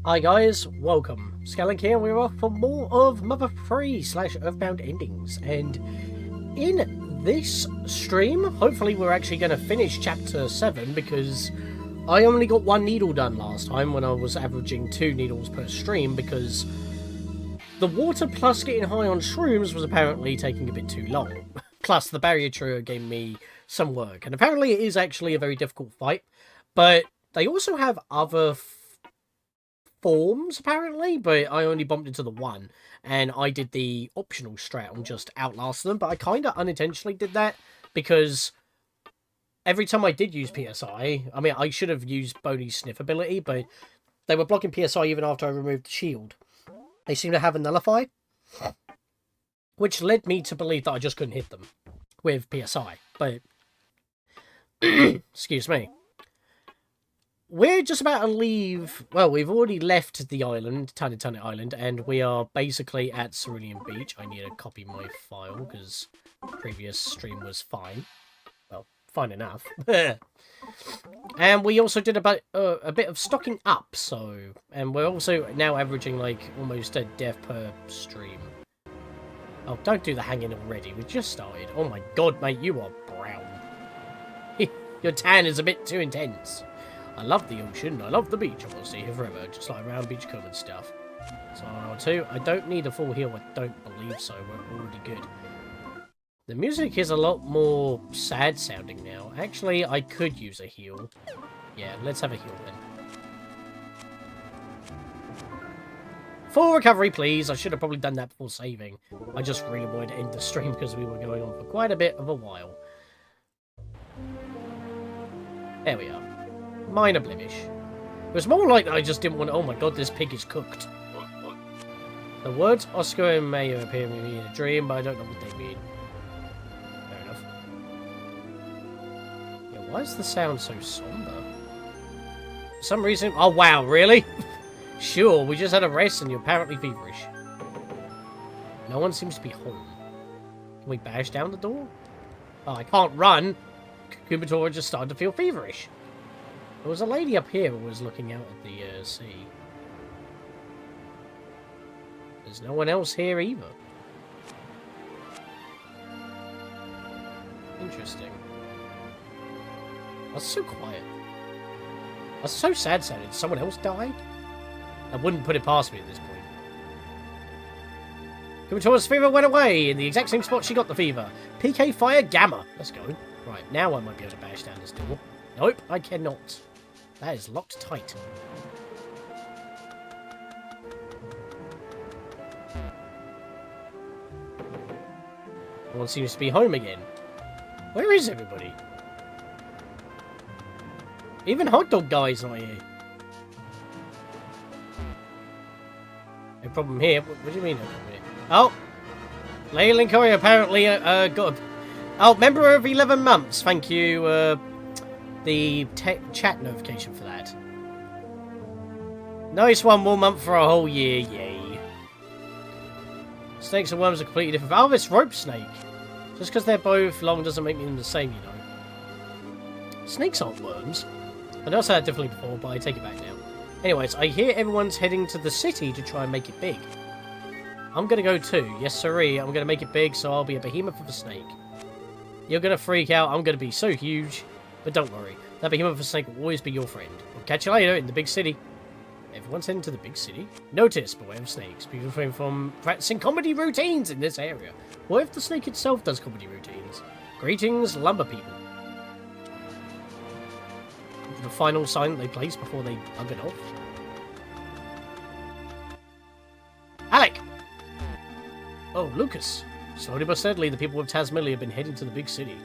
Hi guys, welcome. Scatlink here, and we're off for more of Mother 3 / EarthBound endings. And in this stream, hopefully we're actually going to finish Chapter 7, because I only got 1 needle done last time when I was averaging 2 needles per stream, because the water plus getting high on shrooms was apparently taking a bit too long. Plus the barrier trio gave me some work, and apparently it is actually a very difficult fight, but they also have other forms, apparently, but I only bumped into the one, and I did the optional strat and just outlasted them, but I kind of unintentionally did that, because every time I did use PSI, I mean, I should have used Boney's sniff ability, but they were blocking PSI even after I removed the shield. They seem to have a nullify, which led me to believe that I just couldn't hit them with PSI, but excuse me. We're just about to leave. Well, we've already left the island, Tiny Island, and we are basically at Cerulean Beach. I need to copy my file because previous stream was fine. Well, fine enough. And we also did a bit of stocking up, and we're also now averaging like almost a death per stream. Oh, don't do the hanging already. We just started. Oh my god, mate, you are brown. Your tan is a bit too intense. I love the ocean, I love the beach, I want to stay here forever, just like around Beachcombe and stuff. So, 1 or 2, I don't need a full heal, I don't believe so, we're already good. The music is a lot more sad sounding now. Actually, I could use a heal. Yeah, let's have a heal then. Full recovery, please. I should have probably done that before saving. I just really wanted to end the stream because we were going on for quite a bit of a while. There we are. Minor blemish. It was more like I just didn't want to... Oh my god, this pig is cooked. The words Oscar and Mayo appear to me in a dream, but I don't know what they mean. Fair enough. Yeah, why is the sound so somber? For some reason... Oh wow, really? Sure, we just had a rest and you're apparently feverish. No one seems to be home. Can we bash down the door? Oh, I can't run. Kumatora just started to feel feverish. There was a lady up here who was looking out at the sea. There's no one else here either. Interesting. That's so quiet. That's so sad sounding. Someone else died? I wouldn't put it past me at this point. Kumatora's fever went away in the exact same spot she got the fever. PK Fire Gamma. Let's go. Right, now I might be able to bash down this door. Nope, I cannot. That is locked tight. No one seems to be home again. Where is everybody? Even Hot Dog Guy's not here. No problem here. What do you mean no problem here? Oh! Leyland Courier apparently got a... Oh, member of 11 months. Thank you, the chat notification for that. Nice 1 more month for a whole year, yay. Snakes and worms are completely different. Oh, this rope snake. Just because they're both long doesn't make them the same, you know. Snakes aren't worms. I know I said that differently before, but I take it back now. Anyways, I hear everyone's heading to the city to try and make it big. I'm gonna go too. Yes, sirree. I'm gonna make it big, so I'll be a behemoth of a snake. You're gonna freak out. I'm gonna be so huge. But don't worry, that behemoth of a snake will always be your friend. We'll catch you later in the big city. Everyone's heading to the big city. Notice, beware of snakes. People refrain from practicing comedy routines in this area. What if the snake itself does comedy routines? Greetings, lumber people. The final sign that they place before they bug it off. Alec! Oh, Lucas. Slowly but steadily, the people of Tasmania have been heading to the big city.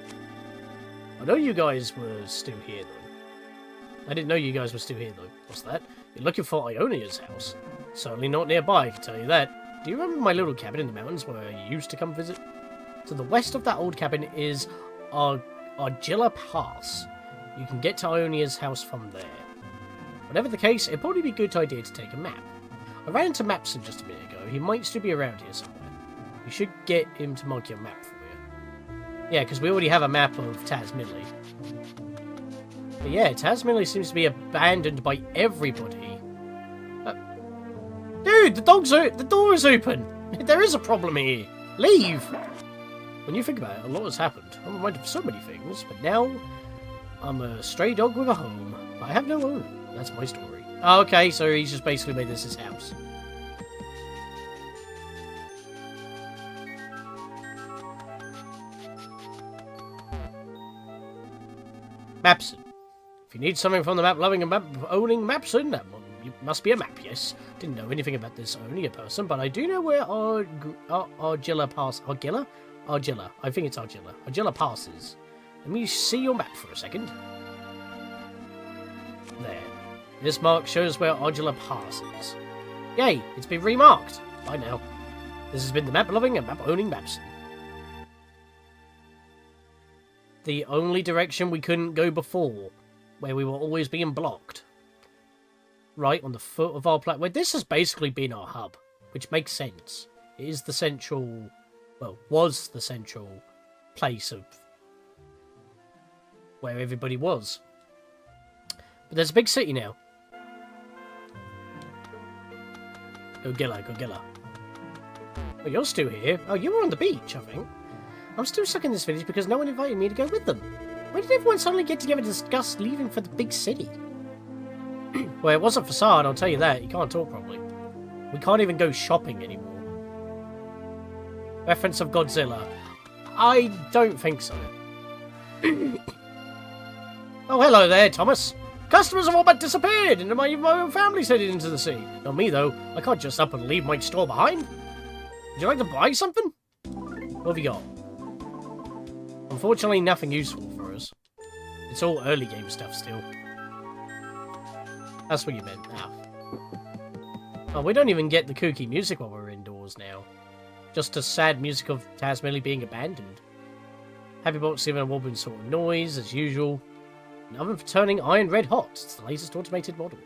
I know you guys were still here, though. I didn't know you guys were still here, though. What's that? You're looking for Ionia's house. Certainly not nearby, I can tell you that. Do you remember my little cabin in the mountains where you used to come visit? To the west of that old cabin is Argilla Pass. You can get to Ionia's house from there. Whatever the case, it'd probably be a good idea to take a map. I ran into Mapson just a minute ago. He might still be around here somewhere. You should get him to mark your map for you. Yeah, because we already have a map of Tasmania. But yeah, Tasmania seems to be abandoned by everybody. Dude, the door is open. There is a problem here. Leave. When you think about it, a lot has happened. I'm reminded of so many things, but now I'm a stray dog with a home. I have no owner. That's my story. Oh, okay, so he's just basically made this his house. Mapson. If you need something from the map-loving and map-owning Mapson, that must be a map, yes. Didn't know anything about this owning a person, but I do know where Argilla pass. Argilla? Argilla. I think it's Argilla. Argilla passes. Let me see your map for a second. There. This mark shows where Argilla passes. Yay! It's been remarked. Bye now. This has been the map-loving and map-owning Mapson. The only direction we couldn't go before, where we were always being blocked. Right on the foot of our planet, where this has basically been our hub, which makes sense. It is the central, well, was the central place of where everybody was. But there's a big city now. Go Gilla, go Gilla. Oh, you're still here. Oh, you were on the beach, I think. I'm still stuck in this village because no one invited me to go with them. Where did everyone suddenly get together to discuss leaving for the big city? Well, it wasn't Facade, I'll tell you that. You can't talk properly. We can't even go shopping anymore. Reference of Godzilla. I don't think so. Oh, hello there, Thomas. Customers have all but disappeared, and my own family's headed into the sea. Not me, though. I can't just up and leave my store behind. Would you like to buy something? What have you got? Unfortunately, nothing useful for us. It's all early game stuff still. That's what you meant. Oh, we don't even get the kooky music while we're indoors now. Just the sad music of Tasmania being abandoned. Happy Box even a wobbling sort of noise, as usual. An oven for turning iron red hot. It's the latest automated model.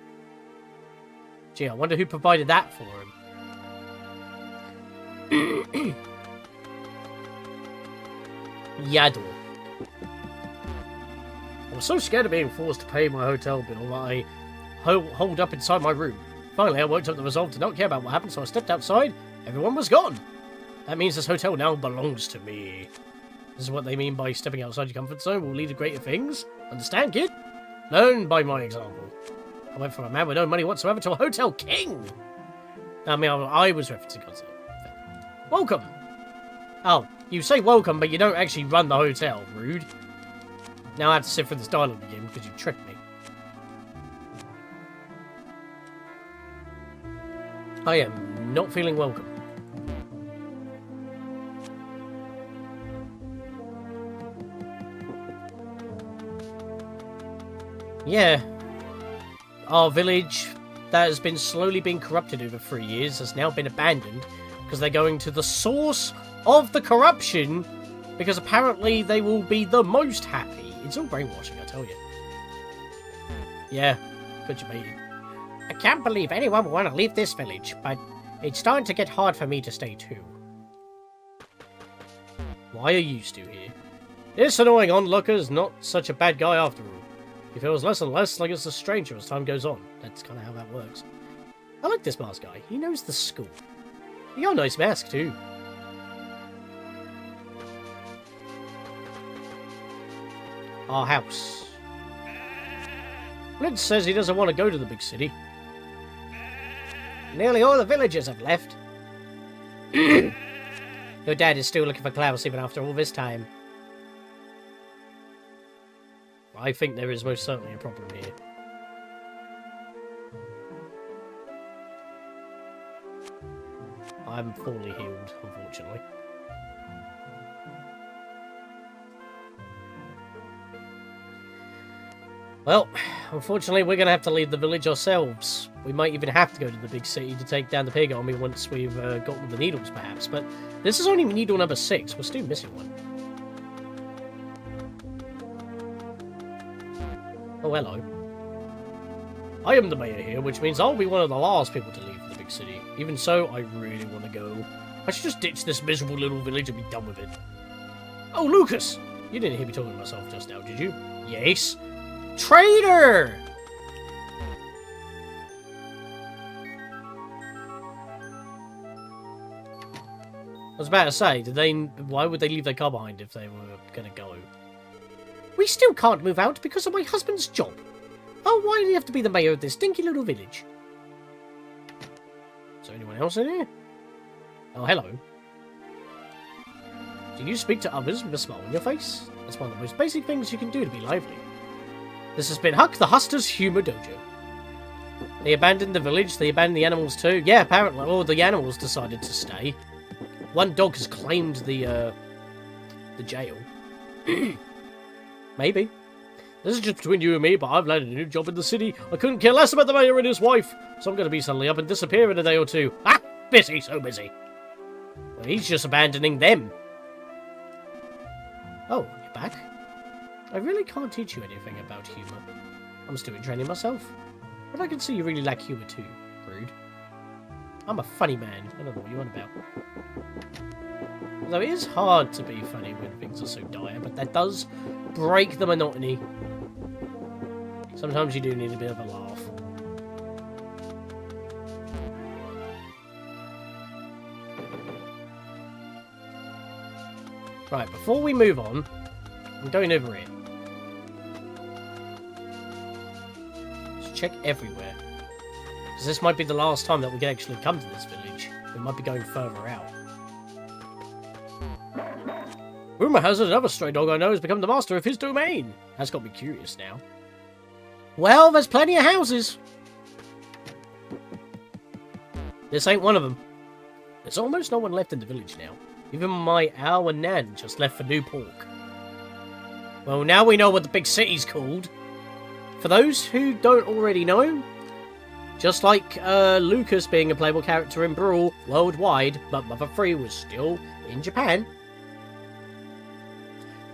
Gee, I wonder who provided that for him. Yaddle. I was so scared of being forced to pay my hotel bill that I holed up inside my room. Finally, I worked up the resolve to not care about what happened, so I stepped outside. Everyone was gone. That means this hotel now belongs to me. This is what they mean by stepping outside your comfort zone will lead to greater things. Understand, kid? Learn by my example. I went from a man with no money whatsoever to a hotel king. I mean, I was referencing Godzilla. Welcome. Oh, you say welcome, but you don't actually run the hotel. Rude. Now I have to sit for this dialogue again because you tricked me. I am not feeling welcome. Yeah. Our village that has been slowly being corrupted over 3 years has now been abandoned because they're going to the source of the corruption because apparently they will be the most happy. It's all brainwashing, I tell you. Yeah, good you mate. I can't believe anyone would want to leave this village, but it's starting to get hard for me to stay too. Why are you still here? This annoying onlooker's not such a bad guy after all. He feels less and less like it's a stranger as time goes on. That's kind of how that works. I like this mask guy. He knows the school. You got a nice mask too. Our house. Flint says he doesn't want to go to the big city. Nearly all the villagers have left. Your dad is still looking for Klaus even after all this time. I think there is most certainly a problem here. I'm fully healed, unfortunately. Well, unfortunately we're going to have to leave the village ourselves. We might even have to go to the big city to take down the pig army once we've gotten the needles, perhaps. But this is only needle number 6. We're still missing one. Oh, hello. I am the mayor here, which means I'll be one of the last people to leave the big city. Even so, I really want to go. I should just ditch this miserable little village and be done with it. Oh, Lucas! You didn't hear me talking to myself just now, did you? Yes. Traitor! was about to say, why would they leave their car behind if they were going to go? We still can't move out because of my husband's job. Oh, why do you have to be the mayor of this dinky little village? Is there anyone else in here? Oh, hello. Do you speak to others with a smile on your face? That's one of the most basic things you can do to be lively. This has been Huck the Huster's Humour Dojo. They abandoned the village, they abandoned the animals too. Yeah, apparently, all the animals decided to stay. One dog has claimed the jail. Maybe. This is just between you and me, but I've landed a new job in the city. I couldn't care less about the mayor and his wife, so I'm going to be suddenly up and disappear in a day or two. Ah! Busy, so busy. Well, he's just abandoning them. Oh, you're back? I really can't teach you anything about humour. I'm still in training myself. But I can see you really lack humour too, Rude. I'm a funny man. I don't know what you're on about. Although it is hard to be funny when things are so dire, but that does break the monotony. Sometimes you do need a bit of a laugh. Right, before we move on, I'm going over here. Let's check everywhere. Because this might be the last time that we can actually come to this village. We might be going further out. Rumour has it another stray dog I know has become the master of his domain. That's got me curious now. Well, there's plenty of houses. This ain't one of them. There's almost no one left in the village now. Even my owl and Nan just left for New Pork. Well, now we know what the big city's called. For those who don't already know, just like Lucas being a playable character in Brawl worldwide, but Mother 3 was still in Japan,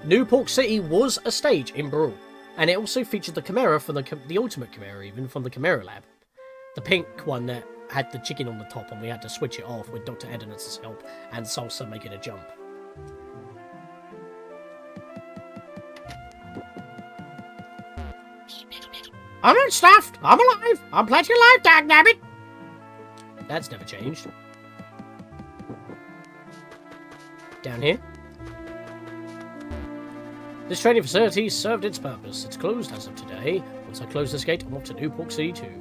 New Pork City was a stage in Brawl. And it also featured the Chimera from the Ultimate Chimera, even from the Chimera Lab. The pink one that had the chicken on the top, and we had to switch it off with Dr. Edinus' help and Salsa making a jump. I'm not stuffed! I'm alive! I'm plenty alive, dagnabbit! That's never changed. Down here. This training facility served its purpose. It's closed as of today. Once I close this gate, I'm off to New Pork City too.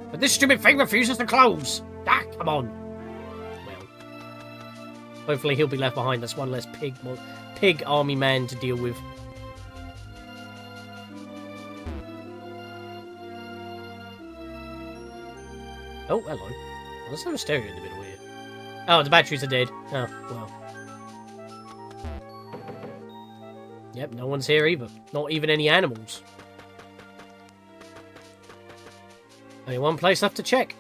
But this stupid thing refuses to close! Ah, come on! Well, hopefully he'll be left behind. That's one less pig army man to deal with. Oh, hello. There's no stereo in the middle here. Oh, the batteries are dead. Oh, well. Yep, no one's here either. Not even any animals. Only one place left to check.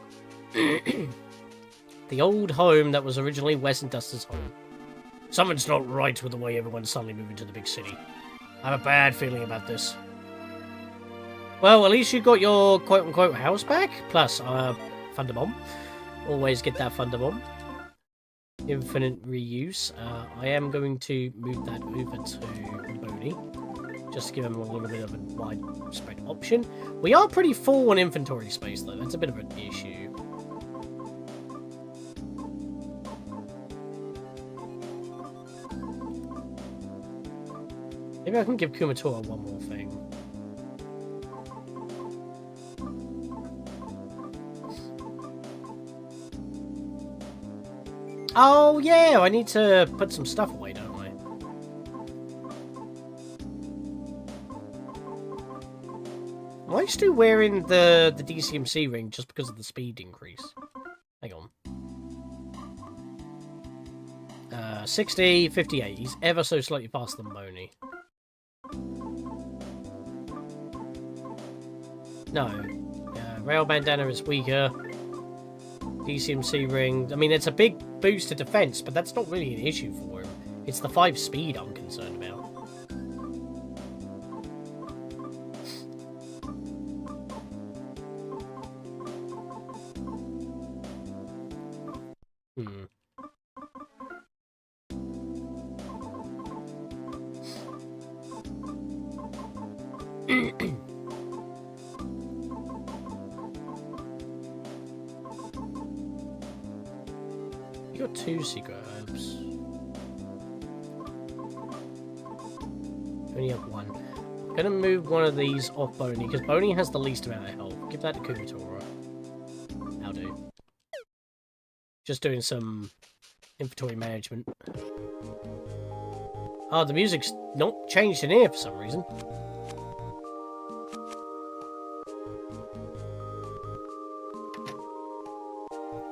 The old home that was originally Wes and Duster's home. Something's not right with the way everyone's suddenly moving to the big city. I have a bad feeling about this. Well, at least you got your quote-unquote house back. Plus, Thunder Bomb. Always get that Thunder Bomb. Infinite reuse. I am going to move that over to Boney, just to give him a little bit of a widespread option. We are pretty full on inventory space, though. That's a bit of an issue. Maybe I can give Kumatora one more thing. Oh, yeah, I need to put some stuff away, don't I? Am I still wearing the DCMC ring just because of the speed increase? Hang on. 60, 58. He's ever so slightly faster than Boney. No. Rail bandana is weaker. DCMC ring. I mean, it's a big boost to defense, but that's not really an issue for him. It's the 5 speed I'm concerned about. got 2 secret herbs. Only have 1. I'm gonna move one of these off Boney, because Boney has the least amount of health. Give that to Kumatora. I'll do. Just doing some inventory management. Oh, the music's not changed in here for some reason.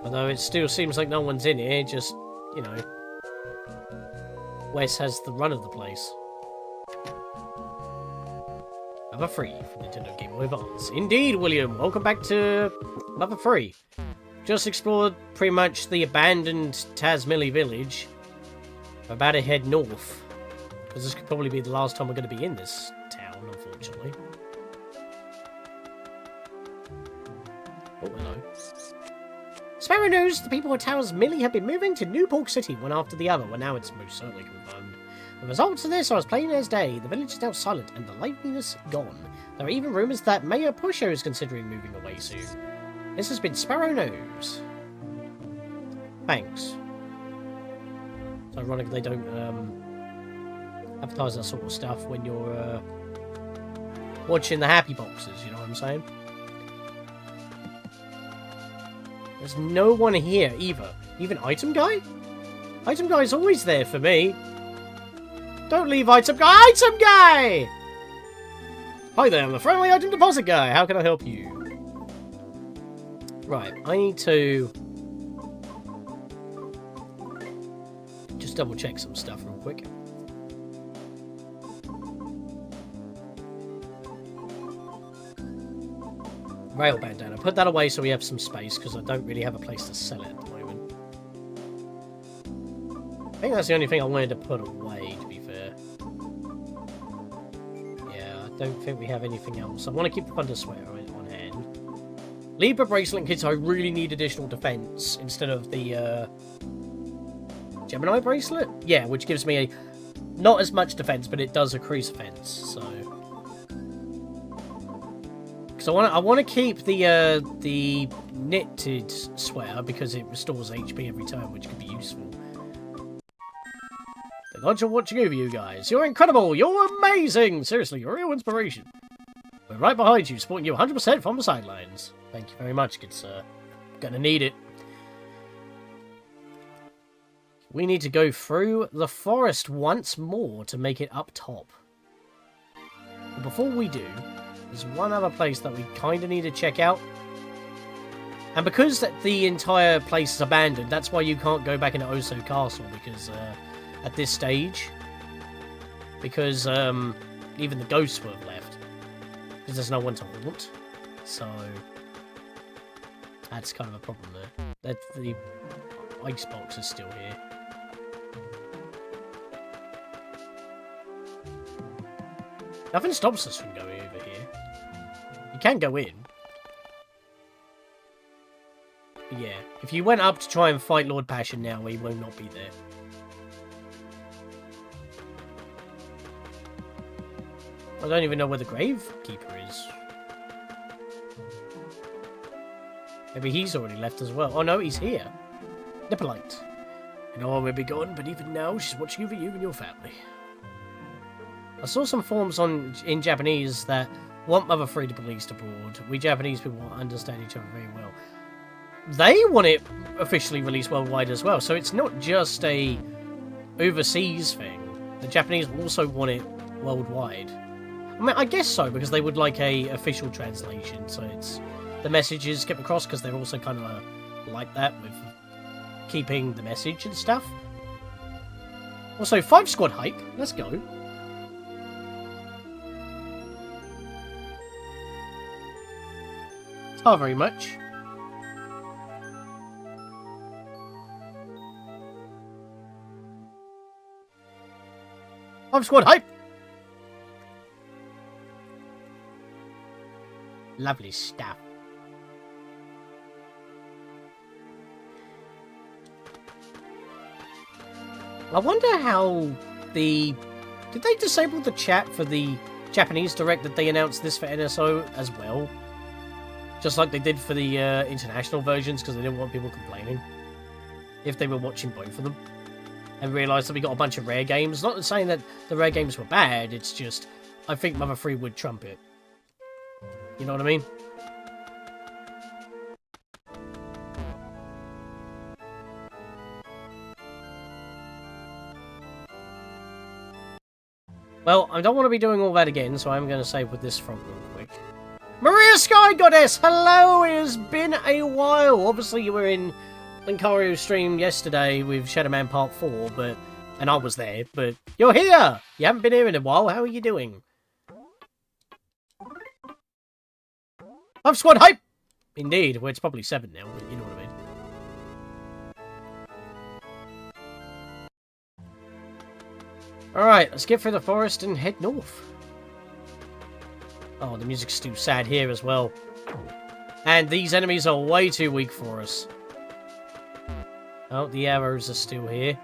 Although it still seems like no one's in here, just, you know, Wes has the run of the place. Mother Free from Nintendo Game Boy Advance. Indeed, William, welcome back to Mother Free. Just explored pretty much the abandoned Tazmily village. I'm about to head north, because this could probably be the last time we're going to be in this town, unfortunately. Oh, hello. Sparrow news, the people of Tazmily have been moving to Newport City one after the other. Well, now it's most certainly confirmed. The results of this are as plain as day. The village is now silent and the liveliness gone. There are even rumours that Mayor Pusho is considering moving away soon. This has been Sparrow News. Thanks. It's ironic they don't advertise that sort of stuff when you're watching the happy boxes, you know what I'm saying? There's no one here either. Even Item Guy? Item Guy's always there for me. Don't leave, Item Guy! Item Guy! Hi there, I'm the friendly item deposit guy. How can I help you? Right, I need to just double check some stuff real quick. Rail bandana. Put that away so we have some space, because I don't really have a place to sell it at the moment. I think that's the only thing I wanted to put away, to be fair. Yeah, I don't think we have anything else. I want to keep the Thunder Sweater on hand. Libra Bracelet Kits, I really need additional defense instead of the Gemini Bracelet? Yeah, which gives me a not as much defense, but it does increase offense, so... So I want to keep the knitted sweater because it restores HP every turn, which can be useful. The gods are watching over you guys. You're incredible. You're amazing. Seriously, you're a real inspiration. We're right behind you, supporting you 100% from the sidelines. Thank you very much, good sir. Gonna need it. We need to go through the forest once more to make it up top. But before we do, there's one other place that we kind of need to check out. And because the entire place is abandoned, that's why you can't go back into Oso Castle, because at this stage. Because even the ghosts will have left. Because there's no one to haunt. So that's kind of a problem there. The icebox is still here. Nothing stops us from going over here. You can go in. But yeah, if you went up to try and fight Lord Passion now, he will not be there. I don't even know where the Gravekeeper is. Maybe he's already left as well. Oh no, he's here. Nippolite. I know I may be gone, but even now she's watching over you and your family. I saw some forums in Japanese that want Mother 3 to be released abroad. We Japanese people understand each other very well. They want it officially released worldwide as well, so it's not just a overseas thing. The Japanese also want it worldwide. I mean, I guess so, because they would like a official translation, so it's the messages get across, because they're also kind of like that with keeping the message and stuff. Also, 5 squad hype. Let's go. Not very much. Five squad hype. Lovely stuff. I wonder how did they disable the chat for the Japanese Direct that they announced this for NSO as well? Just like they did for the international versions, because they didn't want people complaining. if they were watching both of them and realised that we got a bunch of rare games. Not saying that the rare games were bad, it's just I think Mother 3 would trump it. You know what I mean? Well, I don't want to be doing all that again, so I'm going to save with this front real quick. Maria Sky Goddess, hello! It has been a while. Obviously, you were in Linkario's stream yesterday with Shadow Man Part 4, and I was there, but you're here! You haven't been here in a while. How are you doing? Hype Squad Hype! Indeed. Well, it's probably 7 now, but you know what I mean. Alright, let's get through the forest and head north. Oh, the music's too sad here as well. And these enemies are way too weak for us. Oh, the arrows are still here.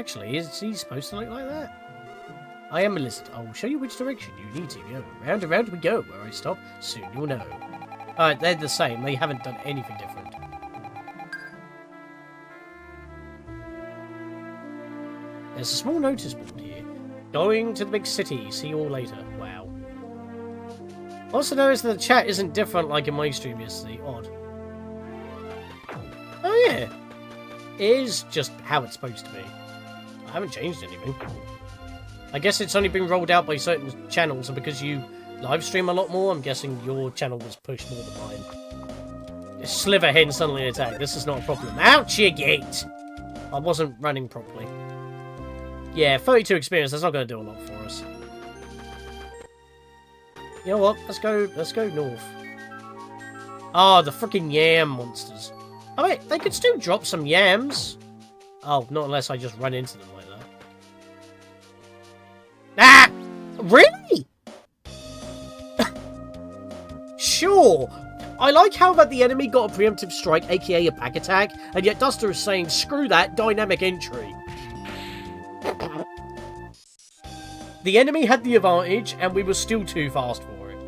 Actually, is he supposed to look like that? I am a lizard. I will show you which direction you need to go. Round and round we go. Where I stop, soon you'll know. Alright, they're the same. They haven't done anything different. There's a small notice board here. Going to the big city. See you all later. Wow. Also notice that the chat isn't different like in my stream yesterday. Odd. Oh yeah. It is just how it's supposed to be. I haven't changed anything. I guess it's only been rolled out by certain channels, and because you live stream a lot more, I'm guessing your channel was pushed more than mine. A sliver hen suddenly attacked. This is not a problem. Out you get! I wasn't running properly. Yeah, 32 experience, that's not going to do a lot for us. You know what? Let's go north. Oh, the freaking yam monsters. Oh wait, they could still drop some yams. Oh, not unless I just run into them like that. Ah! Really? Sure. I like how that the enemy got a preemptive strike, aka a back attack, and yet Duster is saying, screw that, dynamic entry. The enemy had the advantage, and we were still too fast for it.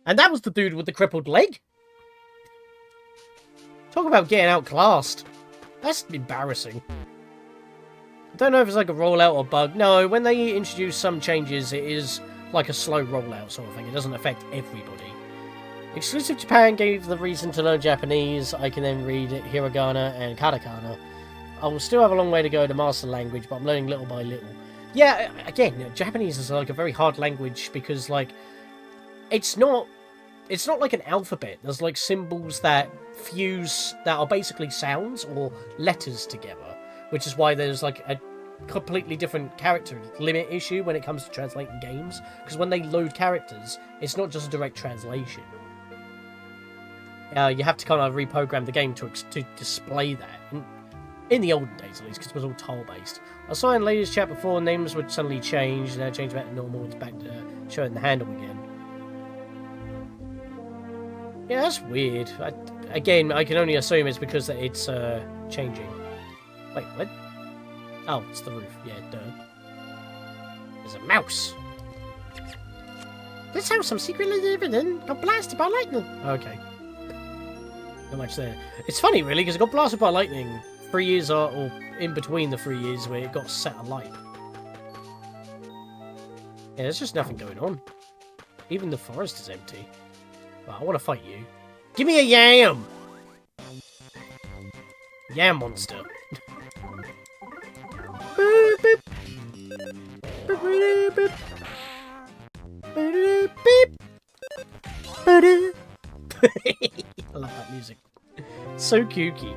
And that was the dude with the crippled leg. Talk about getting outclassed. That's embarrassing. I don't know if it's like a rollout or bug. No, when they introduce some changes, it is like a slow rollout sort of thing. It doesn't affect everybody. Exclusive Japan gave the reason to learn Japanese. I can then read hiragana and katakana. I will still have a long way to go to master the language, but I'm learning little by little. Yeah, again, Japanese is like a very hard language because, like, it's not like an alphabet. There's like symbols that fuse, that are basically sounds or letters together, which is why there's like a completely different character limit issue when it comes to translating games, because when they load characters, it's not just a direct translation. You have to kind of reprogram the game to display that. In the olden days, at least, because it was all tile-based. I saw in ladies' chat before names would suddenly change, and then change back to normal, it's back to showing the handle again. Yeah, that's weird. Again, I can only assume it's because it's changing. Wait, what? Oh, it's the roof. Yeah, duh. There's a mouse. This house I'm secretly living in got blasted by lightning. Okay. Not much there. It's funny, really, because it got blasted by lightning 3 years or in between the 3 years where it got set alight. Yeah, there's just nothing going on. Even the forest is empty. Well, I want to fight you. Give me a yam! Yam monster. I love that music. It's so kooky.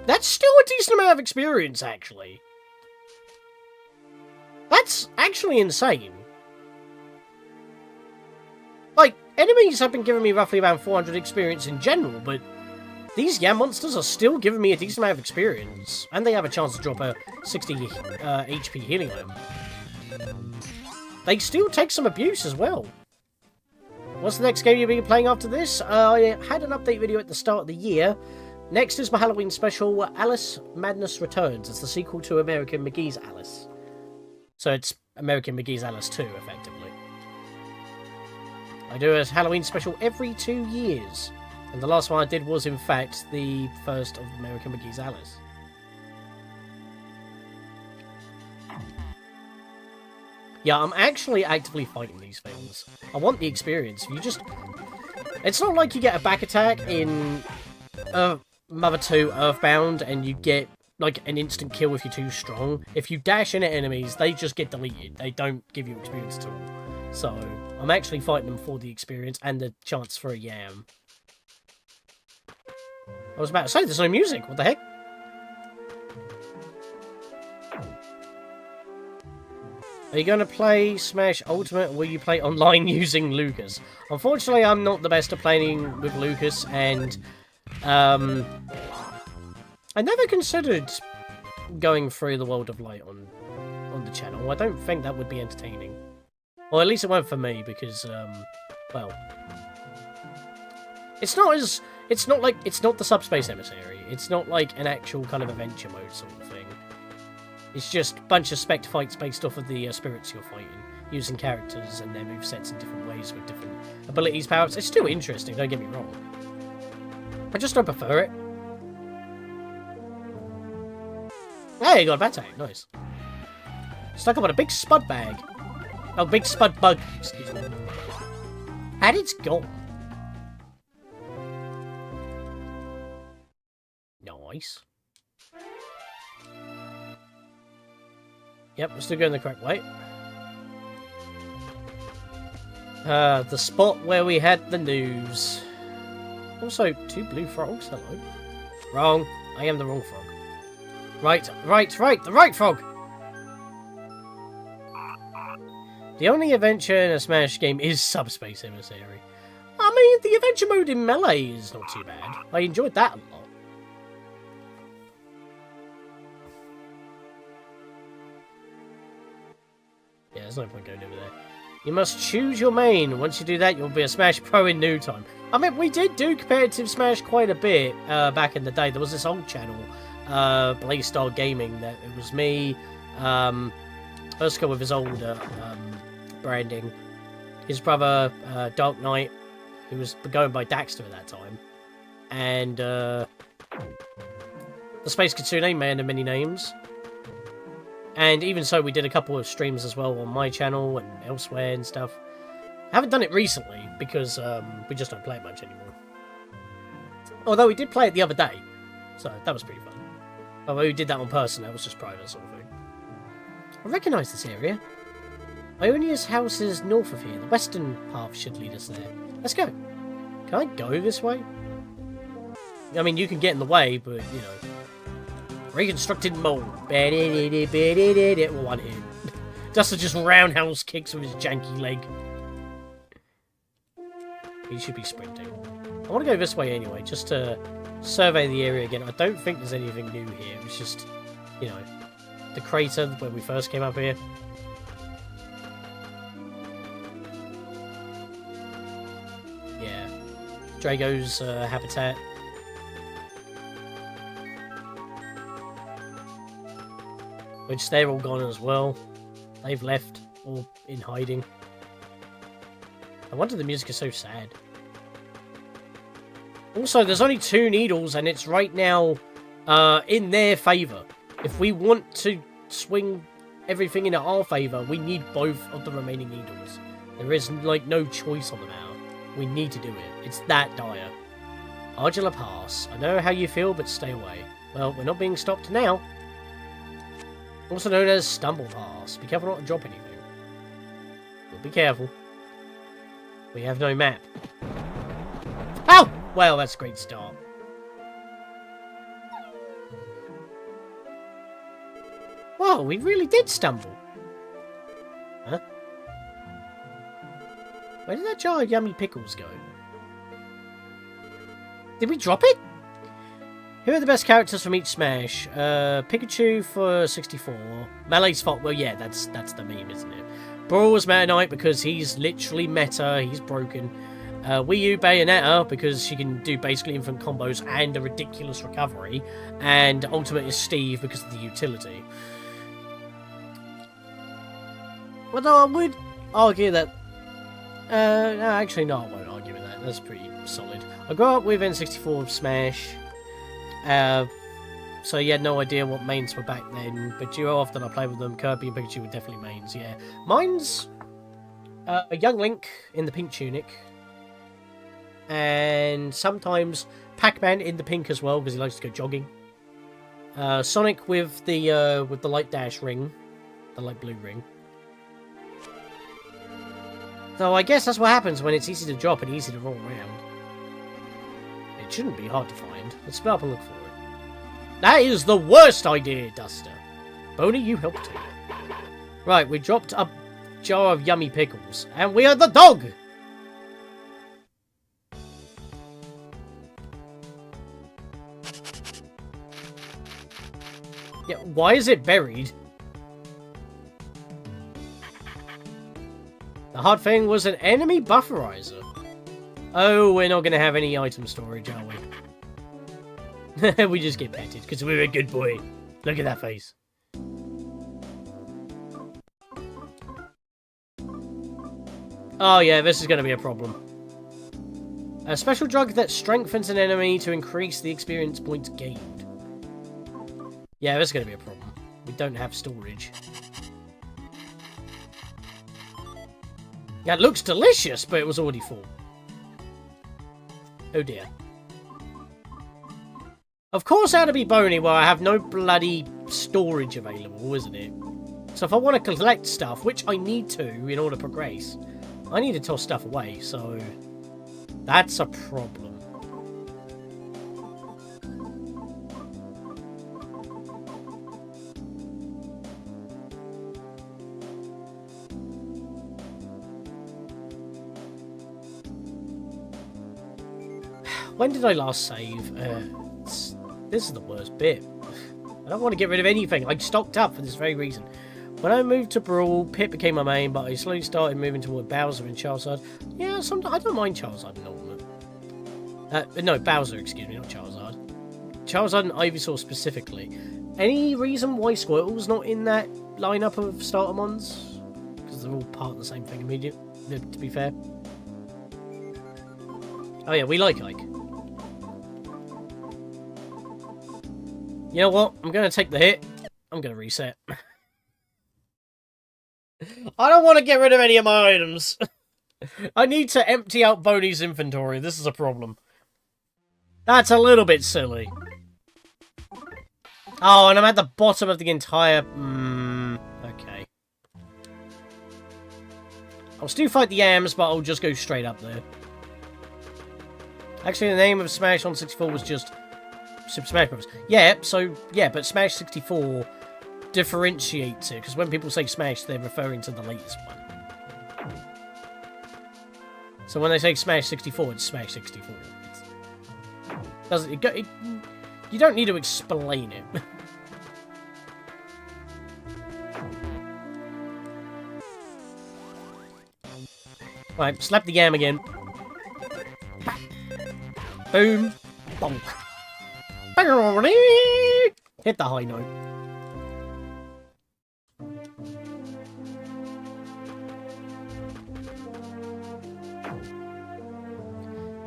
That's still a decent amount of experience, actually. That's actually insane. Like, enemies have been giving me roughly about 400 experience in general, but these yam monsters are still giving me a decent amount of experience. And they have a chance to drop a 60 HP healing limb. They still take some abuse as well. What's the next game you'll be playing after this? I had an update video at the start of the year. Next is my Halloween special, Alice Madness Returns. It's the sequel to American McGee's Alice. So it's American McGee's Alice 2, effectively. I do a Halloween special every 2 years. And the last one I did was, in fact, the first of American McGee's Alice. Yeah, I'm actually actively fighting these things. I want the experience. You just... It's not like you get a back attack in Mother 2 EarthBound and you get, like, an instant kill if you're too strong. If you dash in at enemies, they just get deleted. They don't give you experience at all. So, I'm actually fighting them for the experience and the chance for a yam. I was about to say, there's no music. What the heck? Are you going to play Smash Ultimate, or will you play online using Lucas? Unfortunately, I'm not the best at playing with Lucas, and I never considered going through the World of Light on the channel. I don't think that would be entertaining. Or at least it won't for me, because, well... It's not the Subspace Emissary. It's not like an actual kind of adventure mode sort of thing. It's just a bunch of spec fights based off of the spirits you're fighting, using characters and their movesets in different ways with different abilities, powers. It's still interesting, don't get me wrong. I just don't prefer it. Hey, you got a bat tank, nice. Stuck up on a big spud bag. Oh, big spud bug, excuse me. And it's gone. Nice. Yep, we're still going the correct way. The spot where we had the news. Also, 2 blue frogs, hello. Wrong. I am the wrong frog. Right, the right frog! The only adventure in a Smash game is Subspace Emissary. I mean, the adventure mode in Melee is not too bad. I enjoyed that a lot. Yeah, there's no point going over there. You must choose your main. Once you do that, you'll be a Smash Pro in no time. I mean, we did do competitive Smash quite a bit back in the day. There was this old channel, Blaze Gaming, that it was me, Erskine with his old branding, his brother, Dark Knight, who was going by Daxter at that time, and the Space Kitsune, man of many names. And even so, we did a couple of streams as well on my channel and elsewhere and stuff. I haven't done it recently because we just don't play it much anymore. Although we did play it the other day, so that was pretty fun. Although we did that on person, that was just private sort of thing. I recognise this area. Ionia's house is north of here. The western path should lead us there. Let's go. Can I go this way? I mean, you can get in the way, but, you know... Reconstructed mold. One hit. Duster just roundhouse kicks with his janky leg. He should be sprinting. I want to go this way anyway, just to survey the area again. I don't think there's anything new here. It's just, you know, the crater where we first came up here. Yeah. Drago's habitat. Which they're all gone as well. They've left, all in hiding. I wonder the music is so sad. Also, there's only 2 needles, and it's right now in their favour. If we want to swing everything in our favour, we need both of the remaining needles. There is, like, no choice on the matter. We need to do it. It's that dire. Argilla Pass. I know how you feel, but stay away. Well, we're not being stopped now. Also known as Stumble Pass. Be careful not to drop anything. But be careful. We have no map. Ow! Well, that's a great start. Whoa, we really did stumble. Huh? Where did that jar of yummy pickles go? Did we drop it? Who are the best characters from each Smash? Pikachu for 64. Melee's fault. Well, yeah, that's the meme, isn't it? Brawl's Meta Knight because he's literally meta. He's broken. Wii U Bayonetta because she can do basically infinite combos and a ridiculous recovery. And Ultimate is Steve because of the utility. Although I would argue that... no, actually, no, I won't argue with that. that's pretty solid. I grew up with N64 Smash, so you had no idea what mains were back then, but you know, often I played with them. Kirby and Pikachu were definitely mains, yeah. Mine's a young Link in the pink tunic, and sometimes Pac-Man in the pink as well, because he likes to go jogging. Sonic with the light dash ring, the light blue ring. So I guess that's what happens when it's easy to drop and easy to roll around. It shouldn't be hard to find. Let's split up and look for it. That is the worst idea, Duster. Boney, you helped too. Right, we dropped a jar of yummy pickles, and we are the dog! Yeah, why is it buried? The hard thing was an enemy bufferizer. Oh, we're not going to have any item storage, are we? We just get petted, because we're a good boy. Look at that face. Oh yeah, this is going to be a problem. A special drug that strengthens an enemy to increase the experience points gained. Yeah, this is going to be a problem. We don't have storage. Yeah, it looks delicious, but it was already full. Oh dear. Of course, how to be bony where I have no bloody storage available, isn't it? So if I want to collect stuff, which I need to in order to progress, I need to toss stuff away, so that's a problem. When did I last save? This is the worst bit. I don't want to get rid of anything. I stocked up for this very reason. When I moved to Brawl, Pit became my main, but I slowly started moving toward Bowser and Charizard. Yeah, sometimes I don't mind Charizard and Ultimate. No, Bowser, excuse me, not Charizard. Charizard and Ivysaur specifically. Any reason why Squirtle's not in that lineup of Startermons? Because they're all part of the same thing immediately, to be fair. Oh yeah, we like Ike. You know what? I'm going to take the hit. I'm going to reset. I don't want to get rid of any of my items. I need to empty out Boney's inventory. This is a problem. That's a little bit silly. Oh, and I'm at the bottom of the entire... okay. I'll still fight the Yams, but I'll just go straight up there. Actually, the name of Smash on 64 was just Super Smash Bros. Yeah, so, yeah, but Smash 64 differentiates it, because when people say Smash, they're referring to the latest one. So when they say Smash 64, it's Smash 64. You don't need to explain it. Right, slap the yam again. Boom. Bonk. Hit the high note.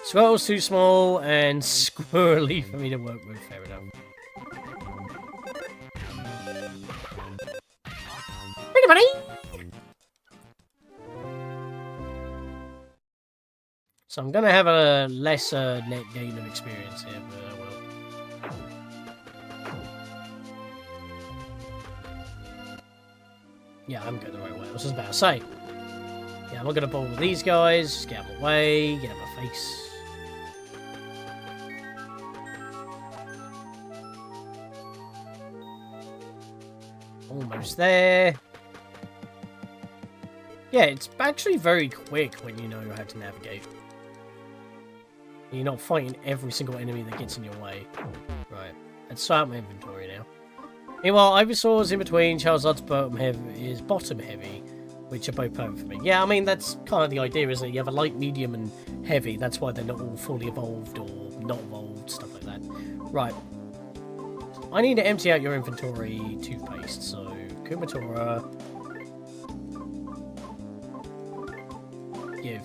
Squirtle's too small and squirrely for me to work with, fair enough. So I'm going to have a lesser net gain of experience here, but I will. Yeah, I'm going the right way. I was just about to say. Yeah, I'm not going to bowl with these guys. Just get out of my way. Get out of my face. Almost there. Yeah, it's actually very quick when you know how to navigate. You're not fighting every single enemy that gets in your way. Right, let's start my inventory now. Meanwhile, Ivysaur's in between, Charizard's bottom heavy, which are both perfect for me. Yeah, I mean, that's kind of the idea, isn't it? You have a light, medium, and heavy. That's why they're not all fully evolved or not evolved, stuff like that. Right. I need to empty out your inventory toothpaste, so Kumatora.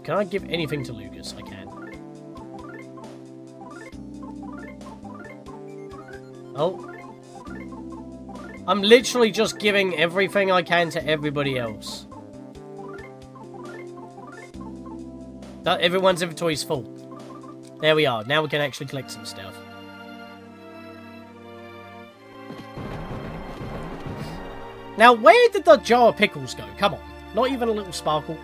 Can I give anything to Lucas? I can. Oh. I'm literally just giving everything I can to everybody else. Everyone's inventory's full. There we are. Now we can actually collect some stuff. Now, where did the jar of pickles go? Come on. Not even a little sparkle.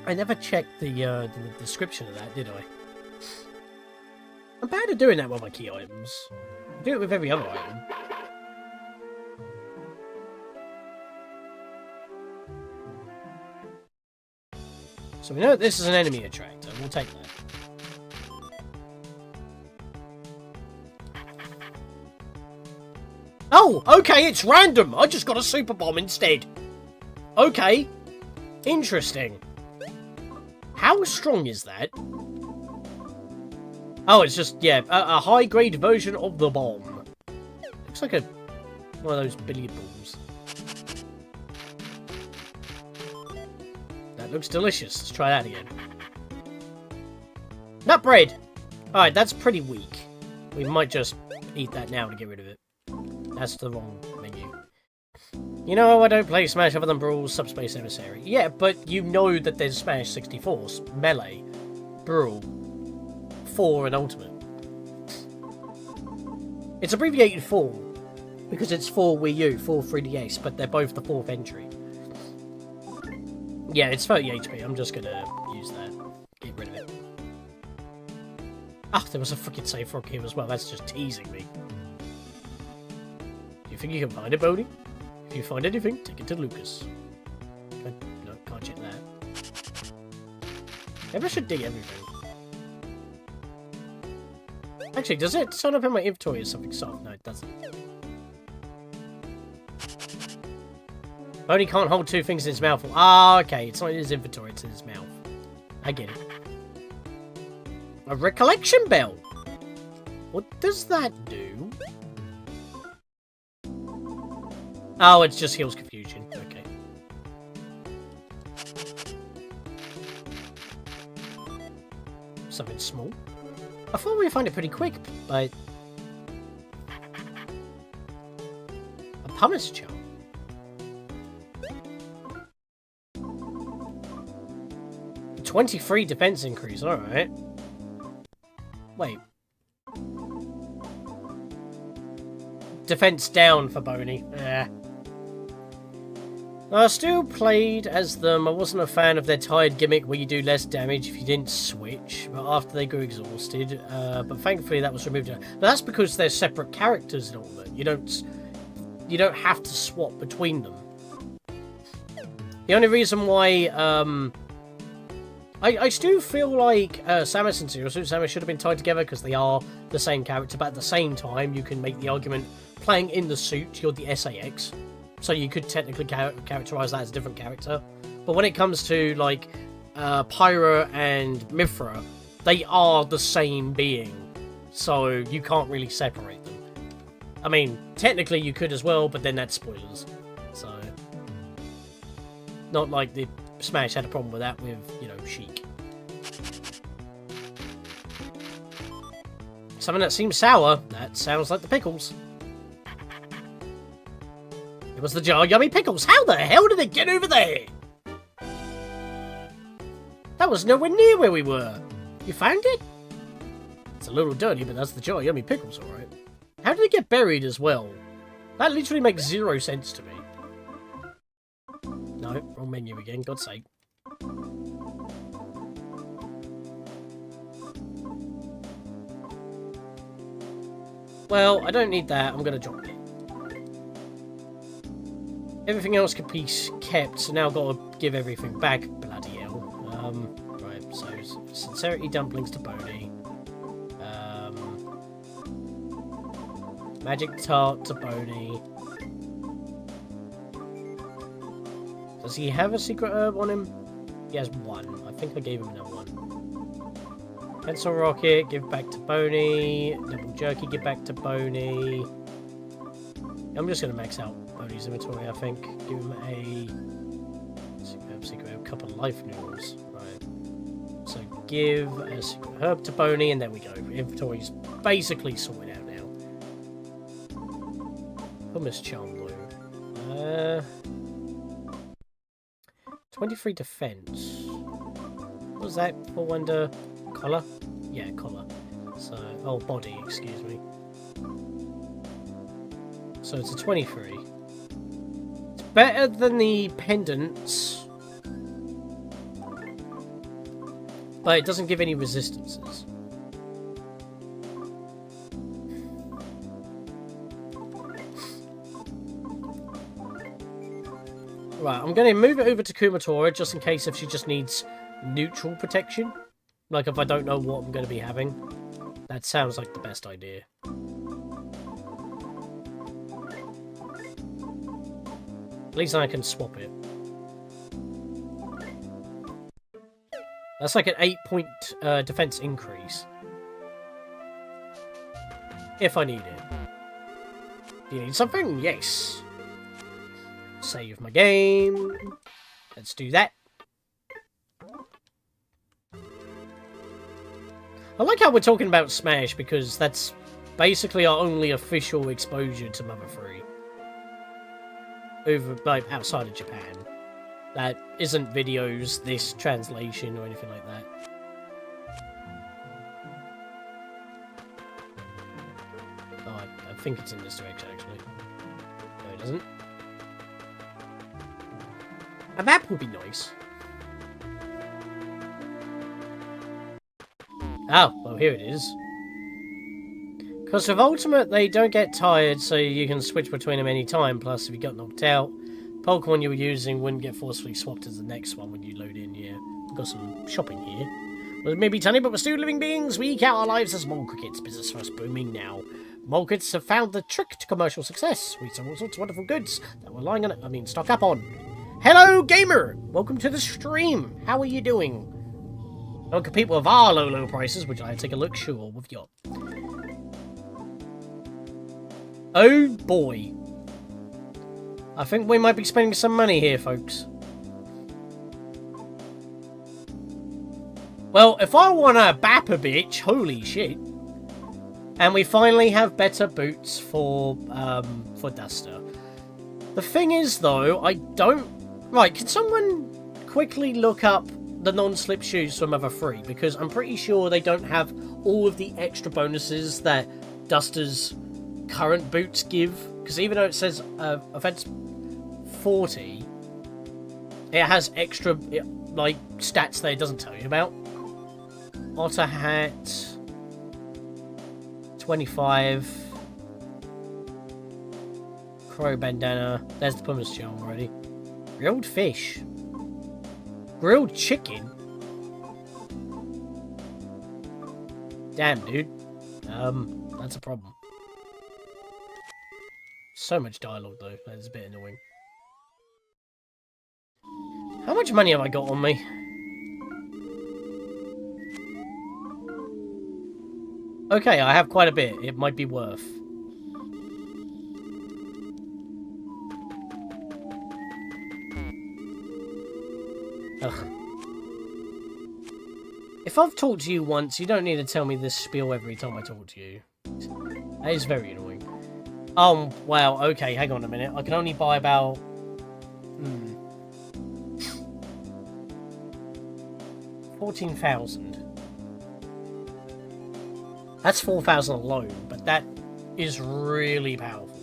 I never checked the description of that, did I? I'm bad at doing that with my key items. I do it with every other item. So we know that this is an enemy attractor. We'll take that. Oh, okay, it's random. I just got a super bomb instead. Okay. Interesting. How strong is that? Oh, it's just, yeah, a high-grade version of the bomb. Looks like one of those billiard balls. That looks delicious. Let's try that again. Nut bread! Alright, that's pretty weak. We might just eat that now to get rid of it. That's the wrong menu. You know, I don't play Smash other than Brawl, Subspace Emissary. Yeah, but you know that there's Smash 64, Melee, Brawl, 4, and Ultimate. It's abbreviated 4, because it's 4 Wii U, 4 3DS, but they're both the 4th entry. Yeah, it's 30 HP, I'm just gonna use that. Get rid of it. Ah, there was a freaking save frog here as well, that's just teasing me. Do you think you can find it, Bodhi? If you find anything, take it to Lucas. No, can't check that. Maybe I should dig everything. Actually, does it turn up in my inventory as something soft? No, it doesn't. Only can't hold two things in his mouth. Ah, okay. It's not in his inventory, it's in his mouth. I get it. A recollection bell! What does that do? Oh, it just heals confusion. Okay. Something small. I thought we'd find it pretty quick, but... a pumice charm. A 23 defense increase, alright. Wait. Defense down for Boney. I still played as them. I wasn't a fan of their tired gimmick where you do less damage if you didn't switch, but after they grew exhausted. But thankfully that was removed. But that's because they're separate characters and all that. You don't have to swap between them. The only reason why I still feel like Samus and Zero Suit Samus should have been tied together because they are the same character, but at the same time you can make the argument playing in the suit, you're the SAX. So you could technically characterize that as a different character. But when it comes to, like, Pyra and Mithra, they are the same being. So you can't really separate them. I mean, technically you could as well, but then that's spoilers. So, not like the Smash had a problem with that with, you know, Sheik. Something that seems sour, that sounds like the pickles. It was the jar of yummy pickles. How the hell did it get over there? That was nowhere near where we were. You found it? It's a little dirty, but that's the jar of yummy pickles, alright. How did it get buried as well? That literally makes zero sense to me. No, wrong menu again, God's sake. Well, I don't need that. I'm going to drop it. Everything else can be kept, so now I've got to give everything back. Bloody hell. Right, so Sincerity Dumplings to Boney. Magic Tart to Boney. Does he have a secret herb on him? He has one. I think I gave him another one. Pencil Rocket, give back to Boney. Double Jerky, give back to Boney. I'm just going to max out Boney's inventory, I think. Give him a secret herb, couple of life noodles. Right. So give a secret herb to Boney, and there we go. Inventory's basically sorted out now. Hummus charm bloom. 23 defense. What was that fall under? Collar? Yeah, collar. So, oh, body, excuse me. So it's a 23. It's better than the pendants, but it doesn't give any resistances. Right, I'm going to move it over to Kumatora just in case if she just needs neutral protection. Like if I don't know what I'm going to be having. That sounds like the best idea. At least I can swap it. That's like an 8-point defense increase. If I need it. Do you need something? Yes. Save my game. Let's do that. I like how we're talking about Smash because that's basically our only official exposure to Mother 3. Over, like, outside of Japan. That isn't videos, this translation, or anything like that. Oh, I think it's in this direction, actually. No, it doesn't. A map would be nice. Oh, well, here it is. Because with Ultimate, they don't get tired, so you can switch between them any time. Plus, if you got knocked out, Pokemon you were using wouldn't get forcefully swapped to the next one when you load in here. We've got some shopping here. Well, it may be tiny, but we're still living beings. We count our lives as mole crickets. Business for us booming now. Mole crickets have found the trick to commercial success. We sell all sorts of wonderful goods that we're lying on it. Stock up on. Hello, gamer! Welcome to the stream. How are you doing? Don't compete with our low prices, which I take a look, sure, with your... Oh boy. I think we might be spending some money here, folks. Well, if I want to bap a bitch, holy shit. And we finally have better boots for Duster. The thing is, though, I don't... Right, can someone quickly look up the non-slip shoes from Mother 3? Because I'm pretty sure they don't have all of the extra bonuses that Duster's current boots give. Because even though it says offense 40, it has extra, like, stats that it doesn't tell you about. Otter hat, 25. Crow bandana. There's the pumice charm already. Grilled fish. Grilled chicken? Damn, dude. That's a problem. So much dialogue, though. That's a bit annoying. How much money have I got on me? Okay, I have quite a bit. It might be worth. Ugh. If I've talked to you once, you don't need to tell me this spiel every time I talk to you. That is very annoying. Oh, wow, okay, hang on a minute. I can only buy about... 14,000. That's 4,000 alone, but that is really powerful.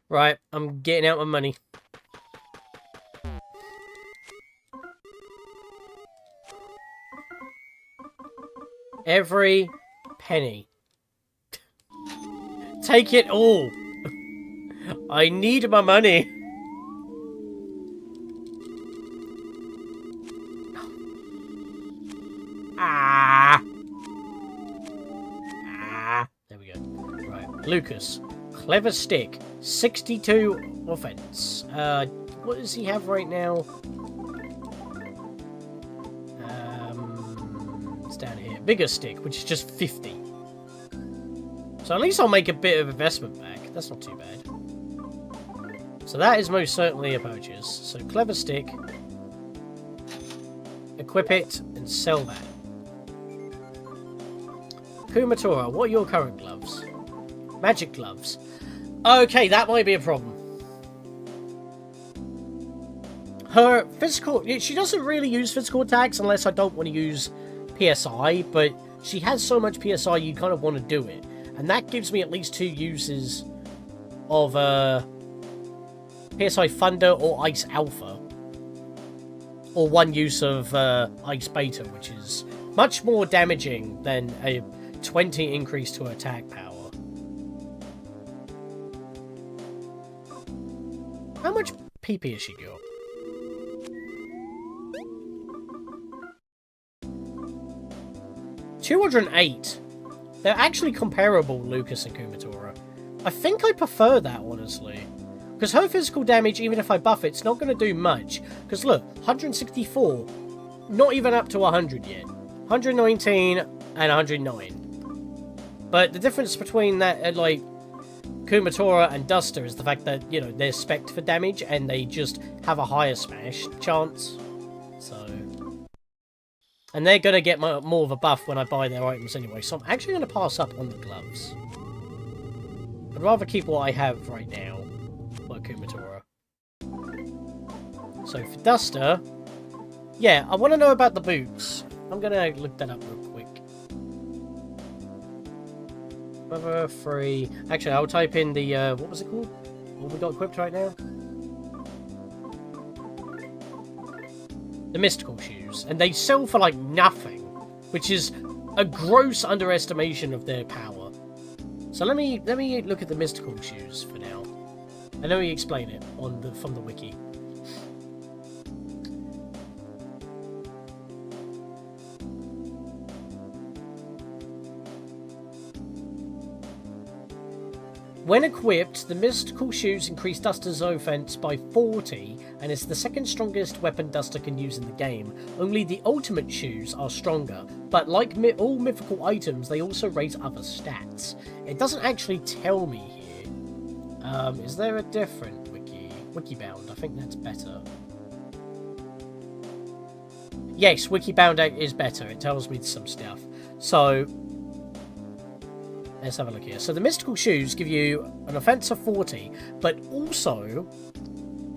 Right, I'm getting out my money. Every penny. Take it all. I need my money. There we go. Right, Lucas. Clever Stick, 62 offense. What does he have right now? It's down here. Bigger Stick, which is just 50. So at least I'll make a bit of investment back. That's not too bad. So that is most certainly a purchase. So Clever Stick. Equip it and sell that. Kumatora, what are your current gloves? Magic gloves. Okay, that might be a problem. Her physical... She doesn't really use physical attacks unless I don't want to use PSI, but she has so much PSI you kind of want to do it. And that gives me at least 2 uses of PSI Thunder or Ice Alpha. Or 1 use of Ice Beta, which is much more damaging than a 20 increase to attack power. How much PP has she got? $208. They're actually comparable, Lucas and Kumatora. I think I prefer that, honestly. Because her physical damage, even if I buff it, it's not going to do much. Because look, 164, not even up to 100 yet. 119 and 109. But the difference between that, like, Kumatora and Duster is the fact that, you know, they're spec'd for damage and they just have a higher smash chance. So... And they're going to get more of a buff when I buy their items anyway. So I'm actually going to pass up on the gloves. I'd rather keep what I have right now. Like Kumatora. So for Duster... Yeah, I want to know about the boots. I'm going to look that up real quick. Weather free... Actually, I'll type in the... what was it called? What we got equipped right now? The mystical shoes, and they sell for like nothing, which is a gross underestimation of their power. So let me look at the mystical shoes for now, and let me explain it from the wiki. When equipped, the mystical shoes increase Duster's offense by 40, and it's the second strongest weapon Duster can use in the game. Only the ultimate shoes are stronger, but like all mythical items, they also raise other stats. It doesn't actually tell me here. Is there a different WikiBound? I think that's better. Yes, WikiBound is better. It tells me some stuff. So... let's have a look here. So the mystical shoes give you an offense of 40, but also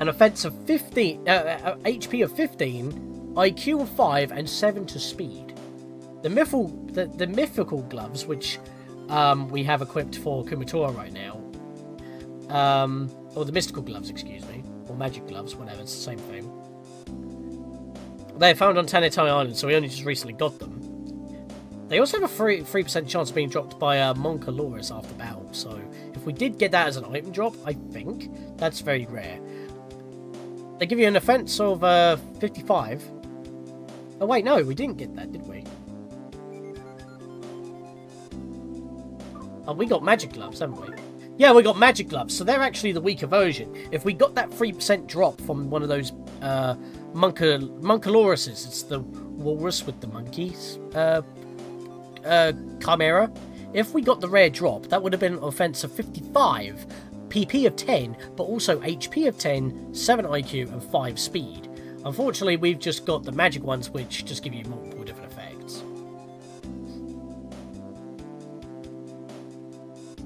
an offense of 15, HP of 15, IQ of 5, and 7 to speed. The mythical gloves, which we have equipped for Kumatora right now, or the mystical gloves, excuse me, or magic gloves, whatever, it's the same thing. They're found on Tanatai Island, so we only just recently got them. They also have a 3% chance of being dropped by Moncaloris after battle, so if we did get that as an item drop, I think that's very rare. They give you an offense of 55. Oh wait, no, we didn't get that, did we? Oh, we got magic gloves, haven't we? Yeah, we got magic gloves, so they're actually the weaker version. If we got that 3% drop from one of those Moncalorises, it's the walrus with the monkeys, Chimera. If we got the rare drop, that would have been an offense of 55, PP of 10, but also HP of 10, 7 IQ, and 5 speed. Unfortunately, we've just got the magic ones, which just give you multiple different effects.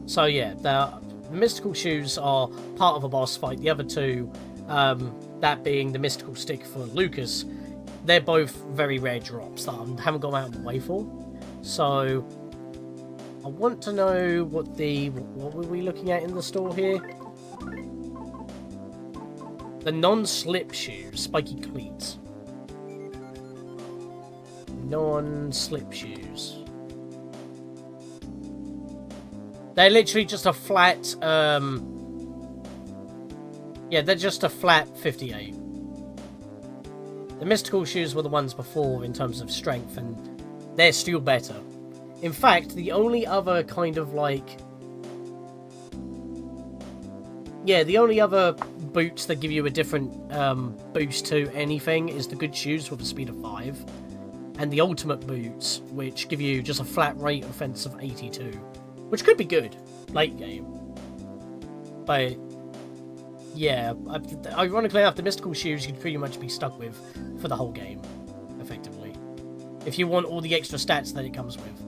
So yeah, the mystical shoes are part of a boss fight. The other two, that being the mystical stick for Lucas, they're both very rare drops that I haven't gone out of my way for. So I want to know what were we looking at in the store here? The non-slip shoes, spiky cleats. Non-slip shoes. They're literally just a flat, yeah, they're just a flat 58. The mystical shoes were the ones before in terms of strength, and they're still better. In fact, the only other kind of like Yeah, the only other boots that give you a different boost to anything is the good shoes with a speed of 5. And the ultimate boots, which give you just a flat rate offense of 82. Which could be good, late game. But, yeah, ironically enough, the mystical shoes you'd pretty much be stuck with for the whole game, effectively. If you want all the extra stats that it comes with.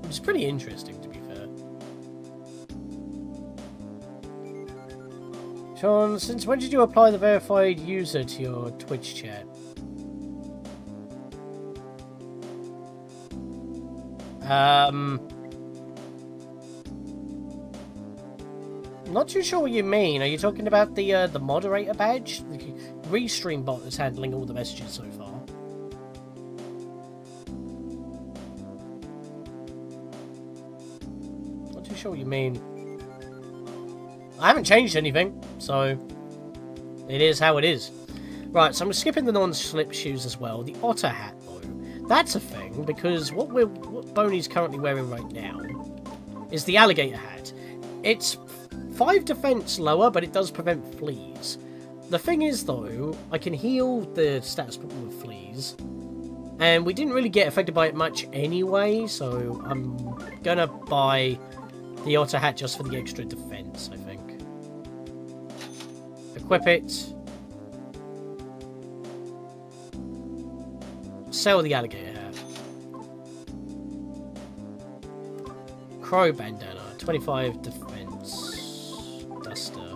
Which is pretty interesting, to be fair. Sean, since when did you apply the verified user to your Twitch chat? Not too sure what you mean. Are you talking about the moderator badge? The Restream bot that's handling all the messages so far. Not too sure what you mean. I haven't changed anything, so it is how it is. Right, so I'm skipping the non-slip shoes as well. The otter hat, though, that's a thing, because what Boney's currently wearing right now is the alligator hat. It's 5 defense lower, but it does prevent fleas. The thing is, though, I can heal the status problem with fleas, and we didn't really get affected by it much anyway, so I'm gonna buy the otter hat just for the extra defense, I think. Equip it. Sell the alligator hat. Crow bandana, 25 defense. Duster.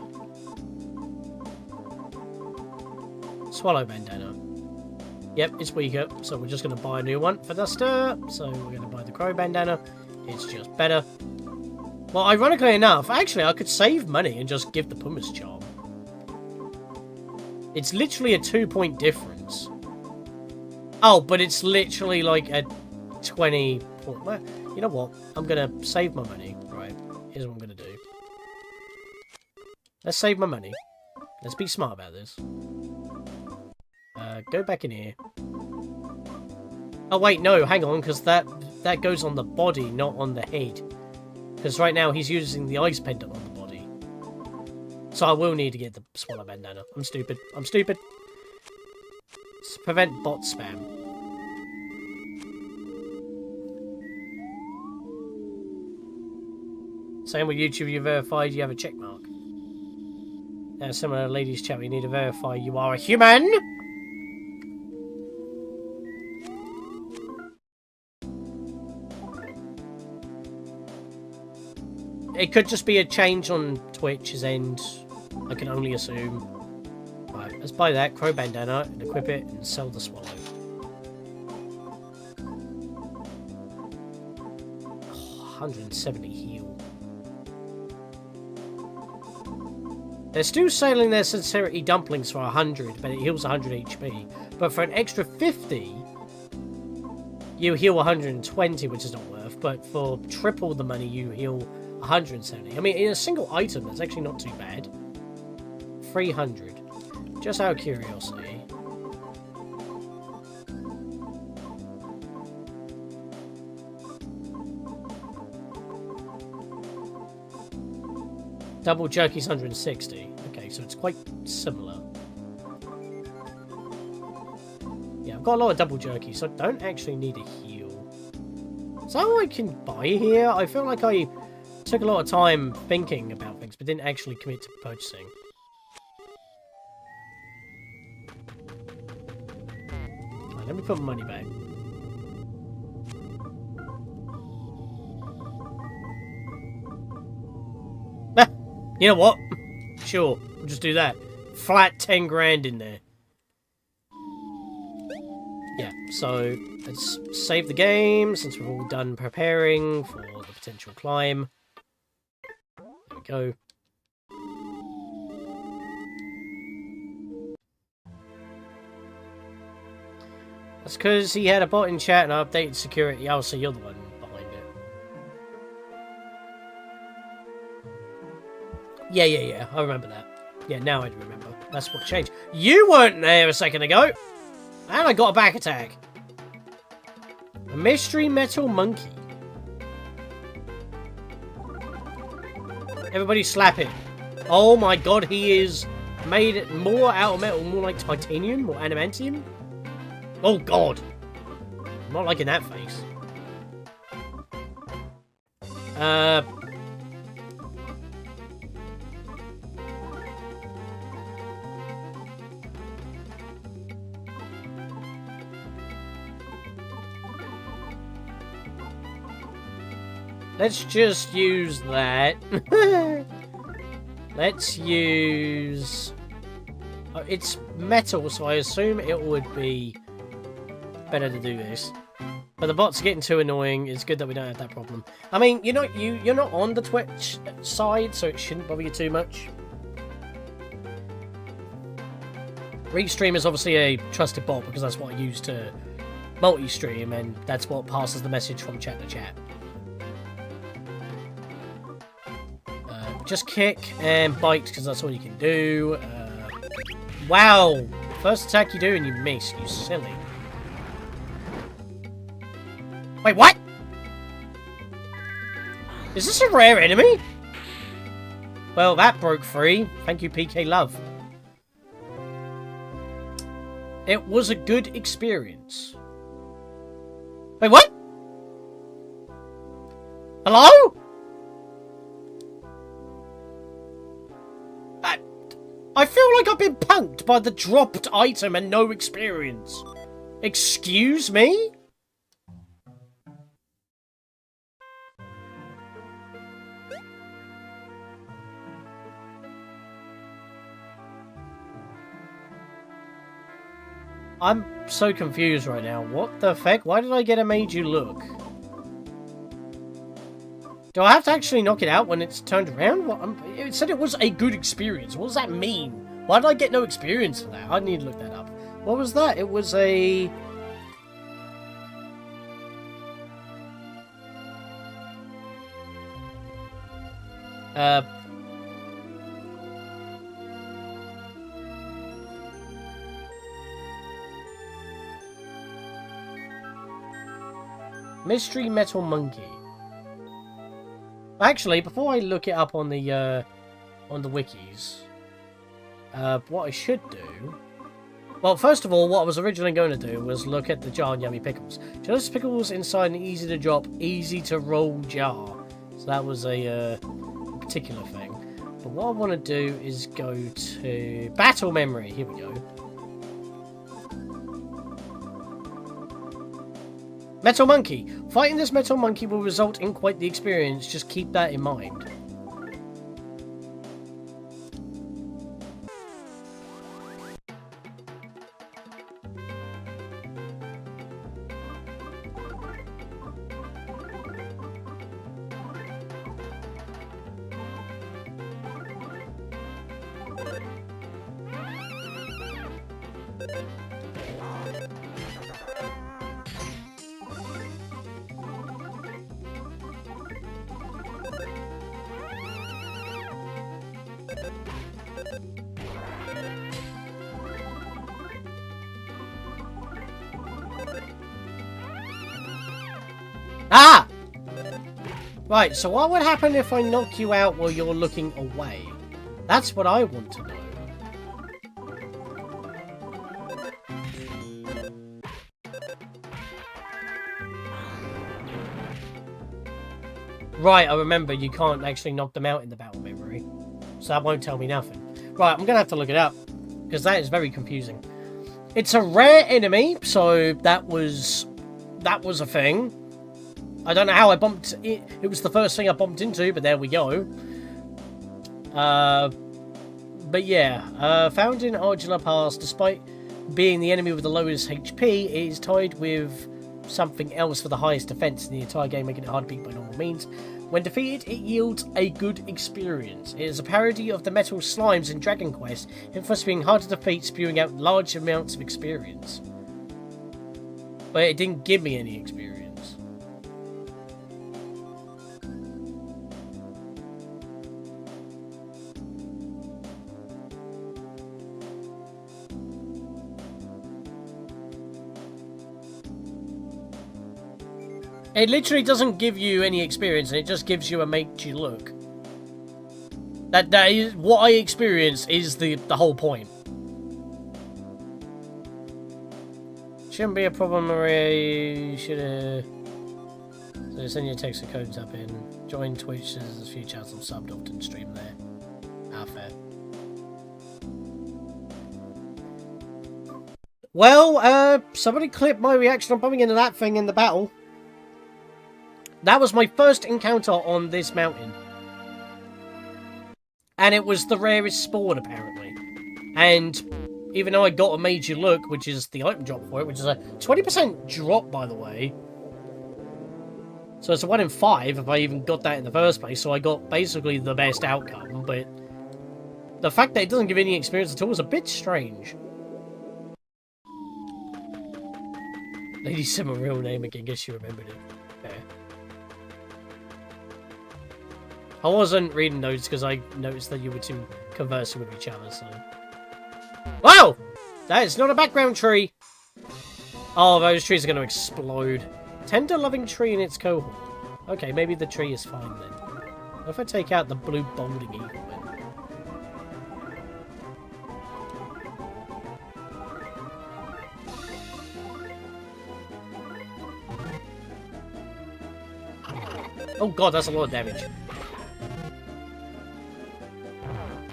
Swallow bandana. Yep, it's weaker, so we're just going to buy a new one for Duster. So we're going to buy the crow bandana. It's just better. Well, ironically enough, actually, I could save money and just give the Puma's charm. It's literally a 2-point difference. Oh, but it's literally like a 20 point. Well, you know what? I'm going to save my money. Right, here's what I'm going to do. Let's save my money. Let's be smart about this. Go back in here. Oh, wait, no, hang on, because that goes on the body, not on the head. Because right now he's using the ice pendant on the body. So I will need to get the swallow bandana. I'm stupid. I'm stupid. Prevent bot spam. Same with YouTube, you verified you have a check mark. Now, similar to ladies' chat, you need to verify you are a human. It could just be a change on Twitch's end. I can only assume. Right, let's buy that crow bandana and equip it and sell the swallow. Oh, 170 heal. They're still selling their sincerity dumplings for 100, but it heals 100 HP. But for an extra 50, you heal 120, which is not worth. But for triple the money, you heal 170. I mean, in a single item, that's actually not too bad. 300. Just out of curiosity. Double jerky's 160. Okay, so it's quite similar. Yeah, I've got a lot of double jerky, so I don't actually need a heal. Is that what I can buy here? I feel like I took a lot of time thinking about things, but didn't actually commit to purchasing. Right, let me put my money back. Ah, you know what? Sure, we'll just do that. Flat 10 grand in there. Yeah, so let's save the game since we're all done preparing for the potential climb. There we go. That's because he had a bot in chat and I updated security. Oh, so you're the one behind it. Yeah. I remember that. Yeah, now I do remember. That's what changed. You weren't there a second ago! And I got a back attack. A mystery metal monkey. Everybody slap him. Oh my god, he is made more out of metal, more like titanium, or adamantium. Oh god. I'm not liking that face. Let's just use that. Let's use... Oh, it's metal, so I assume it would be better to do this. But the bots are getting too annoying. It's good that we don't have that problem. I mean, you're not on the Twitch side, so it shouldn't bother you too much. Restream is obviously a trusted bot because that's what I use to multi-stream, and that's what passes the message from chat to chat. Just kick and bite because that's all you can do. Wow! First attack you do and you miss, you silly. Wait, what? Is this a rare enemy? Well, that broke free. Thank you, PK Love. It was a good experience. Wait, what? Hello? I feel like I've been punked by the dropped item and no experience. Excuse me? I'm so confused right now. What the heck? Why did I get a made you look? Do I have to actually knock it out when it's turned around? What, it said it was a good experience. What does that mean? Why did I get no experience for that? I need to look that up. What was that? It was a... Mystery Metal Monkey. Actually, before I look it up on the wikis, what I should do... Well, first of all, what I was originally going to do was look at the jar and yummy pickles. Just pickles inside an easy-to-drop, easy-to-roll jar. So that was a particular thing. But what I want to do is go to... Battle Memory. Here we go. Metal Monkey. Fighting this Metal Monkey will result in quite the experience. Just keep that in mind. Ah! Right, so what would happen if I knock you out while you're looking away? That's what I want to know. Right, I remember you can't actually knock them out in the battle memory. So that won't tell me nothing. Right, I'm going to have to look it up. Because that is very confusing. It's a rare enemy, so that was a thing. I don't know how I bumped it. It was the first thing I bumped into, but there we go. But yeah, found in Argilla Pass, despite being the enemy with the lowest HP, it is tied with something else for the highest defense in the entire game, making it hard to beat by normal means. When defeated, it yields a good experience. It is a parody of the metal slimes in Dragon Quest, and thus being hard to defeat, spewing out large amounts of experience. But it didn't give me any experience. It literally doesn't give you any experience, and it just gives you a make you look. That is what I experience is the whole point. Shouldn't be a problem, Maria. You should so send your text or codes up in. Join Twitch, there's a few chats I'm subbed, often stream there. Ah, fair. Well, somebody clipped my reaction on bumping into that thing in the battle. That was my first encounter on this mountain. And it was the rarest spawn, apparently. And even though I got a major look, which is the item drop for it, which is a 20% drop, by the way. So it's a 1 in 5 if I even got that in the first place. So I got basically the best outcome. But the fact that it doesn't give any experience at all is a bit strange. Lady said my real name again. Guess you remembered it. Fair. I wasn't reading notes because I noticed that you were two conversing with each other, so... Wow! That is not a background tree! Oh, those trees are going to explode. Tender-loving tree in its cohort. Okay, maybe the tree is fine then. What if I take out the blue balding eagle then? Oh god, that's a lot of damage.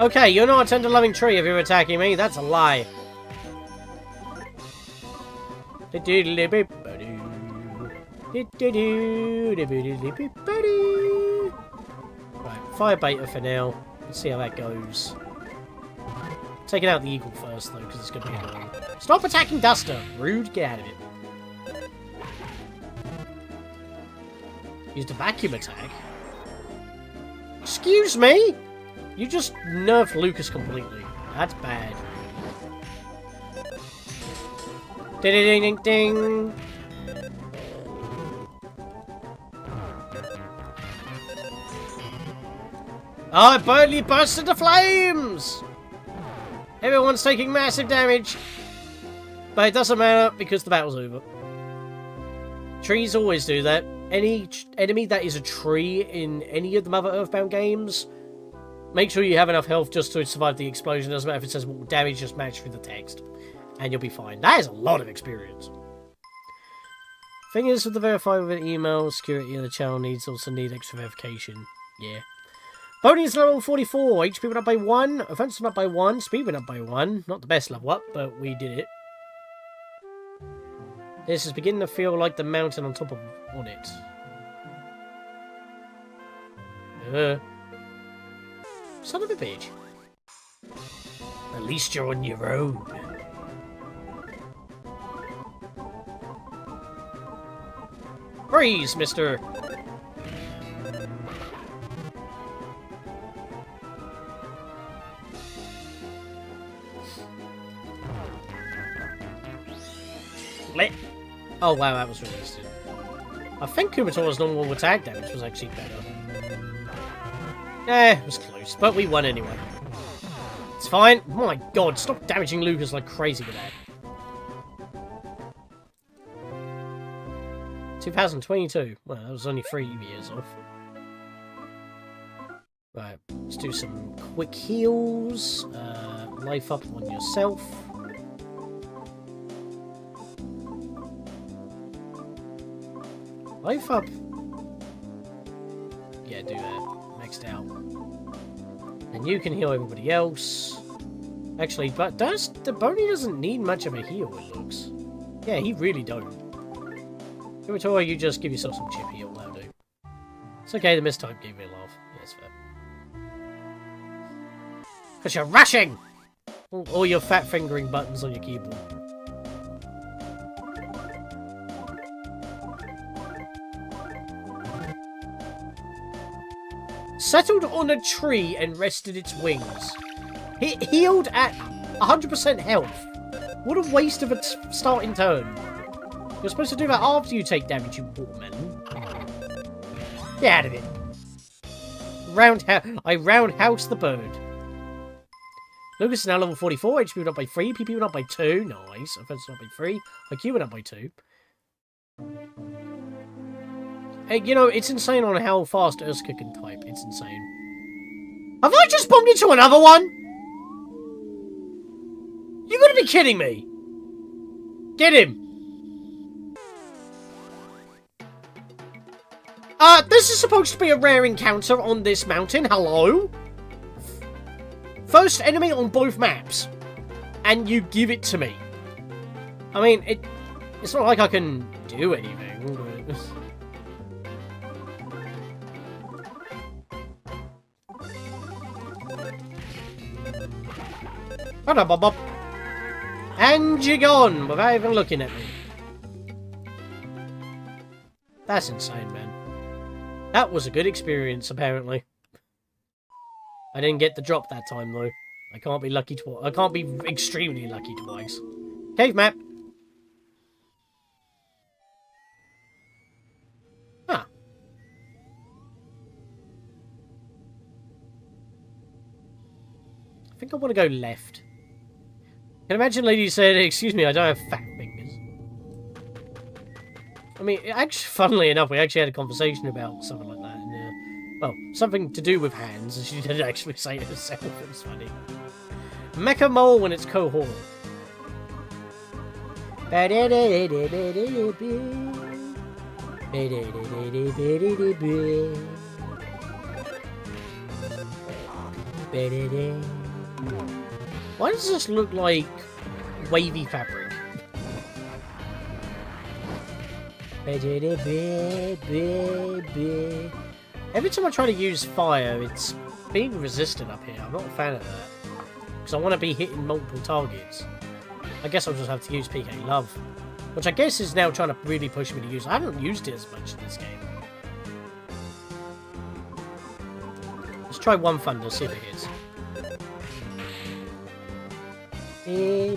Okay, you're not a tender-loving tree if you're attacking me. That's a lie. Right, fire beta for now. Let's see how that goes. Taking out the eagle first, though, because it's going to be annoying. Stop attacking Duster! Rude, get out of it. Used a vacuum attack. Excuse me? You just nerfed Lucas completely. That's bad. Ding ding ding ding. Oh, it barely burst into flames! Everyone's taking massive damage. But it doesn't matter because the battle's over. Trees always do that. Any enemy that is a tree in any of the Mother EarthBound games, make sure you have enough health just to survive the explosion. Doesn't matter if it says damage, just match through the text. And you'll be fine. That is a lot of experience. Thing is, with the verify with an email, security of the channel also need extra verification. Yeah. Boney is level 44. HP went up by 1. Offense went up by 1. Speed went up by 1. Not the best level up, but we did it. This is beginning to feel like the mountain on top of it. Son of a bitch. At least you're on your own. Freeze, mister! Lit. Oh wow, that was resisted. I think Kumatora's normal attack damage was actually better. Eh, it was close, but we won anyway. It's fine. Oh my god, stop damaging Lucas like crazy with that. 2022. Well, that was only 3 years off. Right, let's do some quick heals. Life up on yourself. Life up. Yeah, do that. Maxed out. And you can heal everybody else. Actually, but the Boney doesn't need much of a heal, it looks. Yeah, he really don't. Kumatora, you just give yourself some chip heal, that'll do. It's okay, the mistype gave me a laugh. Yeah, it's fair. Because you're rushing! All your fat fingering buttons on your keyboard. Settled on a tree and rested its wings. It healed at 100% health. What a waste of a starting turn. You're supposed to do that after you take damage, you watermelon. Get out of it. I roundhouse the bird. Lucas is now level 44. HP went up by 3. PP went up by 2. Nice. Offense went up by 3. IQ went up by 2. Hey, you know, it's insane on how fast Urska can type. It's insane. Have I just bumped into another one? You gotta be kidding me. Get him. This is supposed to be a rare encounter on this mountain. Hello? First enemy on both maps. And you give it to me. I mean, it's not like I can do anything. But... And you're gone without even looking at me. That's insane, man. That was a good experience, apparently. I didn't get the drop that time, though. I can't be lucky twice. I can't be extremely lucky twice. Cave map. Huh. I think I want to go left. I can imagine lady said, "Excuse me, I don't have fat fingers." I mean, actually, funnily enough, we actually had a conversation about something like that. And, well, something to do with hands, and she didn't actually say it herself. It was funny. Mecha mole when it's cohort. Why does this look like wavy fabric? Every time I try to use fire, it's being resistant up here. I'm not a fan of that. Because I want to be hitting multiple targets. I guess I'll just have to use PK Love. Which I guess is now trying to really push me to use. I haven't used it as much in this game. Let's try one thunder, see if it hits. There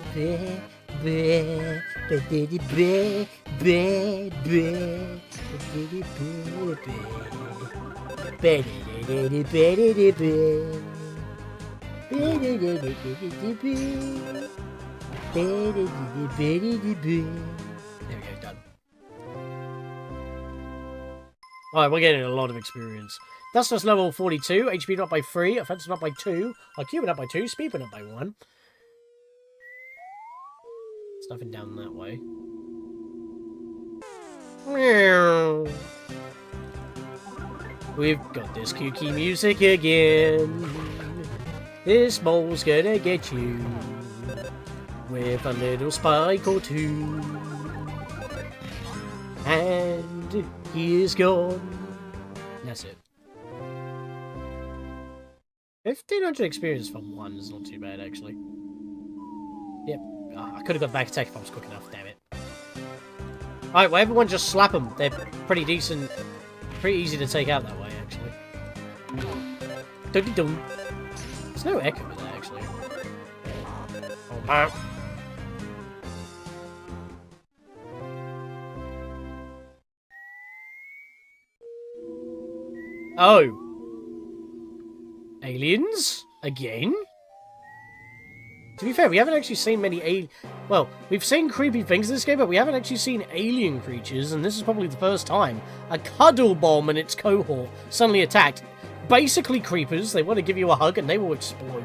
we go, done. Alright, we're getting a lot of experience. That's just level 42, HP up by 3, offensive up by 2, IQ up by 2, speed up by 1. There's nothing down that way. We've got this kooky music again. This mole's gonna get you with a little spike or two. And he is gone. And that's it. 1500 experience for one is not too bad, actually. Yep. I could have got back attack if I was quick enough, damn it. Alright, well, everyone just slap them. They're pretty decent. Pretty easy to take out that way, actually. Dun-dun-dun. There's no echo with that, actually. Oh, oh. Aliens? Again? To be fair, we haven't actually seen many well, we've seen creepy things in this game, but we haven't actually seen alien creatures, and this is probably the first time. A cuddle bomb and its cohort suddenly attacked. Basically creepers, they want to give you a hug and they will explode.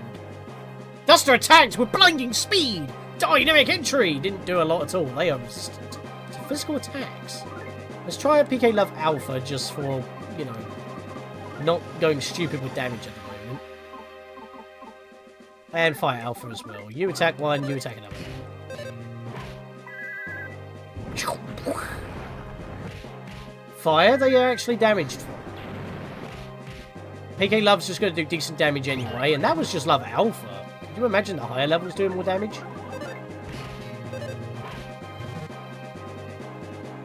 Duster attacked with blinding speed! Dynamic entry! Didn't do a lot at all, they are resistant to physical attacks. Let's try a PK Love Alpha just for, you know, not going stupid with damage at the moment. And Fire Alpha as well. You attack one, you attack another. Fire, they are actually damaged from. PK Love's just going to do decent damage anyway, and that was just Love Alpha. Could you imagine the higher levels doing more damage?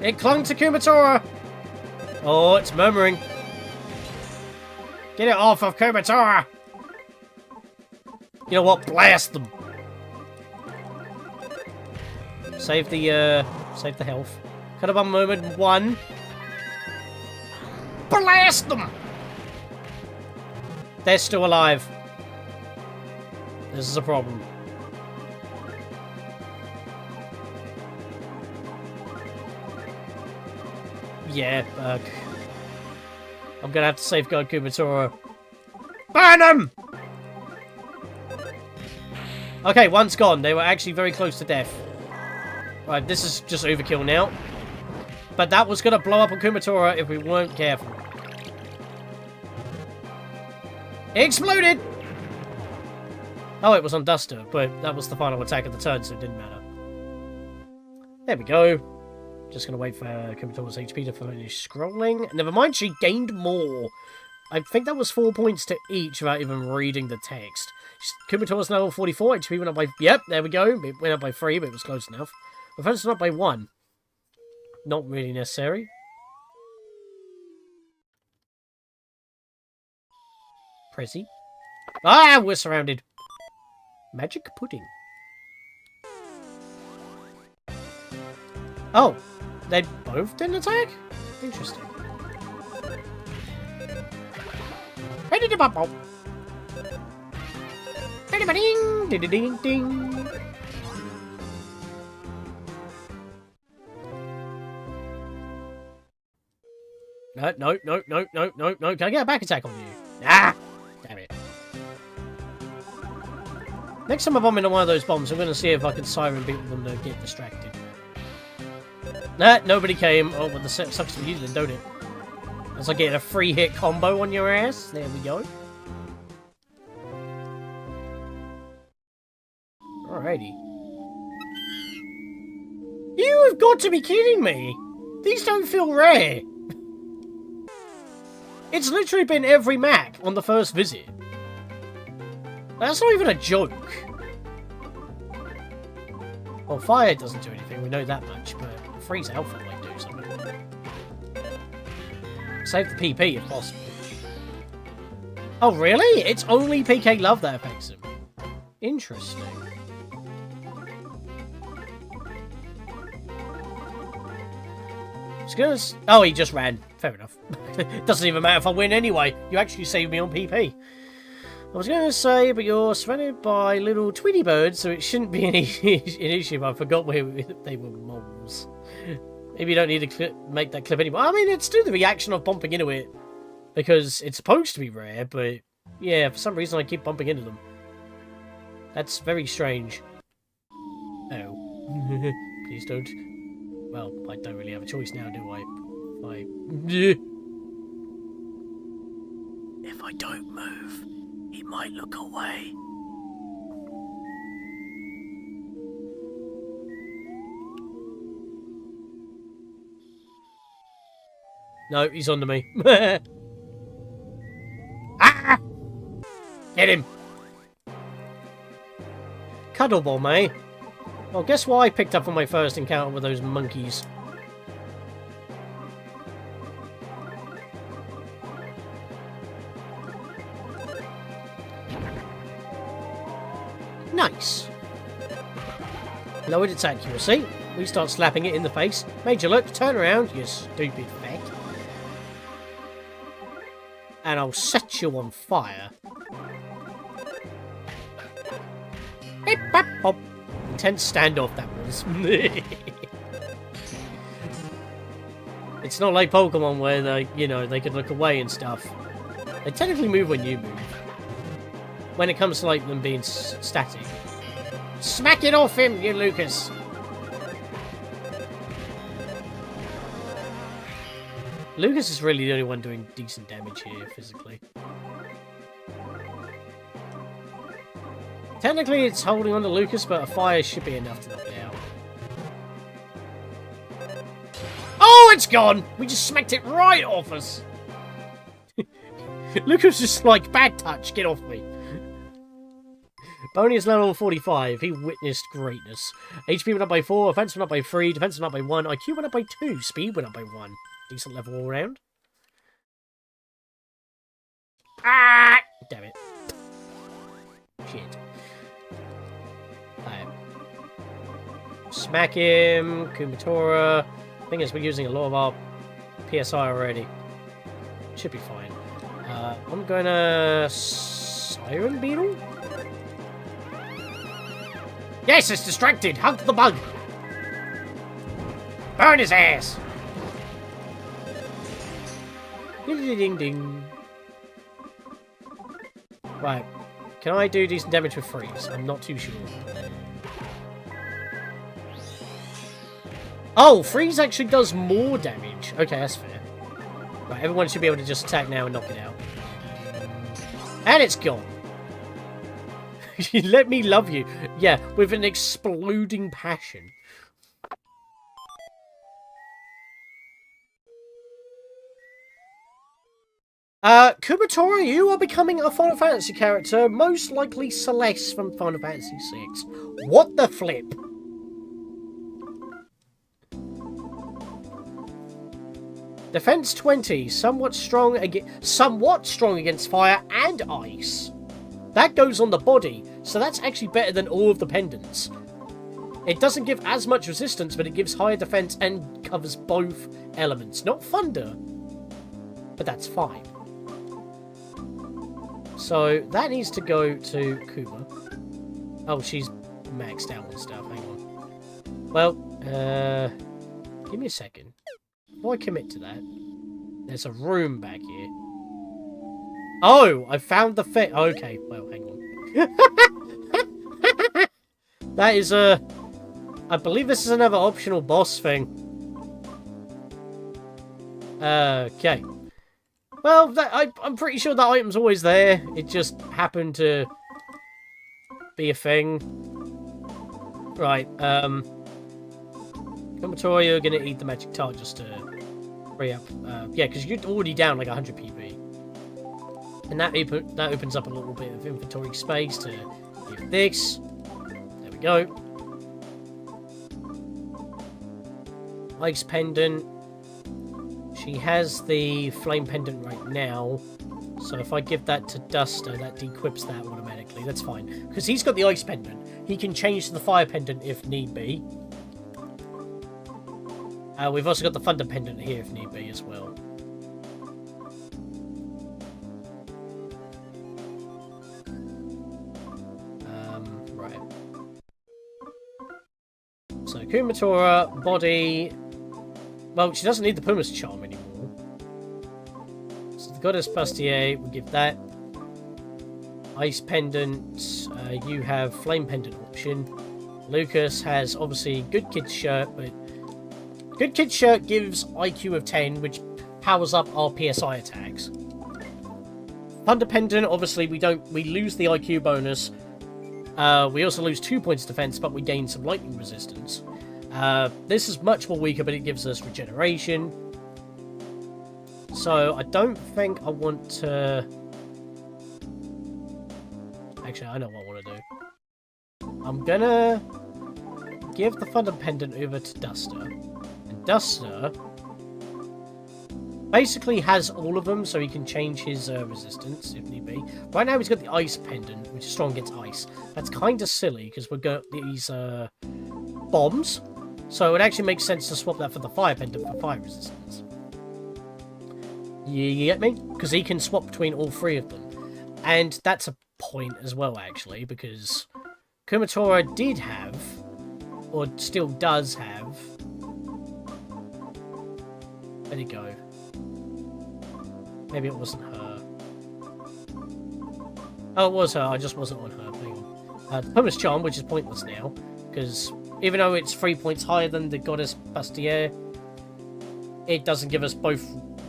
It clung to Kumatora! Oh, it's murmuring. Get it off of Kumatora! You know what? Blast them! Save the health. Cut up on moment 1. Blast them! They're still alive. This is a problem. Yeah, I'm gonna have to safeguard Kumatora. Burn him! Okay, one's gone. They were actually very close to death. Right, this is just overkill now. But that was going to blow up on Kumatora if we weren't careful. It exploded! Oh, it was on Duster, but that was the final attack of the turn, so it didn't matter. There we go. Just going to wait for Kumatora's HP to finish scrolling. Never mind, she gained more. I think that was 4 points to each without even reading the text. Kumatora's level 44, HP went up by... Yep, there we go. It went up by 3, but it was close enough. Defense went up by 1. Not really necessary. Prezi. Ah, we're surrounded. Magic pudding. Oh, they both didn't attack? Interesting. Ready to bubble. Ready ding ding ding ding. No. Can I get a back attack on you? Ah! Damn it. Next time I bomb into one of those bombs, I'm going to see if I can siren people them to get distracted. Nah, nobody came. Oh, well, the sucks for you then, don't it? It's like getting a free hit combo on your ass. There we go. Alrighty. You have got to be kidding me! These don't feel rare! It's literally been every map on the first visit. That's not even a joke. Well, fire doesn't do anything, we know that much, but freeze alpha might do something. Save the PP if possible. Oh, really? It's only PK Love that affects him. Interesting. Oh, he just ran. Fair enough. Doesn't even matter if I win anyway. You actually saved me on PP. I was going to say, but you're surrounded by little Tweety birds, so it shouldn't be an issue. I forgot where they were moles. Maybe you don't need to make that clip anymore. I mean, it's still the reaction of bumping into it. Because it's supposed to be rare, but yeah, for some reason I keep bumping into them. That's very strange. Oh. Please don't. Well, I don't really have a choice now, do I? If I don't move, he might look away. No, he's onto me. Ah! Get him! Cuddle bomb, eh? Well, guess what I picked up on my first encounter with those monkeys? Nice. Lowered its accuracy. We start slapping it in the face. Major look, turn around, you stupid feck. And I'll set you on fire. Beep, bop, bop. Intense standoff that was. It's not like Pokemon where they, they can look away and stuff. They technically move when you move. When it comes to like them being static. Smack it off him, you Lucas! Lucas is really the only one doing decent damage here, physically. Technically, it's holding on to Lucas, but a fire should be enough to knock it out. Oh, it's gone! We just smacked it right off us! Lucas just like, bad touch, get off me. Boney is level 45. He witnessed greatness. HP went up by 4, offense went up by 3, defense went up by 1, IQ went up by 2, speed went up by 1. Decent level all round. Ah! Damn it. Shit. Smack him. Kumatora. Thing is, we're using a lot of our PSI already. Should be fine. I'm gonna... Siren Beetle? Yes, it's distracted! Hug the bug! Burn his ass! Ding ding ding. Right. Can I do decent damage with freeze? I'm not too sure. Oh, freeze actually does more damage. Okay, that's fair. Right, everyone should be able to just attack now and knock it out. And it's gone. Let me love you. Yeah, with an exploding passion. Kumatora, you are becoming a Final Fantasy character, most likely Celeste from Final Fantasy VI. What the flip? Defense 20, somewhat strong against fire and ice. That goes on the body, so that's actually better than all of the pendants. It doesn't give as much resistance, but it gives higher defense and covers both elements. Not thunder, but that's fine. So that needs to go to Kuma. Oh, she's maxed out and stuff. Hang on. Well, give me a second. Before I commit to that, there's a room back here. Oh, I found the fit. Okay, well, hang on. That is a... I believe this is another optional boss thing. Okay. Well, I'm pretty sure that item's always there. It just happened to be a thing. Right, Kumatora, you're gonna eat the magic tart just to free up. Yeah, because you're already down like 100 PP. And that opens up a little bit of inventory space to give this. There we go. Ice pendant. She has the flame pendant right now. So if I give that to Duster, that dequips that automatically. That's fine. Because he's got the ice pendant. He can change to the fire pendant if need be. We've also got the thunder pendant here if need be as well. Right. So Kumatora, body... Well, she doesn't need the Puma's charm anymore. So the Goddess Bustier, we'll give that. Ice pendant, you have flame pendant option. Lucas has obviously good kid's shirt, but good kid's shirt gives IQ of 10, which powers up our PSI attacks. Thunder pendant, obviously we lose the IQ bonus. We also lose 2 points defense, but we gain some lightning resistance. This is much more weaker, but it gives us regeneration. So I don't think I want to... Actually, I know what I want to do. I'm gonna give the Thunder Pendant over to Duster. And Duster basically has all of them, so he can change his resistance, if need be. Right now he's got the Ice Pendant, which is strong against ice. That's kind of silly, because we've got these bombs. So it actually makes sense to swap that for the Fire Pendant for fire resistance. You get me? Because he can swap between all three of them. And that's a point as well, actually, because Kumatora did have, or still does have... Where'd it go? Maybe it wasn't her. Oh, it was her. I just wasn't on her. Hang on. The Puma's Charm, which is pointless now, because even though it's 3 points higher than the Goddess Bustier, it doesn't give us both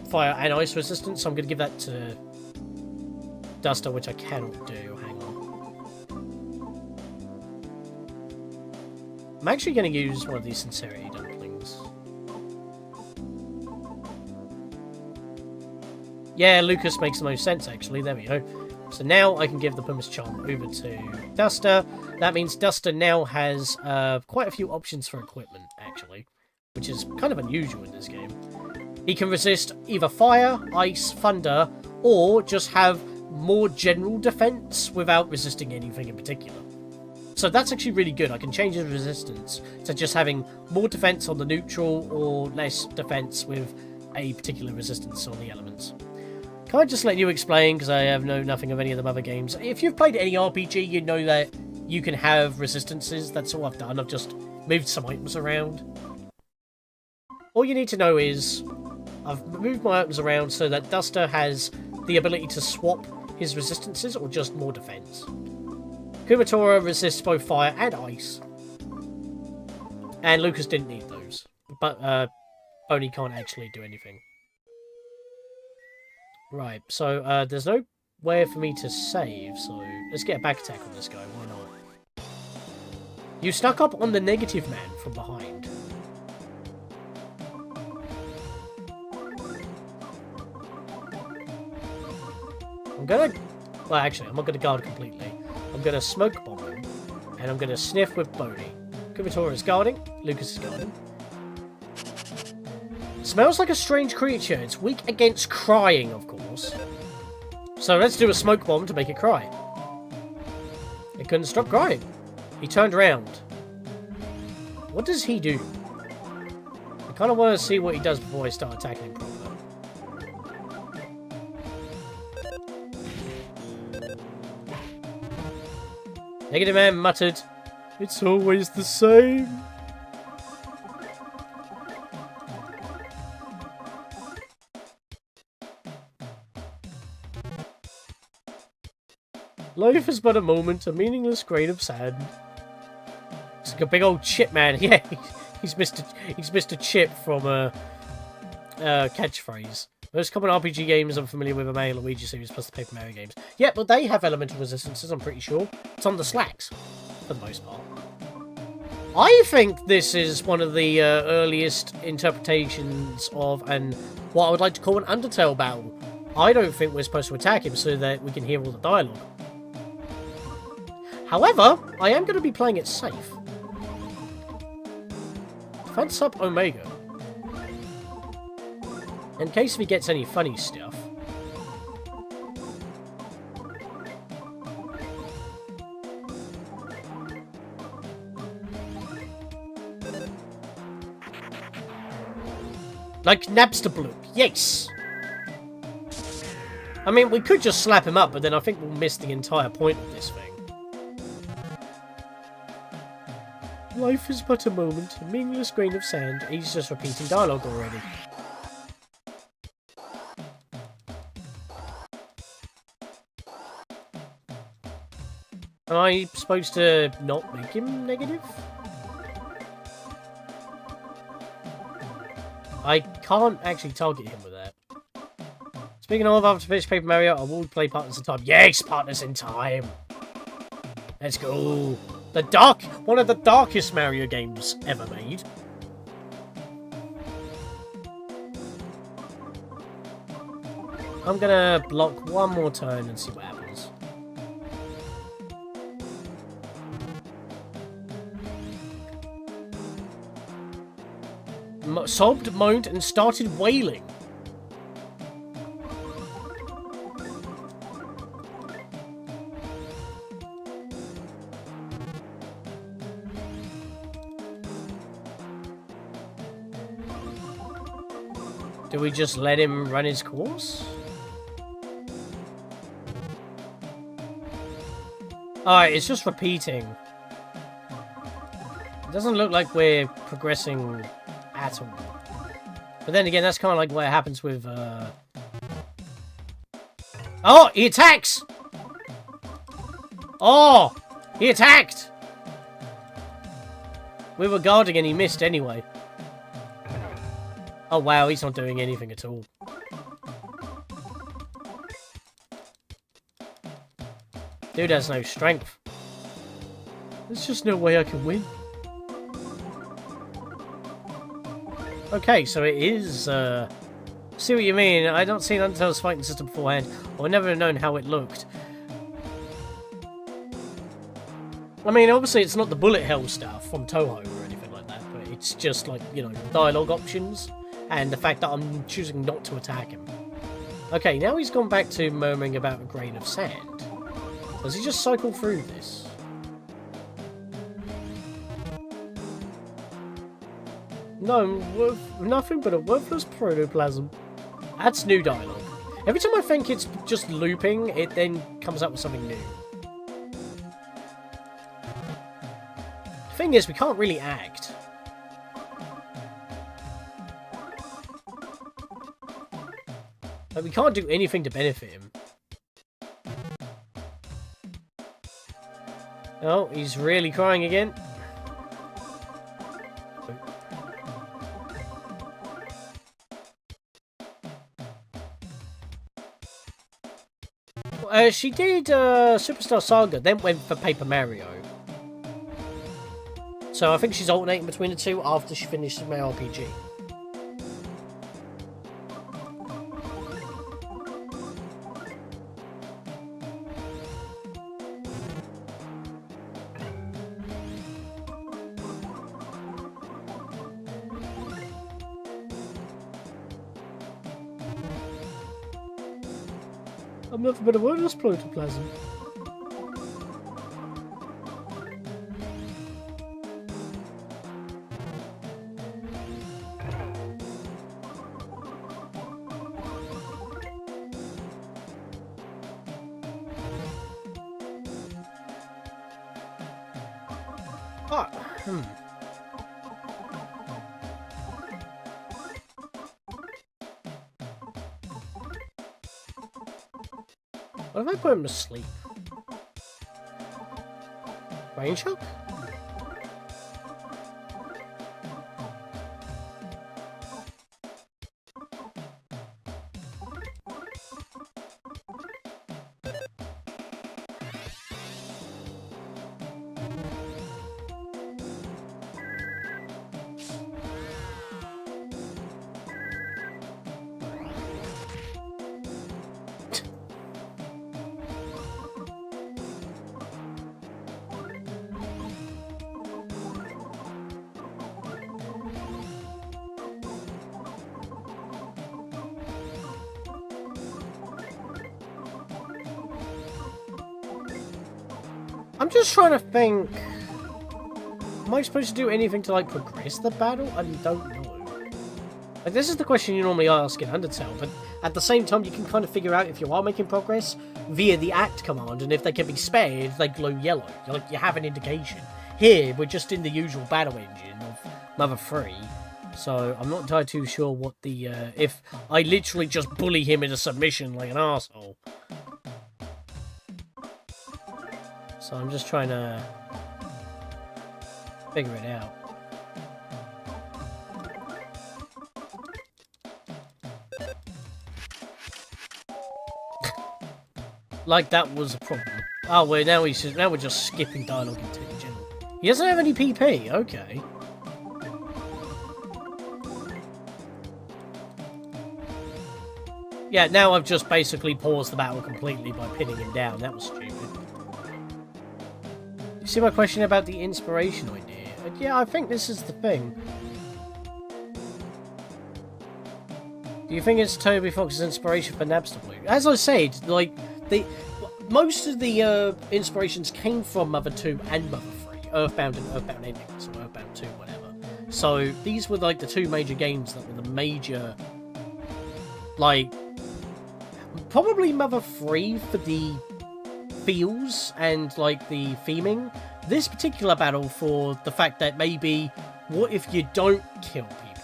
fire and ice resistance, so I'm going to give that to Duster, which I cannot do. Hang on. I'm actually going to use one of these Sincerity Dumplings. Yeah, Lucas makes the most sense, actually. There we go. So now I can give the Puma's Charm over to Duster. That means Duster now has quite a few options for equipment, actually, which is kind of unusual in this game. He can resist either fire, ice, thunder, or just have more general defense without resisting anything in particular. So that's actually really good. I can change his resistance to just having more defense on the neutral or less defense with a particular resistance on the elements. Can I just let you explain, because I have known nothing of any of the other games. If you've played any RPG, you know that you can have resistances. That's all I've done. I've just moved some items around. All you need to know is I've moved my items around so that Duster has the ability to swap his resistances or just more defense? Kumatora resists both fire and ice. And Lucas didn't need those. But Oni can't actually do anything. Right, so there's no way for me to save, so let's get a back attack on this guy, why not? You snuck up on the negative man from behind. I'm gonna... Well, actually, I'm not gonna guard completely. I'm gonna smoke bomb him, and I'm gonna sniff with Boney. Kumatora is guarding, Lucas is guarding. Smells like a strange creature. It's weak against crying, of course. So let's do a smoke bomb to make it cry. It couldn't stop crying. He turned around. What does he do? I kind of want to see what he does before I start attacking him properly. Negative Man muttered, "It's always the same." Life is but a moment, a meaningless grain of sand. It's like a big old chip man. Yeah, he's Mr. Chip from a catchphrase. Most common RPG games I'm familiar with are Mario Luigi series plus the Paper Mario games. Yeah, but they have elemental resistances, I'm pretty sure. It's on the slacks, for the most part. I think this is one of the earliest interpretations of what I would like to call an Undertale battle. I don't think we're supposed to attack him so that we can hear all the dialogue. However, I am going to be playing it safe. Defense up Omega. In case if he gets any funny stuff. Like Napster Bloop. Yes! I mean, we could just slap him up, but then I think we'll miss the entire point of this thing. Life is but a moment, a meaningless grain of sand. He's just repeating dialogue already. Am I supposed to not make him negative? I can't actually target him with that. Speaking of, after finish Paper Mario, I will play Partners in Time. Yes, Partners in Time! Let's go! One of the darkest Mario games ever made. I'm gonna block one more turn and see what happens. Sobbed, moaned, and started wailing. Do we just let him run his course? Alright, it's just repeating. It doesn't look like we're progressing at all. But then again, that's kind of like what happens with, Oh, he attacks! Oh! He attacked! We were guarding and he missed anyway. Oh wow, he's not doing anything at all. Dude has no strength. There's just no way I can win. Okay, so it is, see what you mean. I don't see an Undertale's fighting system beforehand. I've never known how it looked. I mean, obviously it's not the bullet hell stuff from Toho or anything like that, but it's just like, you know, dialogue options and the fact that I'm choosing not to attack him. Okay, now he's gone back to murmuring about a grain of sand. Does he just cycle through this? No, nothing but a worthless protoplasm. That's new dialogue. Every time I think it's just looping, it then comes up with something new. The thing is, we can't really act. Like, we can't do anything to benefit him. Oh, he's really crying again. She did Superstar Saga, then went for Paper Mario. So I think she's alternating between the two after she finished my RPG. I'm nothing but a wordless protoplasm. What if I put him to sleep? Rain shock? I'm just trying to think. Am I supposed to do anything to, like, progress the battle? I don't know. Like, this is the question you normally ask in Undertale, but at the same time, you can kind of figure out if you are making progress via the act command, and if they can be spared, they glow yellow. Like, you have an indication. Here, we're just in the usual battle engine of Mother 3, so I'm not entirely too sure what the, if I literally just bully him into submission like an arsehole. So I'm just trying to figure it out. Like that was a problem. Oh wait, now we're just skipping dialogue in general. He doesn't have any PP. Okay. Yeah, now I've just basically paused the battle completely by pinning him down. That was stupid. You see my question about the inspiration idea? Yeah, I think this is the thing. Do you think it's Toby Fox's inspiration for Napster Blue? As I said, like, most of the inspirations came from Mother 2 and Mother 3. EarthBound and EarthBound Endings, or EarthBound 2, whatever. So, these were, like, the two major games that were the major, like, probably Mother 3 for the feels and, like, the theming. This particular battle for the fact that maybe, what if you don't kill people?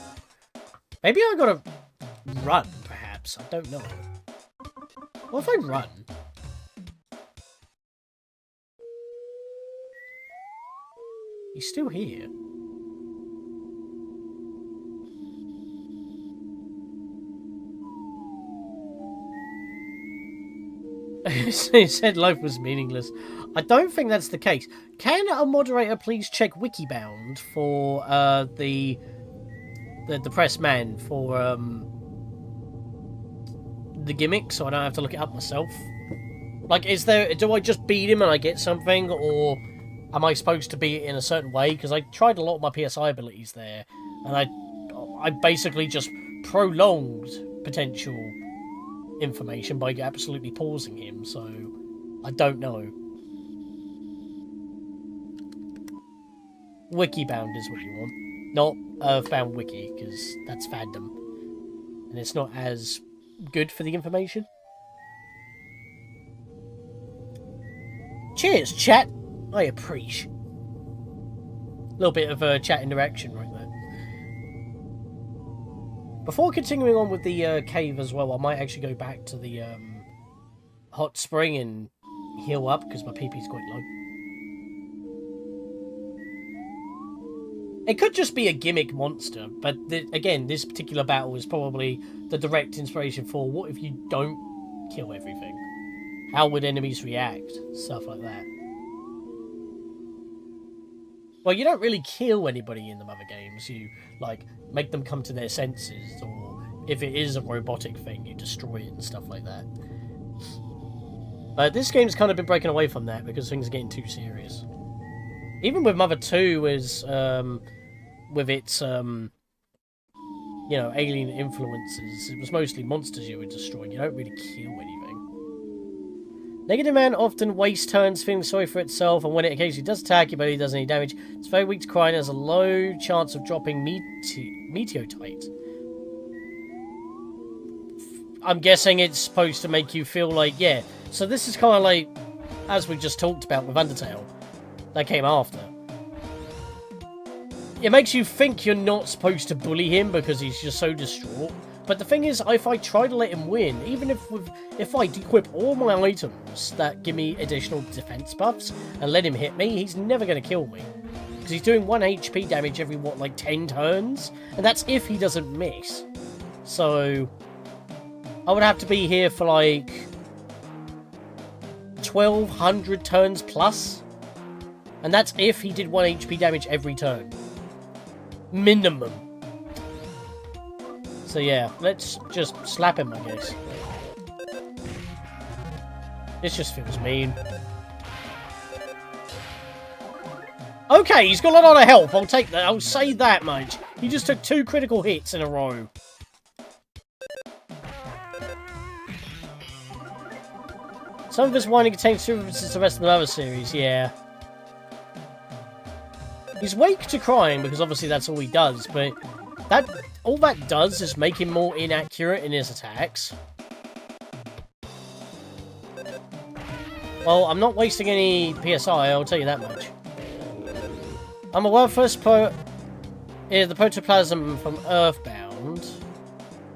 Maybe I gotta run, perhaps. I don't know. What if I run? He's still here. He said life was meaningless. I don't think that's the case. Can a moderator please check EarthBound for the depressed man for the gimmick, so I don't have to look it up myself? Like, do I just beat him and I get something, or am I supposed to beat it in a certain way? Because I tried a lot of my PSI abilities there, and I basically just prolonged potential information by absolutely pausing him, so I don't know. EarthBound is what you want, not EarthBound Wiki, because that's fandom, and it's not as good for the information. Cheers, chat! I appreciate. A little bit of chat interaction right there. Before continuing on with the cave as well, I might actually go back to the hot spring and heal up, because my PP's quite low. It could just be a gimmick monster, but again, this particular battle is probably the direct inspiration for what if you don't kill everything? How would enemies react? Stuff like that. Well, you don't really kill anybody in the other games. You, like, make them come to their senses, or if it is a robotic thing, you destroy it and stuff like that. But this game's kind of been breaking away from that because things are getting too serious. Even with Mother 2 is, with its, you know, alien influences, it was mostly monsters you were destroying. You don't really kill anything. Negative Man often wastes turns feeling sorry for itself, and when it occasionally does attack you but it does any damage, it's very weak to crying and has a low chance of dropping meteorite. I'm guessing it's supposed to make you feel like, yeah. So this is kind of like, as we just talked about with Undertale, that came after. It makes you think you're not supposed to bully him because he's just so distraught. But the thing is, if I try to let him win, even if I equip all my items that give me additional defense buffs and let him hit me, he's never going to kill me. Because he's doing 1 HP damage every, what, like 10 turns? And that's if he doesn't miss. So I would have to be here for like 1,200 turns plus. And that's if he did 1 HP damage every turn. Minimum. So yeah, let's just slap him, I guess. This just feels mean. Okay, he's got a lot of health. I'll take that. I'll say that much. He just took 2 critical hits in a row. Some of his whining contains references to the rest of the other series, yeah. He's weak to crying because obviously that's all he does, but all that does is make him more inaccurate in his attacks. Well, I'm not wasting any PSI, I'll tell you that much. I'm aware first is the protoplasm from EarthBound.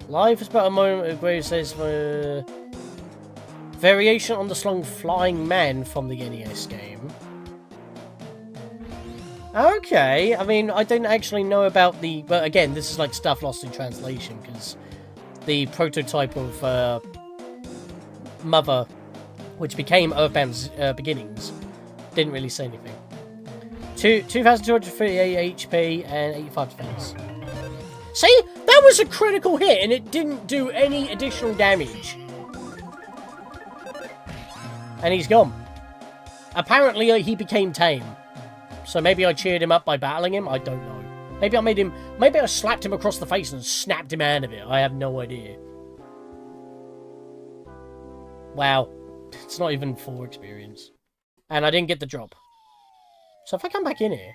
Life is but a moment of grave says variation on the song Flying Man from the NES game. Okay, I mean, I didn't actually know about the... But again, this is like stuff lost in translation, because the prototype of Mother, which became EarthBound's beginnings, didn't really say anything. 2,238 HP and 85 defense. See? That was a critical hit, and it didn't do any additional damage. And he's gone. Apparently, he became tame. So maybe I cheered him up by battling him? I don't know. Maybe I made him... Maybe I slapped him across the face and snapped him out of it. I have no idea. Wow. It's not even 4 experience. And I didn't get the drop. So if I come back in here...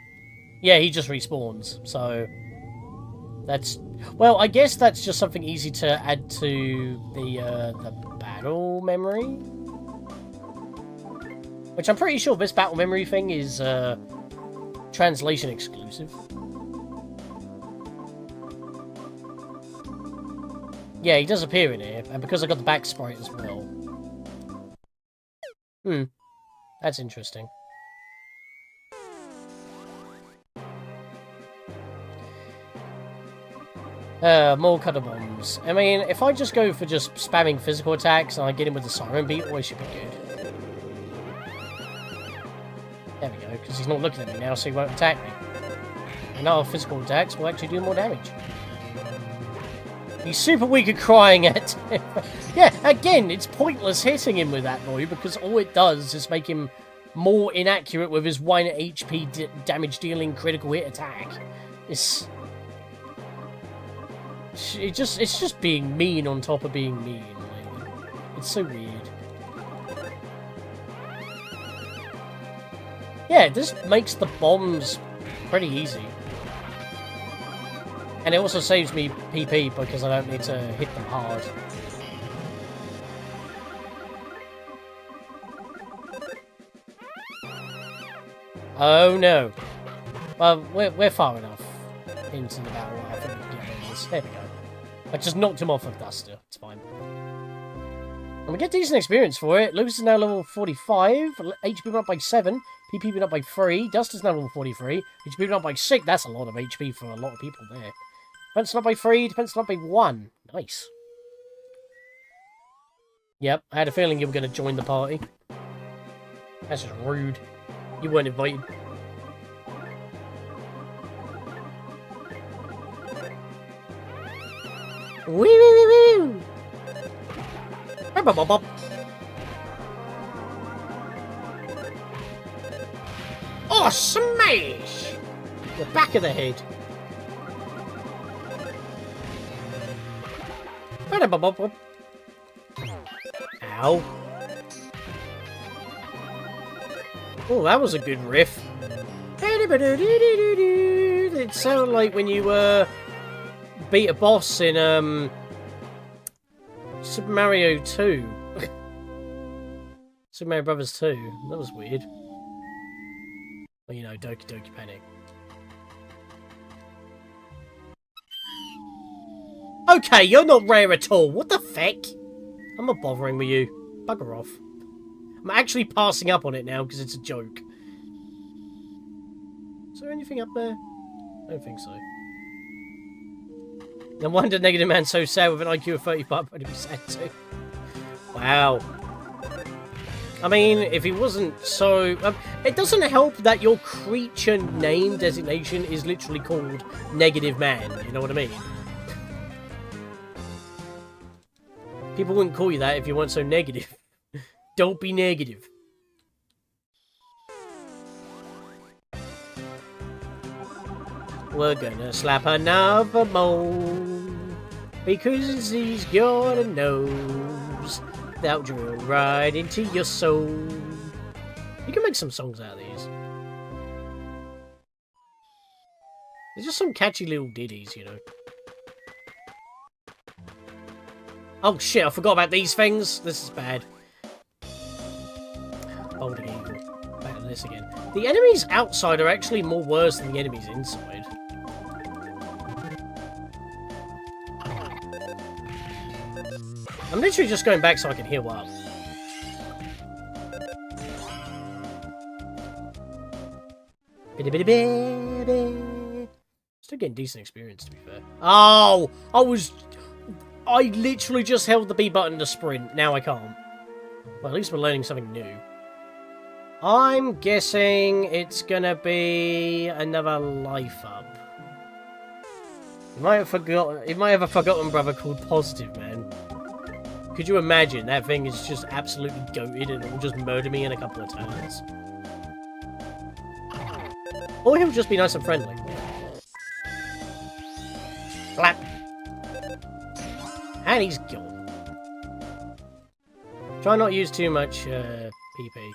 Yeah, he just respawns. So... That's... Well, I guess that's just something easy to add to the battle memory. Which I'm pretty sure this battle memory thing is... translation exclusive. Yeah, he does appear in here, and because I got the back sprite as well. That's interesting. More cutter bombs. I mean, if I just go for just spamming physical attacks and I get him with the siren beat, always should be good. There we go, because he's not looking at me now, so he won't attack me. And our physical attacks will actually do more damage. He's super weak at crying at... Yeah, again, it's pointless hitting him with that boy, because all it does is make him more inaccurate with his 1 HP damage-dealing critical hit attack. It's just being mean on top of being mean. Like, it's so weird. Yeah, this makes the bombs pretty easy. And it also saves me PP because I don't need to hit them hard. Oh no. Well, we're far enough into the battle. I think we can get this. There we go. I just knocked him off of Duster. It's fine. And we get decent experience for it. Lucas is now level 45. HP went up by 7. PP went up by 3. Dust is now level 43. HP went up by 6. That's a lot of HP for a lot of people there. Defense went up by 3. Defense went up by 1. Nice. Yep, I had a feeling you were going to join the party. That's just rude. You weren't invited. Wee wee wee wee! Bop bop bop. Oh, smash! The back of the head. Bop bop bop. Ow. Oh, that was a good riff. It sounded like when you beat a boss in Super Mario 2. Super Mario Brothers 2. That was weird. Well, you know, Doki Doki Panic. Okay, you're not rare at all. What the feck? I'm not bothering with you. Bugger off. I'm actually passing up on it now because it's a joke. Is there anything up there? I don't think so. No wonder Negative Man's so sad with an IQ of 35, but he'd be sad too. Wow. I mean, if he wasn't so... it doesn't help that your creature name designation is literally called Negative Man, you know what I mean? People wouldn't call you that if you weren't so negative. Don't be negative. We're gonna slap another mole because he's got a nose that'll drill right into your soul. You can make some songs out of these. They're just some catchy little ditties, you know. Oh shit, I forgot about these things. This is bad. Balding Eagle. Back to this again. The enemies outside are actually more worse than the enemies inside. I'm literally just going back so I can heal up. Still getting decent experience, to be fair. Oh! I literally just held the B button to sprint. Now I can't. Well, at least we're learning something new. I'm guessing it's gonna be another life up. You might have a forgotten brother called Positive Man. Could you imagine? That thing is just absolutely goated and it will just murder me in a couple of turns. Or he'll just be nice and friendly. Slap. And he's gone. Try not to use too much PP.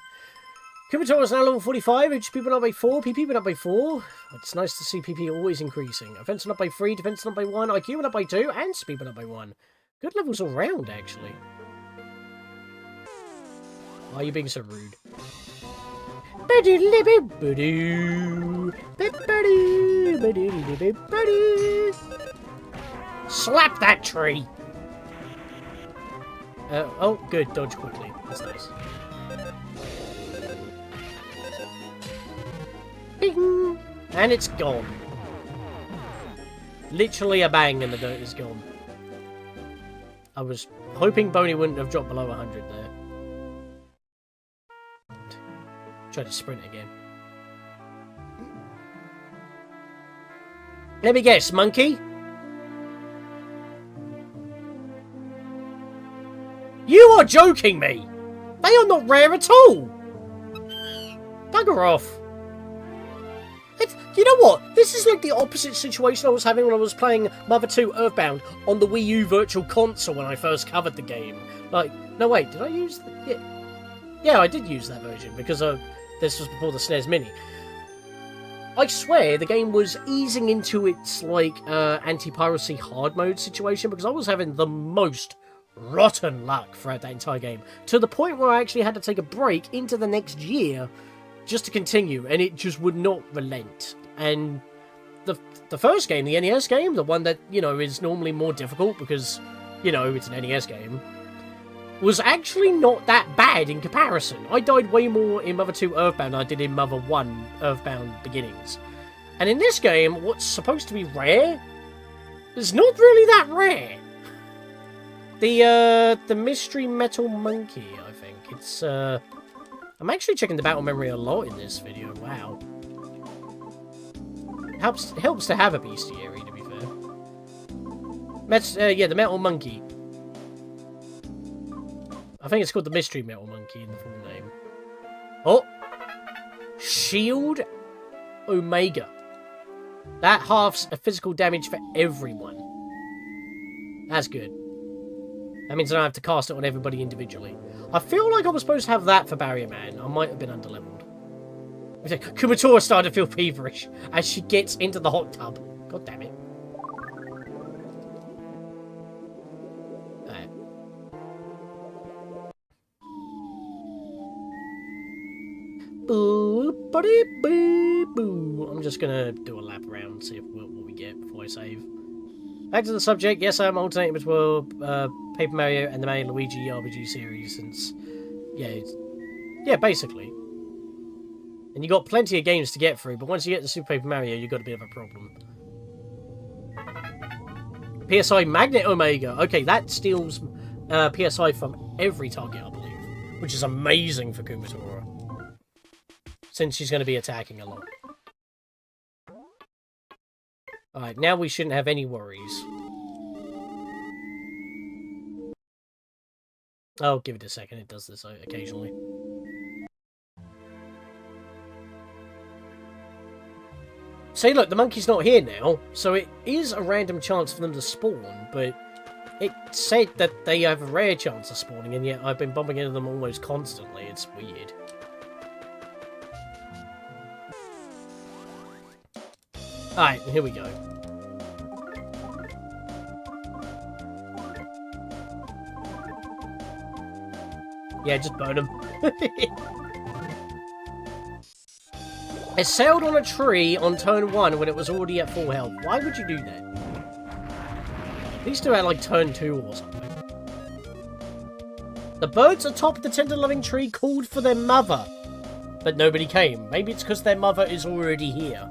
Kumatora is now level 45, HP went up by 4, PP went up by 4. It's nice to see PP always increasing. Offense went up by 3, defense went up by 1, IQ went up by 2, and speed went up by 1. Good levels all round, actually. Why are you being so rude? Slap that tree! Oh, good. Dodge quickly. That's nice. Bing! And it's gone. Literally a bang and the dirt is gone. I was hoping Boney wouldn't have dropped below 100 there. Try to sprint again. Let me guess, monkey? You are joking me! They are not rare at all! Bugger off. You know what? This is like the opposite situation I was having when I was playing Mother 2 EarthBound on the Wii U Virtual Console when I first covered the game. Like, no wait, did I use the... Yeah, I did use that version because this was before the SNES Mini. I swear the game was easing into its, like, anti-piracy hard mode situation because I was having the most rotten luck throughout that entire game. To the point where I actually had to take a break into the next year just to continue, and it just would not relent. And the first game, the NES game, the one that, you know, is normally more difficult because, you know, it's an NES game, was actually not that bad in comparison. I died way more in Mother 2 EarthBound than I did in Mother 1 EarthBound Beginnings. And in this game, what's supposed to be rare is not really that rare. The mystery metal monkey, I think. It's, I'm actually checking the battle memory a lot in this video, wow. Helps to have a bestiary, to be fair. Yeah, the metal monkey. I think it's called the mystery metal monkey in the full name. Oh! Shield Omega. That halves a physical damage for everyone. That's good. That means I don't have to cast it on everybody individually. I feel like I was supposed to have that for Barrier Man. I might have been underleveled. Kumatora started to feel feverish as she gets into the hot tub. God damn it. Alright. Boo, buddy, boo, boo. I'm just gonna do a lap around, see what we get before I save. Back to the subject. Yes, I'm alternating between Paper Mario and the Mario Luigi RPG series since, yeah, basically. And you got plenty of games to get through, but once you get to Super Paper Mario, you've got a bit of a problem. PSI Magnet Omega. Okay, that steals PSI from every target, I believe, which is amazing for Kumatora, since she's going to be attacking a lot. Alright, now we shouldn't have any worries. Oh, give it a second. It does this occasionally. See, look, the monkey's not here now, so it is a random chance for them to spawn, but it said that they have a rare chance of spawning, and yet I've been bumping into them almost constantly. It's weird. Alright, here we go. Yeah, just burn them. It sailed on a tree on turn 1 when it was already at full health. Why would you do that? These two at like turn 2 or something. The birds atop the tender-loving tree called for their mother, but nobody came. Maybe it's because their mother is already here.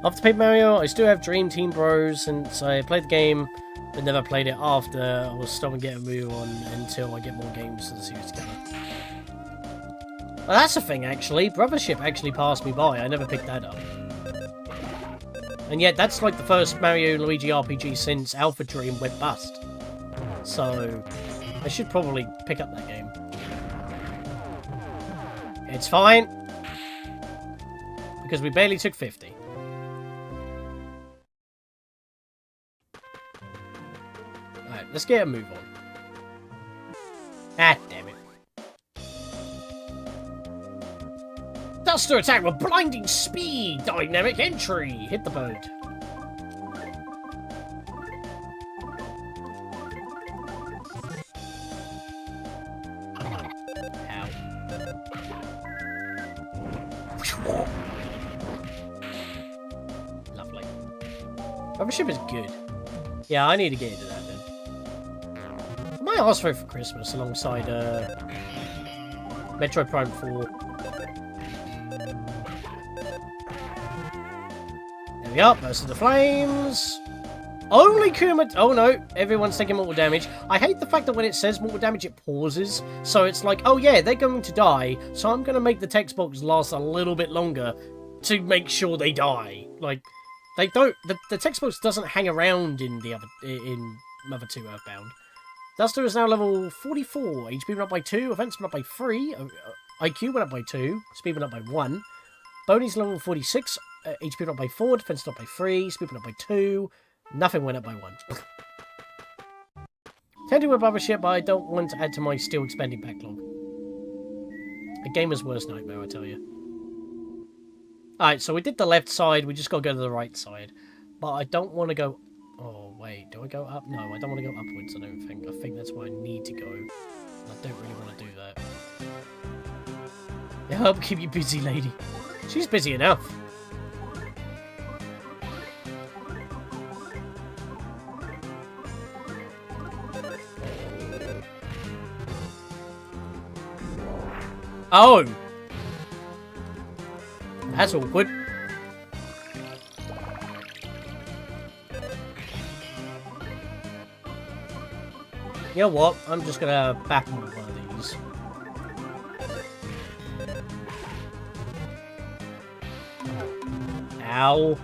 After Paper Mario, I still have Dream Team Bros since I played the game, but never played it after. I will stop and get a move on until I get more games to the series together. Well, that's a thing, actually. Brothership actually passed me by. I never picked that up. And yet, that's like the first Mario Luigi RPG since Alpha Dream went bust. So, I should probably pick up that game. It's fine. Because we barely took 50. Alright, let's get a move on. Ah, damn it. Duster attack with blinding speed! Dynamic entry! Hit the bird. Ow. Lovely. Brothership is good. Yeah, I need to get into that then. I might ask for it for Christmas alongside Metroid Prime 4. There we are, Burst of the Flames. Only Kuma... Oh no, everyone's taking mortal damage. I hate the fact that when it says mortal damage, it pauses. So it's like, oh yeah, they're going to die, so I'm going to make the text box last a little bit longer to make sure they die. Like, they don't... The text box doesn't hang around in in Mother 2 EarthBound. Duster is now level 44. HP went up by 2, Offense went up by 3, IQ went up by 2, Speed went up by 1. Boney's level 46, HP went up by 4, Defense went up by 3, Speed went up by 2, nothing went up by 1. Can do with Brothership, but I don't want to add to my still expanding backlog. A gamer's worst nightmare, I tell you. Alright, so we did the left side, we just got to go to the right side. But I don't want to go... Oh, wait, do I go up? No, I don't want to go upwards, I don't think. I think that's where I need to go. I don't really want to do that. Yeah, help keep you busy, lady. She's busy enough. Oh! That's awkward. You know what? I'm just gonna back on one of these. Ow.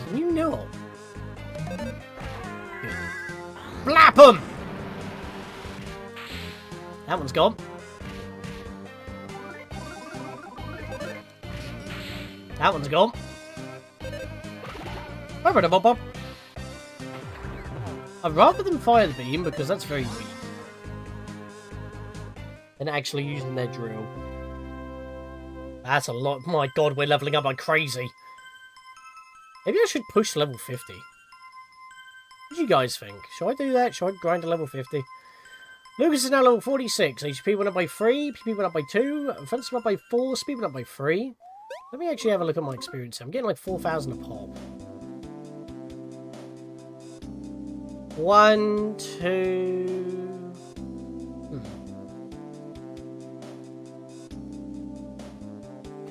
Can you not? Blap 'em! That one's gone. That one's gone. Bop. I'd rather than fire the beam because that's very weak. Than actually using their drill. That's a lot. My god, we're leveling up like crazy. Maybe I should push level 50. What do you guys think? Should I do that? Should I grind to level 50? Lucas is now level 46. HP went up by 3. PP went up by 2. Defense went up by 4. Speed went up by 3. Let me actually have a look at my experience. I'm getting like 4,000 a pop. 1, 2...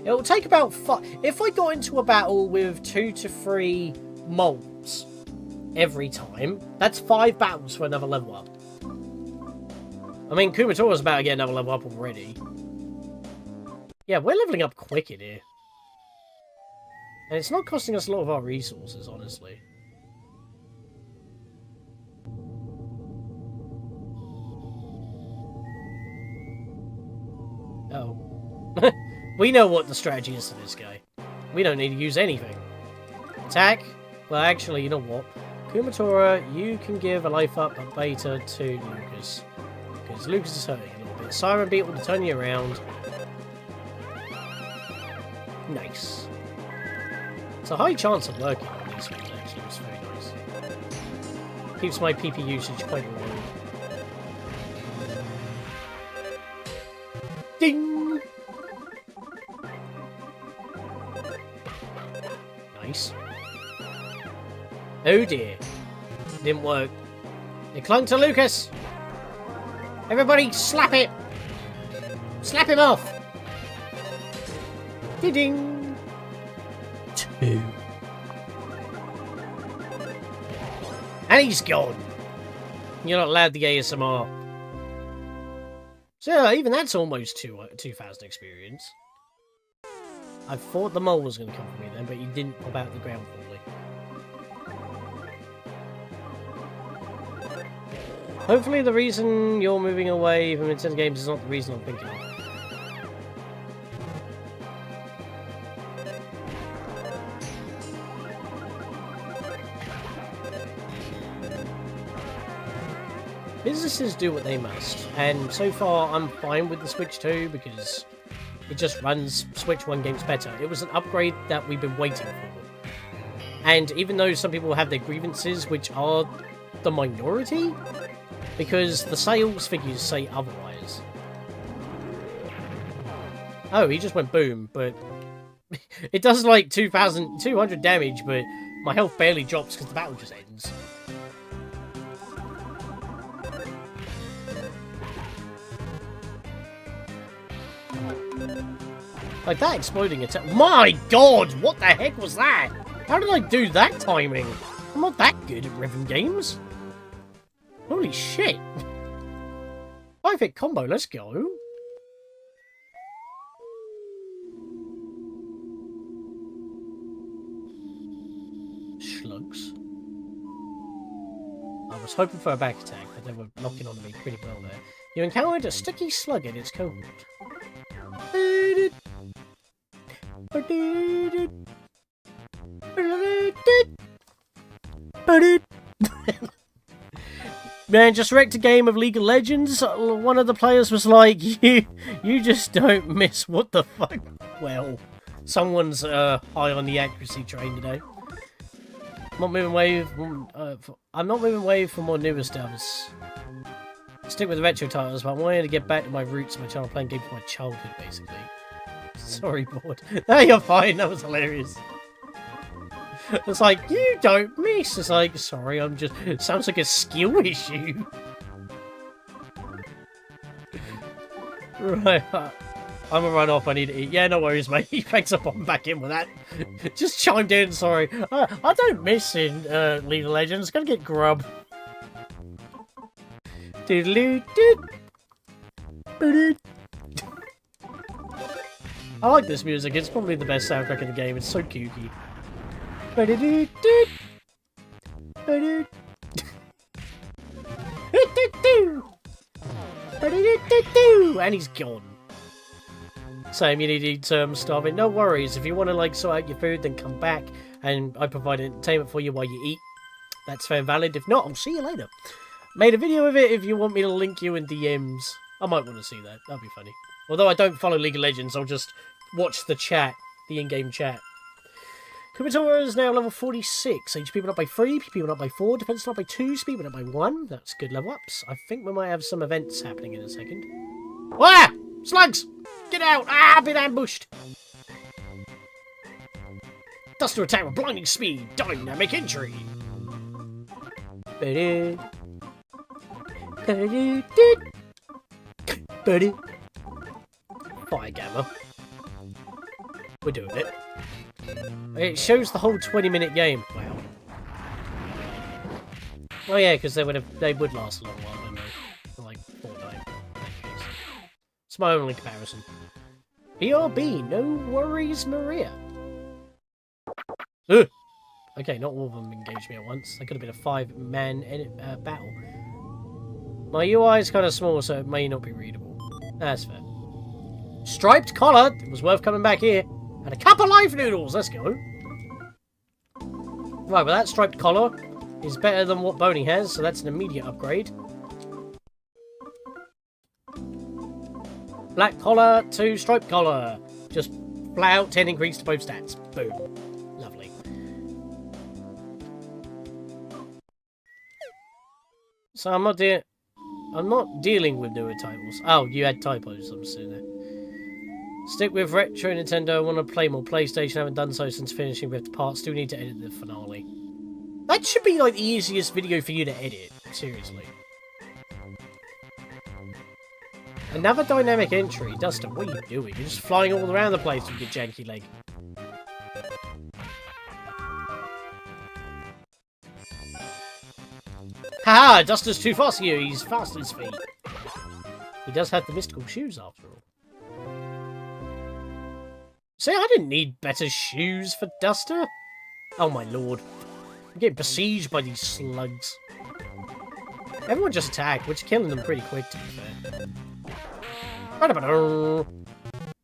It'll take about 5... If I got into a battle with 2 to 3 moles every time, that's 5 battles for another level up. I mean, Kumatori's about to get another level up already. Yeah, we're leveling up quick in here. And it's not costing us a lot of our resources, honestly. Oh. We know what the strategy is to this guy. We don't need to use anything. Attack? Well, actually, you know what? Kumatora, you can give a life up a beta to Lucas. Because Lucas is hurting a little bit. Siren Beat will turn you around. Nice. It's a high chance of working on these ones, actually. It's very nice. Keeps my PP usage quite low. Ding! Nice. Oh dear. Didn't work. It clung to Lucas! Everybody slap it! Slap him off! Ding! 2. And he's gone! You're not allowed the ASMR. So, even that's almost 2,000 experience. I thought the mole was going to come for me then, but he didn't pop out of the ground fully. Hopefully the reason you're moving away from Nintendo games is not the reason I'm thinking of. Businesses do what they must, and so far I'm fine with the Switch 2 because it just runs Switch 1 games better. It was an upgrade that we've been waiting for. And even though some people have their grievances, which are the minority, because the sales figures say otherwise. Oh, he just went boom, but it does like 2,200 damage, but my health barely drops because the battle just ends. Like that exploding attack. My god, what the heck was that? How did I do that timing? I'm not that good at rhythm games. Holy shit. 5-hit combo, let's go. Slugs. I was hoping for a back attack, but they were knocking on me pretty well there. You encountered a sticky slug in its cohort. Man, just wrecked a game of League of Legends. One of the players was like, you just don't miss. What the fuck? Well, someone's high on the accuracy train today. I'm not moving away from more newer stuff. Stick with the retro titles, but I wanted to get back to my roots, my channel playing games from my childhood, basically. Sorry, board. No, you're fine. That was hilarious. It's like, you don't miss. It's like, sorry, I'm just... It sounds like a skill issue. Right. I'm gonna run off. I need to eat. Yeah, no worries, mate. Thanks for popping back in with that. Just chimed in. Sorry. I don't miss in League of Legends. Gonna get grub. I like this music. It's probably the best soundtrack in the game. It's so kooky. And he's gone. Same, you need to eat starving. No worries. If you want to like sort out your food, then come back and I provide entertainment for you while you eat. That's fair and valid. If not, I'll see you later. Made a video of it if you want me to link you in DMs. I might want to see that. That'd be funny. Although I don't follow League of Legends, I'll just watch the chat, the in-game chat. Kumatora is now level 46. HP went up by 3, PP went up by 4, defense went up by 2, speed went up by 1. That's good level ups. I think we might have some events happening in a second. Ah! Slugs! Get out! Ah, I've been ambushed! Duster attack with blinding speed, dynamic entry. Fire gamma. We're doing it. It shows the whole 20-minute game. Wow. Oh yeah, because they would last a long while, wouldn't they? Like Fortnite. It's my only comparison. BRB, no worries, Maria. Ugh. Okay, not all of them engaged me at once. That could have been a 5-man battle. My UI is kind of small, so it may not be readable. That's fair. Striped collar. It was worth coming back here. And a cup of life noodles. Let's go. Right, well, that striped collar is better than what Boney has, so that's an immediate upgrade. Black collar to striped collar. Just flat out 10 increase to both stats. Boom. Lovely. So I'm not dealing with newer titles. Oh, you had typos, I'm assuming there. Stick with Retro Nintendo. I want to play more PlayStation. I haven't done so since finishing with the parts. Still need to edit the finale. That should be like the easiest video for you to edit. Seriously. Another dynamic entry. Duster, what are you doing? You're just flying all around the place with your janky leg. Haha! Duster's too fast for you. He's fast on his feet. He does have the mystical shoes after all. See, I didn't need better shoes for Duster. Oh my lord. I'm getting besieged by these slugs. Everyone just attack. We're killing them pretty quick, to be fair.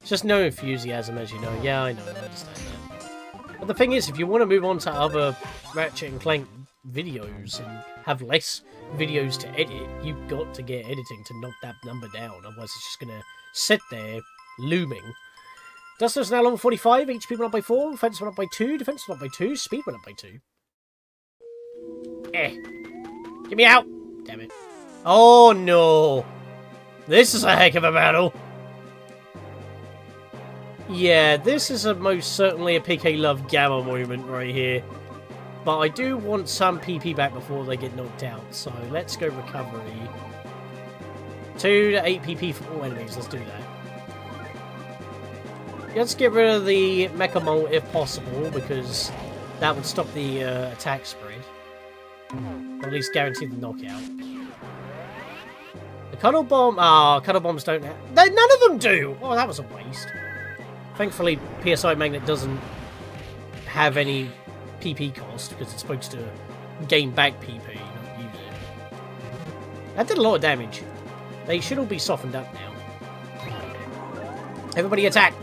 It's just no enthusiasm, as you know. Yeah, I know. I understand that. But the thing is, if you want to move on to other Ratchet and Clank videos and have less videos to edit, you've got to get editing to knock that number down. Otherwise, it's just going to sit there, looming. Duster's now level 45, HP went up by 4, defense went up by 2, defense went up by 2, speed went up by 2. Get me out! Damn it. Oh no! This is a heck of a battle! Yeah, this is most certainly a PK Love Gamma moment right here. But I do want some PP back before they get knocked out, so let's go recovery. 2 to 8 PP for all enemies, let's do that. Let's get rid of the Mecha Molt if possible, because that would stop the attack spread. Or at least guarantee the knockout. The Cuddle Bomb... Ah, Cuddle Bombs don't have... None of them do! Oh, that was a waste. Thankfully, PSI Magnet doesn't have any PP cost, because it's supposed to gain back PP, not use it. That did a lot of damage. They should all be softened up now. Everybody attack!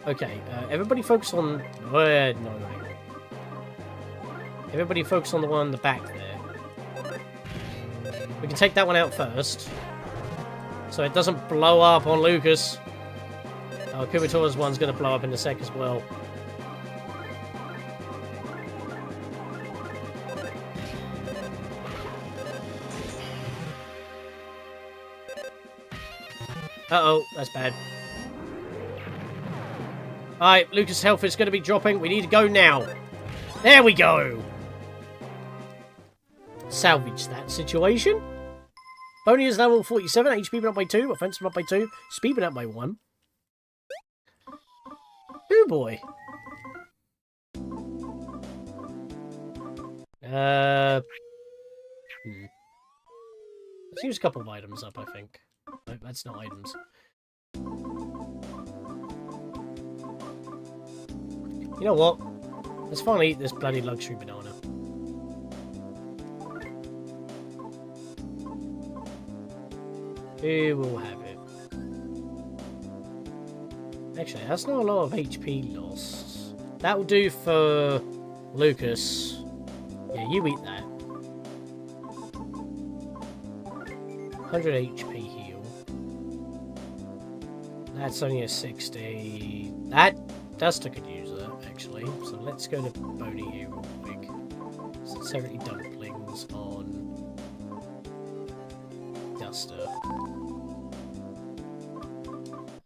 Okay, everybody focus on... no. Everybody focus on the one in the back there. We can take that one out first. So it doesn't blow up on Lucas. Oh, Kubatora's one's going to blow up in a sec as well. Uh-oh, that's bad. Alright, Lucas' health is going to be dropping. We need to go now. There we go! Salvage that situation. Boney is level 47, HP been up by 2, offense been up by 2, speed been up by 1. Oh boy. Let's use a couple of items up, I think. No, that's not items. You know what? Let's finally eat this bloody luxury banana. Here we'll have it. Actually, that's not a lot of HP loss. That'll do for Lucas. Yeah, you eat that. 100 HP heal. That's only a 60. That Duster could use that, actually. So let's go to Boney here real quick. So 70 dumplings on Duster.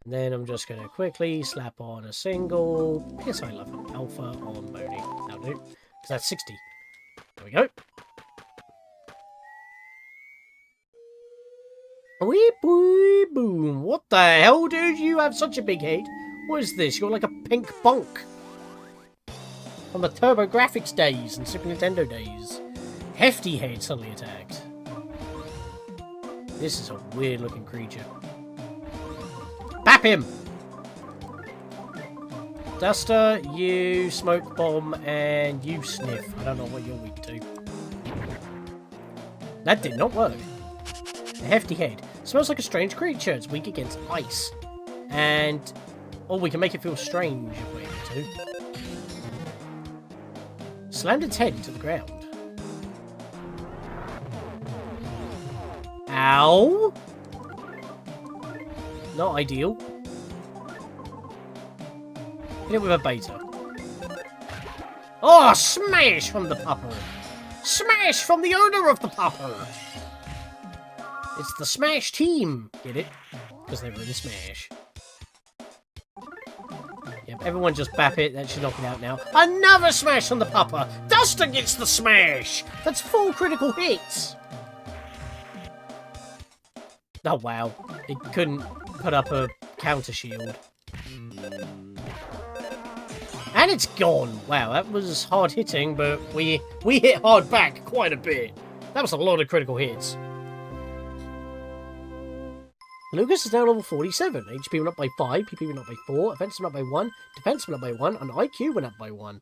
And then I'm just going to quickly slap on a single PSI level Alpha on Boney. That'll do. Because that's 60. There we go. Wee boo boom. What the hell, dude? You have such a big head. What is this? You're like a pink bonk. From the TurboGrafx days and Super Nintendo days. Hefty head suddenly attacked. This is a weird looking creature. Bap him! Duster, you smoke bomb, and you sniff. I don't know what you're weak to. That did not work. A hefty head. Smells like a strange creature. It's weak against ice. And... oh, we can make it feel strange if we need to. Slammed its head into the ground. Ow! Not ideal. Hit it with a beta. Oh, smash from the pupper! Smash from the owner of the pupper! It's the Smash team! Get it? Because they're really Smash. Yep, everyone just bap it. That should knock it out now. Another smash on the pupper! Duster gets the smash! That's 4 critical hits! Oh, wow. It couldn't put up a counter shield. And it's gone! Wow, that was hard hitting, but we hit hard back quite a bit. That was a lot of critical hits. Lucas is now level 47. HP went up by 5, PP went up by 4, offense went up by 1, defense went up by 1, and IQ went up by 1.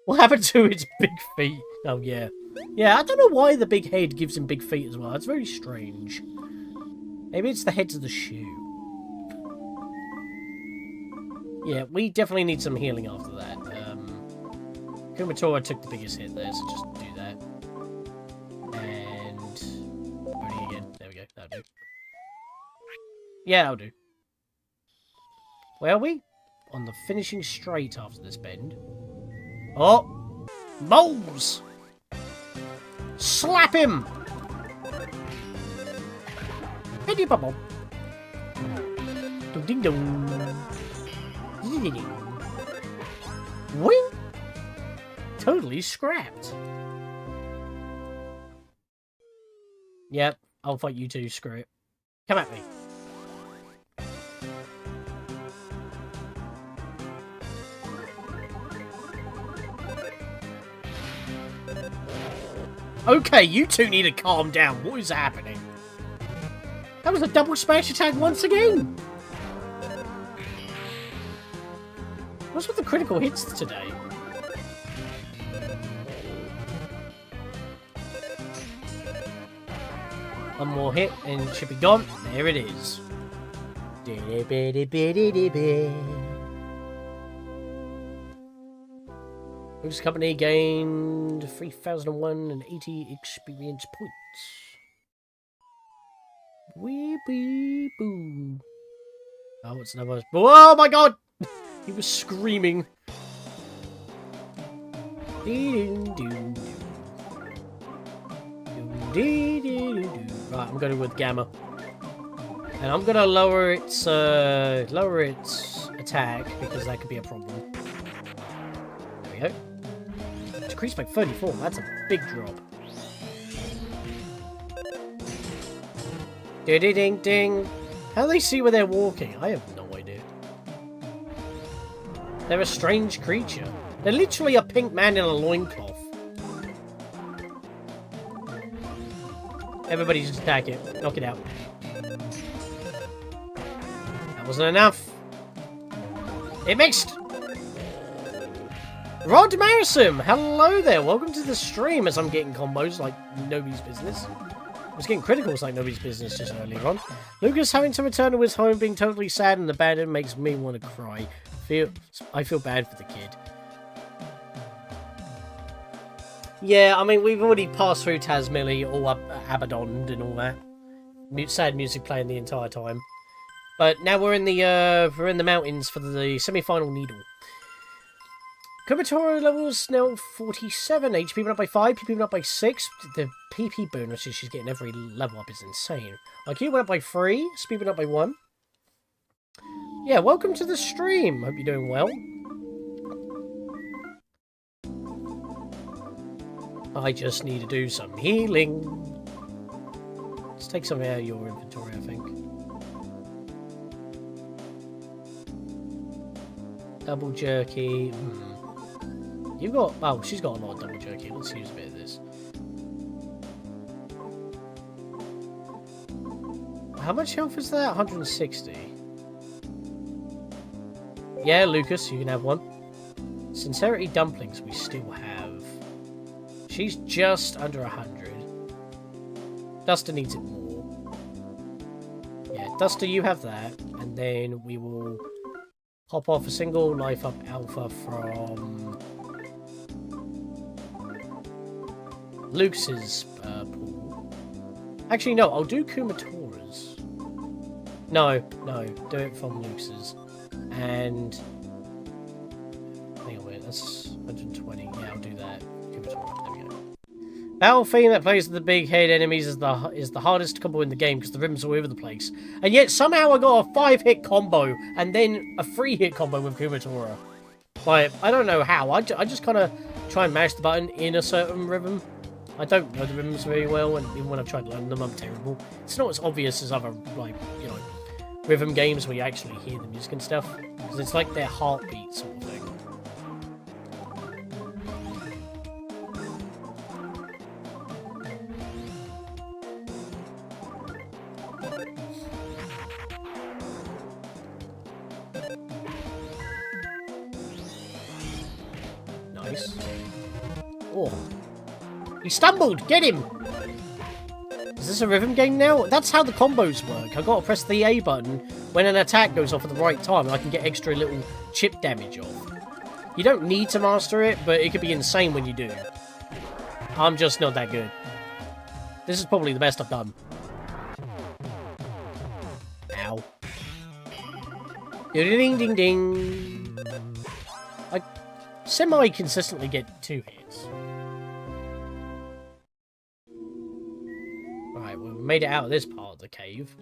What happened to its big feet? Oh, yeah. Yeah, I don't know why the big head gives him big feet as well. That's very strange. Maybe it's the heads of the shoe. Yeah, we definitely need some healing after that. Kumatora took the biggest hit there, so just do that. And... Boney again. There we go. That'll do. Yeah, that'll do. Where are we? On the finishing straight after this bend. Oh! Moles! Slap him! Biddy bubble. Ding ding dong. Wing! Totally scrapped. Yep, I'll fight you too, screw it. Come at me. Okay, you two need to calm down. What is happening? That was a double smash attack once again. What's with the critical hits today? One more hit and it should be gone. There it is. Whose company gained 3,080 experience points. Wee bee boo. Oh, it's another. Oh my god! He was screaming. Right, I'm going with Gamma. And I'm gonna lower its attack because that could be a problem. There we go. decreased by 34. That's a big drop. Ding ding. How do they see where they're walking? I have no idea. They're a strange creature. They're literally a pink man in a loincloth. Everybody just attack it. Knock it out. That wasn't enough. It mixed! Rod Marison! Hello there! Welcome to the stream as I'm getting combos like nobody's business. I was getting criticals like nobody's business just earlier on. Lucas having to return to his home being totally sad and abandoned makes me want to cry. I feel bad for the kid. Yeah, I mean, we've already passed through Tasmilly, all up Abaddon and all that. Sad music playing the entire time. But now we're in the mountains for the semi-final needle. Kumatora levels now 47. HP went up by 5, PP went up by 6. The PP bonuses she's getting every level up is insane. IQ went up by 3, speed went up by 1. Yeah, welcome to the stream. Hope you're doing well. I just need to do some healing. Let's take some out of your inventory, I think. Double jerky. You've got... Oh, she's got a lot of double jerky. Let's use a bit of this. How much health is that? 160. Yeah, Lucas, you can have one. Sincerity dumplings we still have. She's just under 100. Duster needs it more. Yeah, Duster, you have that. And then we will hop off a single life up alpha from Lucas's pool. Actually, no, I'll do Kumatora's. No, do it from Lucas's. And hang on, wait, that's 120. Yeah, I'll do that. Kumatora, there we go. Battle theme that plays with the big head enemies is the hardest combo in the game because the rhythms are all over the place. And yet somehow I got a 5-hit combo and then a 3-hit combo with Kumatora. Like, I don't know how. I just kind of try and mash the button in a certain rhythm. I don't know the rhythms very well, and even when I've tried to learn them, I'm terrible. It's not as obvious as other, like, you know, rhythm games where you actually hear the music and stuff. Because it's like their heartbeat sort of thing. Nice. Oh. He stumbled! Get him! Is this a rhythm game now? That's how the combos work. I gotta press the A button when an attack goes off at the right time and I can get extra little chip damage off. You don't need to master it, but it could be insane when you do. I'm just not that good. This is probably the best I've done. Ow. Ding ding ding. I semi-consistently get 2 hits. Right, we've made it out of this part of the cave.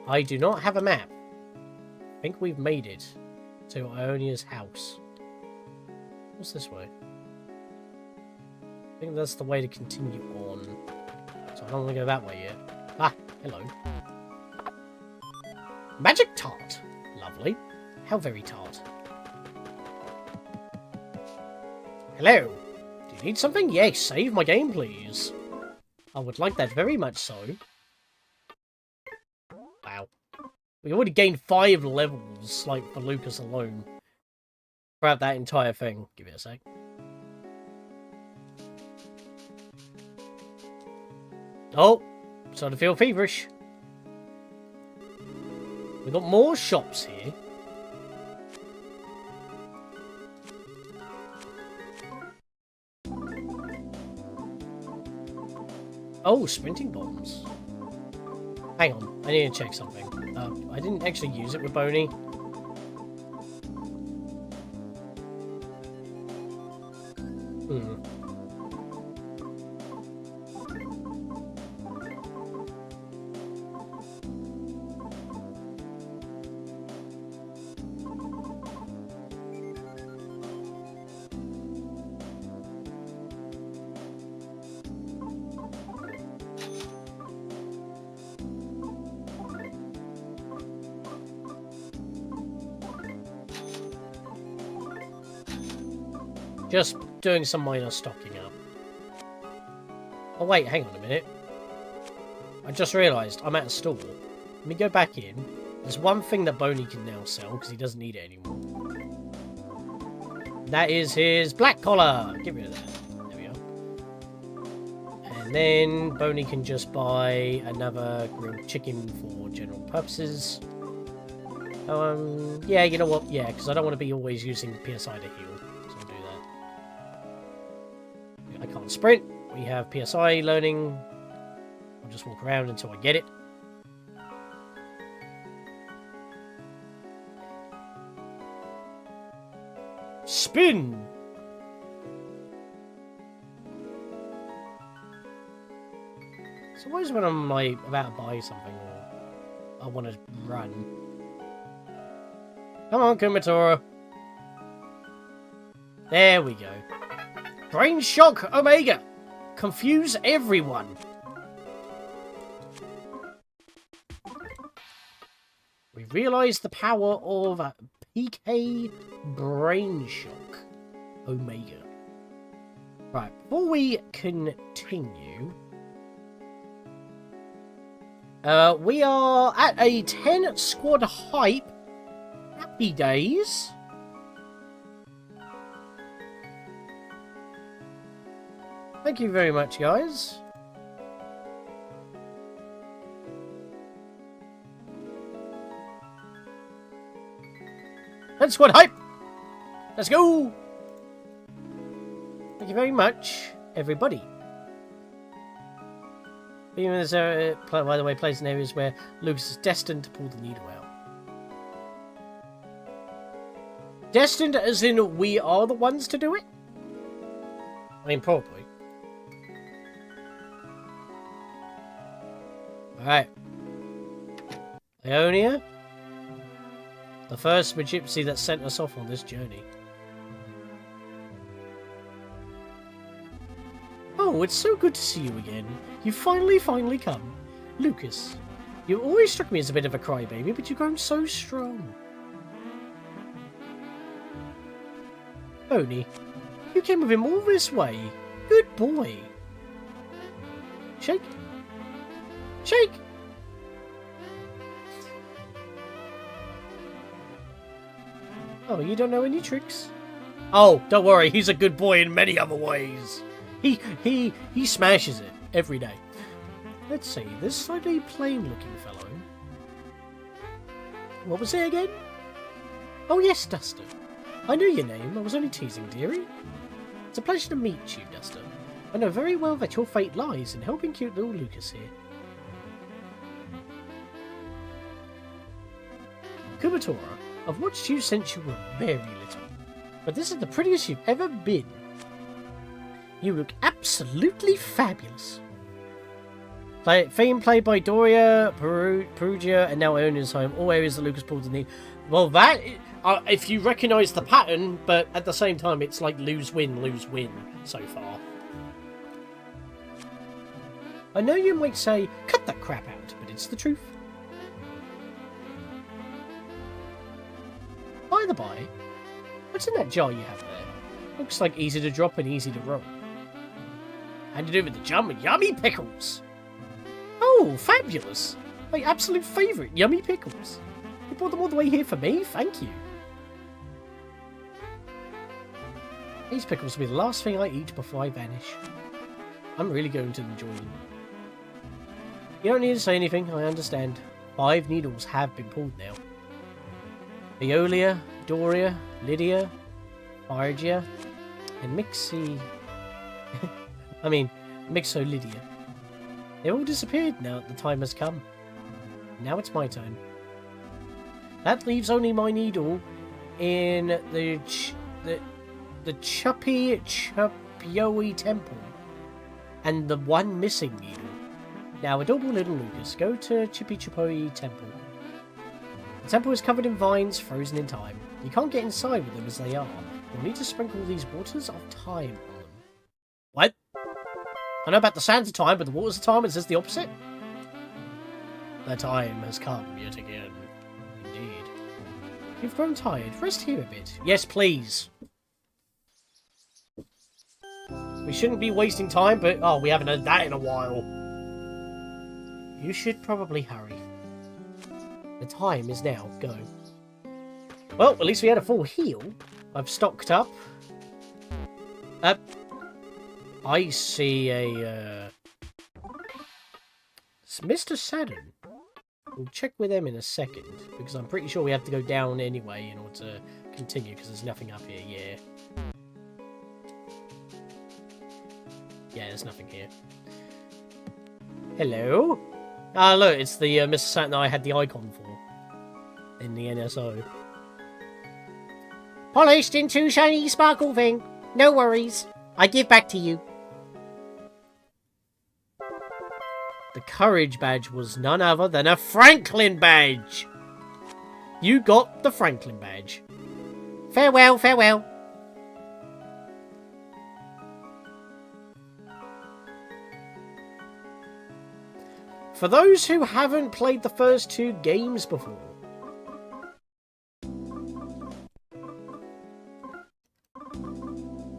I do not have a map. I think we've made it to Ionia's house. What's this way? I think that's the way to continue on. So I don't want to go that way yet. Ah, hello. Magic tart. Lovely. How very tart. Hello. Do you need something? Yes, save my game, please. I would like that very much so. Wow. We already gained 5 levels, like, for Lucas alone. Throughout that entire thing. Give it a sec. Oh, starting to feel feverish. We've got more shops here. Oh, sprinting bombs. Hang on, I need to check something. I didn't actually use it with Boney. Just doing some minor stocking up. Oh wait, hang on a minute. I just realised I'm at a store. Let me go back in. There's one thing that Boney can now sell because he doesn't need it anymore. That is his black collar. Get rid of that. There we are. And then Boney can just buy another grilled chicken for general purposes. Yeah, you know what? Yeah, because I don't want to be always using PSI to heal. So I'll do that. I can't sprint. We have PSI learning. I'll just walk around until I get it. Spin! So always when I'm like about to buy something or I want to run. Come on, Kumatora. There we go. Brain shock, Omega! Confuse everyone! We realise the power of PK Brain Shock, Omega. Right, before we continue... we are at a 10 squad hype. Happy days. Thank you very much, guys. Let's squad hype. Let's go. Thank you very much, everybody. Being this area, by the way, plays in areas where Lucas is destined to pull the needle out. Destined as in we are the ones to do it? I mean, probably. Alright. Ionia. The first Magypsy that sent us off on this journey. Oh, it's so good to see you again. You finally come. Lucas, you always struck me as a bit of a crybaby, but you've grown so strong. Boney, you came with him all this way. Good boy. Shake. Shake! Oh, you don't know any tricks? Oh, don't worry, he's a good boy in many other ways. He smashes it every day. Let's see, this slightly plain-looking fellow. What was it again? Oh yes, Duster. I know your name, I was only teasing, dearie. It's a pleasure to meet you, Duster. I know very well that your fate lies in helping cute little Lucas here. Kumatora, I've watched you since you were very little, but this is the prettiest you've ever been. You look absolutely fabulous. Theme played by Doria, Perugia, and now Ionia's home. All areas that Lucas pulled in the... Well, that... if you recognise the pattern, but at the same time, it's like lose-win so far. I know you might say, cut that crap out, but it's the truth. By the by, what's in that jar you have there? Looks like easy to drop and easy to roll. Handed over the jar with yummy pickles. Oh, fabulous! My absolute favourite, yummy pickles. You brought them all the way here for me? Thank you. These pickles will be the last thing I eat before I vanish. I'm really going to enjoy them. You don't need to say anything, I understand. 5 needles have been pulled now. Aeolia, Doria, Lydia, Argia, and Mixo Lydia. They all disappeared now that the time has come. Now it's my turn. That leaves only my needle in the Chuppy temple. And the one missing needle. Now, adorable little Lucas, go to Chippy temple. The temple is covered in vines, frozen in time. You can't get inside with them as they are. You'll need to sprinkle these waters of time on them. What? I know about the sands of time, but the waters of time, it says the opposite? The time has come yet again. Indeed. You've grown tired. Rest here a bit. Yes, please. We shouldn't be wasting time, but... Oh, we haven't had that in a while. You should probably hurry. The time is now. Go. Well, at least we had a full heal. I've stocked up. I see a... It's Mr. Saturn. We'll check with them in a second, because I'm pretty sure we have to go down anyway in order to continue, because there's nothing up here. Yeah. Yeah, there's nothing here. Hello? Ah, look, it's the Mr. Saturn I had the icon for in the NSO. Polished into shiny sparkle thing. No worries. I give back to you. The courage badge was none other than a Franklin badge. You got the Franklin badge. Farewell, farewell. For those who haven't played the first two games before,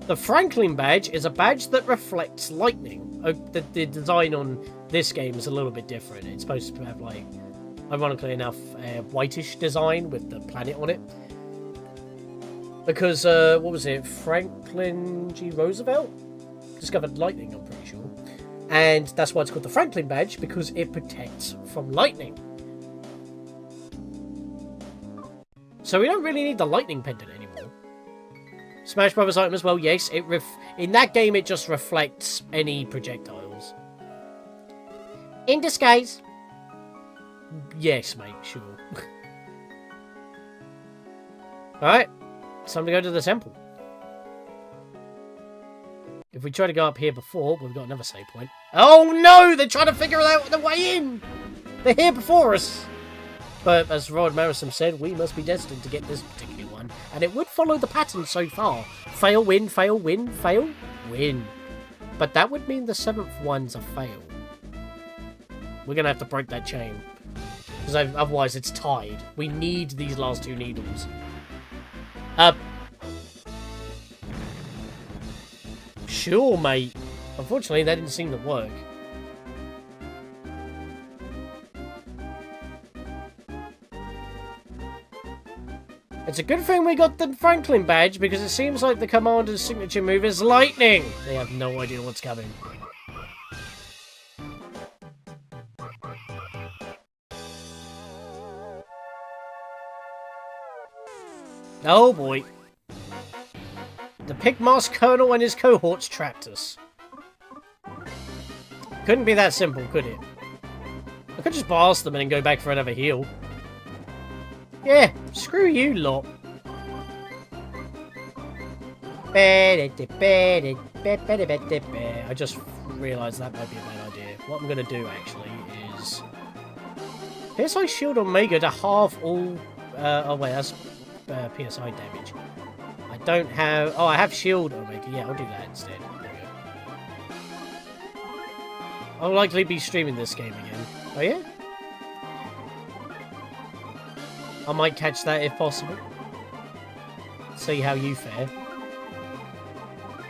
the Franklin badge is a badge that reflects lightning. The design on this game is a little bit different. It's supposed to have, like, ironically enough, a whitish design with the planet on it. Because, what was it? Franklin G. Roosevelt discovered lightning, I'm pretty sure. And that's why it's called the Franklin badge, because it protects from lightning. So we don't really need the lightning pendant anymore. Smash Brothers item as well, yes. In that game, it just reflects any projectiles. In disguise. Yes, mate, sure. Alright, it's time to go to the temple. If we try to go up here before, we've got another save point. Oh no! They're trying to figure out the way in! They're here before us! But as Rod Marison said, we must be destined to get this particular one. And it would follow the pattern so far. Fail, win, fail, win, fail, win. But that would mean the 7th one's a fail. We're going to have to break that chain. Because otherwise it's tied. We need these last two needles. Sure, mate. Unfortunately, that didn't seem to work. It's a good thing we got the Franklin badge, because it seems like the commander's signature move is lightning. They have no idea what's coming. Oh boy. The Pigmask Colonel and his cohorts trapped us. Couldn't be that simple, could it? I could just blast them and then go back for another heal. Yeah, screw you lot. I just realised that might be a bad idea. What I'm going to do, actually, is... PSI Shield Omega to half all... oh, wait, that's PSI damage. I don't have... Oh, I have Shield Omega. Yeah, I'll do that instead. There we go. I'll likely be streaming this game again. Oh, yeah? I might catch that if possible. See how you fare.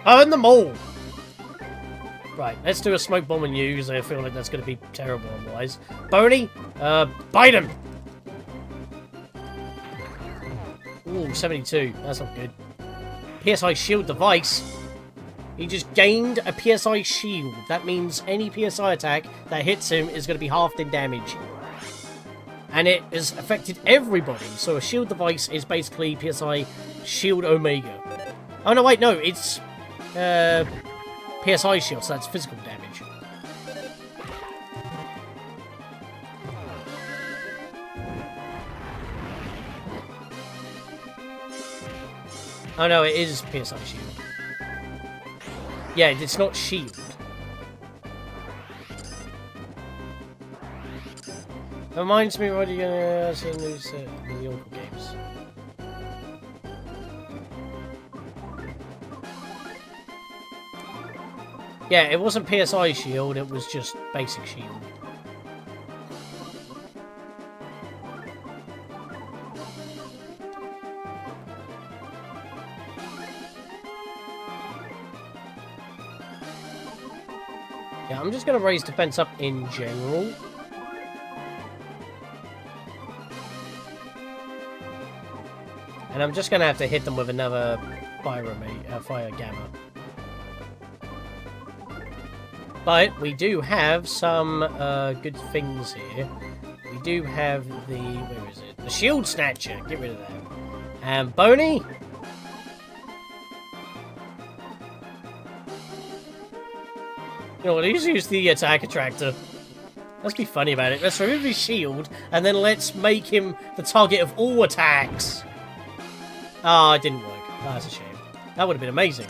Burn them all! Right, let's do a smoke bomb on you, because I feel like that's going to be terrible otherwise. Boney, bite him! Ooh, 72. That's not good. PSI shield device. He just gained a PSI shield. That means any PSI attack that hits him is going to be halved in damage. And it has affected everybody. So a shield device is basically PSI Shield Omega. Oh, no, wait, no. It's PSI shield, so that's physical damage. Oh, no, it is PSI shield. Yeah, it's not shield. Reminds me, what are you gonna see in these the Oracle games? Yeah, it wasn't PSI shield, it was just basic shield. Yeah, I'm just going to raise defense up in general. And I'm just going to have to hit them with another fire gamma. But we do have some good things here. We do have the... Where is it? The Shield Snatcher. Get rid of that. And Boney. You know what? He's used the attack attractor. Let's be funny about it. Let's remove his shield, and then let's make him the target of all attacks. Ah, oh, it didn't work. Oh, that's a shame. That would have been amazing.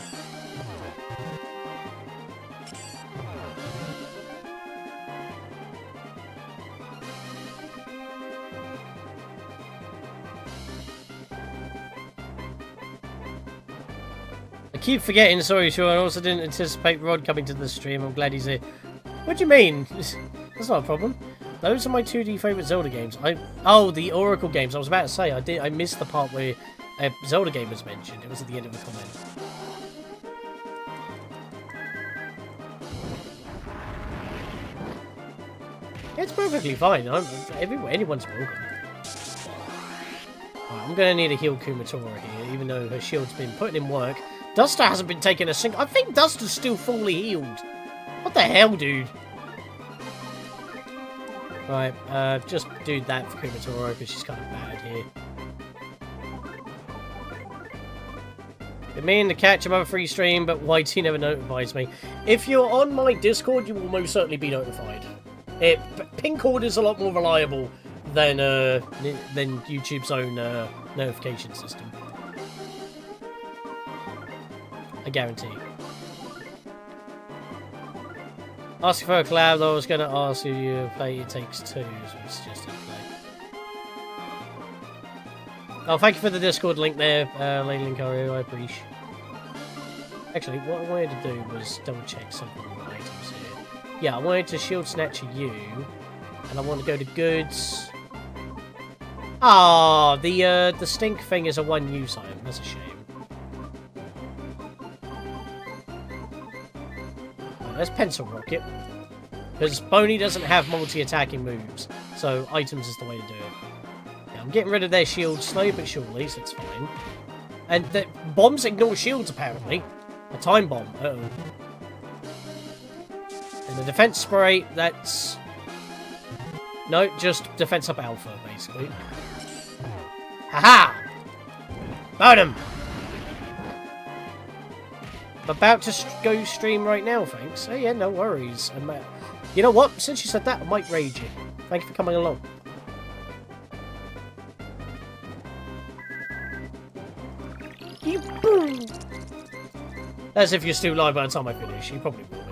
I keep forgetting, sorry, Sean. I also didn't anticipate Rod coming to the stream. I'm glad he's here. What do you mean? That's not a problem. Those are my 2D favourite Zelda games. Oh, the Oracle games. I was about to say, I missed the part where a Zelda game was mentioned. It was at the end of the comment. It's perfectly fine. Anyone's welcome. Right, I'm going to need a heal Kumatora here, even though her shield's been putting in work. Duster hasn't been taking a single... I think Duster's still fully healed. What the hell, dude? Right, just do that for Kumatora, because she's kind of bad here. Been meaning to catch another free stream, but YT never notifies me. If you're on my Discord, you will most certainly be notified. Pingcord is a lot more reliable than YouTube's own notification system. I guarantee. Ask for a collab, though I was going to ask you to play It Takes Two, so it's just a play. Oh, thank you for the Discord link there, Lady Linkario, I appreciate. Actually, what I wanted to do was double check something with the items here. Yeah, I wanted to shield snatcher you, and I want to go to goods. Ah, the stink thing is a one-use item, that's a shame. Let's pencil rocket, because Boney doesn't have multi-attacking moves, so items is the way to do it. Yeah, I'm getting rid of their shields slowly but surely, so it's fine. And the bombs ignore shields, apparently. A time bomb. Uh-oh. And the defense spray, that's... No, just defense up alpha, basically. Haha! Burn him! I'm about to go stream right now, thanks. Oh yeah, no worries. You know what? Since you said that, I might rage you. Thank you for coming along. As if you're still live by the time I finish. You probably will be.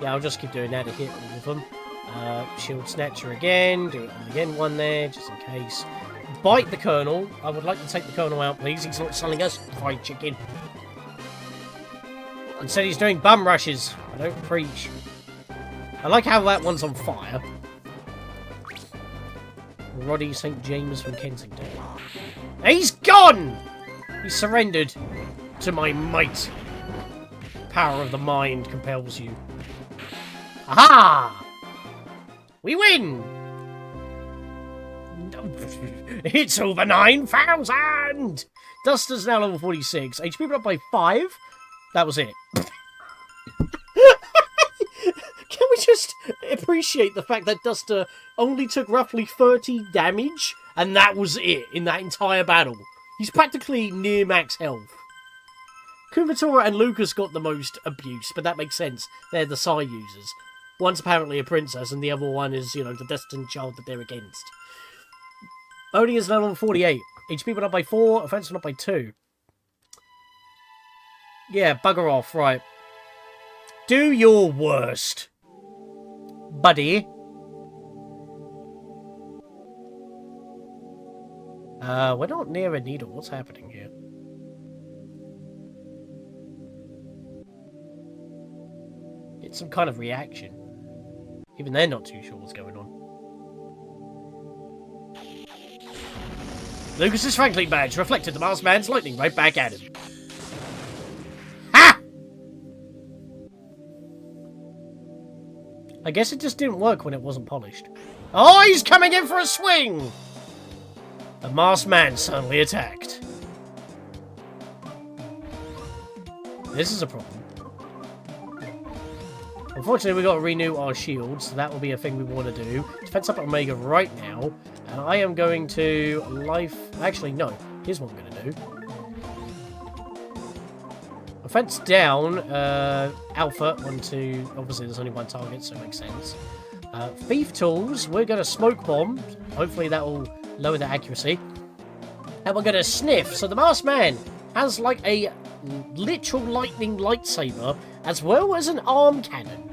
Yeah, I'll just keep doing that to hit all of them. Shield Snatcher again. Do it on the end one there, just in case. Bite the Colonel. I would like to take the Colonel out, please. He's not selling us fried chicken. Instead, he's doing bum rushes. I don't preach. I like how that one's on fire. Roddy St. James from Kensington. He's gone! He surrendered to my might. Power of the mind compels you. Aha! We win! It's over 9,000! Duster's now level 46. HP went up by 5. That was it. Can we just appreciate the fact that Duster only took roughly 30 damage, and that was it in that entire battle? He's practically near max health. Kumatora and Lucas got the most abuse, but that makes sense. They're the Psy users. One's apparently a princess, and the other one is, you know, the destined child that they're against. Odie is level 48. HP went up by 4, offense went up by 2. Yeah, bugger off, right. Do your worst, buddy. We're not near a needle. What's happening here? It's some kind of reaction. Even they're not too sure what's going on. Lucas's Franklin badge reflected the masked man's lightning right back at him. Ha! I guess it just didn't work when it wasn't polished. Oh, he's coming in for a swing! The masked man suddenly attacked. This is a problem. Unfortunately, we've got to renew our shields, so that will be a thing we want to do. Defense up Omega right now, and I am going to life... Actually, no. Here's what I'm going to do. Offense down, Alpha onto... Obviously, there's only one target, so it makes sense. Thief tools, we're going to smoke bomb. Hopefully, that will lower the accuracy. And we're going to sniff. So the masked man has like a literal lightning lightsaber, as well as an arm cannon.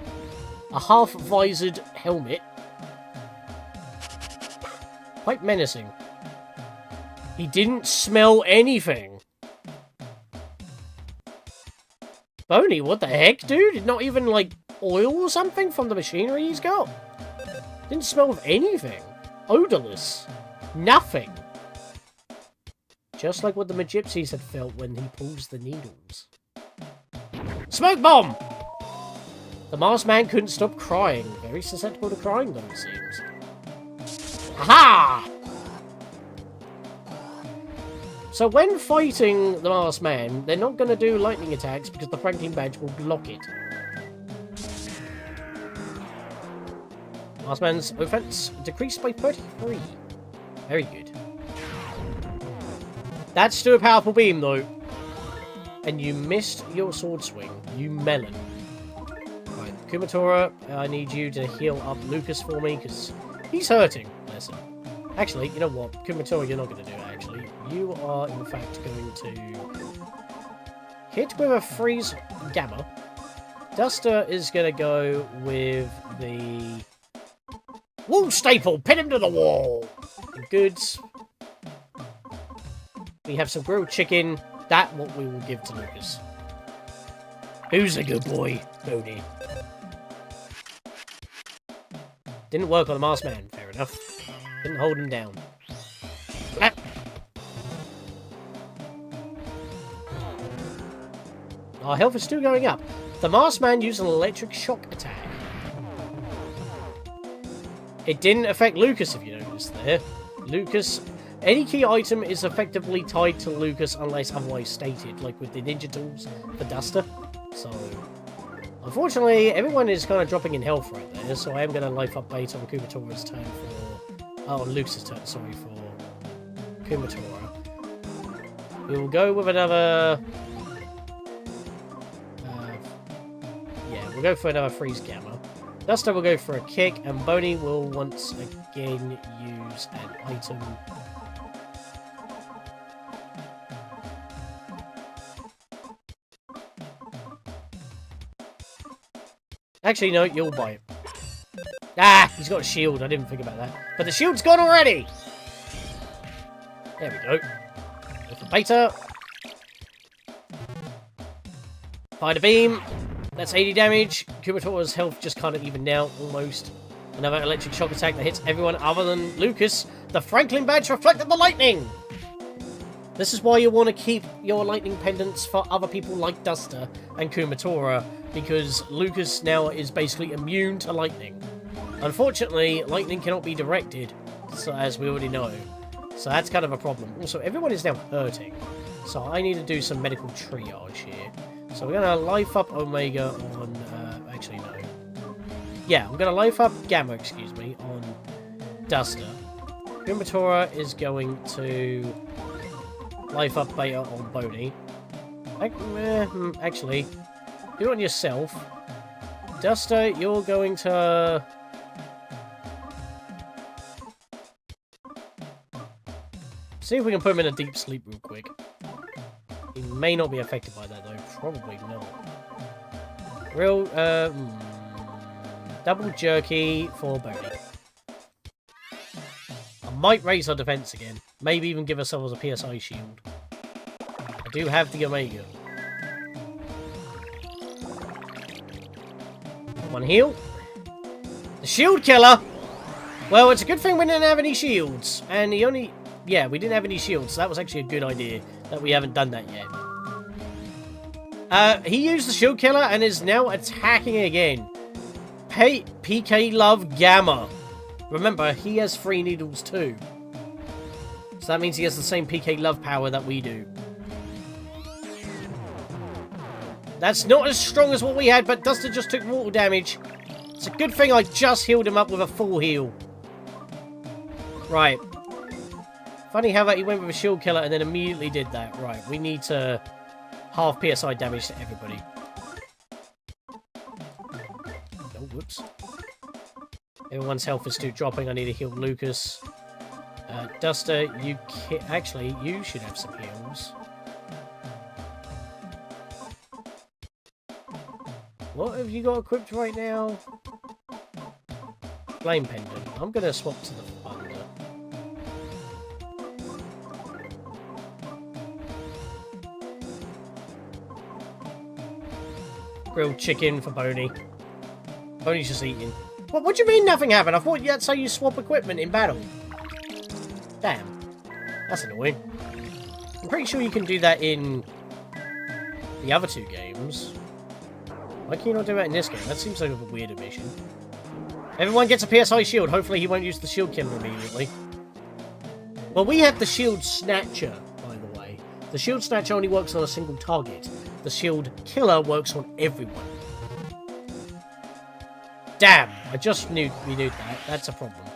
A half-visored helmet. Quite menacing. He didn't smell anything. Boney, what the heck, dude? Not even, like, oil or something from the machinery he's got? Didn't smell of anything. Odorless. Nothing. Just like what the Magypsies had felt when he pulls the needles. Smoke bomb! The masked man couldn't stop crying. Very susceptible to crying, though, it seems. Aha! So when fighting the masked man, they're not going to do lightning attacks because the Franklin badge will block it. Masked man's offense decreased by 33. Very good. That's still a powerful beam, though. And you missed your sword swing. You melon. Right, Kumatora, I need you to heal up Lucas for me, because he's hurting. Bless him. Actually, you know what? Kumatora, you're not going to do it, actually. You are, in fact, going to hit with a freeze gamma. Duster is going to go with the wall staple. Pin him to the wall. Goods. We have some grilled chicken. That what we will give to Lucas. Who's a good boy? Boney. Didn't work on the masked man. Fair enough. Didn't hold him down. Ah. Our health is still going up. The masked man used an electric shock attack. It didn't affect Lucas, if you noticed there. Lucas... Any key item is effectively tied to Lucas unless otherwise stated, like with the ninja tools for Duster. So, unfortunately, everyone is kind of dropping in health right there, so I am going to life up bait on Kumatora's turn for... Oh, Lucas' turn, sorry, for Kumatora. We will go with another... yeah, we'll go for another freeze gamma. Duster will go for a kick, and Boney will once again use an item... Actually, no, you'll buy it. Ah, he's got a shield. I didn't think about that. But the shield's gone already! There we go. Go for beta. Fire the beam. That's 80 damage. Kumatora's health just kind of evened out, almost. Another electric shock attack that hits everyone other than Lucas. The Franklin badge reflected the lightning! This is why you want to keep your lightning pendants for other people like Duster and Kumatora, because Lucas now is basically immune to lightning. Unfortunately, lightning cannot be directed, so, as we already know. So that's kind of a problem. Also, everyone is now hurting, so I need to do some medical triage here. So we're going to life up Omega on... actually, no. Yeah, I'm going to life up Gamma, excuse me, on Duster. Kumatora is going to... life up Beta on Boney. Actually, do it on yourself. Duster, you're going to... see if we can put him in a deep sleep real quick. He may not be affected by that, though. Probably not. Real, double jerky for Boney. I might raise our defense again. Maybe even give ourselves a PSI shield. I do have the Omega. One heal. The shield killer! Well, it's a good thing we didn't have any shields. And he only... Yeah, we didn't have any shields, so that was actually a good idea that we haven't done that yet. He used the shield killer and is now attacking again. PK Love Gamma. Remember, he has 3 needles too. So that means he has the same PK Love power that we do. That's not as strong as what we had, but Duster just took mortal damage. It's a good thing I just healed him up with a full heal. Right. Funny how that he went with a shield killer and then immediately did that. Right, we need to half PSI damage to everybody. Oh, whoops. Everyone's health is still dropping. I need to heal Lucas. Duster, you actually, you should have some heals. What have you got equipped right now? Flame Pendant. I'm going to swap to the Thunder. Grilled chicken for Boney. Boney's just eating. What do you mean nothing happened? I thought that's how you swap equipment in battle. Damn. That's annoying. I'm pretty sure you can do that in the other 2 games. Why can you not do that in this game? That seems like a weird omission. Everyone gets a PSI shield. Hopefully he won't use the shield killer immediately. Well, we have the shield snatcher, by the way. The shield snatcher only works on a single target. The shield killer works on everyone. Damn! I just knew we knew that. That's a problem.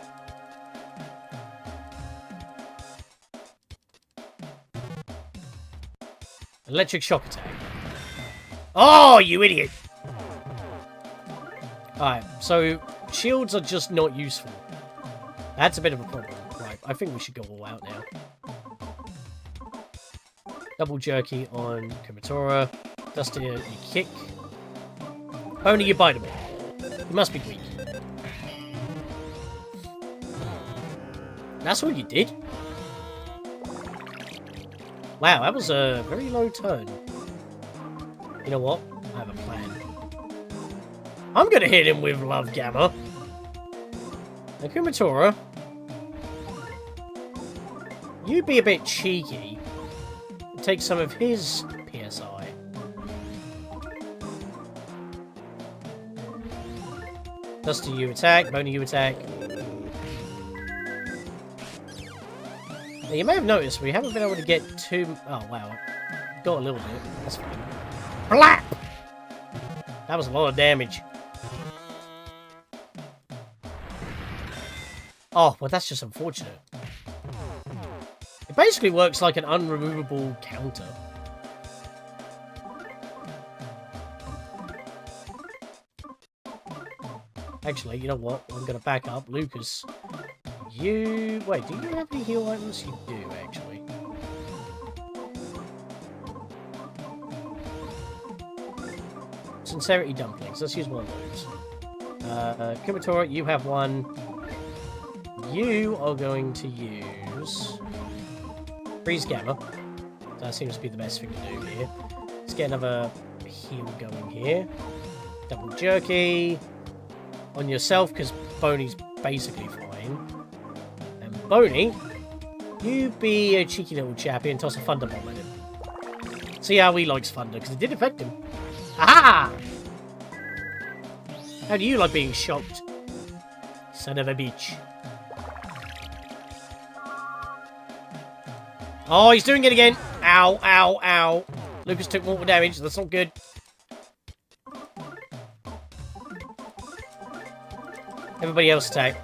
Electric shock attack. Oh, you idiot! Alright, so shields are just not useful. That's a bit of a problem. Right, I think we should go all out now. Double jerky on Kumatora. Duster, you kick. Only you bite him. You must be weak. That's all you did? Wow, that was a very low turn. You know what? I have a plan. I'm gonna hit him with Love Gamma. And Kumatora, you be a bit cheeky and take some of his PSI. Duster, you attack. Boney, you attack. Now, you may have noticed we haven't been able to get too... Oh, wow. Got a little bit. That's fine. Blap! That was a lot of damage. Oh, well, that's just unfortunate. It basically works like an unremovable counter. Actually, you know what? I'm going to back up. Lucas, you... Wait, do you have any heal items? You do, actually. Sincerity Dumplings. Let's use one of those. Kumatora, you have one. You are going to use... Freeze Gamma. That seems to be the best thing to do here. Let's get another heal going here. Double Jerky on yourself, because Boney's basically fine. And Boney, you be a cheeky little chappy and toss a Thunder Bomb at him. See how he likes Thunder, because it did affect him. Aha! How do you like being shocked? Son of a bitch. Oh, he's doing it again! Ow, ow, ow. Lucas took mortal damage, that's not good. Everybody else attack.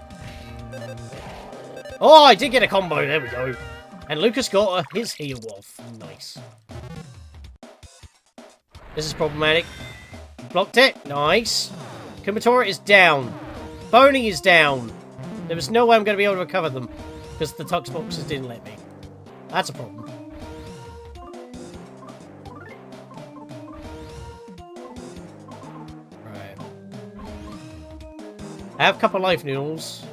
Oh, I did get a combo, there we go. And Lucas got his heal off. Nice. This is problematic. Blocked it. Nice. Kumatora is down. Boney is down. There was no way I'm going to be able to recover them because the Tux boxes didn't let me. That's a problem. Right. I have a couple of life noodles.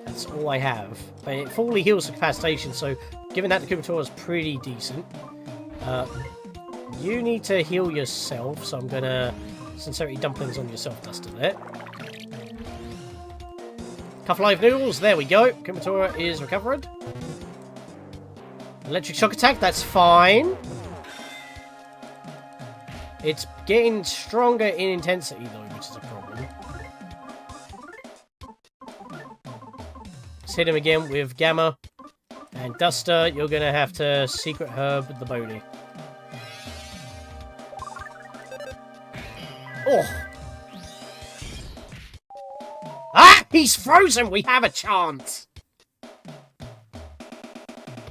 That's all I have. But it fully heals capacitation, so giving that to Kumatora is pretty decent. You need to heal yourself, so I'm gonna Sincerity Dumplings on yourself, Duster, there. Cuff live noodles, there we go. Kumatora is recovered. Electric shock attack, that's fine. It's getting stronger in intensity though, which is a problem. Let's hit him again with Gamma. And Duster, you're gonna have to Secret Herb the Bony. Oh! Ah! He's frozen! We have a chance!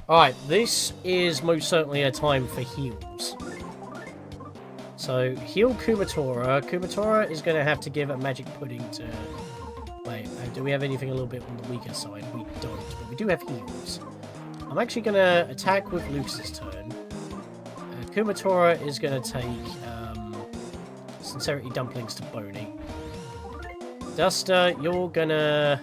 Alright, this is most certainly a time for heals. So, heal Kumatora. Kumatora is going to have to give a magic pudding to... Wait, do we have anything a little bit on the weaker side? We don't, but we do have heals. I'm actually going to attack with Lucas's turn. Kumatora is going to take Sincerity Dumplings to Boney. Duster, you're going to...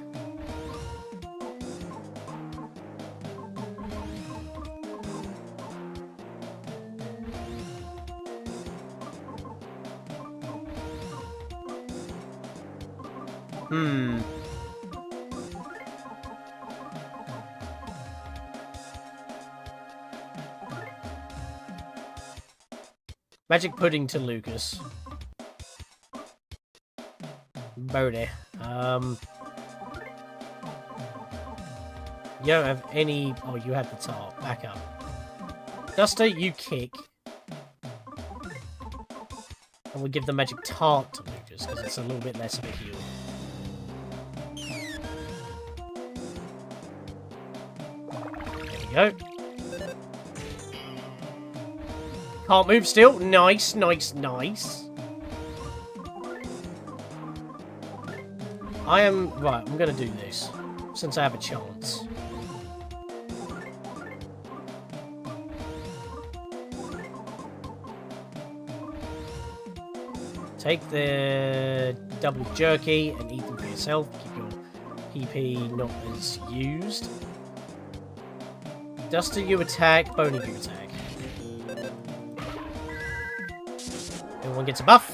Magic pudding to Lucas. Bodhi. You don't have any... Oh, you have the tart. Back up. Duster, you kick. And we'll give the magic tart to Lucas, because it's a little bit less of a heal. There we go. Can't move still. Nice, nice, nice. Right, I'm going to do this, since I have a chance. Take the double jerky and eat them for yourself. Keep your PP not as used. Duster, you attack. Boney, you attack. Everyone gets a buff.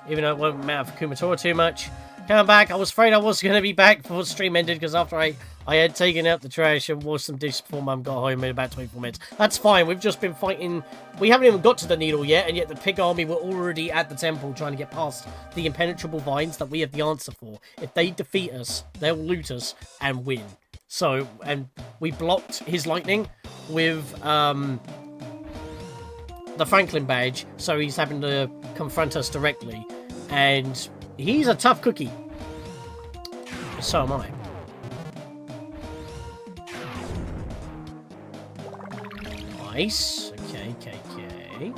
Even though it won't matter for Kumatora too much. Coming back. I was afraid I was going to be back before the stream ended, because after I had taken out the trash and washed some dishes before Mum got home in about 24 minutes. That's fine. We've just been fighting. We haven't even got to the needle yet, and yet the pig army were already at the temple trying to get past the impenetrable vines that we have the answer for. If they defeat us, they'll loot us and win. So, and we blocked his lightning with the Franklin badge, so he's having to confront us directly. And he's a tough cookie. So am I. Nice. Okay, okay, okay.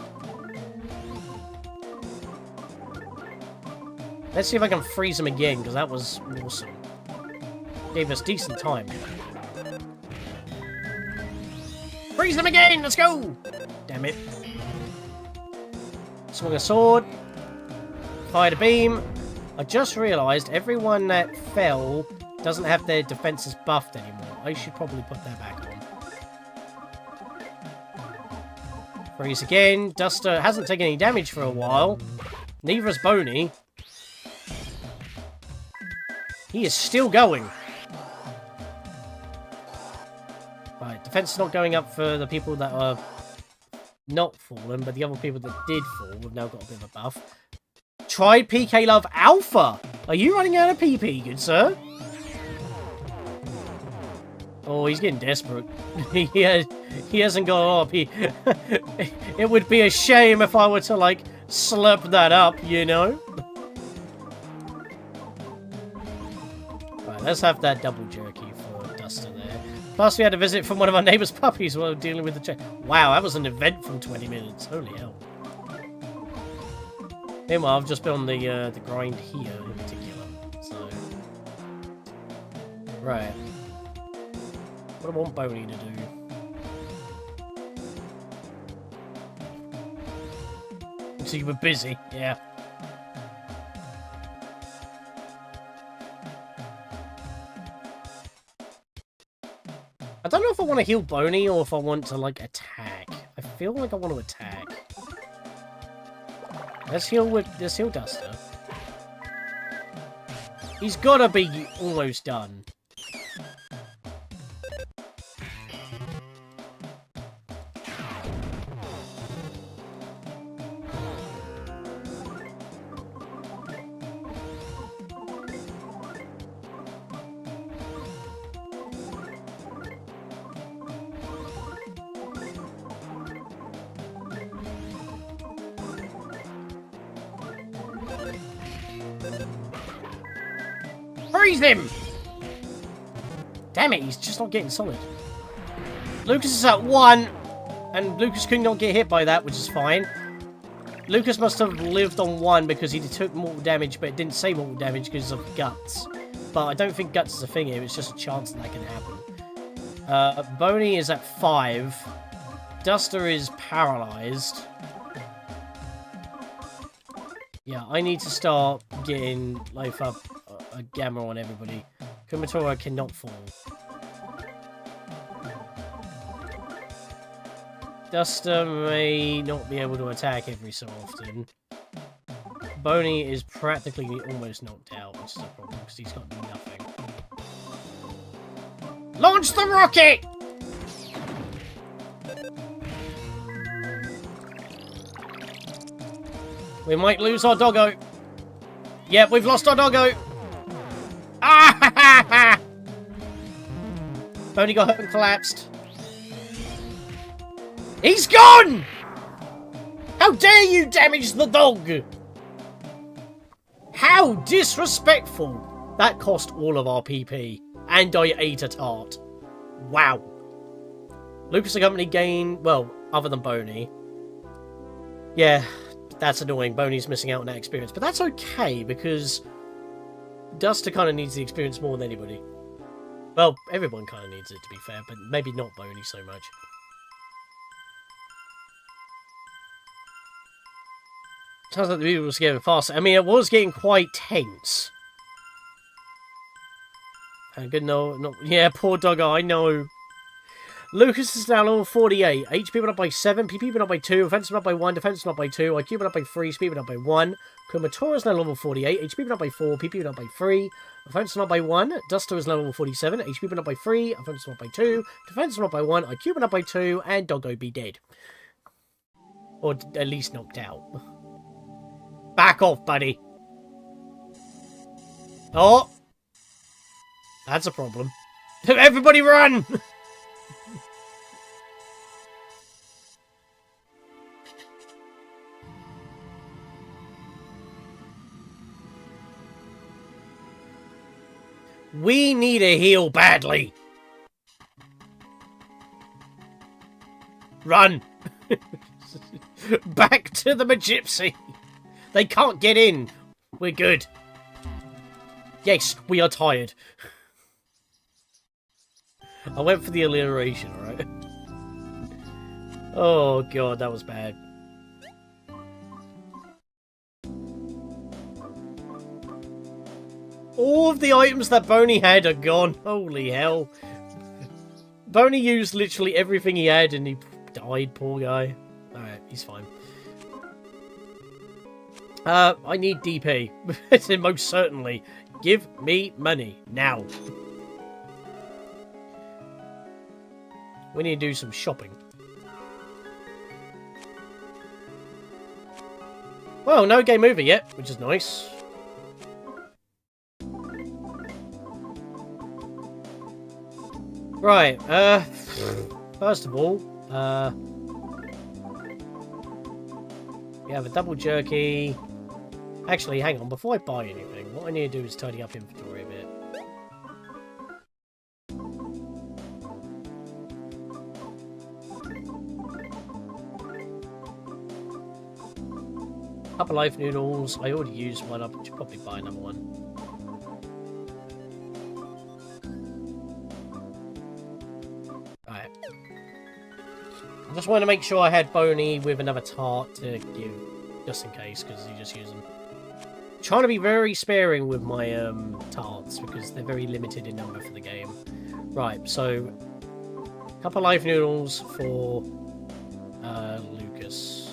Let's see if I can freeze him again, because that was awesome. Gave us decent time. Freeze him again! Let's go! Damn it. Swung a sword. Fired a beam. I just realised everyone that fell doesn't have their defences buffed anymore. I should probably put that back on. Freeze again. Duster hasn't taken any damage for a while. Neither has Boney. He is still going. Right, defense is not going up for the people that are not fallen, but the other people that did fall have now got a bit of a buff. Try PK Love Alpha! Are you running out of PP, good sir? Oh, he's getting desperate. he hasn't got up. It would be a shame if I were to, like, slurp that up, you know? Right, let's have that double jerky for Duster there. Plus, we had a visit from one of our neighbour's puppies while dealing with the check. Wow, that was an event from 20 minutes. Holy hell. Meanwhile, I've just been on the grind here in particular. So, right. What do I want Boney to do? So you were busy, yeah. I don't know if I want to heal Boney or if I want to, like, attack. I feel like I want to attack. Let's heal Duster. He's gotta be almost done. Freeze him! Damn it, he's just not getting solid. Lucas is at 1, and Lucas could not get hit by that, which is fine. Lucas must have lived on 1 because he took mortal damage, but it didn't say mortal damage because of guts. But I don't think guts is a thing here, it's just a chance that can happen. Boney is at 5. Duster is paralyzed. Yeah, I need to start getting life up a gamma on everybody. Kumatora cannot fall. Duster may not be able to attack every so often. Boney is practically almost knocked out, which is a problem because he's got nothing. Launch the rocket! We might lose our doggo. Yep, we've lost our doggo. Ah ha ha ha! Boney got hurt and collapsed. He's gone! How dare you damage the dog! How disrespectful! That cost all of our PP. And I ate a tart. Wow. Lucas and company gain, well, other than Boney. Yeah, that's annoying. Boney's missing out on that experience. But that's okay, because Duster kind of needs the experience more than anybody. Well, everyone kind of needs it, to be fair, but maybe not Boney so much. Sounds like the video was getting faster. I mean, it was getting quite tense. And good no, yeah, poor doggo, I know. Lucas is now level 48. HP went up by 7, PP went up by 2, offense went up by 1, defense went up by 2, IQ went up by 3, speed went up by 1. Kumatora is now level 48, HP went up by 4, PP went up by 3, offense went up by 1. Duster is now level 47, HP went up by 3, offense went up by 2, defense went up by 1, IQ went up by 2, and doggo be dead. Or at least knocked out. Back off, buddy. Oh! That's a problem. Everybody run! We need a heal badly. Run! Back to the Magypsy! They can't get in! We're good. Yes, we are tired. I went for the alliteration, alright? Oh god, that was bad. All of the items that Boney had are gone. Holy hell. Boney used literally everything he had and he died, poor guy. Alright, he's fine. I need DP. Most certainly. Give me money. Now. We need to do some shopping. Well, no game over yet, which is nice. Right, first of all, we have a double jerky. Actually, hang on, before I buy anything, what I need to do is tidy up inventory a bit. Couple life noodles. I already used one. I should probably buy another one. Alright. I just wanted to make sure I had Boney with another tart to give, just in case, because he just used them. Trying to be very sparing with my tarts, because they're very limited in number for the game. Right, so couple life noodles for Lucas.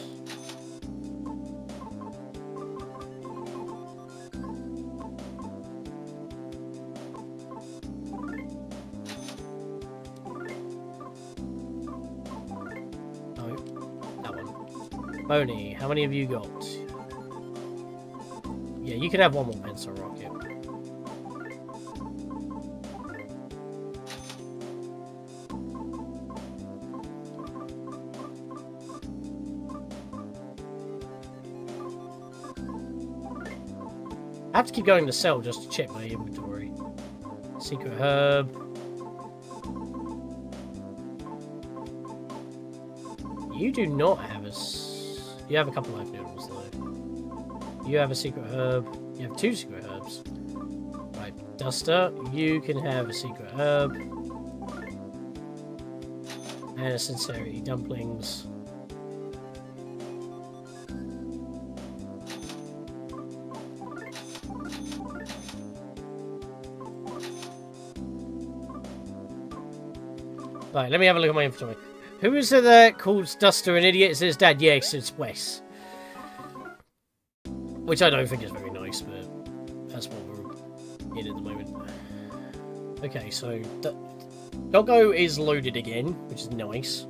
Boney, how many have you got? Yeah, you can have one more pencil rocket. I have to keep going to sell just to check my inventory. Secret herb. You do not have a... You have a couple life noodles, though. You have a secret herb. You have 2 secret herbs. Right, Duster, you can have a secret herb. And a sincerity dumplings. Right, let me have a look at my inventory. Who is it that calls Duster an idiot? Is his dad? Yes, it's Wes. Which I don't think is very nice, but that's what we're in at the moment. Okay, so Doggo is loaded again, which is nice.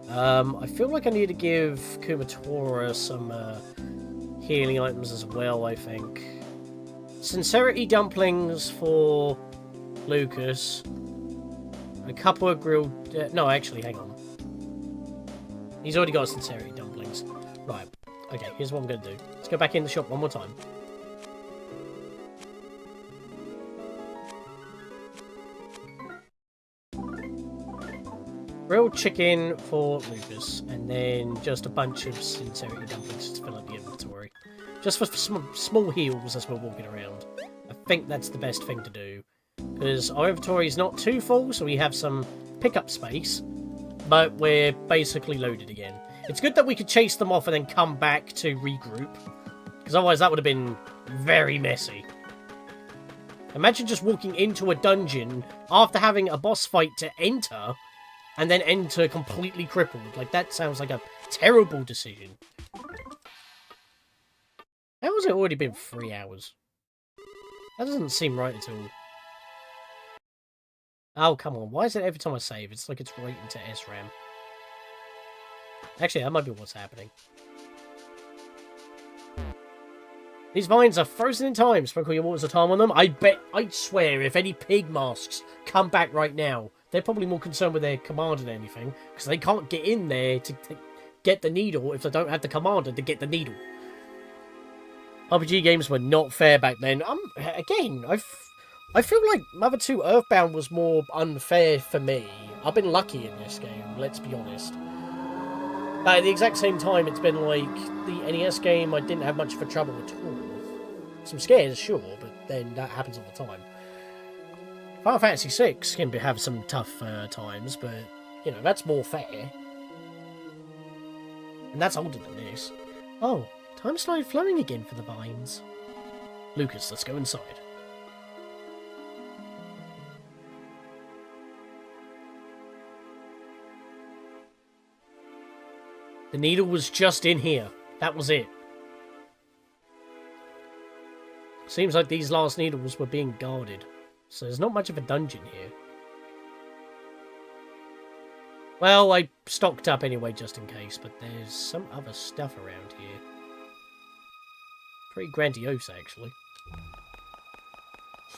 I feel like I need to give Kumatora some healing items as well, I think. Sincerity dumplings for Lucas. A couple of grilled... no, actually, hang on. He's already got sincerity dumplings. Right. Okay, here's what I'm going to do. Let's go back in the shop one more time. Grilled chicken for Lucas. And then just a bunch of sincerity dumplings to fill up the inventory. Just for small heals as we're walking around. I think that's the best thing to do. Because our inventory is not too full, so we have some pickup space, but we're basically loaded again. It's good that we could chase them off and then come back to regroup, because otherwise that would have been very messy. Imagine just walking into a dungeon after having a boss fight to enter, and then enter completely crippled. Like, that sounds like a terrible decision. How has it already been 3 hours? That doesn't seem right at all. Oh, come on. Why is it every time I save, it's like it's right into SRAM? Actually, that might be what's happening. These vines are frozen in time. Sprinkle your waters of time on them. I'd swear, if any pig masks come back right now, they're probably more concerned with their commander than anything, because they can't get in there to get the needle if they don't have the commander to get the needle. RPG games were not fair back then. Again, I feel like Mother 2 EarthBound was more unfair for me. I've been lucky in this game, let's be honest. But at the exact same time, it's been like the NES game, I didn't have much of a trouble at all. Some scares, sure, but then that happens all the time. Final Fantasy VI can have some tough times, but, you know, that's more fair. And that's older than this. Oh, time started flowing again for the vines. Lucas, let's go inside. The needle was just in here. That was it. Seems like these last needles were being guarded. So there's not much of a dungeon here. Well, I stocked up anyway just in case, but there's some other stuff around here. Pretty grandiose, actually.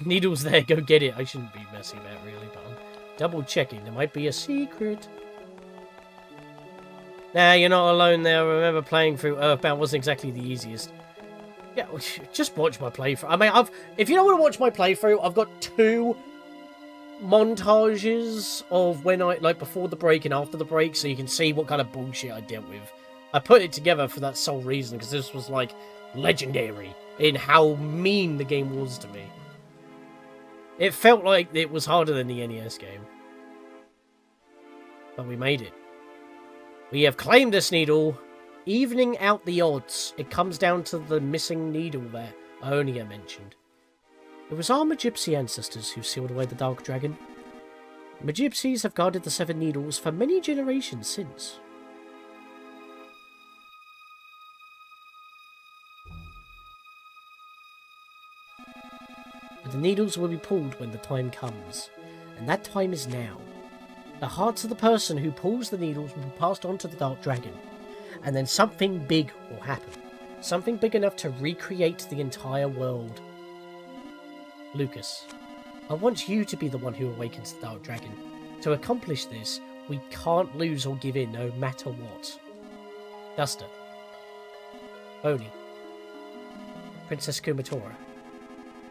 Needle's there, go get it. I shouldn't be messing about, really, but I'm double checking. There might be a secret. Nah, you're not alone there. I remember playing through EarthBound wasn't exactly the easiest. Yeah, just watch my playthrough. I mean, if you don't want to watch my playthrough, I've got 2 montages of when like, before the break and after the break, so you can see what kind of bullshit I dealt with. I put it together for that sole reason, because this was, like, legendary in how mean the game was to me. It felt like it was harder than the NES game. But we made it. We have claimed this needle, evening out the odds. It comes down to the missing needle that Aonia mentioned. It was our Magypsy ancestors who sealed away the Dark Dragon. The Magypsies have guarded the 7 needles for many generations since. But the needles will be pulled when the time comes, and that time is now. The hearts of the person who pulls the needles will be passed on to the Dark Dragon. and then something big will happen. Something big enough to recreate the entire world. Lucas, I want you to be the one who awakens the Dark Dragon. To accomplish this, we can't lose or give in no matter what. Duster. Oni. Princess Kumatora.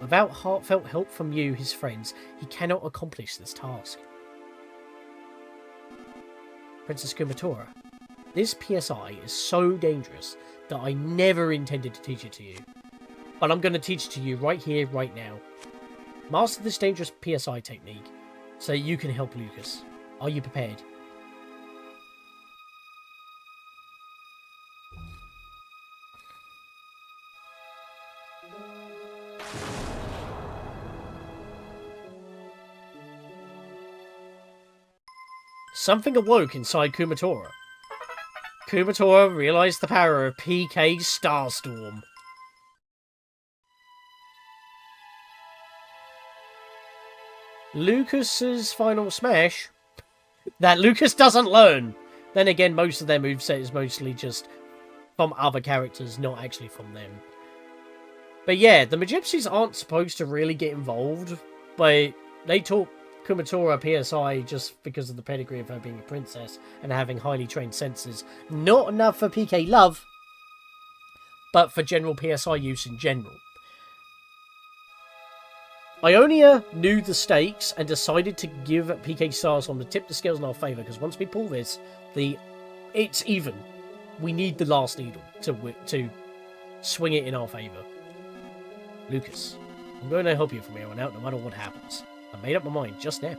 Without heartfelt help from you, his friends, he cannot accomplish this task. Princess Kumatora. This PSI is so dangerous that I never intended to teach it to you. But I'm going to teach it to you right here, right now. Master this dangerous PSI technique so you can help Lucas. Are you prepared? Something awoke inside Kumatora. Kumatora realized the power of PK Starstorm. Lucas's final smash that Lucas doesn't learn. Then again, most of their moveset is mostly just from other characters, not actually from them. But yeah, the Magypsies aren't supposed to really get involved, but they taught Kumatora PSI just because of the pedigree of her being a princess and having highly trained senses. Not enough for PK Love, but for general PSI use in general. Ionia knew the stakes and decided to give PK Starstorm to tip the scales in our favour, because once we pull this, it's even. We need the last needle to swing it in our favour. Lucas, I'm going to help you from here on out, no matter what happens. I made up my mind just now.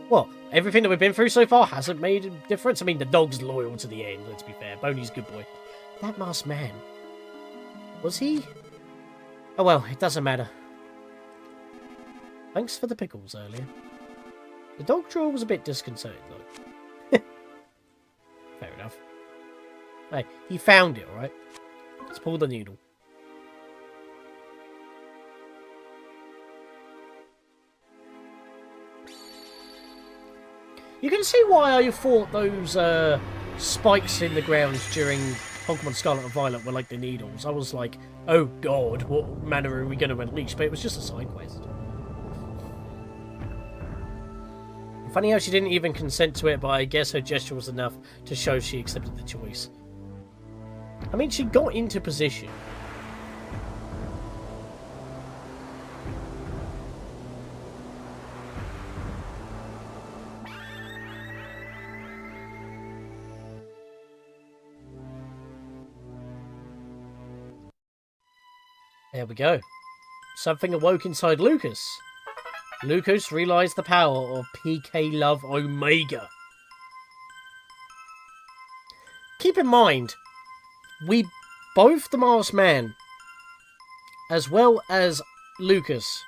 Well, everything that we've been through so far hasn't made a difference. I mean, the dog's loyal to the end, let's be fair. Boney's a good boy. That masked man, was he? Oh well, it doesn't matter. Thanks for the pickles earlier. The dog drawer was a bit disconcerting, though. Fair enough. Hey, he found it, alright? Let's pull the needle. You can see why I thought those spikes in the ground during Pokemon Scarlet and Violet were like the needles. I was like, oh god, what manner are we going to unleash? But it was just a side quest. Funny how she didn't even consent to it, but I guess her gesture was enough to show she accepted the choice. I mean, she got into position. There we go. Something awoke inside Lucas. Lucas realized the power of PK Love Omega. Keep in mind, both the Masked Man, as well as Lucas,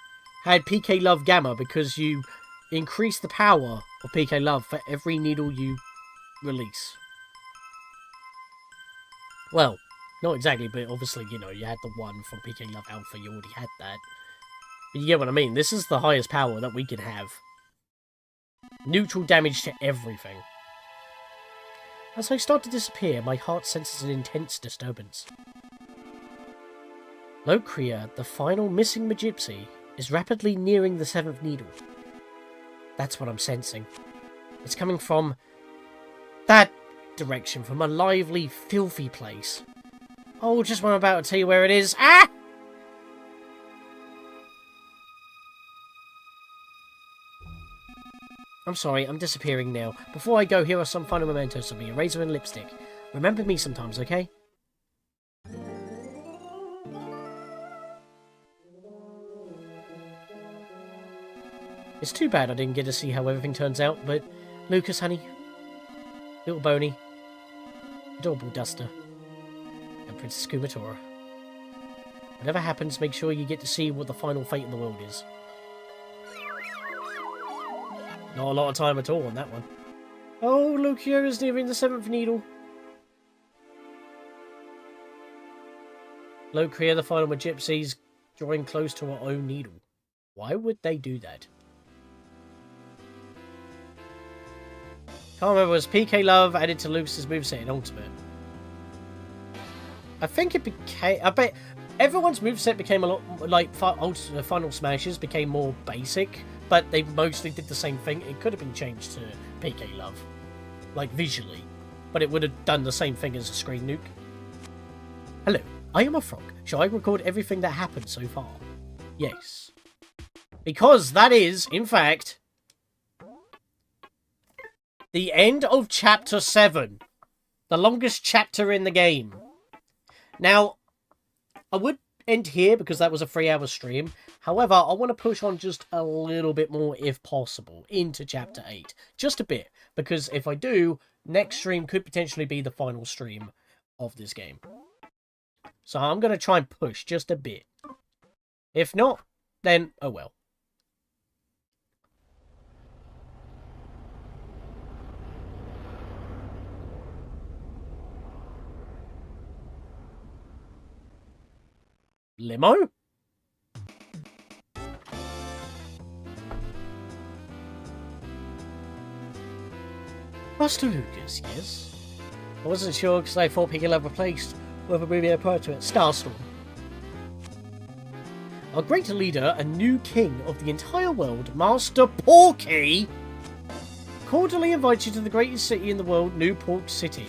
had PK Love Gamma because you increase the power of PK Love for every needle you release. Well, not exactly, but obviously, you know, you had the one from PK Love Alpha, you already had that. But you get what I mean, this is the highest power that we can have. Neutral damage to everything. As I start to disappear, my heart senses an intense disturbance. Locria, the final missing Magypsy, is rapidly nearing the 7th needle. That's what I'm sensing. It's coming from that direction, from a lively, filthy place. Oh, just when I'm about to tell you where it is. Ah! I'm sorry, I'm disappearing now. Before I go, here are some final mementos of me. A razor and lipstick. Remember me sometimes, okay? It's too bad I didn't get to see how everything turns out, but Lucas, honey, little Boney, adorable Duster, and Princess Kumatora. Whatever happens, make sure you get to see what the final fate of the world is. Not a lot of time at all on that one. Oh, Lucio is nearing the 7th needle. Locria, the final Magypsies, drawing close to our own needle. Why would they do that? Can't remember, was PK Love added to Lucas's moveset in Ultimate? I think it became... I bet everyone's moveset became a lot... Like, Final Smashes became more basic, but they mostly did the same thing. It could have been changed to PK Love. Like, visually. But it would have done the same thing as a screen nuke. Hello, I am a frog. Shall I record everything that happened so far? Yes. Because that is, in fact... the end of Chapter 7. The longest chapter in the game. Now, I would end here because that was a 3-hour stream. However, I want to push on just a little bit more, if possible, into Chapter 8. Just a bit. Because if I do, next stream could potentially be the final stream of this game. So I'm going to try and push just a bit. If not, then, oh well. Limo? Master Lucas, yes? I wasn't sure because I thought Piggy Love replaced whoever movie prior to it. Starstorm. Our great leader and new king of the entire world, Master Porky, cordially invites you to the greatest city in the world, New Pork City.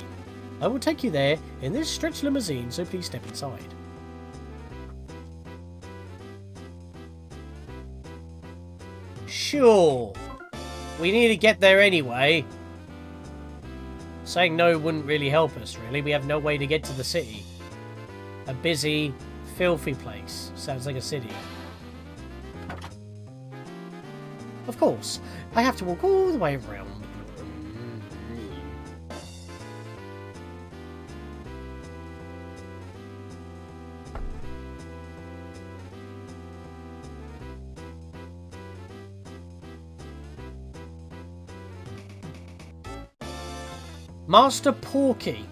I will take you there in this stretch limousine, so please step inside. Sure. We need to get there anyway. Saying no wouldn't really help us, really. We have no way to get to the city. A busy, filthy place. Sounds like a city. Of course, I have to walk all the way around. Master Porky.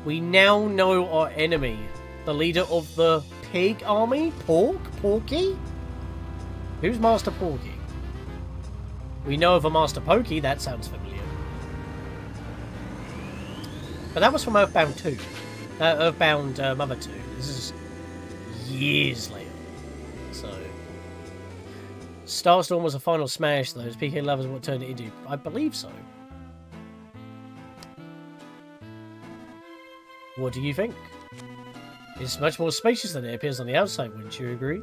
We now know our enemy. The leader of the pig army? Porky? Who's Master Porky? We know of a Master Pokey. That sounds familiar. But that was from EarthBound 2. EarthBound Mother 2. This is years later. So... Starstorm was a final smash, though. PK Love is what turned it into. I believe so. What do you think? It's much more spacious than it appears on the outside, wouldn't you agree?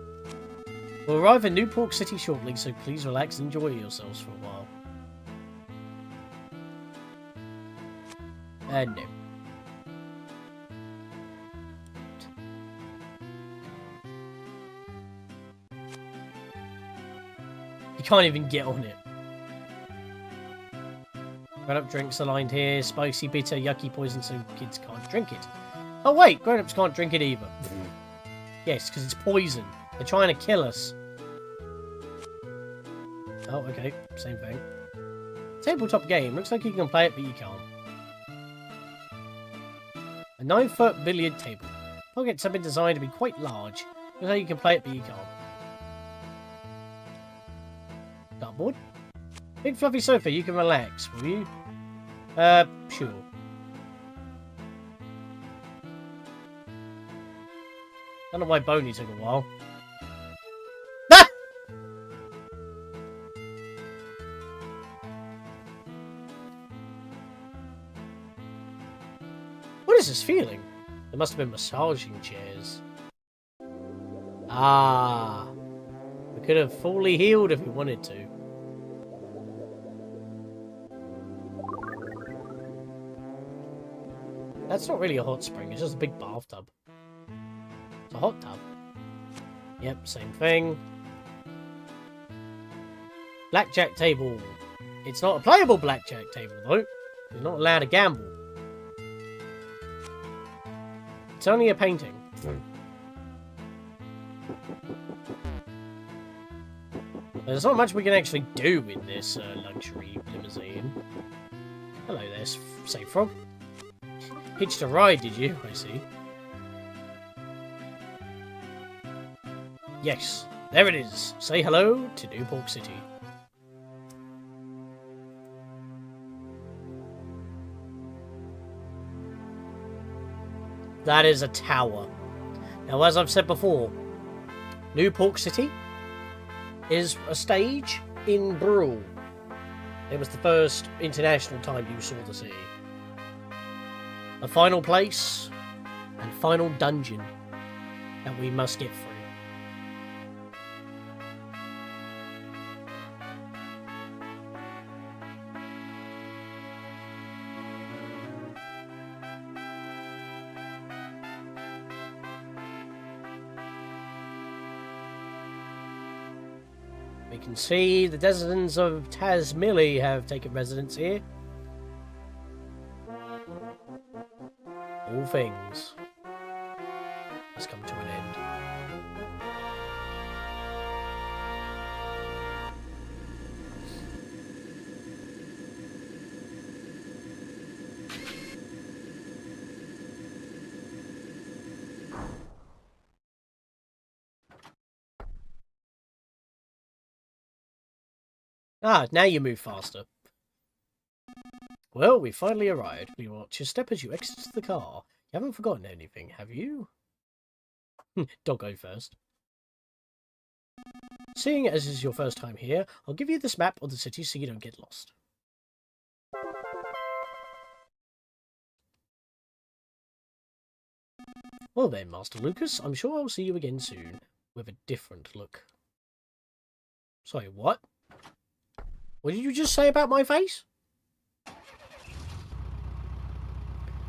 We'll arrive in New Pork City shortly, so please relax and enjoy yourselves for a while. No. You can't even get on it. Grown-up drinks aligned here. Spicy, bitter, yucky poison, so kids can't drink it. Oh wait, grown-ups can't drink it either. Yes, because it's poison. They're trying to kill us. Oh, okay. Same thing. Tabletop game. Looks like you can play it, but you can't. A 9-foot billiard table. Pockets have been designed to be quite large. Looks like you can play it, but you can't. Dartboard. Big fluffy sofa, you can relax, will you? Sure. Don't know why Boney took a while. Ah! What is this feeling? There must have been massaging chairs. Ah. We could have fully healed if we wanted to. That's not really a hot spring, it's just a big bathtub. It's a hot tub. Yep, same thing. Blackjack table. It's not a playable blackjack table, though. You're not allowed to gamble. It's only a painting. There's not much we can actually do in this luxury limousine. Hello there, say frog. Hitched a ride, did you? I see. Yes, there it is. Say hello to New Pork City. That is a tower. Now, as I've said before, New Pork City is a stage in Brule. It was the first international time you saw the city. The final place and final dungeon that we must get through. We can see the denizens of Tasmili have taken residence here. All things must come to an end. Ah, now you move faster. Well, we finally arrived. We watch your step as you exit the car. You haven't forgotten anything, have you? Doggo first. Seeing as this is your first time here, I'll give you this map of the city so you don't get lost. Well then, Master Lucas, I'm sure I'll see you again soon, with a different look. Sorry, what? What did you just say about my face?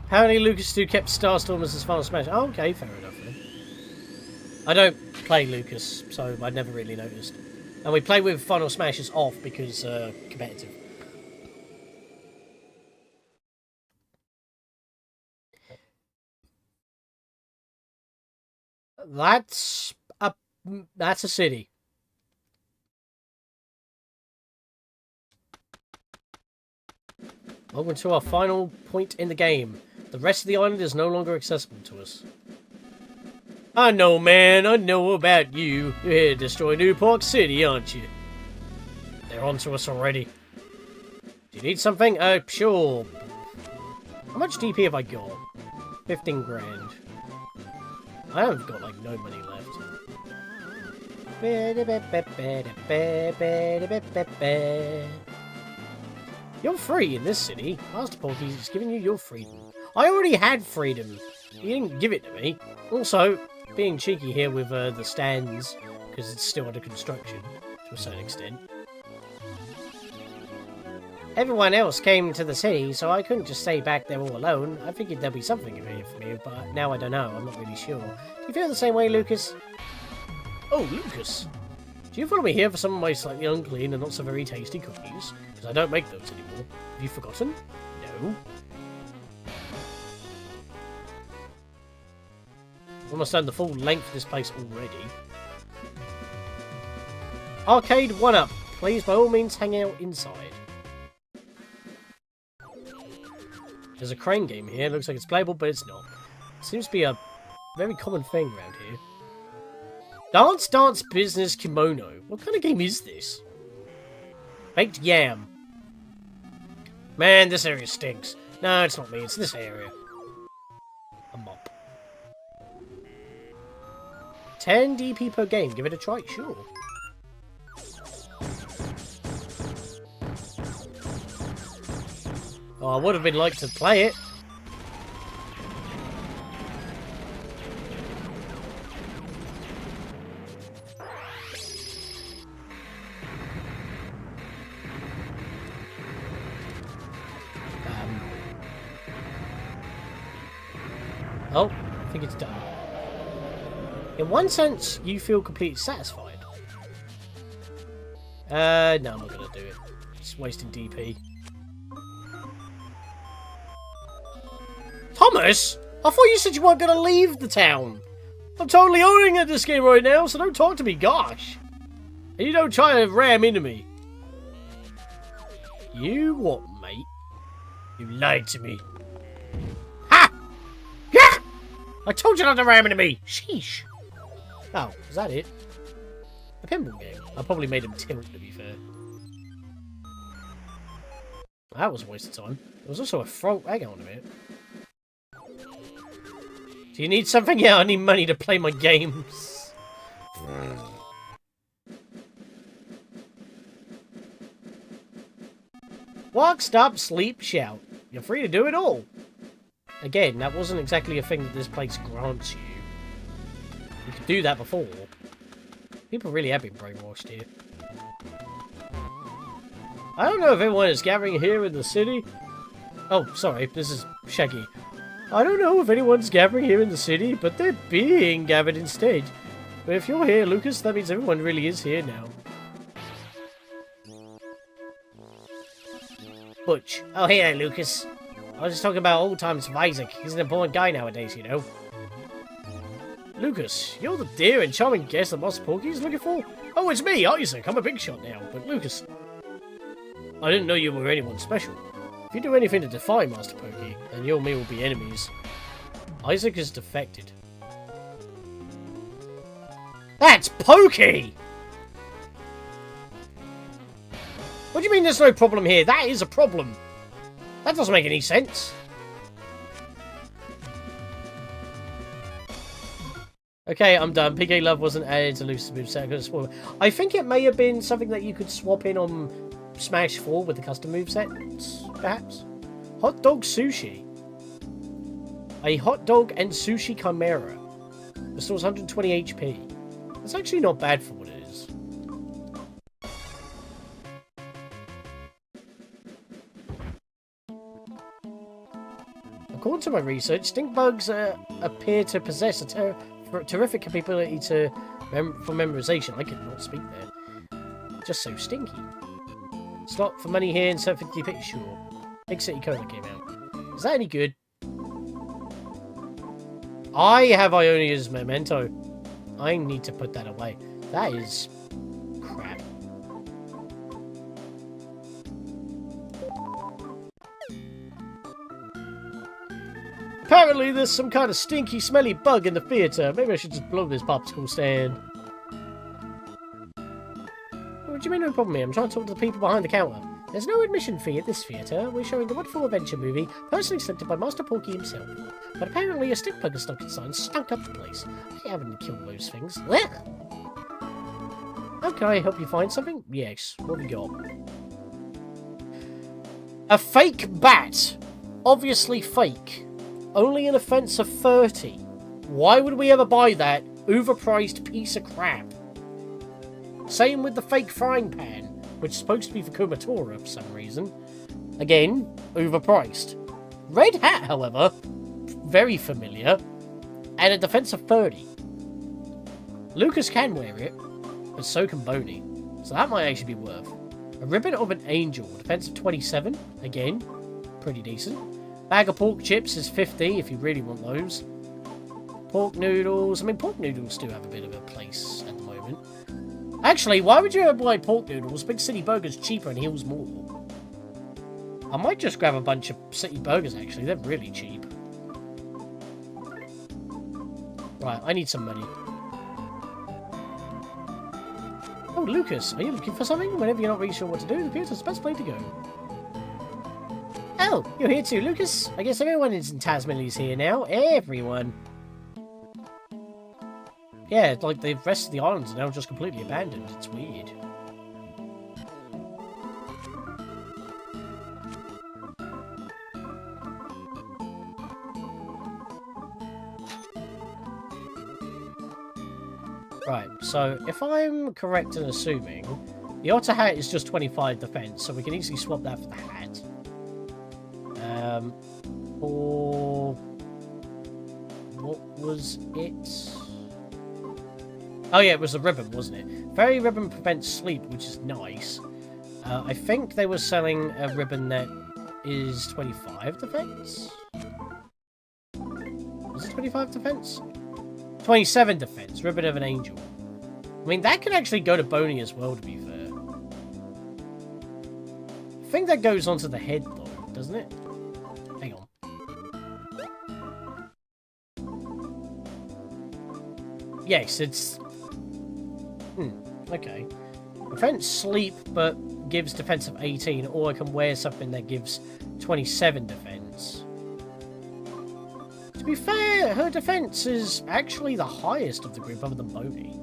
Apparently Lucas 2 kept Starstorm as his final smash. Oh, okay, fair enough then. I don't play Lucas, so I never really noticed. And we play with final smashes off because competitive. That's a city. Welcome to our final point in the game. The rest of the island is no longer accessible to us. I know, man. I know about you. You're here to destroy New Pork City, aren't you? They're onto us already. Do you need something? Sure. How much DP have I got? 15 grand. I have got, like, no money left. You're free in this city. Master Porky's is giving you your freedom. I already had freedom. You didn't give it to me. Also, being cheeky here with the stands, because it's still under construction, to a certain extent. Everyone else came to the city, so I couldn't just stay back there all alone. I figured there'd be something here for me, but now I don't know. I'm not really sure. Do you feel the same way, Lucas? Oh, Lucas. Do you follow me here for some of my slightly unclean and not so very tasty cookies? Because I don't make those anymore. Have you forgotten? No. I've almost done the full length of this place already. Arcade 1-up. Please, by all means, hang out inside. There's a crane game here. Looks like it's playable, but it's not. Seems to be a very common thing around here. Dance Dance Business Kimono. What kind of game is this? Baked Yam. Man, this area stinks. No, it's not me. It's this area. A mop. 10 DP per game. Give it a try. Sure. Oh, I would have been like to play it. Oh, I think it's done. In one sense, you feel completely satisfied. No, I'm not going to do it. It's wasting DP. Thomas? I thought you said you weren't going to leave the town. I'm totally owning at this game right now, so don't talk to me, gosh. And you don't try to ram into me. You what, mate? You lied to me. Ha! Yeah! I told you not to ram into me. Sheesh. Oh, is that it? A pinball game. I probably made him tilt, to be fair. That was a waste of time. There was also a frog. Hang on a minute. Do you need something? Yeah, I need money to play my games. Walk, stop, sleep, shout. You're free to do it all. Again, that wasn't exactly a thing that this place grants you. You could do that before. People really have been brainwashed here. I don't know if everyone is gathering here in the city. Oh, sorry, this is Shaggy. I don't know if anyone's gathering here in the city, but they're being gathered instead. But if you're here, Lucas, that means everyone really is here now. Butch. Oh, hey, Lucas. I was just talking about old times with Isaac. He's an important guy nowadays, you know. Lucas, you're the dear and charming guest that Master Porky's looking for? Oh, it's me, Isaac. I'm a big shot now. But Lucas, I didn't know you were anyone special. If you do anything to defy Master Pokey, then you and me will be enemies. Isaac is defected. That's Pokey! What do you mean there's no problem here? That is a problem. That doesn't make any sense. Okay, I'm done. PK Love wasn't added to Lucy's moveset. I think it may have been something that you could swap in on Smash 4 with the custom movesets, perhaps? Hot dog sushi. A hot dog and sushi chimera. Restores 120 HP. That's actually not bad for what it is. According to my research, stink bugs appear to possess a terrific capability for memorization. I could not speak there. Just so stinky. Slot for money here in 750p. Sure. Big City Cola came out. Is that any good? I have Ionia's memento. I need to put that away. That is crap. Apparently there's some kind of stinky, smelly bug in the theatre. Maybe I should just blow this popsicle stand. What do you mean no problem here? I'm trying to talk to the people behind the counter. There's no admission fee at this theatre. We're showing a wonderful adventure movie, personally selected by Master Porky himself. But apparently a stink bug stuck inside and stunk up the place. I haven't killed those things. How can I help you find something? Yes. What have we got? A fake bat. Obviously fake. Only an offence of 30. Why would we ever buy that overpriced piece of crap? Same with the fake frying pan, which is supposed to be for Kumatora for some reason. Again, overpriced. Red hat, however, very familiar, and a defense of 30. Lucas can wear it, but so can Boney, so that might actually be worth. A ribbon of an angel, defense of 27, again, pretty decent. Bag of pork chips is 50 if you really want those. Pork noodles, I mean pork noodles do have a bit of a place at the moment. Actually, why would you ever buy pork noodles? Big City Burger's cheaper and heals more. I might just grab a bunch of City Burgers, actually. They're really cheap. Right, I need some money. Oh, Lucas, are you looking for something? Whenever you're not really sure what to do, the theatre's the best place to go. Oh, you're here too, Lucas? I guess everyone in Tasmania is here now. Everyone. Yeah, like the rest of the islands are now just completely abandoned. It's weird. Right, so if I'm correct in assuming, the otter hat is just 25 defense, so we can easily swap that for the hat. Or what was it? Oh yeah, it was the ribbon, wasn't it? Fairy ribbon prevents sleep, which is nice. I think they were selling a ribbon that is 25 defense? Was it 25 defense? 27 defense, ribbon of an angel. I mean, that can actually go to Boney as well, to be fair. I think that goes onto the head, though, doesn't it? Hang on. Yes, it's... okay. Prevents sleep, but gives defense of 18, or I can wear something that gives 27 defense. To be fair, her defense is actually the highest of the group other than Boney.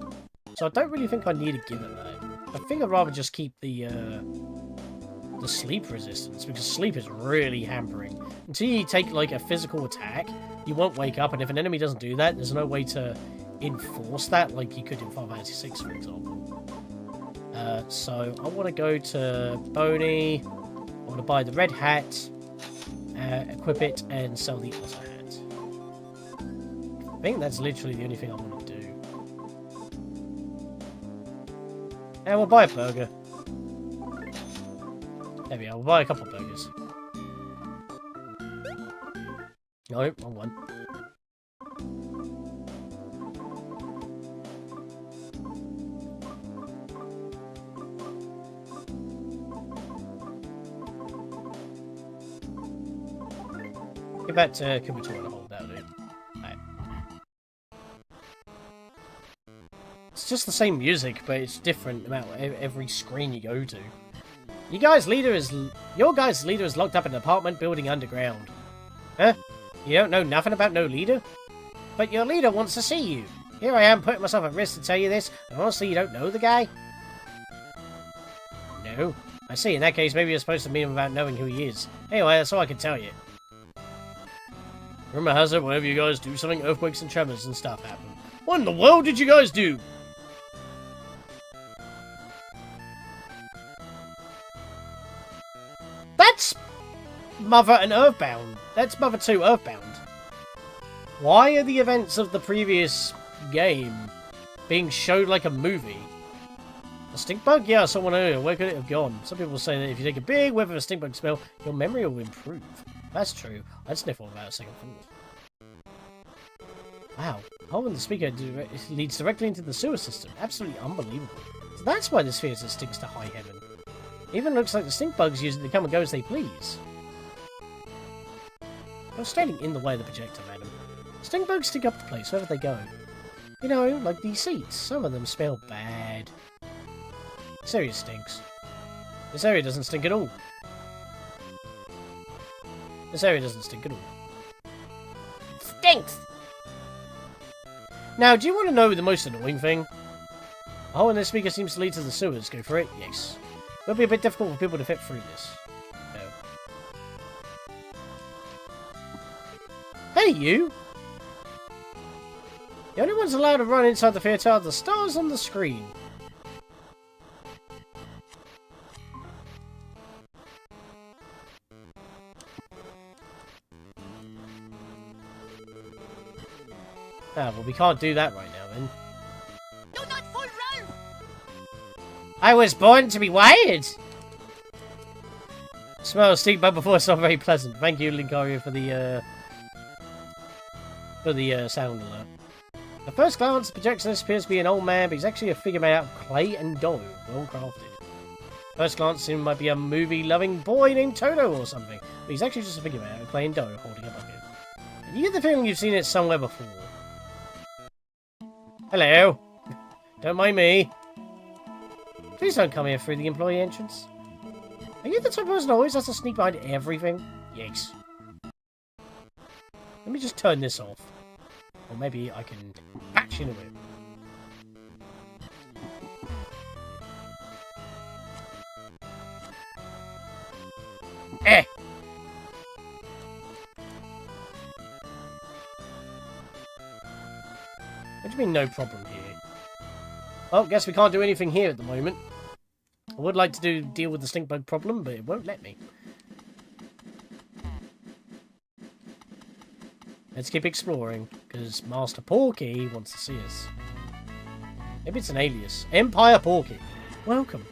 So I don't really think I need to give it that. I think I'd rather just keep the sleep resistance, because sleep is really hampering. Until you take, like, a physical attack, you won't wake up, and if an enemy doesn't do that, there's no way to enforce that like you could in 586, for example. So I want to go to Boney. I want to buy the red hat, equip it, and sell the otter hat. I think that's literally the only thing I want to do. And we'll buy a burger. There we are, we'll buy a couple of burgers. No, wrong one. Get back to Kumator and hold that, dude. Right. It's just the same music, but it's different about every screen you go to. Your guy's leader is locked up in an apartment building underground. Huh? You don't know nothing about no leader? But your leader wants to see you. Here I am putting myself at risk to tell you this, and honestly you don't know the guy? No. I see, in that case maybe you're supposed to meet him without knowing who he is. Anyway, that's all I can tell you. Rumor has it, whenever you guys do something, earthquakes and tremors and stuff happen. What in the world did you guys do? That's Mother and EarthBound. That's Mother 2 EarthBound. Why are the events of the previous game being showed like a movie? A stink bug? Yeah, I saw one earlier. Where could it have gone? Some people say that if you take a big whiff of a stink bug smell, your memory will improve. That's true. I'd sniff all about a second thought. Wow. The hole in the speaker leads directly into the sewer system. Absolutely unbelievable. So that's why this theatre stinks to high heaven. Even looks like the stink bugs use it to come and go as they please. You're standing in the way of the projector, madam. Stink bugs stink up the place wherever they go. You know, like these seats. Some of them smell bad. This area stinks. This area doesn't stink at all. This area doesn't stink at all. Stinks! Now, do you want to know the most annoying thing? A hole in this speaker seems to lead to the sewers. Go for it? Yes. It'll be a bit difficult for people to fit through this. No. Hey, you! The only ones allowed to run inside the theatre are the stars on the screen. Ah, well, we can't do that right now, then. Do not fool Ralph! I was born to be wired! Smell of stink bug before it's not very pleasant. Thank you, Linkario, for the sound alert. At first glance, the projectionist appears to be an old man, but he's actually a figure made out of clay and dough. Well crafted. First glance, he might be a movie-loving boy named Toto or something, but he's actually just a figure made out of clay and dough holding a bucket. You get the feeling you've seen it somewhere before. Hello. Don't mind me. Please don't come here through the employee entrance. Are you the type of person who always has to sneak behind everything? Yes. Let me just turn this off. Or maybe I can patch into it. Eh! What do you mean no problem here? Well, guess we can't do anything here at the moment. I would like to deal with the stink bug problem, but it won't let me. Let's keep exploring, because Master Porky wants to see us. Maybe it's an alias. Empire Porky. Welcome.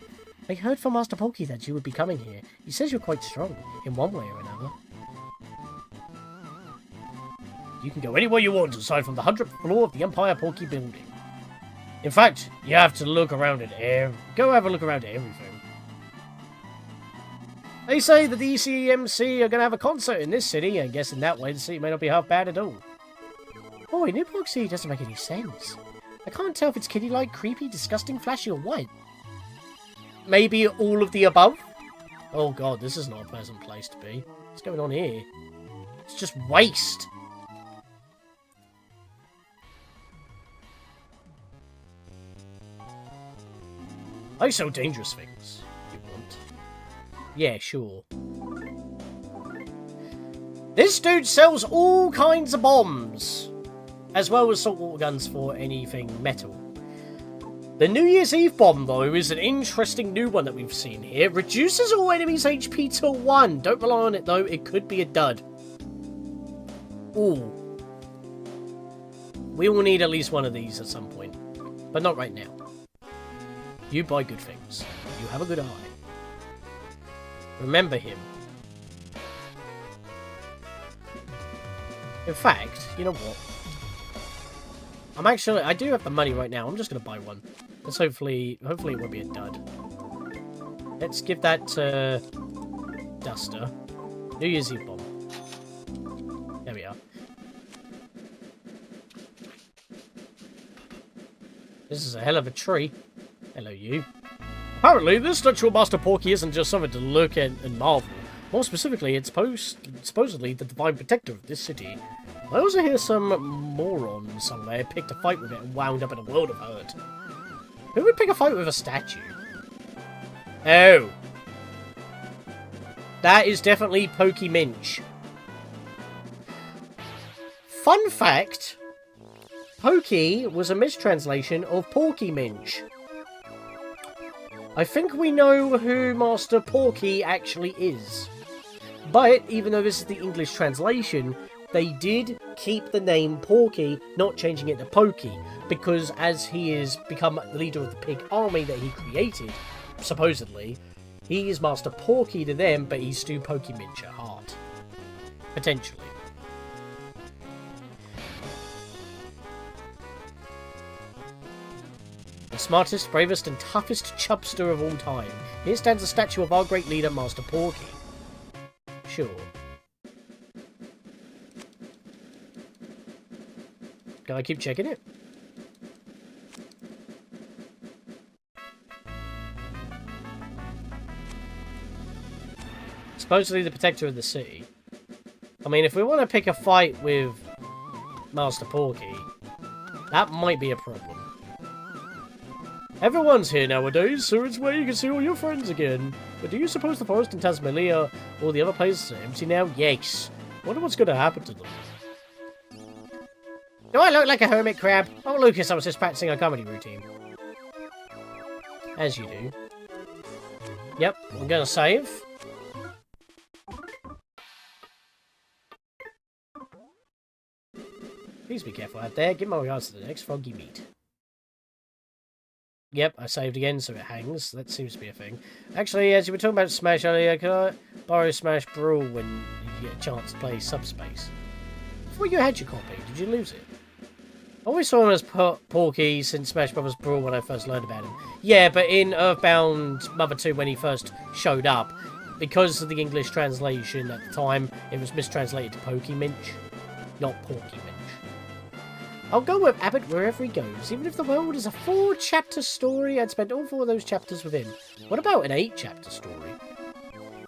I heard from Master Porky that you would be coming here. He says you're quite strong, in one way or another. You can go anywhere you want, aside from the 100th floor of the Empire Porky building. In fact, you have to look around at go have a look around at everything. They say that the ECMC are going to have a concert in this city, and I guess in that way the city may not be half bad at all. Boy, New York City doesn't make any sense. I can't tell if it's kitty-like, creepy, disgusting, flashy, or what. Maybe all of the above? Oh god, this is not a pleasant place to be. What's going on here? It's just waste. I sell dangerous things. You want? Yeah, sure. This dude sells all kinds of bombs, as well as saltwater guns for anything metal. The New Year's Eve bomb, though, is an interesting new one that we've seen here. Reduces all enemies' HP to 1. Don't rely on it, though. It could be a dud. Ooh. We will need at least one of these at some point. But not right now. You buy good things. You have a good eye. Remember him. In fact, you know what? I do have the money right now. I'm just going to buy one. Let's hopefully it won't be a dud. Let's give that to Duster. New Year's Eve bomb. There we are. This is a hell of a tree. Hello, you. Apparently, this statue of Master Porky isn't just something to look at and marvel. More specifically, it's supposedly the divine protector of this city. I also hear some moron somewhere picked a fight with it and wound up in a world of hurt. Who would pick a fight with a statue? Oh. That is definitely Pokey Minch. Fun fact, Pokey was a mistranslation of Porky Minch. I think we know who Master Porky actually is. But, even though this is the English translation, they did keep the name Porky, not changing it to Pokey, because as he has become the leader of the pig army that he created, supposedly, he is Master Porky to them, but he's still Pokey Minch at heart. Potentially. The smartest, bravest, and toughest chubster of all time. Here stands a statue of our great leader, Master Porky. Sure. Can I keep checking it? Supposedly the protector of the city. I mean, if we want to pick a fight with Master Porky, that might be a problem. Everyone's here nowadays, so it's where you can see all your friends again. But do you suppose the forest in Tasmania or the other places are empty now? Yes. Wonder what's going to happen to them. Do I look like a hermit crab? Oh, Lucas, I was just practicing a comedy routine. As you do. Yep, I'm going to save. Please be careful out there. Give my regards to the next frog you meet. Yep, I saved again, so it hangs. That seems to be a thing. Actually, as you were talking about Smash earlier, can I borrow Smash Brawl when you get a chance to play Subspace? Before you had your copy, did you lose it? I always saw him as Porky since Smash Bros. Brawl when I first learned about him. Yeah, but in EarthBound Mother 2 when he first showed up, because of the English translation at the time, it was mistranslated to Pokey Minch, not Porky Minch. I'll go with Abbott wherever he goes. Even if the world is a 4-chapter story, I'd spend all 4 of those chapters with him. What about an 8-chapter story?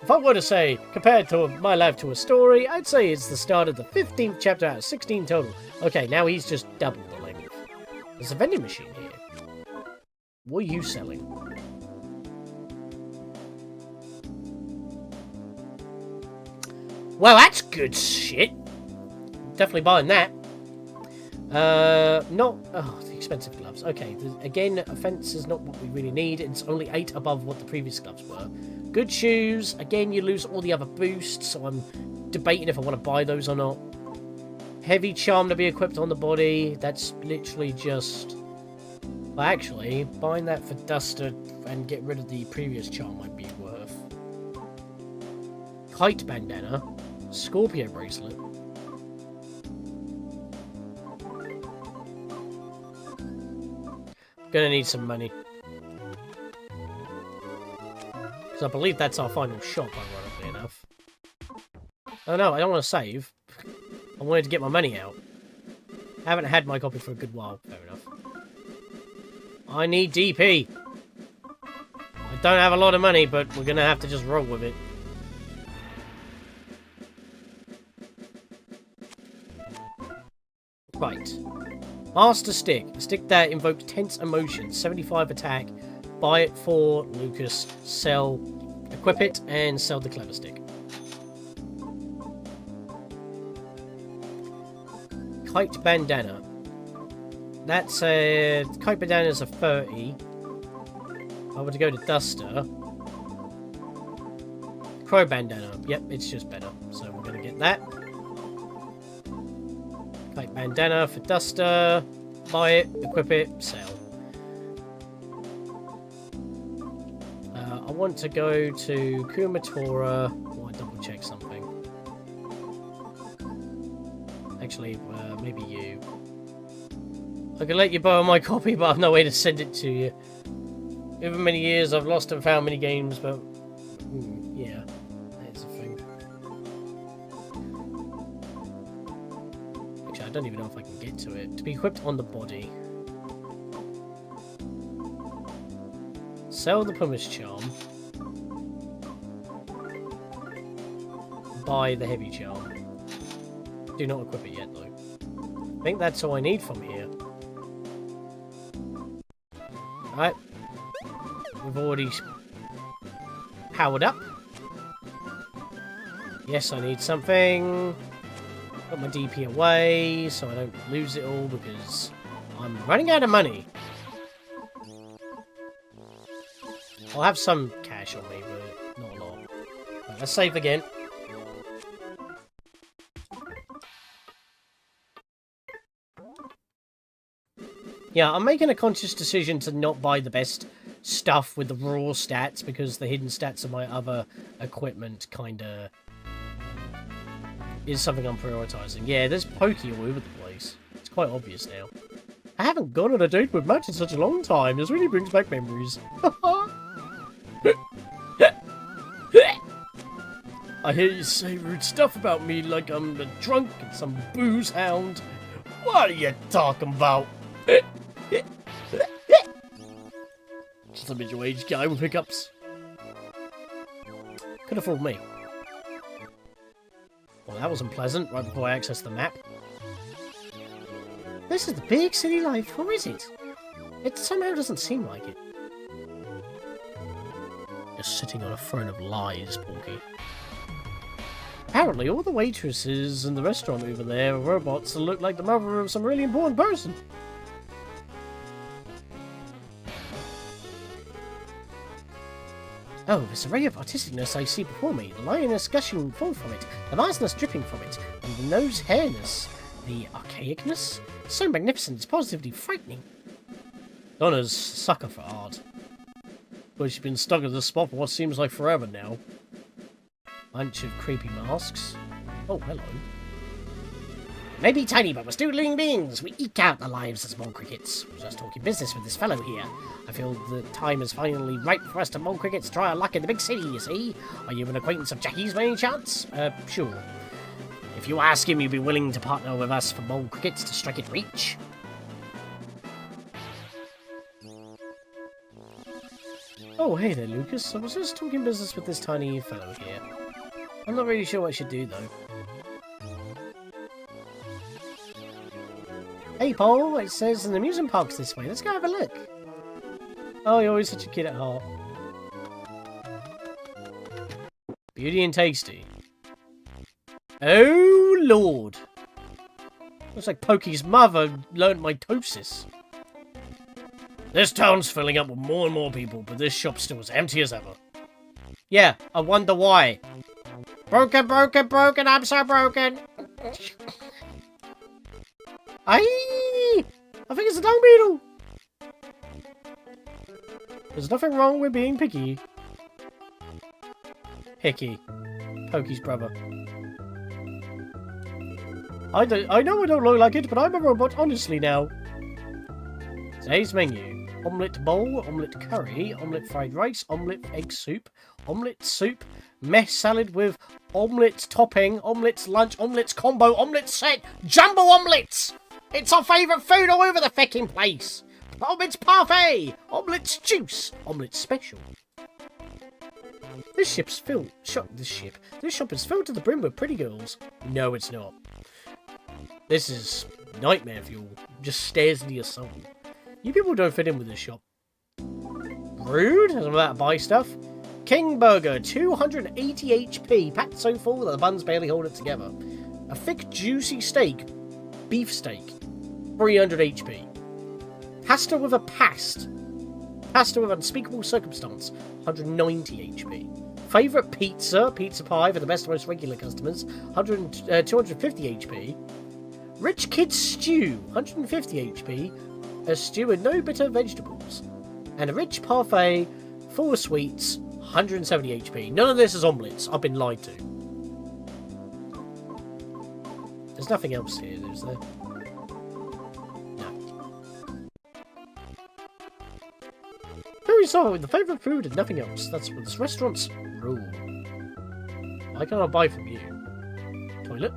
If I were to say, compared to my life to a story, I'd say it's the start of the 15th chapter out of 16 total. Okay, now he's just double the length. There's a vending machine here. What are you selling? Well, that's good shit. Definitely buying that. The expensive gloves. Okay, again, offense is not what we really need. It's only 8 above what the previous gloves were. Good shoes. Again, you lose all the other boosts, so I'm debating if I want to buy those or not. Heavy charm to be equipped on the body. That's literally just... Well, actually, buying that for Duster and get rid of the previous charm might be worth. Kite bandana. Scorpio bracelet. Gonna need some money. Because I believe that's our final shop, ironically enough. Oh no, I don't want to save. I wanted to get my money out. I haven't had my copy for a good while. Fair enough. I need DP. I don't have a lot of money, but we're gonna have to just roll with it. Right. Master Stick. A stick that invokes tense emotions. 75 attack, Buy it for Lucas. Sell, equip it, and sell the clever stick. Kite bandana. That's a kite bandana is a 30. I were to go to Duster. Crow bandana. Yep, it's just better. So we're gonna get that. Kite bandana for Duster. Buy it, equip it, sell. I want to go to Kumatora. I want to double check something. Actually, maybe you. I can let you borrow my copy, but I've no way to send it to you. Over many years, I've lost and found many games, but yeah, that's a thing. Actually, I don't even know if I can get to it. To be equipped on the body. Sell the Pumice Charm. Buy the Heavy Charm. Do not equip it yet, though. I think that's all I need from here. Alright. We've already powered up. Yes, I need something. Got my DP away so I don't lose it all because I'm running out of money. I'll have some cash on me, but not a lot. Right, let's save again. Yeah, I'm making a conscious decision to not buy the best stuff with the raw stats because the hidden stats of my other equipment kinda is something I'm prioritizing. Yeah, there's pokey all over the place. It's quite obvious now. I haven't gone on a date with Matt in such a long time. This really brings back memories. I hear you say rude stuff about me like I'm a drunk and some booze hound. What are you talking about? Just a middle-aged guy with hiccups. Could have fooled me. Well, that wasn't pleasant, right before I accessed the map. This is the big city life, or is it? It somehow doesn't seem like it. You're sitting on a throne of lies, Porky. Apparently, all the waitresses in the restaurant over there are robots that look like the mother of some really important person. Oh, this array of artisticness I see before me, the lioness gushing forth from it, the vastness dripping from it, and the nose hairness, the archaicness, so magnificent it's positively frightening. Donna's sucker for art. But she's been stuck at this spot for what seems like forever now. Bunch of creepy masks. Oh, hello. Maybe tiny, but we're still living beings. We eke out the lives of small crickets. We're just talking business with this fellow here. I feel the time is finally right for us to mole crickets try our luck in the big city, you see. Are you an acquaintance of Jackie's by any chance? Sure. If you ask him, you'd be willing to partner with us for mole crickets to strike it rich? Oh, hey there, Lucas. I was just talking business with this tiny fellow here. I'm not really sure what I should do, though. Hey, Paul, it says an amusement park's this way. Let's go have a look. Oh, you're always such a kid at heart. Beauty and tasty. Oh, Lord. Looks like Pokey's mother learned mitosis. This town's filling up with more and more people, but this shop's still as empty as ever. Yeah, I wonder why. Broken, broken, broken, I'm so broken. I think it's a dung beetle. There's nothing wrong with being picky. Hickey. Pokey's brother. I know I don't look like it, but I'm a robot, honestly now. Today's menu. Omelette bowl, omelette curry, omelette fried rice, omelette egg soup, omelette soup, mess salad with omelette topping, omelette lunch, omelette combo, omelette set, jumbo omelettes! It's our favourite food all over the fecking place! Omelette parfait, omelette juice, omelette special. This shop is filled to the brim with pretty girls. No, it's not. This is nightmare fuel. Just stares into your soul. You people don't fit in with this shop. Rude. I'm about to buy stuff. King Burger, 280 HP. Packed so full that the buns barely hold it together. A thick, juicy steak. Beef steak. 300 HP. Pasta with a past. Pasta with unspeakable circumstance. 190 HP. Favourite pizza. Pizza pie for the best and most regular customers. 250 HP. Rich kid stew. 150 HP. A stew with no bitter vegetables. And a rich parfait full of sweets. 170 HP. None of this is omelettes. I've been lied to. There's nothing else here, is there? No. Very solid. The favourite food and nothing else. That's what this restaurant's rule. Why can't I buy from you? Toilet?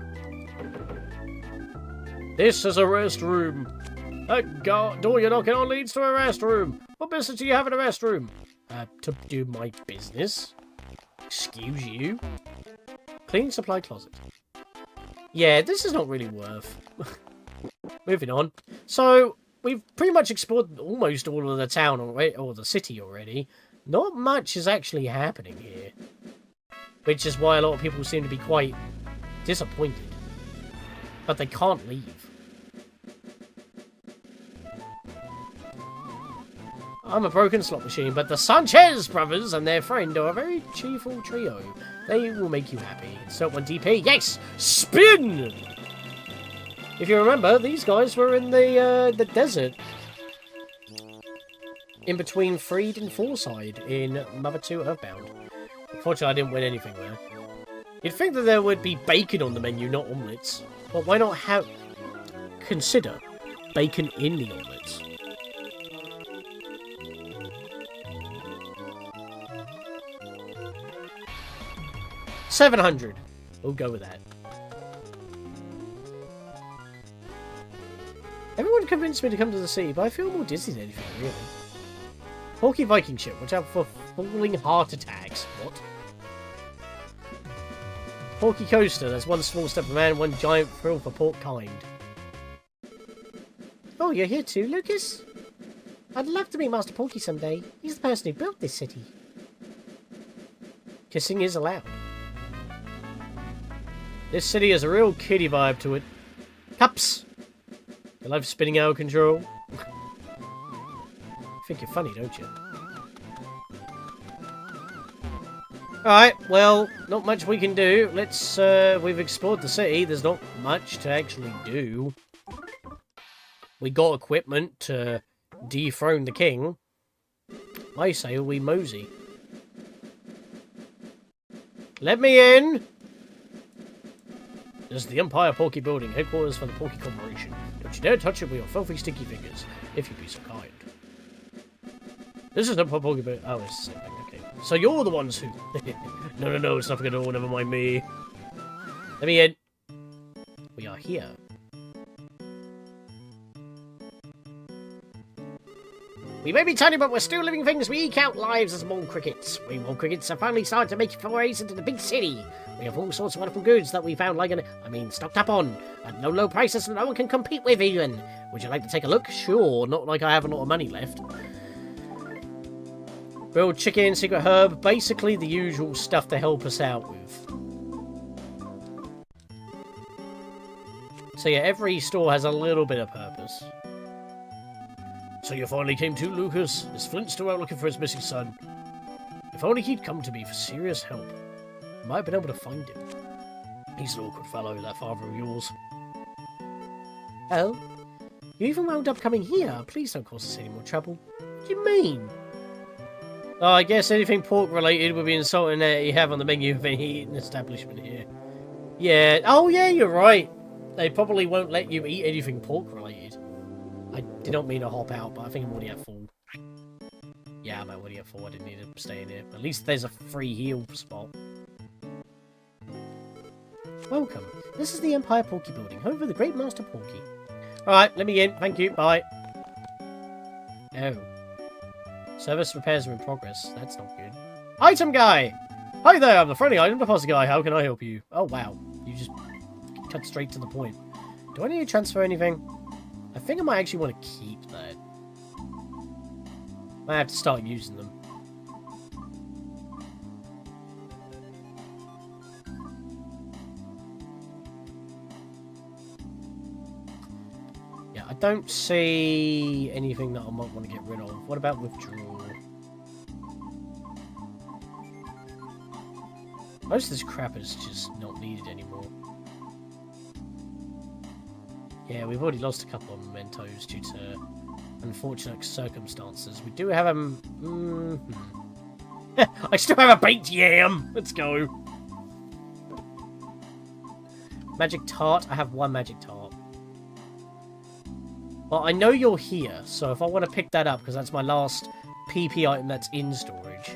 This is a restroom. That door you're knocking on leads to a restroom. What business do you have in a restroom? To do my business. Excuse you. Cleaning supply closet. Yeah, this is not really worth. Moving on. So, we've pretty much explored almost all of the town already, or the city already. Not much is actually happening here. Which is why a lot of people seem to be quite disappointed. But they can't leave. I'm a broken slot machine, but the Sanchez brothers and their friend are a very cheerful trio. They will make you happy. Insert 1 DP. Yes! Spin! If you remember, these guys were in the desert. In between Freed and Forside in Mother 2 EarthBound. Unfortunately, I didn't win anything there. You'd think that there would be bacon on the menu, not omelettes. But why not consider bacon in the omelettes? 700. We'll go with that. Everyone convinced me to come to the city, but I feel more dizzy than anything, really. Porky Viking ship. Watch out for falling heart attacks. What? Porky Coaster. That's one small step for man, one giant thrill for pork kind. Oh, you're here too, Lucas? I'd love to meet Master Porky someday. He's the person who built this city. Kissing is allowed. This city has a real kiddie vibe to it. Cups! You love spinning out of control? I think you're funny, don't you? Alright, well, not much we can do. Let's, we've explored the city. There's not much to actually do. We got equipment to dethrone the king. I say we mosey. Let me in! This is the Empire Porky Building, headquarters for the Porky Corporation. Don't you dare touch it with your filthy, sticky fingers, if you be so kind. This is the Porky Building. Oh, it's the same thing, okay. So you're the ones who... No, it's nothing at all, never mind me. Let me in. We are here. We may be tiny, but we're still living things. We eke out lives as mole crickets. We mole crickets have finally started to make forays into the big city. We have all sorts of wonderful goods that we found stocked up on, at low prices that no one can compete with even. Would you like to take a look? Sure, not like I have a lot of money left. Grilled chicken, secret herb, basically the usual stuff to help us out with. So yeah, every store has a little bit of purpose. So you finally came to, Lucas? Is Flint still out looking for his missing son? If only he'd come to me for serious help. I might have been able to find him. He's an awkward fellow, that father of yours. Oh? You even wound up coming here? Please don't cause us any more trouble. What do you mean? Oh, I guess anything pork-related would be insulting that you have on the menu of any eating establishment here. Yeah. Oh, yeah, you're right. They probably won't let you eat anything pork-related. I did not mean to hop out, but I think I'm already at full. Yeah, I'm already at full. I didn't need to stay in here. At least there's a free heal spot. Welcome. This is the Empire Porky Building, home for the Great Master Porky. Alright, let me in. Thank you. Bye. Oh. Service repairs are in progress. That's not good. Item guy! Hi there, I'm the friendly item deposit guy. How can I help you? Oh, wow. You just cut straight to the point. Do I need to transfer anything? I think I might actually want to keep that. I have to start using them. I don't see anything that I might want to get rid of. What about withdrawal? Most of this crap is just not needed anymore. Yeah, we've already lost a couple of mementos due to unfortunate circumstances. We do have a... I still have a baked yam! Let's go! Magic tart? I have one magic tart. Well, I know you're here, so if I want to pick that up, because that's my last PP item that's in storage.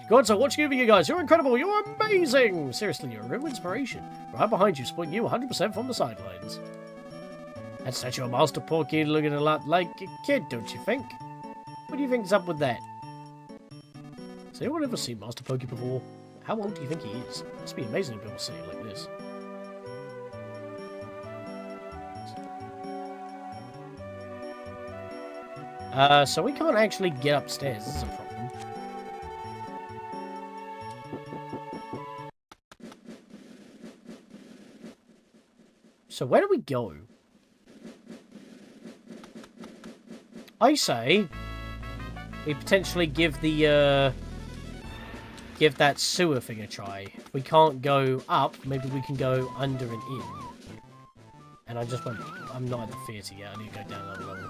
God, so what's giving you guys? You're incredible! You're amazing! Seriously, you're a real inspiration. Right behind you, supporting you 100% from the sidelines. That statue of Master Porky looking a lot like a kid, don't you think? What do you think's up with that? Has anyone ever seen Master Porky before? How old do you think he is? It must be amazing to be able to see it like this. So we can't actually get upstairs. This is a problem. So where do we go? I say we potentially give the give that sewer thing a try. If we can't go up, maybe we can go under and in. And I just went. I'm not at the theatre yet. I need to go down that level.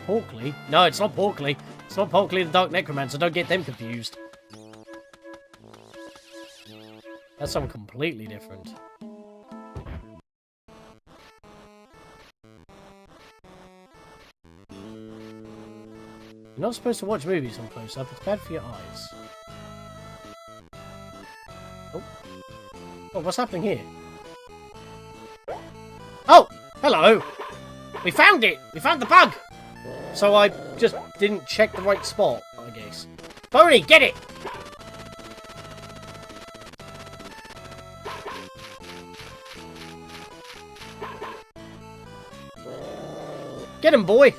Porkley? No, it's not Porkley. It's not Porkley the Dark Necromancer. Don't get them confused. That's something completely different. You're not supposed to watch movies on close-up. It's bad for your eyes. Oh. Oh, what's happening here? Oh! Hello! We found it! We found the bug! So I just didn't check the right spot, I guess. Boney, get it! Get him, boy!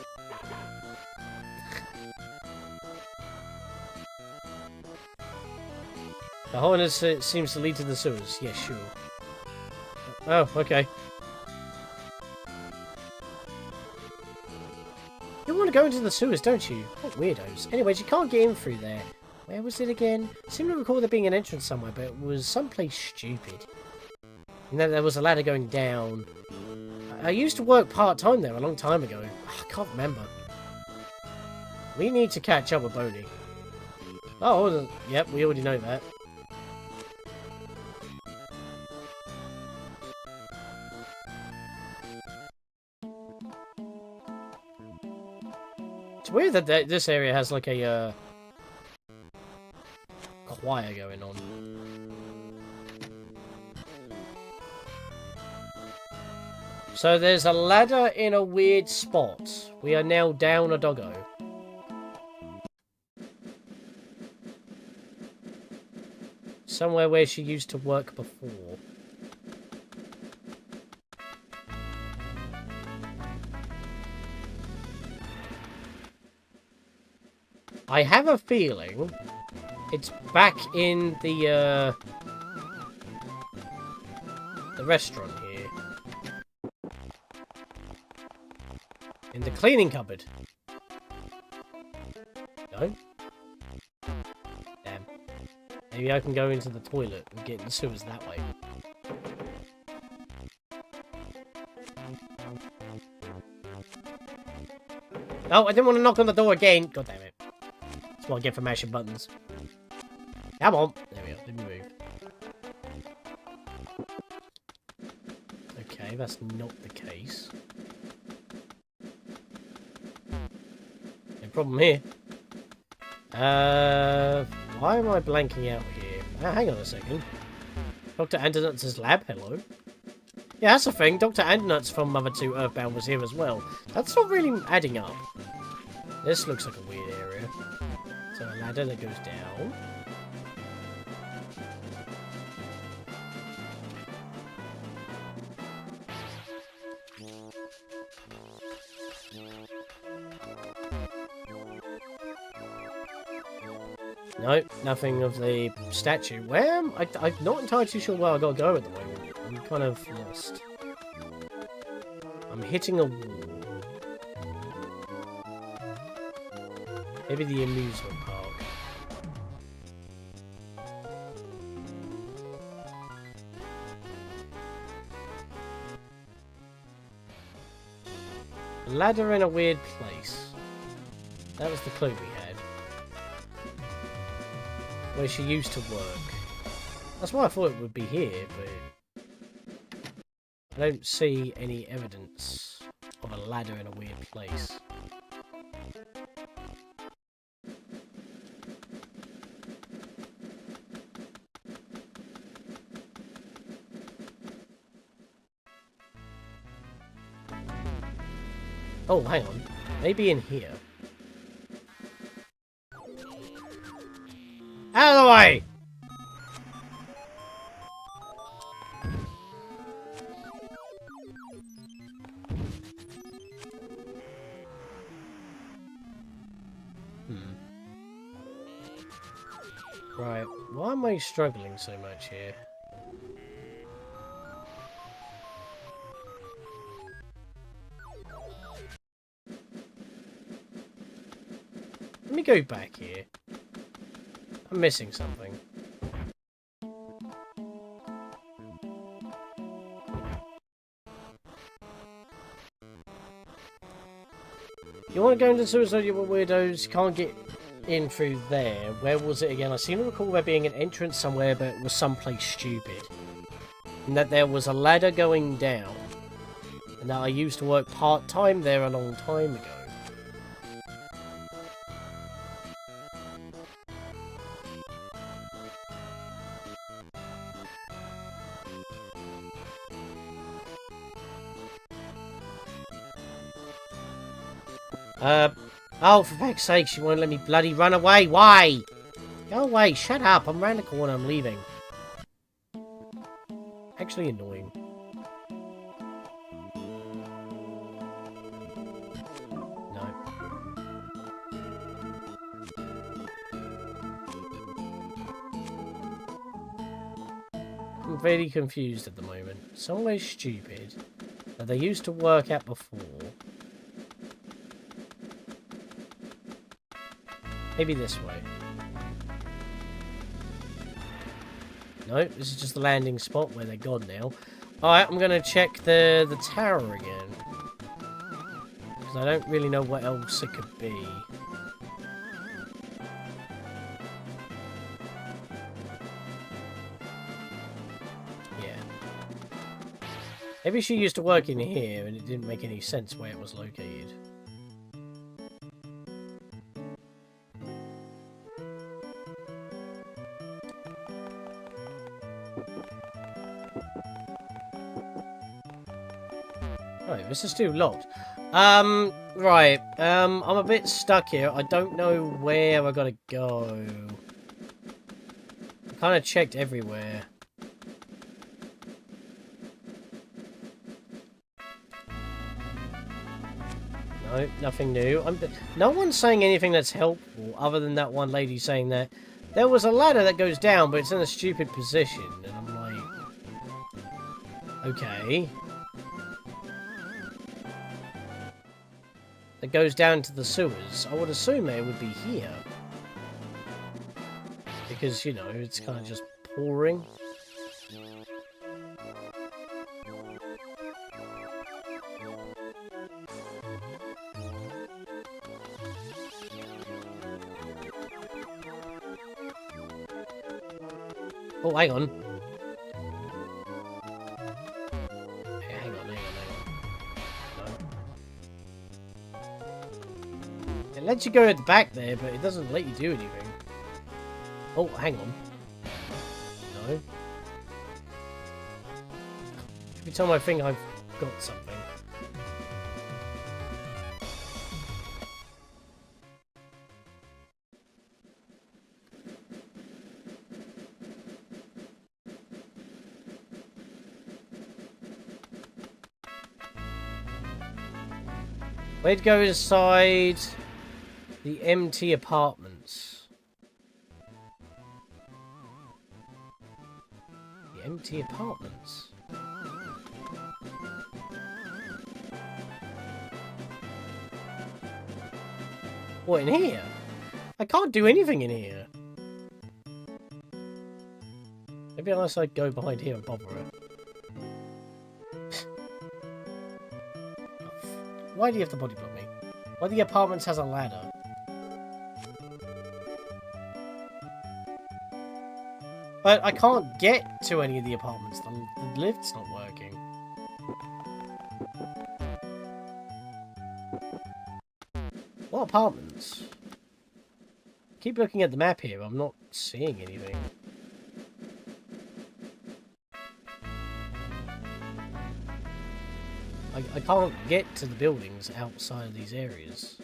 The hole seems to lead to the sewers. Yeah, sure. Oh, okay. You want to go into the sewers, don't you? What weirdos. Anyways, you can't get in through there. Where was it again? I seem to recall there being an entrance somewhere, but it was someplace stupid. And then there was a ladder going down. I used to work part-time there a long time ago. I can't remember. We need to catch up with Boney. Oh, yep, we already know that. It's weird that this area has like a choir going on. So there's a ladder in a weird spot. We are now down a doggo. Somewhere where she used to work before. I have a feeling it's back in the restaurant here. In the cleaning cupboard. No? Damn. Maybe I can go into the toilet and get in the sewers that way. Oh, I didn't want to knock on the door again. God damn it. That's what I get for mashing buttons. Come on. There we go. Didn't move. Okay, that's not the case. No problem here. Why am I blanking out here? Hang on a second. Dr. Andernuts' lab, hello. Yeah, that's the thing. Dr. Andernuts from Mother 2 EarthBound was here as well. That's not really adding up. This looks like a weird area. So a ladder that goes down. No, nothing of the statue. Where am I? I'm not entirely too sure where I gotta go at the moment. I'm kind of lost. I'm hitting a wall. Maybe the amusement park. Ladder in a weird place. That was the clue we had. Where she used to work. That's why I thought it would be here, but I don't see any evidence of a ladder in a weird place. Oh, hang on. Maybe in here. Out of the way! Right, why am I struggling so much here? Let me go back here. I'm missing something. You want to go into the suicide, you weirdos? You can't get in through there. Where was it again? I seem to recall there being an entrance somewhere, but it was someplace stupid. And that there was a ladder going down. And that I used to work part-time there a long time ago. Oh, for fuck's sake, she won't let me bloody run away. Why? Go away, shut up. I'm round the corner, I'm leaving. Actually annoying. No. I'm very confused at the moment. Somewhere stupid that they used to work at before. Maybe this way. No, this is just the landing spot where they're gone now. Alright, I'm going to check the tower again. Because I don't really know what else it could be. Yeah. Maybe she used to work in here and it didn't make any sense where it was located. Right, this is still locked. Right, I'm a bit stuck here. I don't know where I gotta go. I kind of checked everywhere. No, nothing new. No one's saying anything that's helpful, other than that one lady saying that there was a ladder that goes down, but it's in a stupid position. And I'm like, okay. That goes down to the sewers. I would assume it would be here. Because, you know, it's kind of just pouring. Oh, hang on. Hang on. It lets you go at the back there, but it doesn't let you do anything. Oh, hang on. No. Every time I think I've got something. Where'd go inside the empty apartments? to the apartments. What, in here? I can't do anything in here. Maybe unless I go behind here and bother it. Why do you have to body block me? Why the apartments has a ladder? But I can't get to any of the apartments. The lift's not working. What apartments? Keep looking at the map here. I'm not seeing anything. I can't get to the buildings outside of these areas.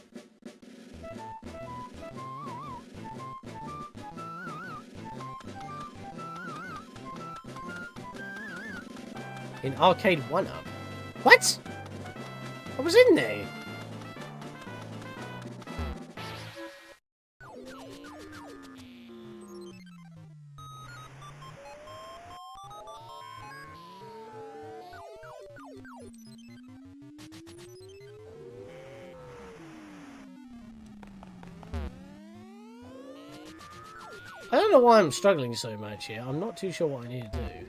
In Arcade 1-Up? What? I was in there! I don't know why I'm struggling so much here. I'm not too sure what I need to do.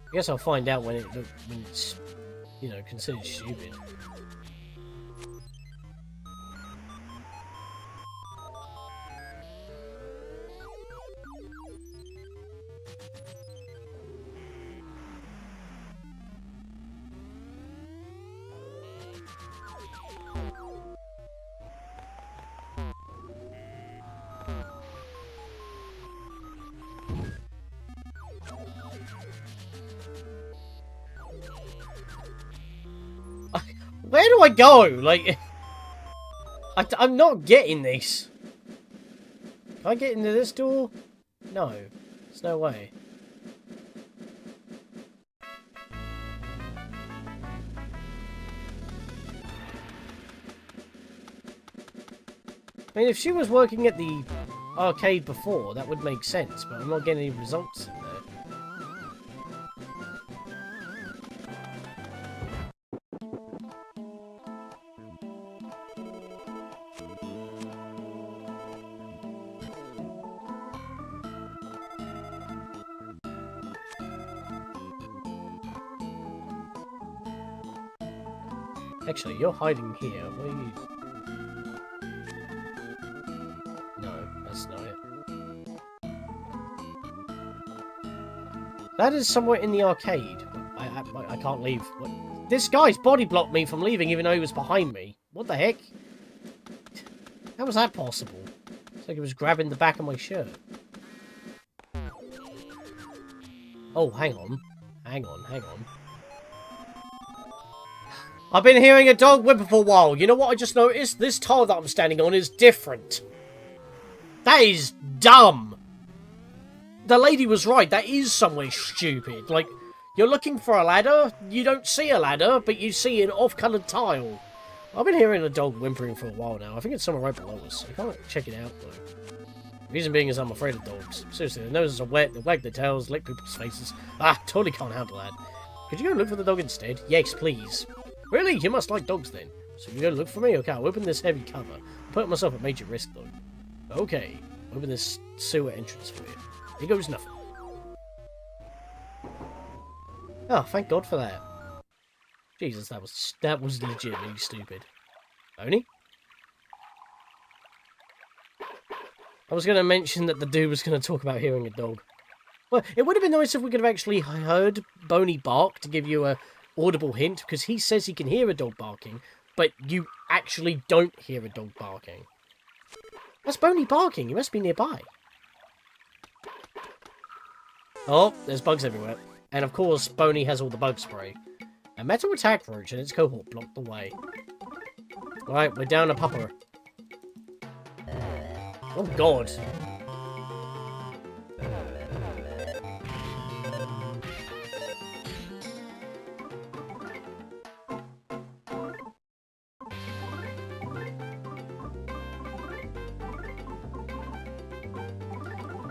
I guess I'll find out when it's, you know, considered stupid. Where do I go? Like, I'm not getting this. Can I get into this door? No. There's no way. I mean, if she was working at the arcade before, that would make sense, but I'm not getting any results in there. Actually, you're hiding here. What are you... No, that's not it. That is somewhere in the arcade. I can't leave. What? This guy's body blocked me from leaving even though he was behind me. What the heck? How was that possible? It's like he was grabbing the back of my shirt. Oh, hang on. Hang on, hang on. I've been hearing a dog whimper for a while. You know what I just noticed? This tile that I'm standing on is different. That is dumb. The lady was right. That is somewhere stupid. Like, you're looking for a ladder. You don't see a ladder, but you see an off-coloured tile. I've been hearing a dog whimpering for a while now. I think it's somewhere right below us. I can't check it out, though. Reason being is I'm afraid of dogs. Seriously, their noses are wet, they wag their tails, lick people's faces. Ah, totally can't handle that. Could you go look for the dog instead? Yes, please. Really? You must like dogs then. So you're going to look for me? Okay, I'll open this heavy cover. I'll put myself at major risk though. Okay, open this sewer entrance for you. Here goes nothing. Oh, thank God for that. Jesus, that was legitimately stupid. Boney? I was going to mention that the dude was going to talk about hearing a dog. Well, it would have been nice if we could have actually heard Boney bark to give you a audible hint, because he says he can hear a dog barking, but you actually don't hear a dog barking. That's Boney barking. He must be nearby. Oh, there's bugs everywhere. And of course, Boney has all the bug spray. A metal attack roach and its cohort blocked the way. Right, we're down a pupper. Oh God.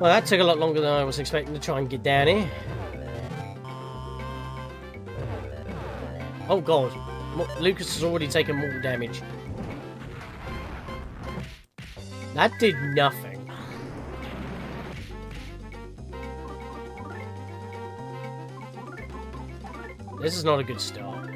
Well, that took a lot longer than I was expecting to try and get down here. Oh god, Lucas has already taken more damage. That did nothing. This is not a good start.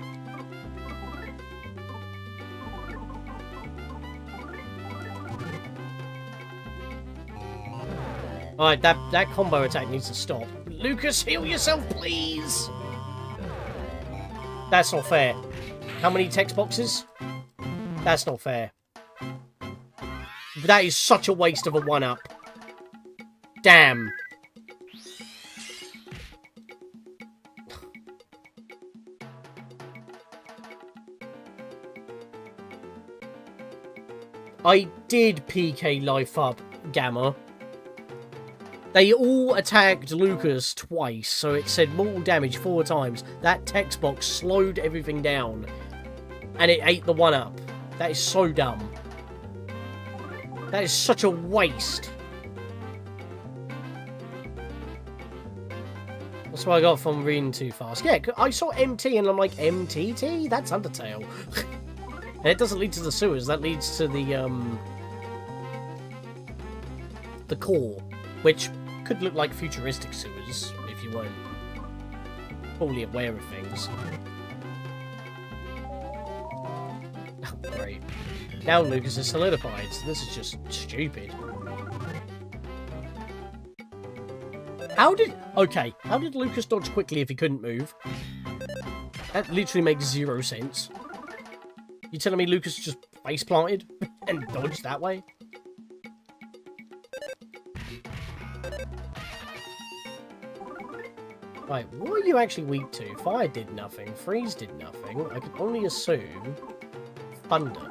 Alright, that combo attack needs to stop. Lucas, heal yourself, please! That's not fair. How many text boxes? That's not fair. That is such a waste of a 1-up. Damn. I did PK life up Gamma. They all attacked Lucas twice, so it said mortal damage 4 times. That text box slowed everything down, and it ate the 1-up. That is so dumb. That is such a waste. That's what I got from reading too fast. Yeah, I saw MT and I'm like, MTT? That's Undertale. And it doesn't lead to the sewers, that leads to the core, which could look like futuristic sewers if you weren't fully aware of things. Oh, great. Now Lucas is solidified, so this is just stupid. How did Lucas dodge quickly if he couldn't move? That literally makes 0 sense. You telling me Lucas just face planted and dodged that way? Right, what are you actually weak to? Fire did nothing, freeze did nothing. I can only assume thunder.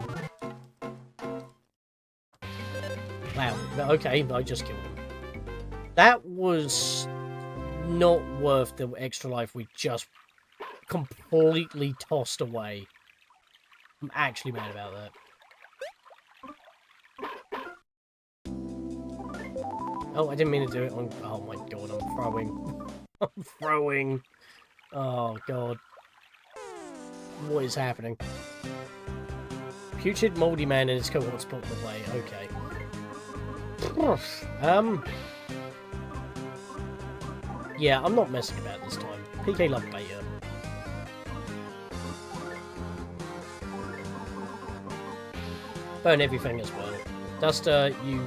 Wow, okay, I just killed him. That was not worth the extra life we just completely tossed away. I'm actually mad about that. Oh, I didn't mean to do it on... Oh my god, I'm throwing. I'm throwing. Oh god. What is happening? Putrid Moldy Man and his cohorts blocked the way. Okay. Yeah, I'm not messing about this time. PK love beta. Burn everything as well. Duster, you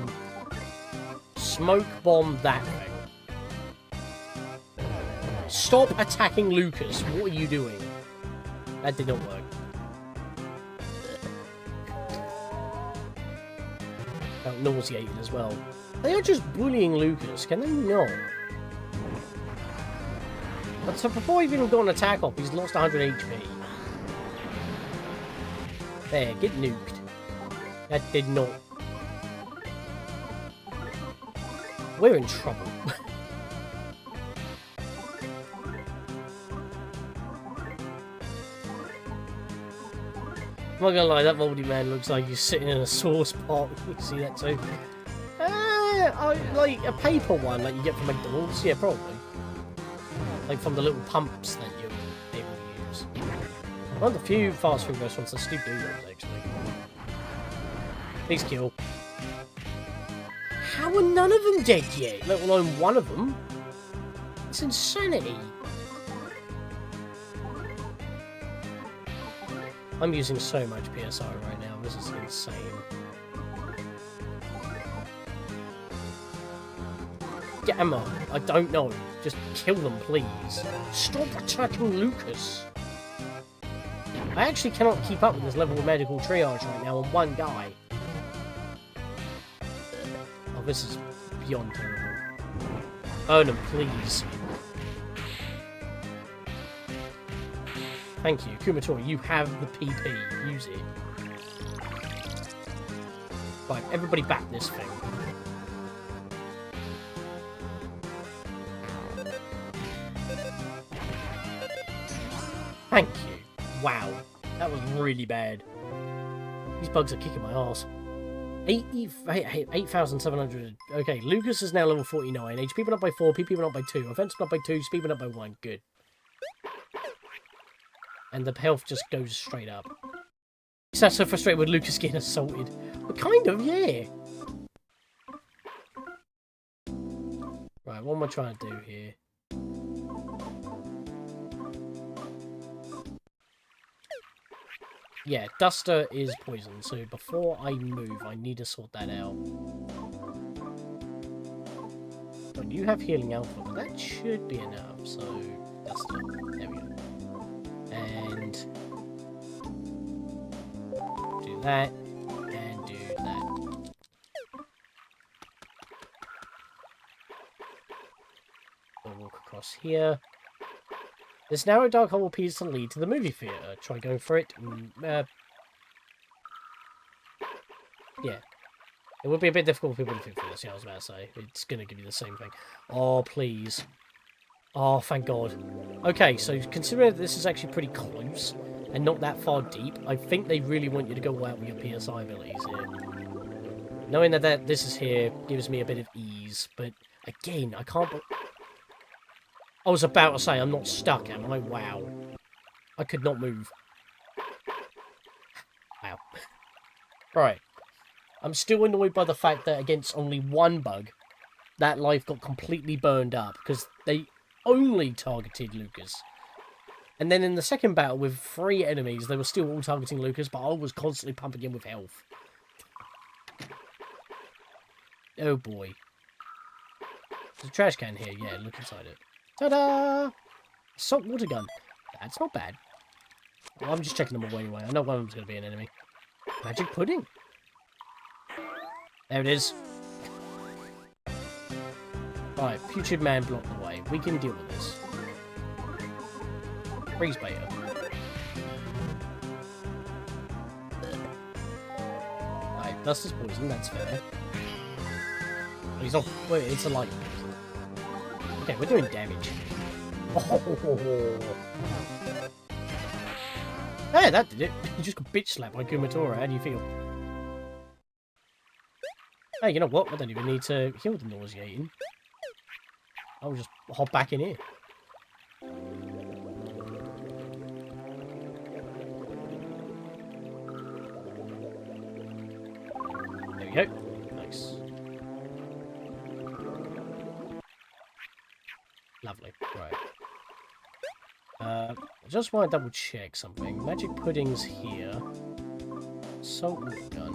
smoke bomb that thing. Stop attacking Lucas. What are you doing? That did not work. Felt nauseated as well. They are just bullying Lucas, can they not? But so before he's even got an attack off, he's lost 100 HP. There, get nuked. That did not. We're in trouble. I'm not gonna lie, that moldy man looks like he's sitting in a sauce pot. You can see that too. Like a paper one like you get from McDonald's. Yeah, probably. Like from the little pumps that you're able to use. One of the few fast food restaurants that still do those, actually. Please kill. How are none of them dead yet? Let alone one of them. It's insanity. I'm using so much PSI right now. This is insane. Get ammo. I don't know. Just kill them, please. Stop attacking Lucas. I actually cannot keep up with this level of medical triage right now on one guy. Oh, this is beyond terrible. Burn him, please. Thank you. Kumatori, you have the PP. Use it. Right, everybody back this thing. Thank you. Wow. That was really bad. These bugs are kicking my ass. 8,700. Okay, Lucas is now level 49. HP went up by 4, PP went up by 2, offense went up by 2, speed went up by 1. Good. And the health just goes straight up. Is that so frustrated with Lucas getting assaulted? Well, kind of, yeah. Right, what am I trying to do here? Yeah, Duster is poison, so before I move, I need to sort that out. Oh, you have Healing Alpha, but that should be enough, so Duster. There we go. And do that, and do that. We'll walk across here. This narrow dark hole appears to lead to the movie theatre. Try going for it. Yeah. It would be a bit difficult for people to fit for this, yeah, I was about to say. It's going to give you the same thing. Oh, please. Oh, thank God. Okay, so considering that this is actually pretty close and not that far deep, I think they really want you to go out with your PSI abilities here. Knowing that this is here gives me a bit of ease, but again, I can't... I was about to say, I'm not stuck, am I? Wow. I could not move. Wow. Right. I'm still annoyed by the fact that against only one bug, that life got completely burned up, because they only targeted Lucas. And then in the second battle with 3 enemies, they were still all targeting Lucas, but I was constantly pumping him with health. Oh boy. There's a trash can here, yeah, look inside it. Ta-da! Salt water gun. That's not bad. Well, I'm just checking them away anyway. I know one of them's going to be an enemy. Magic pudding. There it is. Right, Putrid Man blocked the way. We can deal with this. Freeze beta. Right, dust is poison, that's fair. He's not... Wait, it's a light poison. Okay, we're doing damage. Oh. Hey, that did it. You just got bitch slapped by Kumatora. How do you feel? Hey, you know what? I don't even need to heal the nauseating. I'll just hop back in here. There we go. Nice. Lovely. Right. I just want to double check something. Magic pudding's here. Salt water gun.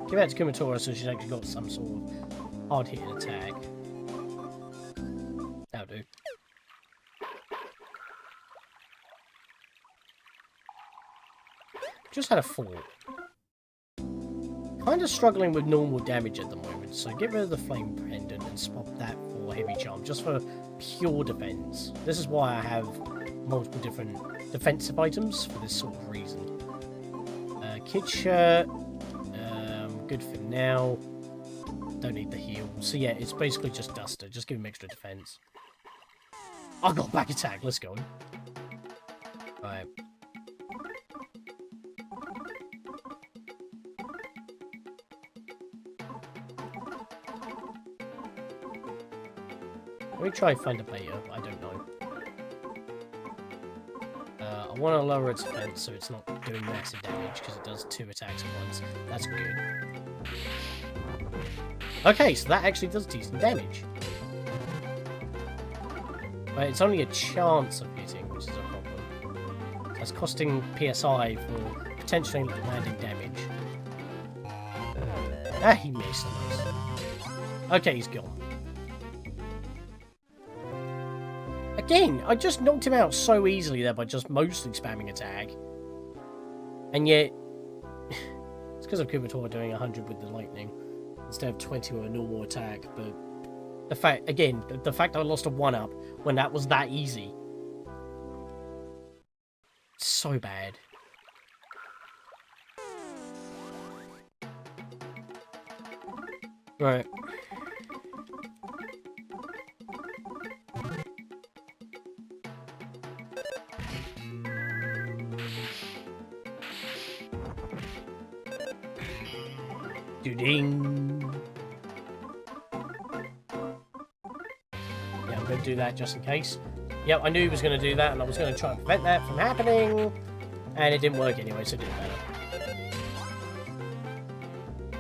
Give that to Kumatora so she's actually got some sort of hard-hitting attack. That'll do. Just had a fall. Kind of struggling with normal damage at the moment, so get rid of the flame pendant and swap that for heavy charm, just for pure defense. This is why I have multiple different defensive items for this sort of reason. Kid shirt, good for now. Don't need the heal. So yeah, it's basically just Duster. Just give him extra defense. I got back attack. Let's go. Right. Let me try and find a beta. I don't know. I want to lower its defense so it's not doing massive damage because it does 2 attacks at once. That's good. Okay, so that actually does decent damage. But it's only a chance of hitting, which is a problem. That's costing PSI for potentially landing damage. Ah, he missed. Okay, he's gone. Again, I just knocked him out so easily there by just mostly spamming attack. And yet, it's because of Kumatora doing 100 with the lightning instead of 20 with a normal attack. But the fact, again, the fact I lost a 1-up when that was that easy. So bad. Right. Ding. Yeah, I'm going to do that just in case. Yep, I knew he was going to do that, and I was going to try and prevent that from happening. And it didn't work anyway, so it didn't matter.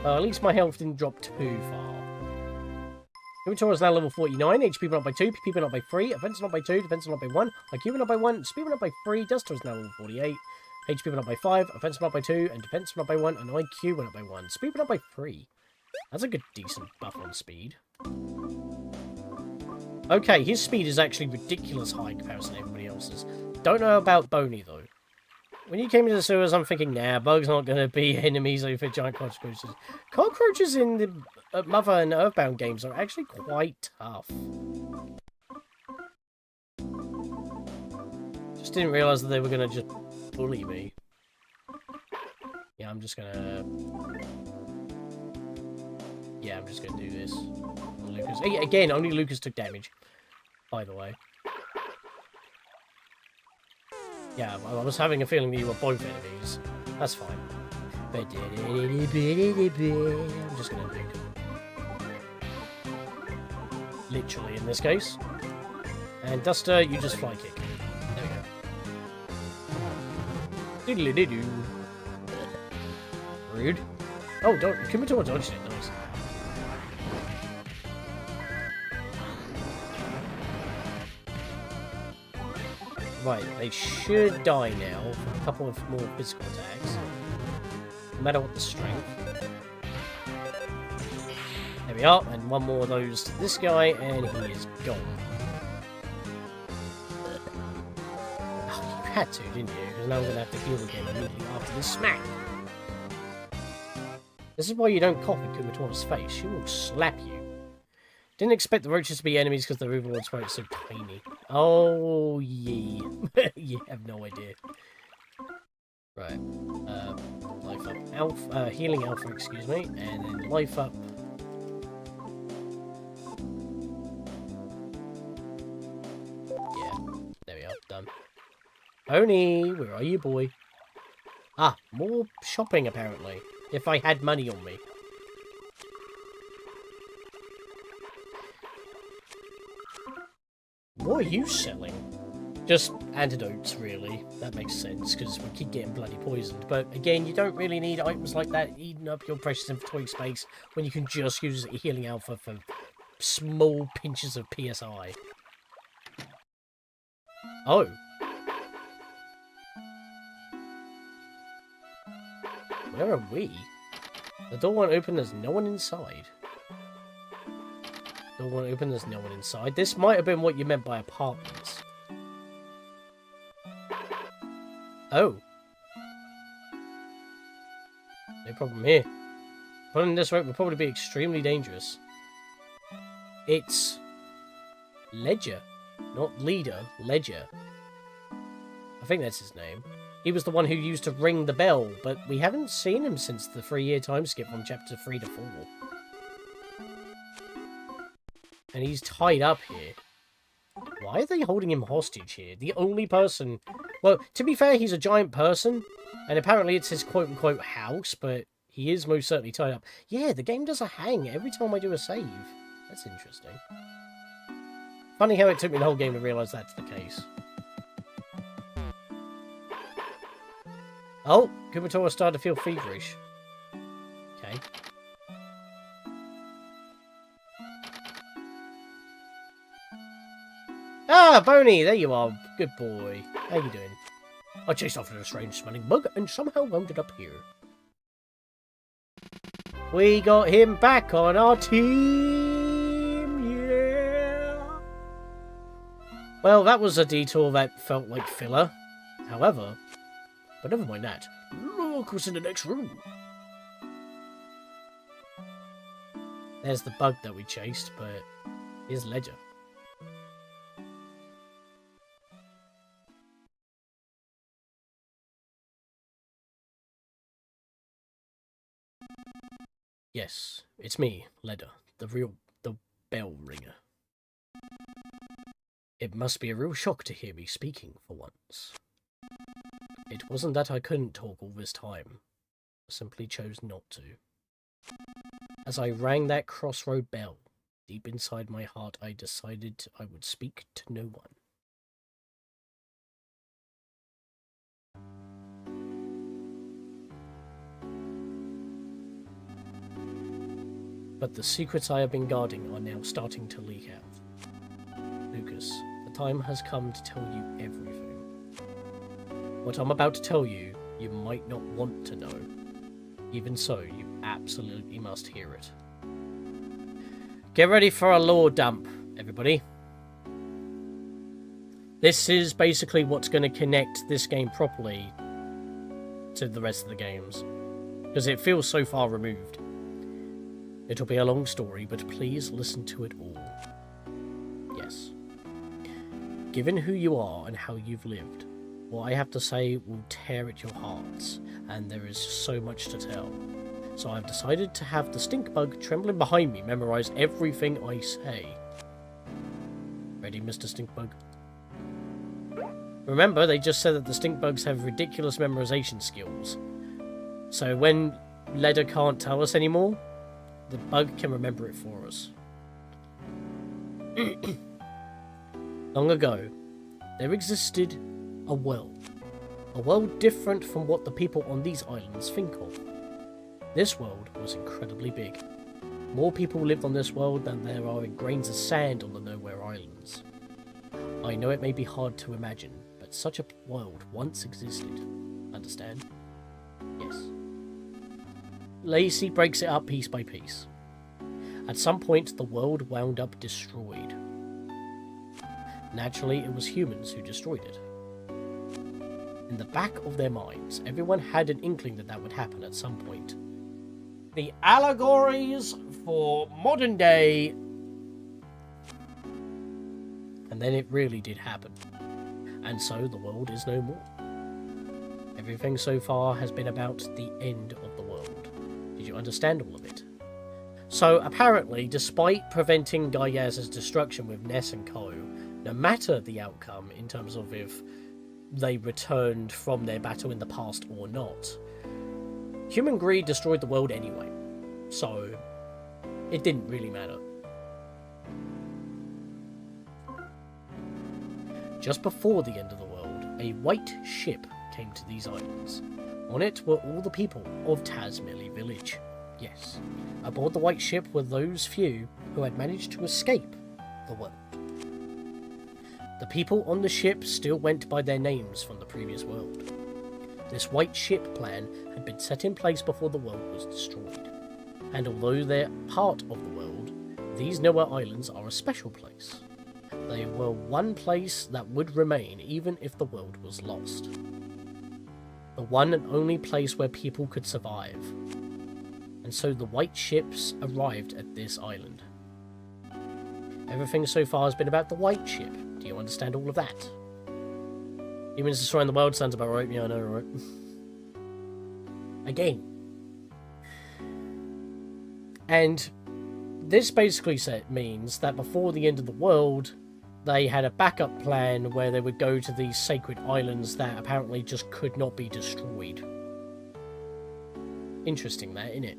Well, at least my health didn't drop too far. Kumatora is now level 49, HP went up by 2, PP went up by 3, Offense went up by 2, Defense went up by 1, IQ went up by 1, Speed went up by 3, Duster is now level 48, HP went up by 5, Offense went up by 2, and Defense went up by 1, and IQ went up by 1. Speed went up by 3. That's a good, decent buff on speed. Okay, his speed is actually ridiculous high in comparison to everybody else's. Don't know about Boney, though. When you came into the sewers, I'm thinking, nah, bugs aren't going to be enemies over giant cockroaches. Cockroaches in the Mother and EarthBound games are actually quite tough. Just didn't realise that they were going to just bully me. Yeah, I'm just going to... Yeah, I'm just going to do this. Lucas. Again, only Lucas took damage, by the way. Yeah, I was having a feeling that you were both enemies. That's fine. I'm just going to nuke them. Literally, in this case. And Duster, you just fly kick. There we go. Doodly-doo. Rude. Oh, don't... Kumatora dodged it. Nice. Right, they should die now for a couple of more physical attacks. No matter what the strength. There we are, and one more of those to this guy, and he is gone. Oh, you had to, didn't you? Because now I'm going to have to heal again immediately after this smack. This is why you don't cough in Kumatora's face. She will slap you. Didn't expect the roaches to be enemies because the overlord spoke so tiny. Oh, yeah. You have no idea. Right. Life up. Alpha, healing alpha, excuse me. And then life up. Yeah. There we are. Done. Pony, where are you, boy? Ah, more shopping, apparently. If I had money on me. What are you selling? Just antidotes, really. That makes sense, because we keep getting bloody poisoned. But again, you don't really need items like that eating up your precious inventory space when you can just use healing alpha for small pinches of PSI. Oh. Where are we? The door won't open, there's no one inside. Door won't open, there's no one inside. This might have been what you meant by apartments. Oh. No problem here. Following this route would probably be extremely dangerous. It's... Ledger. Not Leader, Ledger. I think that's his name. He was the one who used to ring the bell, but we haven't seen him since the 3-year time skip from chapter 3 to 4. And he's tied up here. Why are they holding him hostage here? The only person... Well, to be fair, he's a giant person. And apparently it's his quote-unquote house, but he is most certainly tied up. Yeah, the game does a hang every time I do a save. That's interesting. Funny how it took me the whole game to realise that's the case. Oh, Kumatora started to feel feverish. Okay. Ah, Boney, there you are. Good boy. How you doing? I chased after a strange-smelling bug and somehow wound it up here. We got him back on our team, yeah! Well, that was a detour that felt like filler. However, but never mind that. Look what's in the next room. There's the bug that we chased, but here's Ledger. Yes, it's me, Ledger, the bell ringer. It must be a real shock to hear me speaking for once. It wasn't that I couldn't talk all this time. I simply chose not to. As I rang that crossroad bell, deep inside my heart I decided I would speak to no one. But the secrets I have been guarding are now starting to leak out. Lucas, the time has come to tell you everything. What I'm about to tell you, you might not want to know. Even so, you absolutely must hear it. Get ready for a lore dump, everybody. This is basically what's going to connect this game properly to the rest of the games, because it feels so far removed. It'll be a long story, but please listen to it all. Yes. Given who you are and how you've lived, what I have to say will tear at your hearts, and there is so much to tell. So I've decided to have the stink bug trembling behind me memorize everything I say. Ready, Mr. Stink Bug? Remember, they just said that the stink bugs have ridiculous memorization skills. So when Leda can't tell us anymore, the bug can remember it for us. Long ago, there existed a world different from what the people on these islands think of. This world was incredibly big. More people lived on this world than there are in grains of sand on the Nowhere Islands. I know it may be hard to imagine, but such a world once existed. Understand? Yes. Lacey breaks it up piece by piece. At some point, the world wound up destroyed. Naturally, it was humans who destroyed it. In the back of their minds, everyone had an inkling that that would happen at some point. The allegories for modern day. And then it really did happen. And so the world is no more. Everything so far has been about the end of the world. Did you understand all of it? So apparently, despite preventing Gaiaz's destruction with Ness and co., no matter the outcome in terms of if they returned from their battle in the past or not, human greed destroyed the world anyway. So it didn't really matter. Just before the end of the world, a white ship came to these islands. On it were all the people of Tazmily village. Yes, aboard the white ship were those few who had managed to escape the world. The people on the ship still went by their names from the previous world. This white ship plan had been set in place before the world was destroyed. And although they're part of the world, these Nowhere Islands are a special place. They were one place that would remain even if the world was lost. The one and only place where people could survive. And so the white ships arrived at this island. Everything so far has been about the white ship. Do you understand all of that? Humans destroying the world sounds about right. Yeah, I know, right? Again. And this basically means that before the end of the world, they had a backup plan where they would go to these sacred islands that apparently just could not be destroyed. Interesting that, isn't it?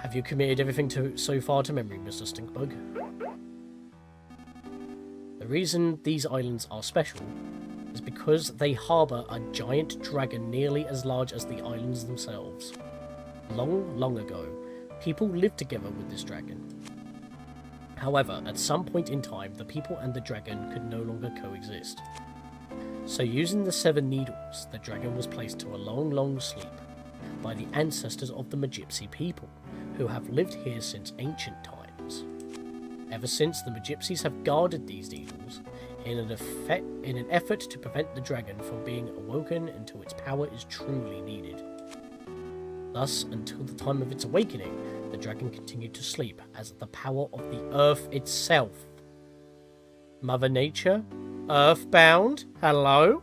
Have you committed everything so far to memory, Mr. Stinkbug? The reason these islands are special is because they harbour a giant dragon nearly as large as the islands themselves. Long, long ago, people lived together with this dragon. However, at some point in time, the people and the dragon could no longer coexist. So using the 7 needles, the dragon was placed to a long, long sleep by the ancestors of the Magypsy people, who have lived here since ancient times. Ever since, the Magypsies have guarded these needles in an effort to prevent the dragon from being awoken until its power is truly needed. Thus, until the time of its awakening, the dragon continued to sleep as the power of the earth itself. Mother Nature? EarthBound? Hello?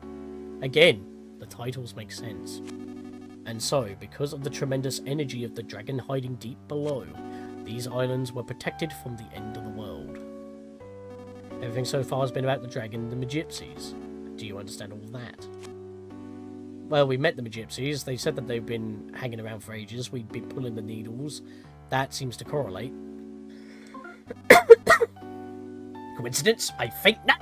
Again, the titles make sense. And so, because of the tremendous energy of the dragon hiding deep below, these islands were protected from the end of the world. Everything so far has been about the dragon and the Magypsies. Do you understand all of that? Well, we met the gypsies. They said that they've been hanging around for ages. We'd been pulling the needles. That seems to correlate. Coincidence? I think not.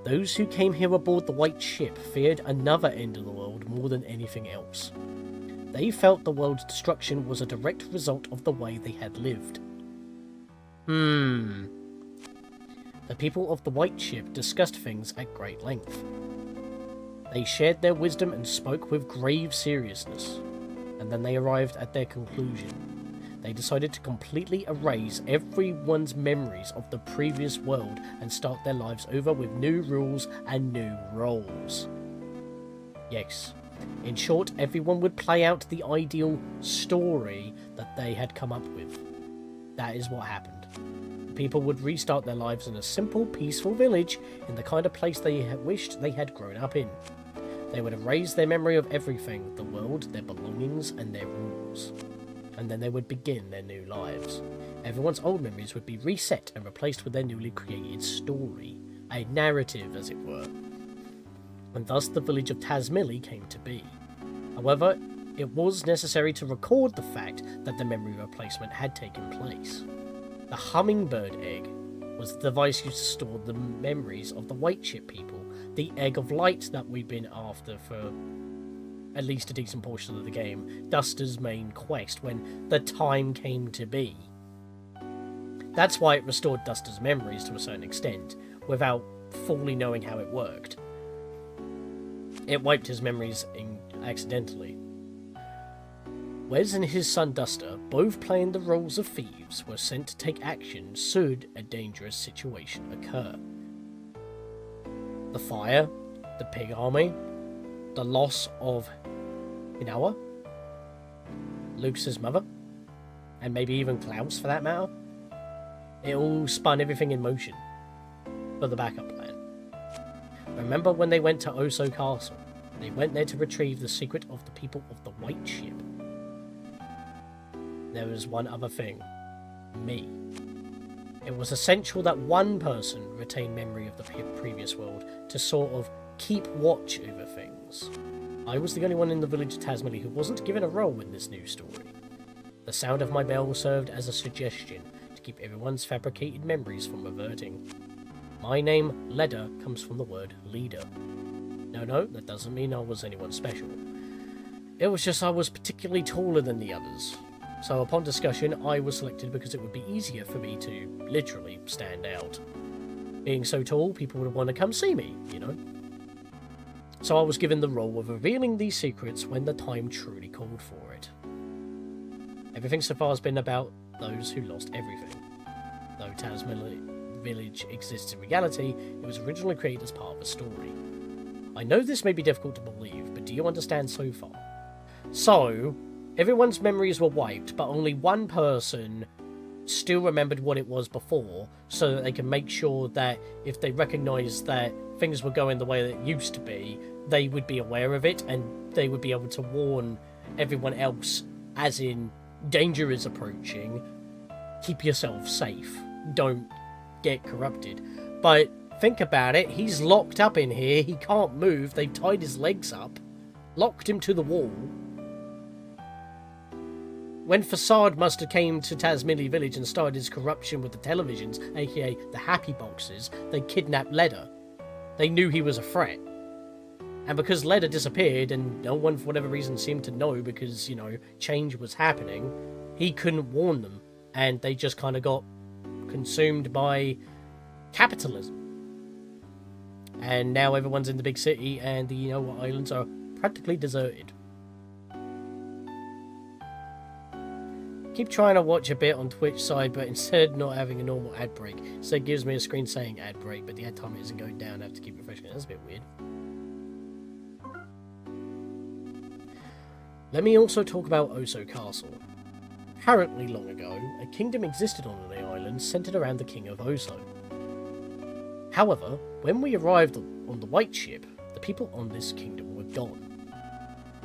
Those who came here aboard the White Ship feared another end of the world more than anything else. They felt the world's destruction was a direct result of the way they had lived. The people of the White Ship discussed things at great length. They shared their wisdom and spoke with grave seriousness, and then they arrived at their conclusion. They decided to completely erase everyone's memories of the previous world and start their lives over with new rules and new roles. Yes, in short, everyone would play out the ideal story that they had come up with. That is what happened. People would restart their lives in a simple, peaceful village in the kind of place they had wished they had grown up in. They would erase their memory of everything, the world, their belongings, and their rules. And then they would begin their new lives. Everyone's old memories would be reset and replaced with their newly created story, a narrative as it were. And thus the village of Tasmili came to be. However, it was necessary to record the fact that the memory replacement had taken place. The hummingbird egg was the device used to store the memories of the White Ship people, the egg of light that we've been after for at least a decent portion of the game, Duster's main quest when the time came to be. That's why it restored Duster's memories to a certain extent, without fully knowing how it worked. It wiped his memories accidentally. Wes and his son Duster, both playing the roles of thieves, were sent to take action should a dangerous situation occur. The fire, the pig army, the loss of Hinawa, Luke's mother, and maybe even Klaus for that matter. It all spun everything in motion for the backup plan. Remember when they went to Oso Castle? They went there to retrieve the secret of the people of the White Ship. There was one other thing. Me. It was essential that one person retain memory of the previous world to sort of keep watch over things. I was the only one in the village of Tasmili who wasn't given a role in this new story. The sound of my bell served as a suggestion to keep everyone's fabricated memories from reverting. My name, Leda, comes from the word leader. No, that doesn't mean I was anyone special. It was just I was particularly taller than the others. So upon discussion, I was selected because it would be easier for me to literally stand out. Being so tall, people would want to come see me, you know. So I was given the role of revealing these secrets when the time truly called for it. Everything so far has been about those who lost everything. Though Tasmili Village exists in reality, it was originally created as part of a story. I know this may be difficult to believe, but do you understand so far? So, everyone's memories were wiped, but only one person still remembered what it was before, so that they can make sure that if they recognised that things were going the way that it used to be, they would be aware of it, and they would be able to warn everyone else, as in, danger is approaching, keep yourself safe, don't get corrupted. But think about it, he's locked up in here, he can't move, they've tied his legs up, locked him to the wall. When Facade must have came to Tasmili Village and started his corruption with the televisions, aka the happy boxes, they kidnapped Leda. They knew he was a threat. And because Leda disappeared and no one for whatever reason seemed to know because, you know, change was happening, he couldn't warn them. And they just kind of got consumed by capitalism. And now everyone's in the big city and the Inoa Islands are practically deserted. Keep trying to watch a bit on Twitch side, but instead not having a normal ad break. So it gives me a screen saying ad break, but the ad timer isn't going down. I have to keep refreshing it. That's a bit weird. Let me also talk about Oso Castle. Apparently long ago, a kingdom existed on the island centered around the King of Oso. However, when we arrived on the White Ship, the people on this kingdom were gone.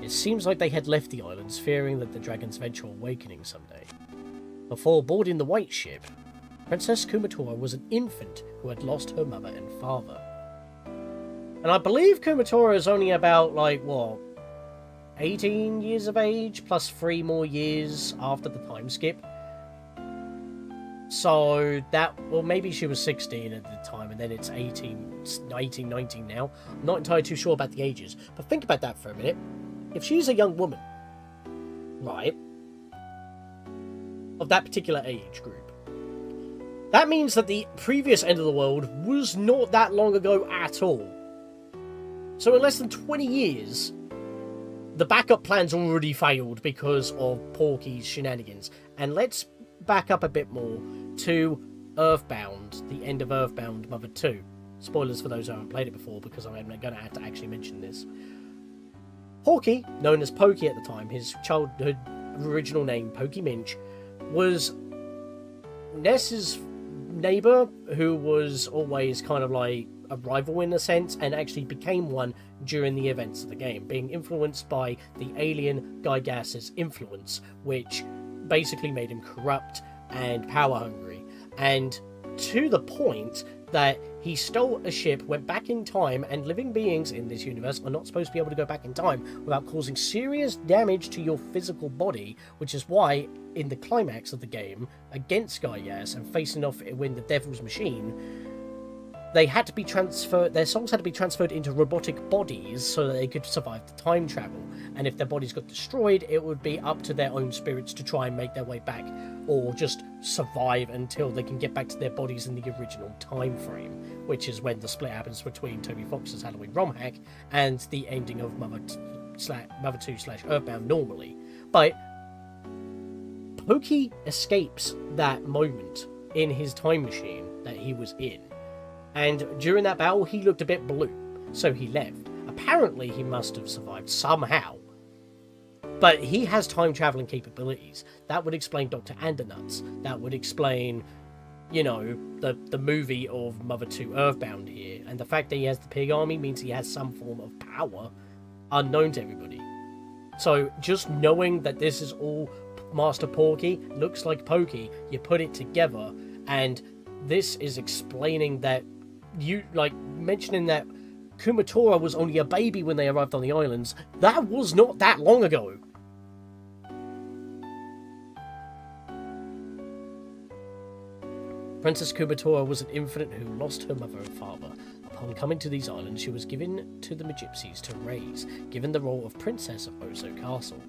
It seems like they had left the islands fearing that the dragon's eventual awakening someday. Before boarding the White Ship, Princess Kumatora was an infant who had lost her mother and father. And I believe Kumatora is only about, like, what, 18 years of age, plus 3 more years after the time skip. So that, well, maybe she was 16 at the time, and then it's 18, 19 now. I'm not entirely too sure about the ages, but think about that for a minute. If she's a young woman, right, of that particular age group, that means that the previous end of the world was not that long ago at all. So in less than 20 years, the backup plan's already failed because of Porky's shenanigans. And let's back up a bit more to EarthBound, the end of EarthBound Mother 2. Spoilers for those who haven't played it before, because I'm going to have to actually mention this. Porky, known as Pokey at the time, his childhood original name, Pokey Minch, was Ness's neighbour, who was always kind of like a rival in a sense, and actually became one during the events of the game, being influenced by the alien Gygas's influence, which basically made him corrupt and power hungry, and to the point that he stole a ship, went back in time, and living beings in this universe are not supposed to be able to go back in time without causing serious damage to your physical body, which is why in the climax of the game, against Gygas and facing off with the Devil's Machine, they had to be transferred, their souls had to be transferred into robotic bodies so that they could survive the time travel. And if their bodies got destroyed, it would be up to their own spirits to try and make their way back, or just survive until they can get back to their bodies in the original time frame, which is when the split happens between Toby Fox's Halloween ROM hack and the ending of Mother 2/EarthBound normally. But Pokey escapes that moment in his time machine that he was in. And during that battle, he looked a bit blue, so he left. Apparently, he must have survived somehow. But he has time-traveling capabilities. That would explain Dr. Andernuts. That would explain, you know, the movie of Mother 2 EarthBound here. And the fact that he has the pig army means he has some form of power unknown to everybody. So just knowing that this is all Master Porky, looks like Pokey, you put it together, and this is explaining that you, like, mentioning that Kumatora was only a baby when they arrived on the islands. That was not that long ago. Princess Kumatora was an infant who lost her mother and father. Upon coming to these islands, she was given to the Magypsies to raise, given the role of Princess of Oso Castle.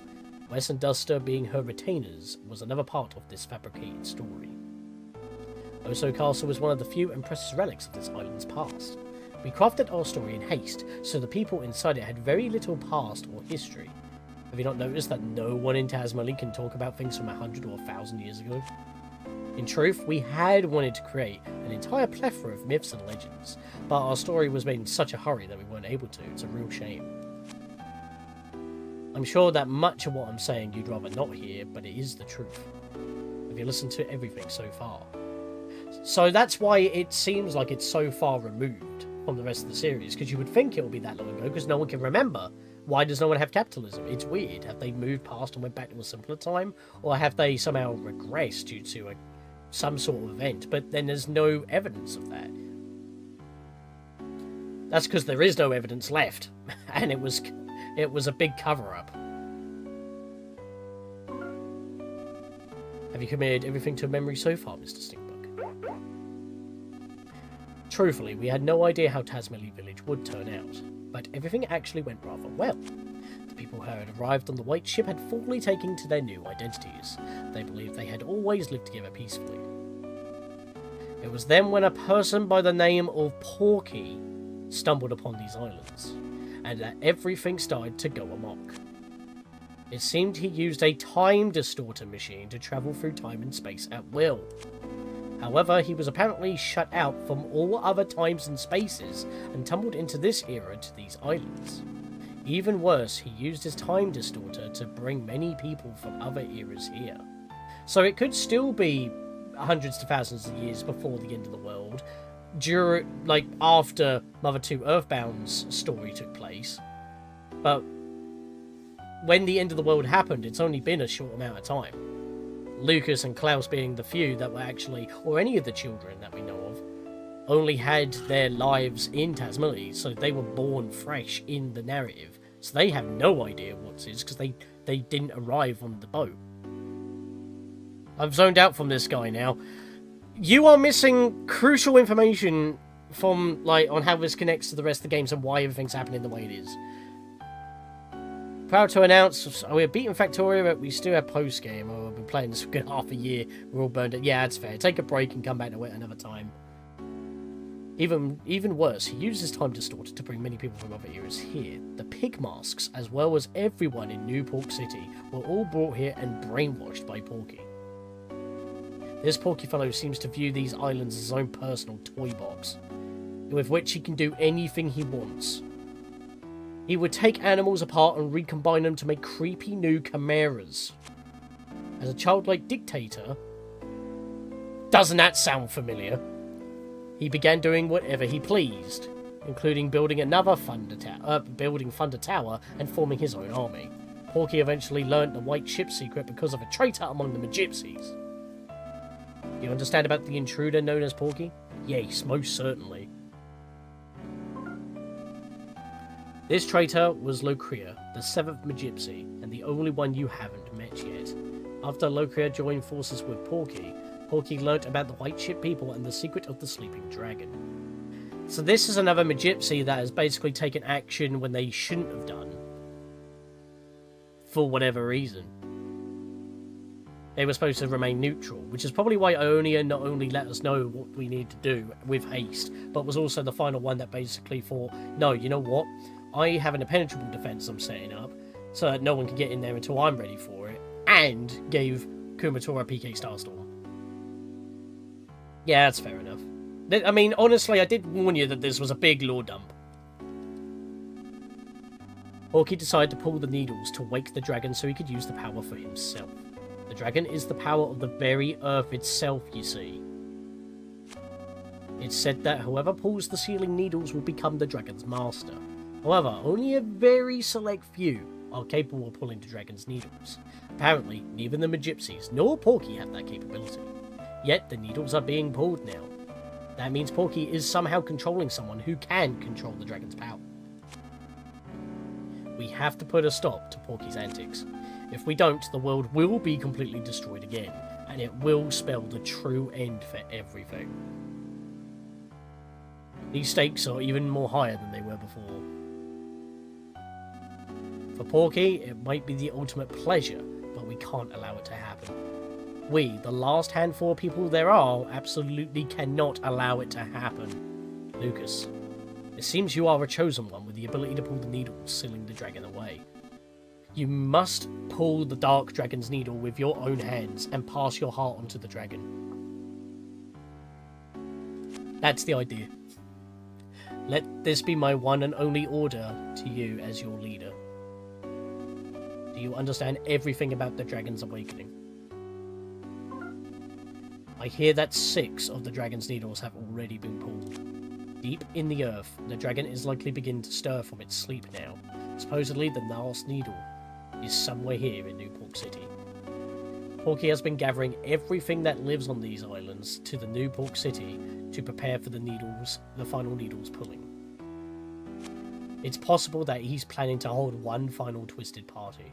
Wes and Duster, being her retainers, was another part of this fabricated story. Oso Castle was one of the few and precious relics of this island's past. We crafted our story in haste, so the people inside it had very little past or history. Have you not noticed that no one in Tasmania can talk about things from 100 or 1,000 years ago? In truth, we had wanted to create an entire plethora of myths and legends, but our story was made in such a hurry that we weren't able to. It's a real shame. I'm sure that much of what I'm saying you'd rather not hear, but it is the truth. Have you listened to everything so far? So that's why it seems like it's so far removed from the rest of the series, because you would think it would be that long ago, because no one can remember. Why does no one have capitalism? It's weird. Have they moved past and went back to a simpler time? Or have they somehow regressed due to some sort of event? But then there's no evidence of that. That's because there is no evidence left. And it was a big cover-up. Have you committed everything to memory so far, Mr. Stinkbug? Truthfully, we had no idea how Tasmania Village would turn out, but everything actually went rather well. The people who had arrived on the White Ship had fully taken to their new identities. They believed they had always lived together peacefully. It was then when a person by the name of Porky stumbled upon these islands, and that everything started to go amok. It seemed he used a time distorter machine to travel through time and space at will. However, he was apparently shut out from all other times and spaces and tumbled into this era to these islands. Even worse, he used his time distorter to bring many people from other eras here. So it could still be hundreds to thousands of years before the end of the world, after Mother 2 EarthBound's story took place. But when the end of the world happened, it's only been a short amount of time. Lucas and Klaus being the few that were actually, or any of the children that we know of, only had their lives in Tasmania, so they were born fresh in the narrative. So they have no idea what it is, because they didn't arrive on the boat. I've zoned out from this guy now. You are missing crucial information from, like, on how this connects to the rest of the games and why everything's happening the way it is. Proud to announce, we're beating Factoria, but we still have post-game. Oh, we've been playing this for a good half a year. We're all burned out. Yeah, that's fair. Take a break and come back to it another time. Even worse, he uses time distorted to bring many people from other eras here. The pig masks, as well as everyone in New Pork City, were all brought here and brainwashed by Porky. This Porky fellow seems to view these islands as his own personal toy box, with which he can do anything he wants. He would take animals apart and recombine them to make creepy new chimeras. As a childlike dictator... Doesn't that sound familiar? He began doing whatever he pleased, including building another Thunder Tower and forming his own army. Porky eventually learnt the white ship secret because of a traitor among the Gypsies. Do you understand about the intruder known as Porky? Yes, most certainly. This traitor was Locrea, the 7th Magypsy, and the only one you haven't met yet. After Locrea joined forces with Porky, Porky learnt about the White Ship people and the secret of the Sleeping Dragon. So this is another Magypsy that has basically taken action when they shouldn't have done. For whatever reason. They were supposed to remain neutral, which is probably why Ionia not only let us know what we need to do with haste, but was also the final one that basically thought, no, you know what? I have an impenetrable defense I'm setting up, so that no one can get in there until I'm ready for it, and gave Kumatora PK Starstorm. Yeah, that's fair enough. I mean, honestly, I did warn you that this was a big lore dump. Porky decided to pull the needles to wake the dragon so he could use the power for himself. The dragon is the power of the very earth itself, you see. It's said that whoever pulls the sealing needles will become the dragon's master. However, only a very select few are capable of pulling the dragon's needles. Apparently, neither the Magypsies nor Porky have that capability. Yet, the needles are being pulled now. That means Porky is somehow controlling someone who can control the dragon's power. We have to put a stop to Porky's antics. If we don't, the world will be completely destroyed again, and it will spell the true end for everything. These stakes are even more higher than they were before. For Porky, it might be the ultimate pleasure, but we can't allow it to happen. We, the last handful of people there are, absolutely cannot allow it to happen. Lucas, it seems you are a chosen one with the ability to pull the needle, sealing the dragon away. You must pull the dark dragon's needle with your own hands and pass your heart onto the dragon. That's the idea. Let this be my one and only order to you as your leader. Do you understand everything about the dragon's awakening? I hear that 6 of the dragon's needles have already been pulled. Deep in the earth, the dragon is likely beginning to stir from its sleep now. Supposedly, the last needle is somewhere here in New Pork City. Porky has been gathering everything that lives on these islands to the New Pork City to prepare for the final needles pulling. It's possible that he's planning to hold one final twisted party.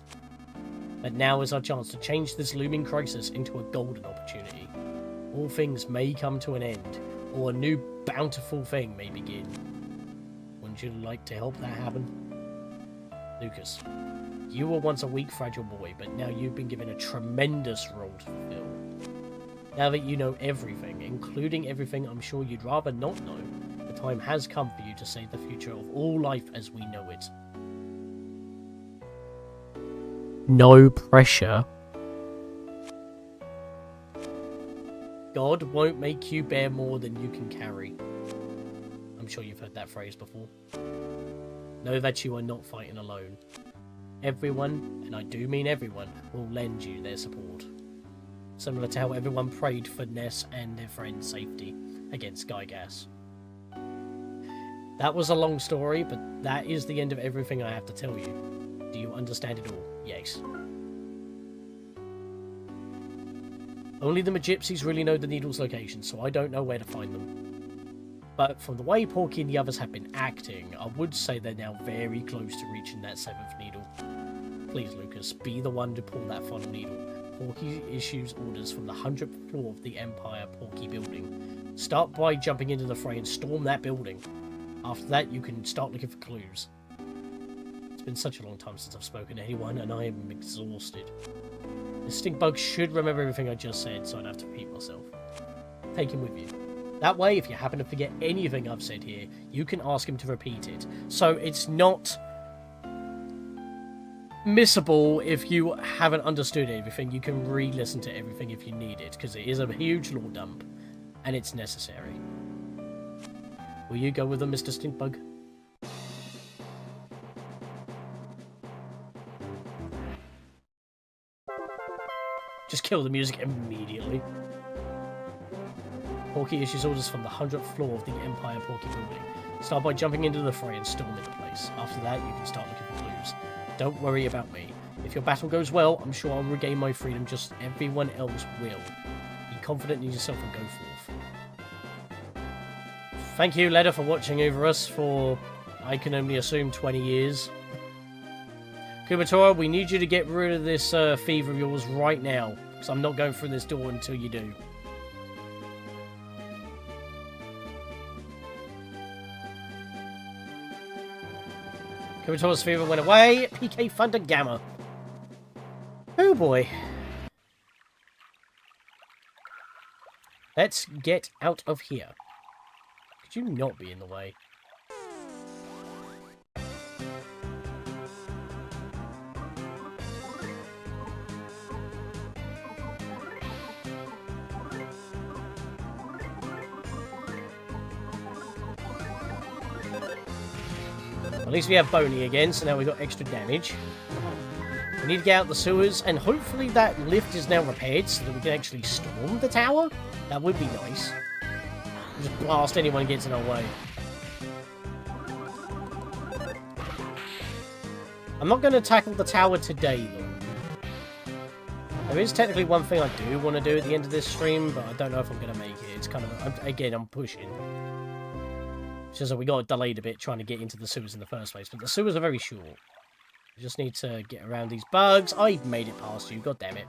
But now is our chance to change this looming crisis into a golden opportunity. All things may come to an end, or a new bountiful thing may begin. Wouldn't you like to help that happen? Lucas, you were once a weak, fragile boy, but now you've been given a tremendous role to fulfill. Now that you know everything, including everything I'm sure you'd rather not know, the time has come for you to save the future of all life as we know it. No pressure. God won't make you bear more than you can carry. I'm sure you've heard that phrase before. Know that you are not fighting alone. Everyone, and I do mean everyone, will lend you their support. Similar to how everyone prayed for Ness and their friend's safety against Gygas. That was a long story, but that is the end of everything I have to tell you. Do you understand it all? Yes. Only the Magypsies really know the needle's location, so I don't know where to find them. But from the way Porky and the others have been acting, I would say they're now very close to reaching that 7th needle. Please, Lucas, be the one to pull that final needle. Porky issues orders from the 100th floor of the Empire Porky building. Start by jumping into the fray and storm that building. After that, you can start looking for clues. It's been such a long time since I've spoken to anyone, and I am exhausted. The stink bug should remember everything I just said, so I don't have to repeat myself. Take him with you. That way, if you happen to forget anything I've said here, you can ask him to repeat it. So it's not missable if you haven't understood everything. You can re-listen to everything if you need it, because it is a huge lore dump, and it's necessary. Will you go with them, Mr. Stinkbug? Just kill the music immediately. Porky issues orders from the 100th floor of the Empire Porky building. Start by jumping into the fray and storming the place. After that, you can start looking for clues. Don't worry about me. If your battle goes well, I'm sure I'll regain my freedom just as everyone else will. Be confident in yourself and go forth. Thank you, Leda, for watching over us for, I can only assume, 20 years. Kumatora, we need you to get rid of this fever of yours right now, because I'm not going through this door until you do. Kumatora's fever went away. PK Thunder Gamma. Oh boy. Let's get out of here. Could you not be in the way? At least we have Boney again, so now we've got extra damage. We need to get out the sewers, and hopefully that lift is now repaired so that we can actually storm the tower. That would be nice. Just blast anyone who gets in our way. I'm not going to tackle the tower today, though. There is technically one thing I do want to do at the end of this stream, but I don't know if I'm going to make it. It's kind of, again, I'm pushing. It's just that we got delayed a bit trying to get into the sewers in the first place, but the sewers are very short. We just need to get around these bugs. I made it past you, god damn it.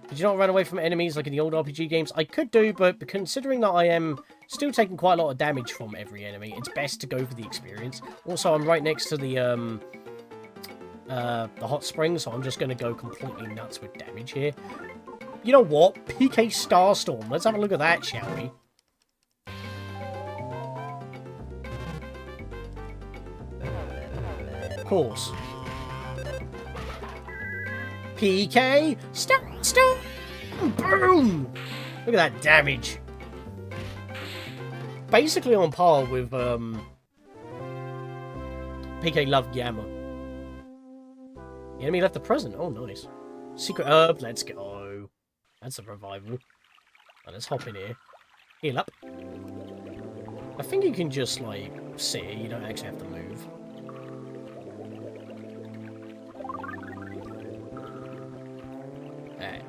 Did you not run away from enemies like in the old RPG games? I could do, but considering that I am still taking quite a lot of damage from every enemy, it's best to go for the experience. Also, I'm right next to the hot spring, so I'm just going to go completely nuts with damage here. You know what? PK Starstorm. Let's have a look at that, shall we? Of course. PK Starstorm! Boom! Look at that damage. Basically on par with PK Love Gamma. The enemy left the present. Oh, nice. Secret herb. Let's go. That's a revival. Right, let's hop in here. Heal up. I think you can just, like, sit here. You don't actually have to move. There.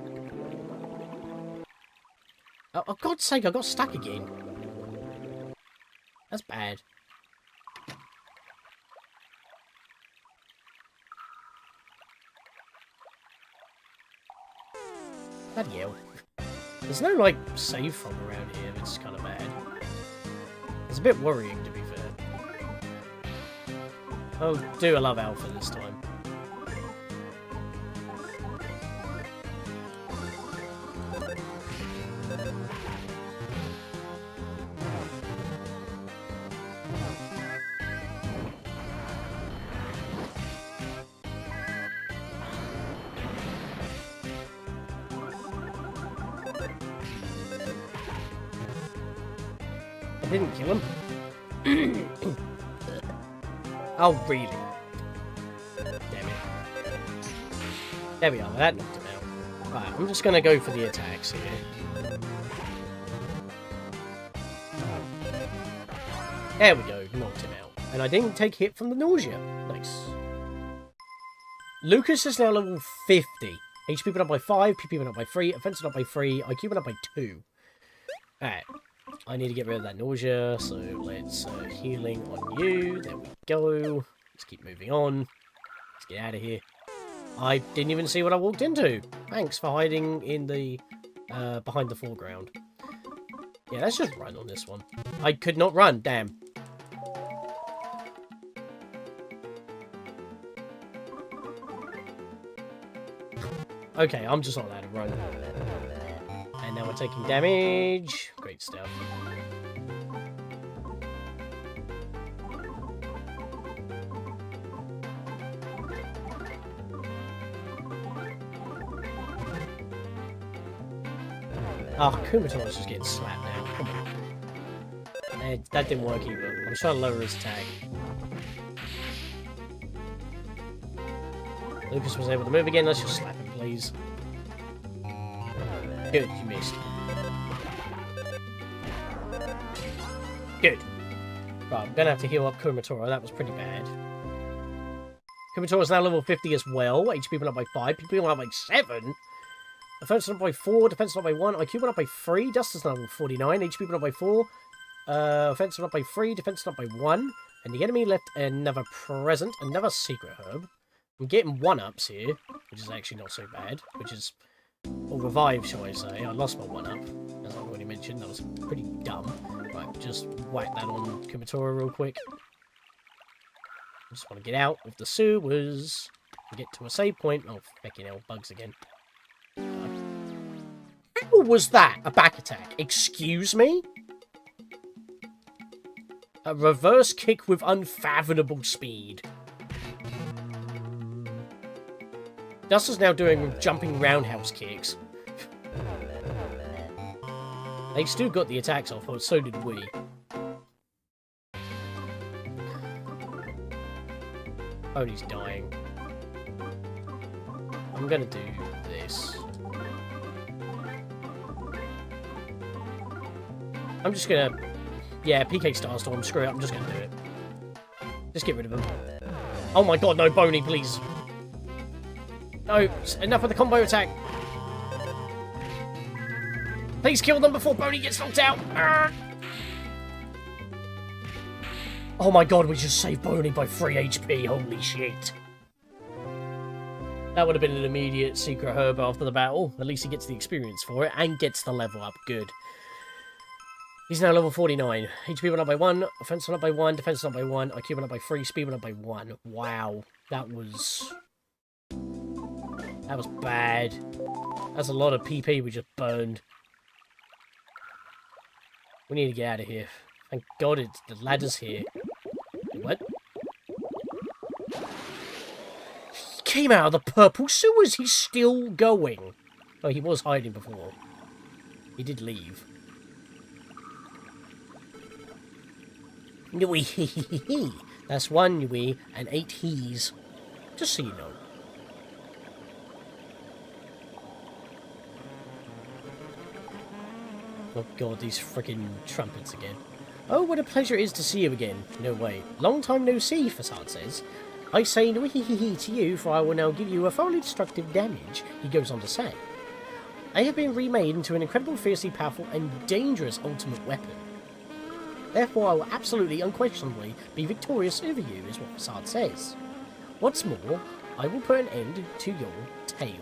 Oh, God's sake, I got stuck again. That's bad. Bloody hell. There's no, like, save from around here. It's kind of bad. It's a bit worrying, to be fair. Oh, do I love Alpha this time. I didn't kill him. Oh, really? Damn it. There we are. That knocked him out. Right, I'm just going to go for the attacks here. There we go. Knocked him out. And I didn't take hit from the nausea. Nice. Lucas is now level 50. HP went up by 5, PP went up by 3, offense went up by 3, IQ went up by 2. Alright. I need to get rid of that nausea, so let's healing on you. There we go. Let's keep moving on. Let's get out of here. I didn't even see what I walked into. Thanks for hiding in the behind the foreground. Yeah, let's just run on this one. I could not run, damn. Okay, I'm just not allowed to run. And now we're taking damage. Great stuff. Oh, Kumatara's just getting slapped now. Come on. And that didn't work either. I'm trying to lower his attack. Lucas was able to move again. Let's just slap him, please. Good, you missed. Good. Right, I'm gonna have to heal up Kumatora. That was pretty bad. Kumatora's now level 50 as well. HP went up by 5. PP went up by 7. Defense went up by 4. Defense went up by 1. IQ went up by 3. Dust is now level 49. HP went up by 4. Offense went up by 3. Defense went up by 1. And the enemy left another present, another secret herb. I'm getting 1-ups here, which is actually not so bad. Which is... or revive, shall I say. I lost my 1-up, as I already mentioned. That was pretty dumb. Right, just whack that on Kumatora real quick. I just want to get out of the sewers. Get to a save point. Oh, fucking hell, bugs again. How was that? A back attack? Excuse me? A reverse kick with unfathomable speed. Duster's now doing jumping roundhouse kicks. They still got the attacks off, but so did we. Pony's dying. I'm gonna do this. I'm just gonna... yeah, PK Starstorm, screw it, I'm just gonna do it. Just get rid of him. Oh my god, no, Boney, please. No, enough of the combo attack. Please kill them before Boney gets knocked out. Arrgh. Oh my god, we just saved Boney by 3 HP, holy shit. That would have been an immediate secret herb after the battle. At least he gets the experience for it and gets the level up. Good. He's now level 49. HP went up by 1, offense went up by 1, defense went up by 1, IQ went up by 3, speed went up by 1. Wow. That was bad. That's a lot of PP we just burned. We need to get out of here. Thank God the ladder's here. What? He came out of the purple sewers. He's still going. Oh, he was hiding before. He did leave. Wee. That's 1 wee and 8 he's. Just so you know. Oh god, these freaking trumpets again. Oh, what a pleasure it is to see you again. No way. Long time no see, Facade says. I say no-hee-hee-hee to you, for I will now give you a thoroughly destructive damage, he goes on to say. I have been remade into an incredible, fiercely powerful, and dangerous ultimate weapon. Therefore, I will absolutely, unquestionably, be victorious over you, is what Facade says. What's more, I will put an end to your tail.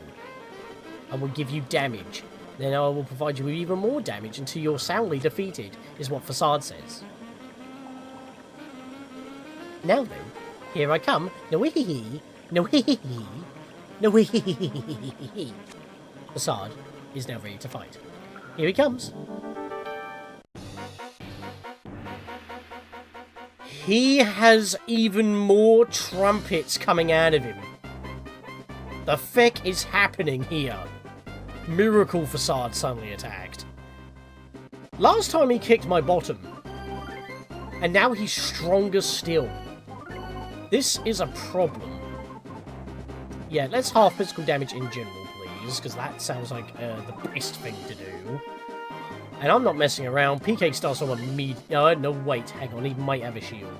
I will give you damage. Then I will provide you with even more damage until you're soundly defeated, is what Facade says. Now then, here I come. No-hee-hee-hee. No-hee-hee-hee. No-hee-hee-hee-hee-hee. Facade is now ready to fight. Here he comes. He has even more trumpets coming out of him. The feck is happening here. Miracle Facade suddenly attacked. Last time he kicked my bottom. And now he's stronger still. This is a problem. Yeah, let's half physical damage in general, please. Because that sounds like the best thing to do. And I'm not messing around. PK starts on a no, wait, hang on. He might have a shield.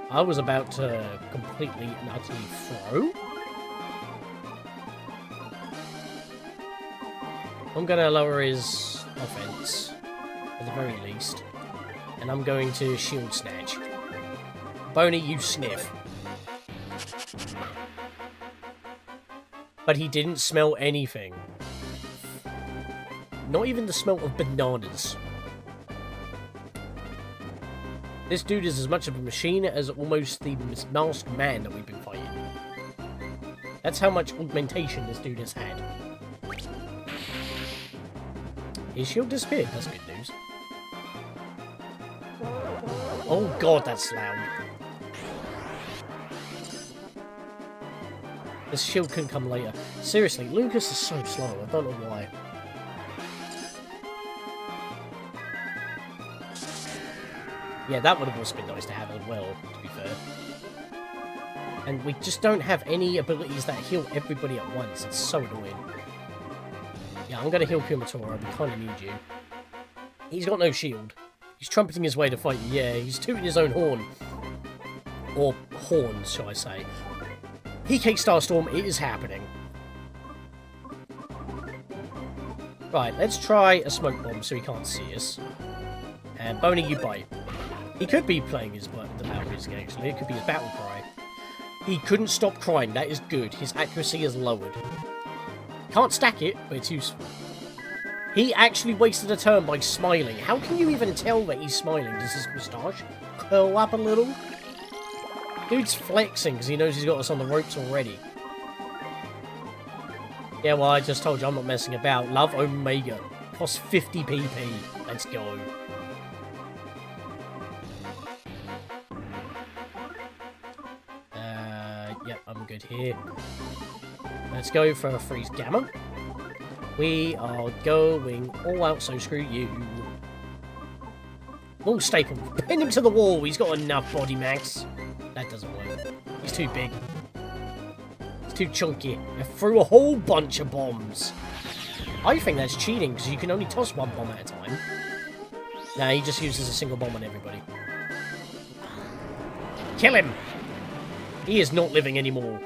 I was about to completely and utterly throw. I'm gonna lower his offense. at the very least. And I'm going to shield snatch. Boney, you sniff. But he didn't smell anything. Not even the smell of bananas. This dude is as much of a machine as almost the masked man that we've been fighting. That's how much augmentation this dude has had. His shield disappeared. That's good news. Oh god, that's loud. This shield can come later. Seriously, Lucas is so slow. I don't know why. Yeah, that would have also been nice to have as well, to be fair. And we just don't have any abilities that heal everybody at once. It's so annoying. Yeah, I'm going to heal Kumatora. We kind of need you. He's got no shield. He's trumpeting his way to fight you. Yeah, he's tooting his own horn. Or horns, shall I say. PK Starstorm, it is happening. Right, let's try a smoke bomb so he can't see us. And Boney, you bite. He could be playing his the battle music, actually. It could be his battle cry. He couldn't stop crying. That is good. His accuracy is lowered. Can't stack it, but it's useful. He actually wasted a turn by smiling. How can you even tell that he's smiling? Does his moustache curl up a little? Dude's flexing because he knows he's got us on the ropes already. Yeah, well, I just told you I'm not messing about. Love Omega. Costs 50 PP. Let's go. Yep, I'm good here. Let's go for a freeze gamma. We are going all out, so screw you. Oh, staple. Pin him to the wall. He's got enough body max. That doesn't work. He's too big. He's too chunky. I threw a whole bunch of bombs. I think that's cheating, because you can only toss one bomb at a time. Nah, he just uses a single bomb on everybody. Kill him! He is not living anymore.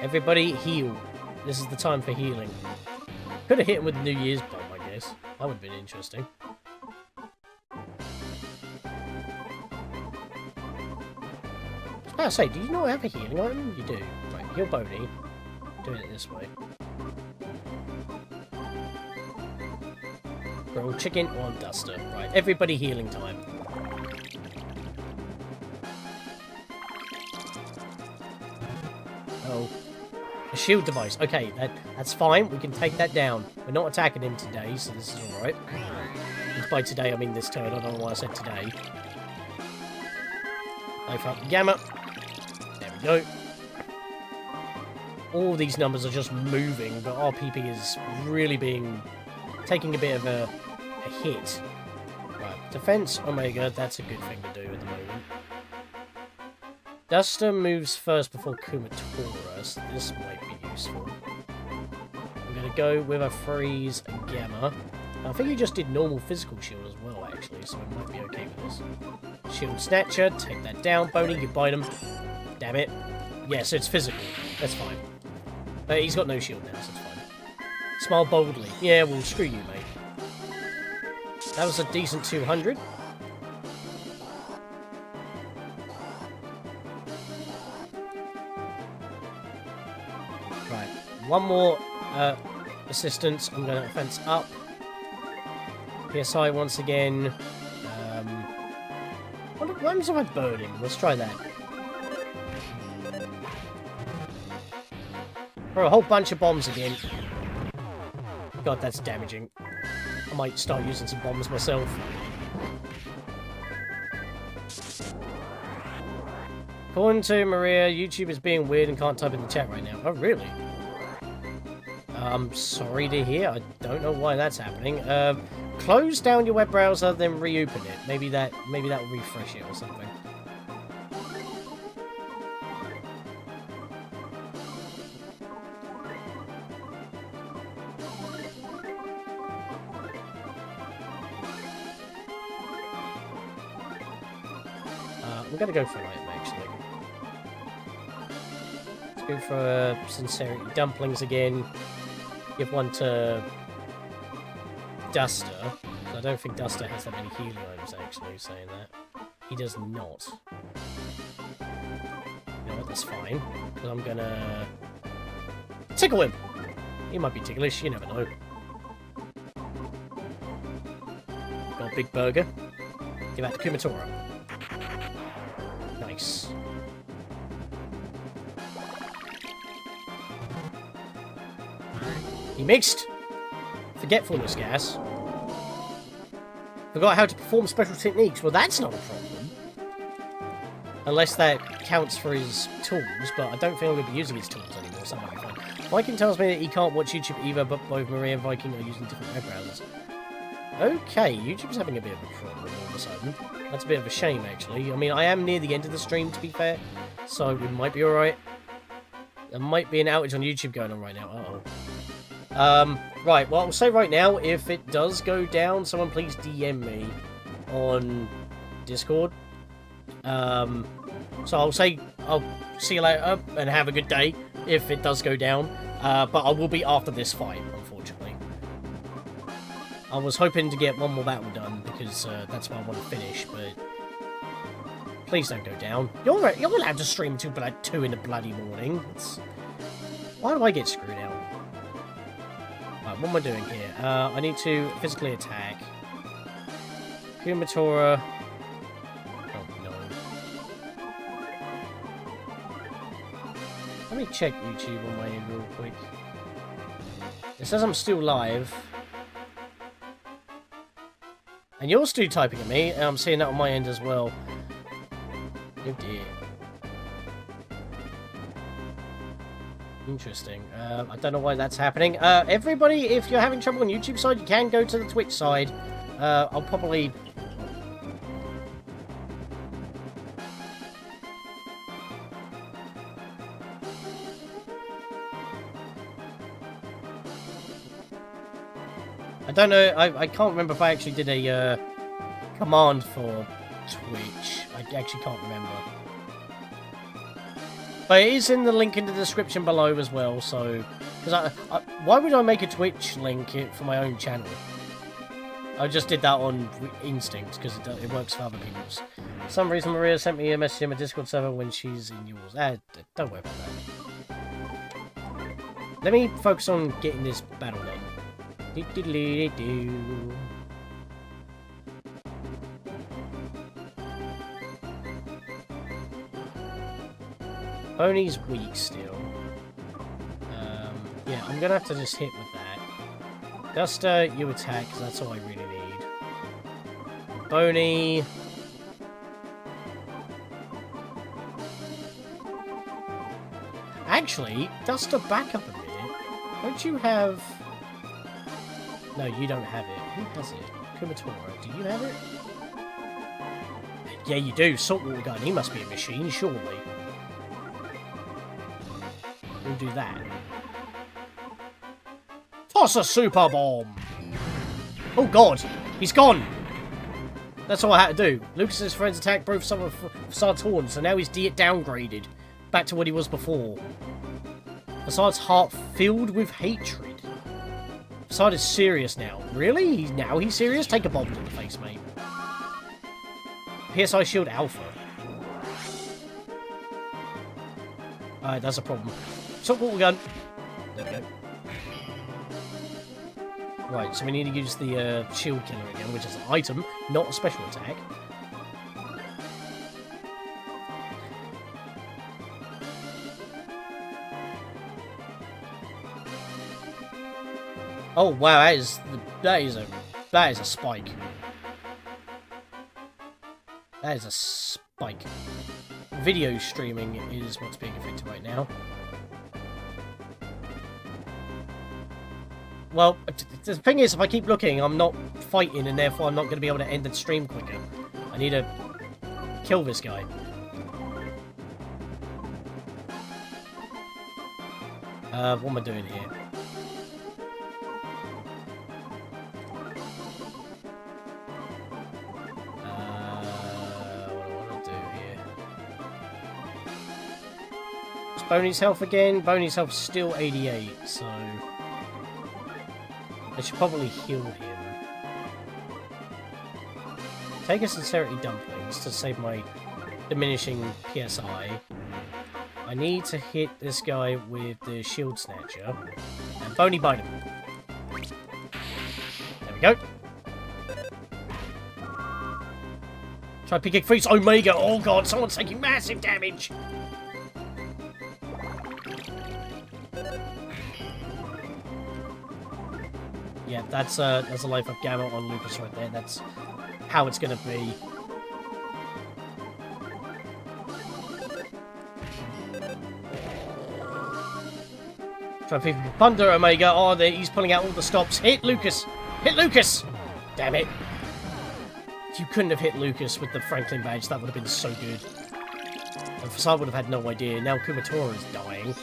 Everybody heal. This is the time for healing. Could have hit him with the New Year's bomb, I guess. That would have been interesting. I say, do you not have a healing item? You do. Right, heal Boney. Do it this way. Grilled chicken or duster. Right, everybody healing time. Oh. A shield device. Okay, that's fine. We can take that down. We're not attacking him today, so this is alright. And by today, I mean this turn. I don't know why I said today. Life up gamma. There we go. All these numbers are just moving, but our PP is really taking a bit of a hit. Right, defense Omega, that's a good thing to do at the moment. Duster moves first before Kumatora, so this might be useful. I'm going to go with a freeze gamma. I think he just did normal physical shield as well, actually, so it might be okay with this. Shield Snatcher, take that down. Boney, you bite him. Damn it. Yeah, so it's physical. That's fine. But he's got no shield now, so it's fine. Smile boldly. Yeah, well, screw you, mate. That was a decent 200. Right, one more assistance. I'm going to fence up. PSI once again. What happens if I burn him? Let's try that. Throw a whole bunch of bombs again. God, that's damaging. I might start using some bombs myself. According to Maria, YouTube is being weird and can't type in the chat right now. Oh, really? I'm sorry to hear. I don't know why that's happening. Close down your web browser, then reopen it. Maybe that will refresh it or something. I'm gonna go for an item, actually. Let's go for Sincerity Dumplings again. Give one to Duster. I don't think Duster has that many healing items, actually, saying that. He does not. You know what, that's fine. Because I'm gonna... tickle him! He might be ticklish, you never know. Got a big burger. Give that to Kumatora. Nice. He mixed! Forgetfulness gas. Forgot how to perform special techniques. Well, that's not a problem. Unless that counts for his tools, but I don't think I'm going to be using his tools anymore, so that might be fine. Viking tells me that he can't watch YouTube either, but both Maria and Viking are using different web browsers. Okay, YouTube's having a bit of a problem all of a sudden. That's a bit of a shame, actually. I mean, I am near the end of the stream, to be fair, so we might be alright. There might be an outage on YouTube going on right now. Uh-oh. Right, well, I'll say right now, if it does go down, someone please DM me on Discord. So I'll say, I'll see you later, and have a good day, if it does go down. But I will be after this fight, unfortunately. I was hoping to get one more battle done, because that's what I want to finish, but... please don't go down. You're allowed to stream till 2 in the bloody morning. Why do I get screwed out? Right, what am I doing here? I need to physically attack. Kumatora. Oh, no. Let me check YouTube on my end real quick. It says I'm still live. And you're still typing at me, and I'm seeing that on my end as well. Oh dear. Interesting. I don't know why that's happening. Everybody, if you're having trouble on YouTube side, you can go to the Twitch side. I'll probably... I don't know, I can't remember if I actually did a command for Twitch. I actually can't remember. But it is in the link in the description below as well, so... because why would I make a Twitch link for my own channel? I just did that on instinct, because it works for other people's. For some reason, Maria sent me a message in my Discord server when she's in yours. Don't worry about that. Let me focus on getting this battle done. Do-do-do-do-do. Boney's weak still. Yeah, I'm gonna have to just hit with that. Duster, you attack, because that's all I really need. Boney. Actually, Duster, back up a minute. Don't you have... no, you don't have it. Who has it? Kumatora, do you have it? Yeah, you do. Saltwater gun. He must be a machine, surely. We'll do that. Toss a super bomb! Oh god, he's gone! That's all I had to do. Lucas's friends attacked both some of Fasad's horns, so now he's downgraded. Back to what he was before. Fasad's heart filled with hatred. Fasad is serious now. Really? Now he's serious? Take a bomb to the face, mate. PSI Shield Alpha. Alright, that's a problem. Saltwater gun. There we go. Right, so we need to use the shield killer again, which is an item, not a special attack. Oh wow, that is a spike. That is a spike. Video streaming is what's being affected right now. Well, the thing is, if I keep looking, I'm not fighting, and therefore I'm not going to be able to end the stream quicker. I need to kill this guy. What am I doing here? What do I want to do here? Boney's health again. Boney's health still 88, so I should probably heal him. Take a Sincerity Dumplings to save my diminishing PSI. I need to hit this guy with the Shield Snatcher. And Boney bite him. There we go. Try Picking Freeze Omega. Oh god, someone's taking massive damage. Yeah, that's a life of Gamma on Lucas right there. That's how it's gonna be. Try Picking Thunder Omega. Oh, he's pulling out all the stops. Hit Lucas. Hit Lucas. Damn it. You couldn't have hit Lucas with the Franklin badge. That would have been so good. And Fasad would have had no idea. Now Kumatora is dying.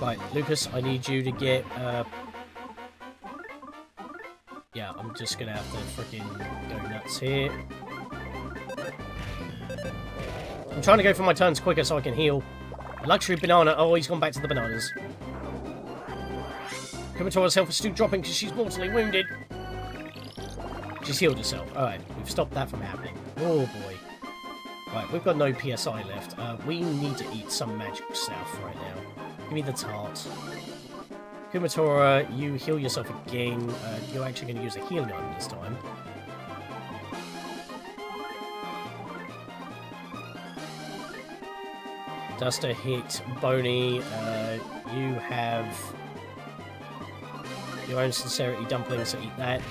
Right, Lucas, I need you to get... Yeah, I'm just going to have to freaking go nuts here. I'm trying to go for my turns quicker so I can heal. Luxury Banana. Oh, he's gone back to the bananas. Kumatora's health is still dropping because she's mortally wounded. She's healed herself. Alright, we've stopped that from happening. Oh boy. Right, we've got no PSI left. We need to eat some magic stuff right now. Give me the tart. Kumatora, you heal yourself again. You're actually going to use a healing item this time. Duster hit Boney. You have your own Sincerity Dumplings, so eat that.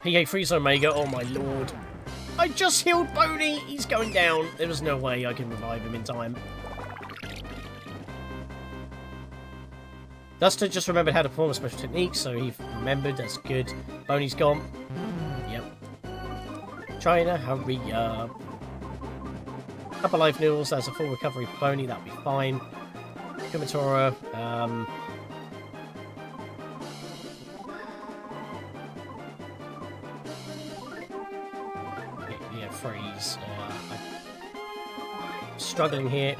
PA Freeze Omega, oh my lord. I just healed Boney! He's going down. There was no way I can revive him in time. Duster just remembered how to perform a special technique, so he remembered. That's good. Boney's gone. Yep. China, hurry up. Couple life noodles, that's a full recovery for Boney, that'll be fine. Kumatora, yeah, freeze. I'm struggling here.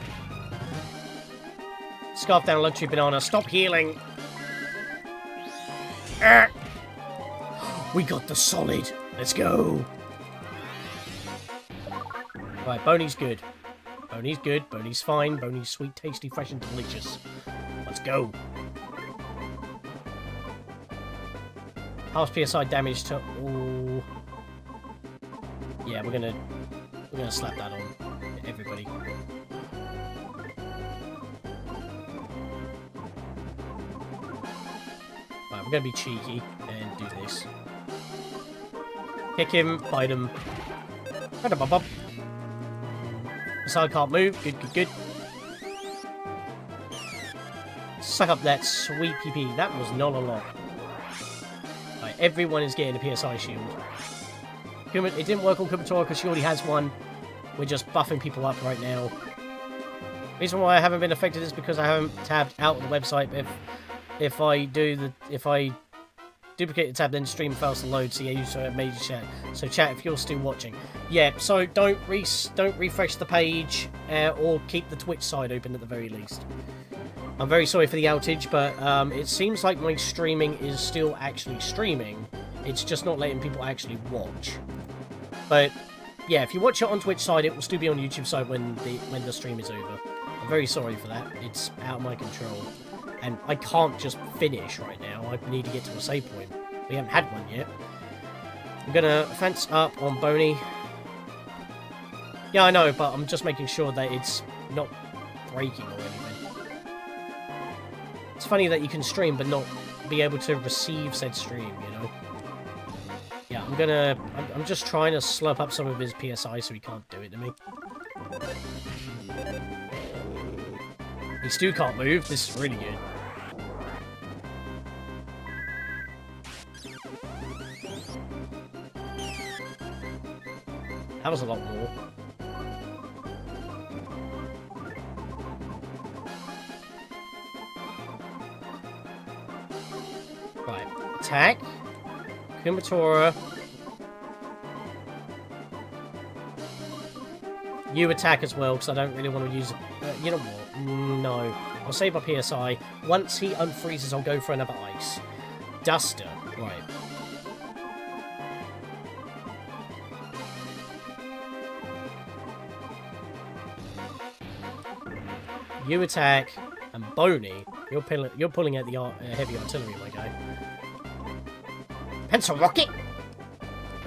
Scarf down Luxury Banana, stop healing! We got the solid! Let's go! Right, Boney's good. Boney's good, Boney's fine, Boney's sweet, tasty, fresh and delicious. Let's go! Half PSI damage to all... Yeah, we're gonna slap that on everybody. Right, we're gonna be cheeky and do this. Kick him, bite him. Side can't move. Good, good, good. Suck up that sweet PP. That was not a lot. Right, everyone is getting a PSI shield. It didn't work on Kumatora because she already has one. We're just buffing people up right now. The reason why I haven't been affected is because I haven't tabbed out of the website. If I duplicate the tab, then stream fails to load. So yeah, you saw it major chat. So chat, if you're still watching, yeah. So don't refresh the page or keep the Twitch side open at the very least. I'm very sorry for the outage, but it seems like my streaming is still actually streaming. It's just not letting people actually watch. But yeah, if you watch it on Twitch side, it will still be on YouTube side when the stream is over. I'm very sorry for that. It's out of my control. And I can't just finish right now. I need to get to a save point. We haven't had one yet. I'm gonna fence up on Boney. Yeah, I know, but I'm just making sure that it's not breaking or anything. It's funny that you can stream but not be able to receive said stream, you know? Yeah, I'm just trying to slurp up some of his PSI so he can't do it to me. He still can't move. This is really good. That was a lot more. Right. Attack. Kumatora. You attack as well, because I don't really want to use... you know what? No. I'll save my PSI. Once he unfreezes, I'll go for another ice. Duster. Right. You attack, and Boney, you're pulling out the heavy artillery, my guy. Pencil rocket!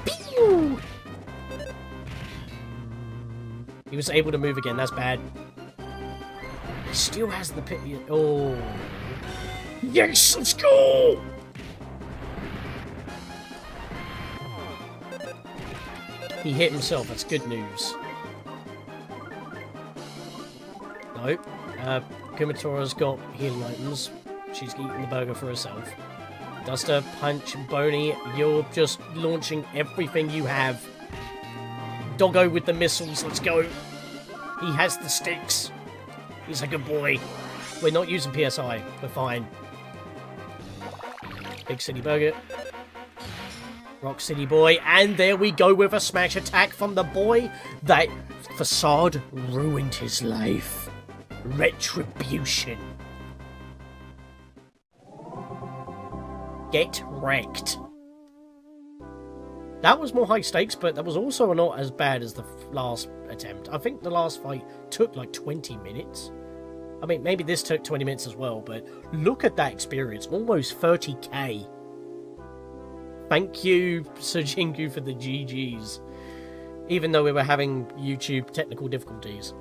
Pew! He was able to move again, that's bad. He still has the pit. Oh. Yes, let's go! He hit himself, that's good news. Nope. Kumatora's got healing items. She's eating the burger for herself. Duster, Punch, Boney, you're just launching everything you have. Doggo with the missiles, let's go. He has the sticks. He's a good boy. We're not using PSI, we're fine. Big City Burger. Rock City Boy, and there we go with a smash attack from the boy that Facade ruined his life. Retribution. Get wrecked. That was more high stakes, but that was also not as bad as the last attempt. I think the last fight took like 20 minutes. I mean, maybe this took 20 minutes as well, but look at that experience. Almost 30k. Thank you, Sojinku, for the GGs. Even though we were having YouTube technical difficulties.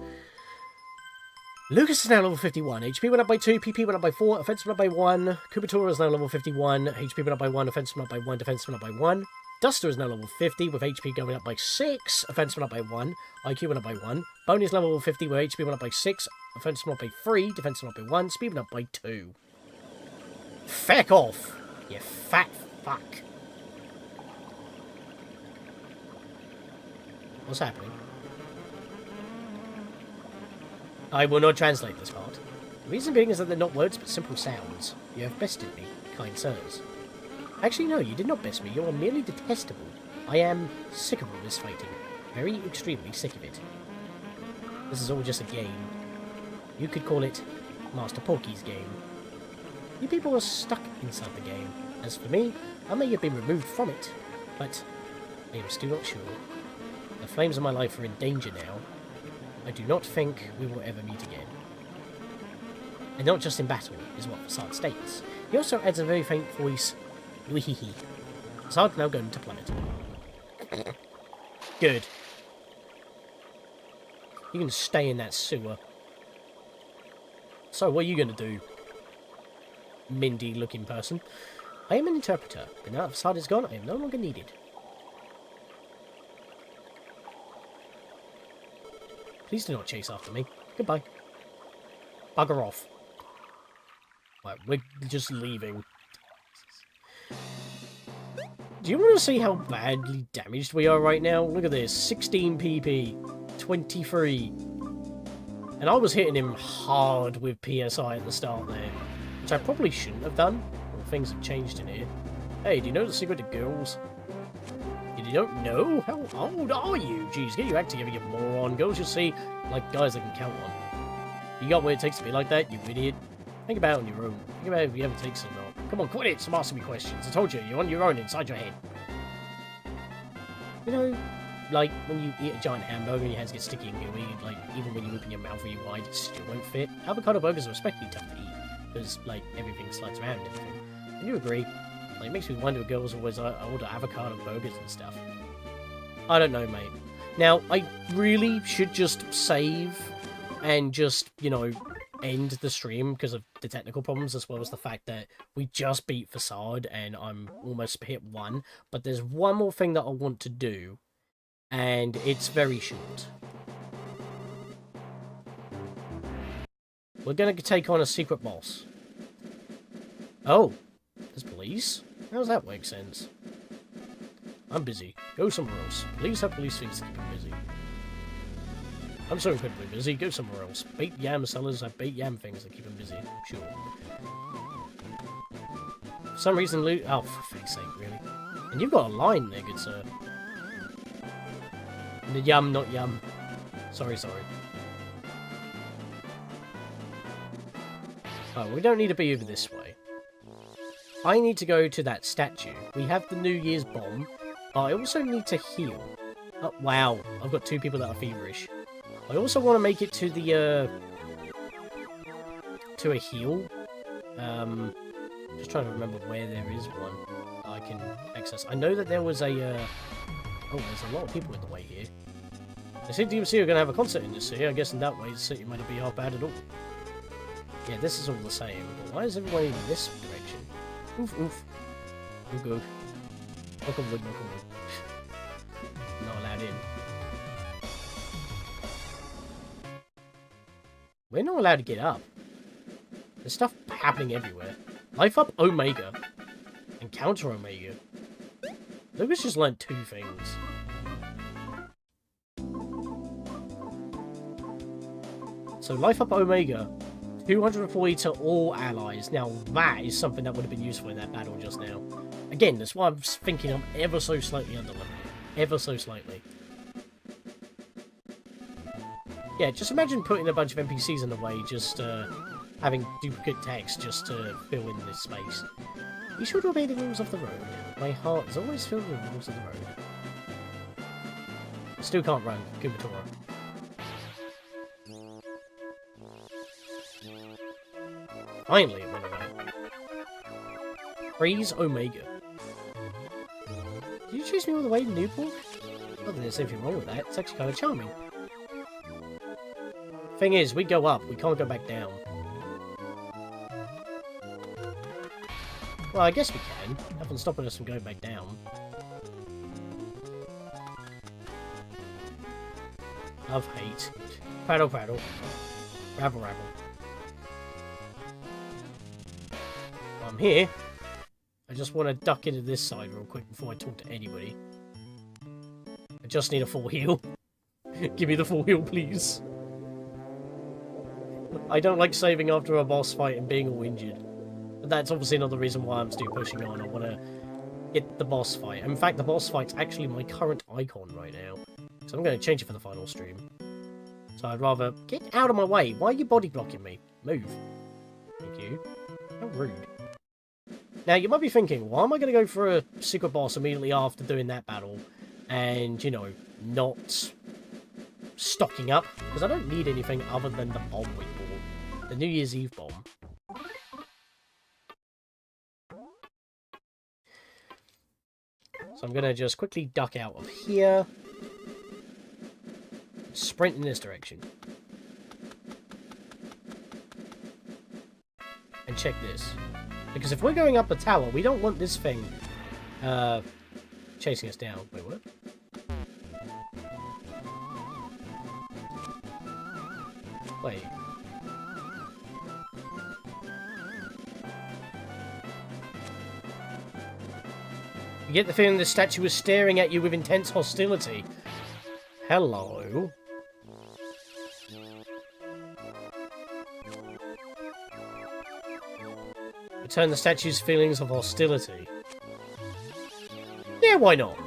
Lucas is now level 51. HP went up by 2, PP went up by 4, offense went up by 1. Kubatora is now level 51. HP went up by 1, offense went up by 1, defense went up by 1. Duster is now level 50, with HP going up by 6, offense went up by 1, IQ went up by 1. Boney is level 50, with HP went up by 6, offense went up by 3, defense went up by 1, speed went up by 2. Feck off, you fat fuck. What's happening? I will not translate this part. The reason being is that they're not words but simple sounds. You have bested me, kind sirs. Actually, no, you did not best me. You are merely detestable. I am sick of all this fighting. Very extremely sick of it. This is all just a game. You could call it Master Porky's game. You people are stuck inside the game. As for me, I may have been removed from it, but I am still not sure. The flames of my life are in danger now. I do not think we will ever meet again. And not just in battle, is what Facade states. He also adds a very faint voice. Weehehe. Facade now going to plummet. Good. You can stay in that sewer. So, what are you going to do? Mindy-looking person. I am an interpreter, but now that Facade is gone, I am no longer needed. Please do not chase after me. Goodbye. Bugger off. Right, we're just leaving. Do you want to see how badly damaged we are right now? Look at this. 16 PP. 23. And I was hitting him hard with PSI at the start there. Which I probably shouldn't have done. Well, things have changed in here. Hey, do you know the secret to girls? You don't know? How old are you? Jeez, get your act together, you moron. Girls you see like guys that can count on. You got what it takes to be like that, you idiot. Think about it on your own. Think about if you ever take some or not. Come on, quit it. Stop asking me questions. I told you, you're on your own inside your head. You know, like when you eat a giant hamburger and your hands get sticky and gooey, like even when you open your mouth really wide, it still won't fit. Avocado burgers are especially tough to eat because like everything slides around and everything. And you agree? Like, it makes me wonder if girls always order avocado burgers and stuff. I don't know, mate. Now, I really should just save and just, you know, end the stream because of the technical problems as well as the fact that we just beat Facade and I'm almost hit 1. But there's one more thing that I want to do, and it's very short. We're going to take on a secret boss. Oh, there's police? How does that make sense? I'm busy. Go somewhere else. Police have police things to keep them busy. I'm so incredibly busy. Go somewhere else. Bait yam sellers have bait yam things that keep them busy. Sure. For some reason, loot. Oh, for fuck's sake, really. And you've got a line there, good sir. And the yum, not yum. Sorry, sorry. Oh, we don't need to be over this way. I need to go to that statue. We have the New Year's bomb. But I also need to heal. Oh, wow. I've got 2 people that are feverish. I also want to make it to the, to a heal. Just trying to remember where there is one I can access. I know that there was a, oh, there's a lot of people in the way here. They said DMC are going to have a concert in this city. I guess in that way the city might not be half bad at all. Yeah, this is all the same. But why is everyone in this direction? Oof, oof. Ooh, good. Knock on wood, knock on wood. Not allowed in. We're not allowed to get up. There's stuff happening everywhere. Life up Omega. And counter Omega. Lucas just learned 2 things. So life up Omega. 240 to all allies. Now that is something that would have been useful in that battle just now. Again, that's why I'm thinking I'm ever so slightly under level. Ever so slightly. Yeah, just imagine putting a bunch of NPCs in the way, just having duplicate text just to fill in this space. You should obey the rules of the road. My heart is always filled with the rules of the road. Still can't run. Kumatora. Finally, it went away. Praise Omega. Did you chase me all the way to Newport? Not that there's anything wrong with that. It's actually kind of charming. Thing is, we go up. We can't go back down. Well, I guess we can. Nothing's stopping us from going back down. Love, hate. Prattle, prattle. Rabble, rabble. I'm here. I just want to duck into this side real quick before I talk to anybody. I just need a full heal. Give me the full heal, please. I don't like saving after a boss fight and being all injured. But that's obviously another reason why I'm still pushing on. I want to get the boss fight. In fact, the boss fight's actually my current icon right now. So I'm going to change it for the final stream. So I'd rather... Get out of my way! Why are you body blocking me? Move. Thank you. How rude. Now, you might be thinking, why am I going to go for a secret boss immediately after doing that battle? And, you know, not stocking up? Because I don't need anything other than the bomb we bought. The New Year's Eve bomb. So I'm going to just quickly duck out of here. Sprint in this direction. And check this. Because if we're going up the tower, we don't want this thing chasing us down. Wait, what? Wait. You get the feeling the statue is staring at you with intense hostility. Hello. Return the statue's feelings of hostility. Yeah, why not?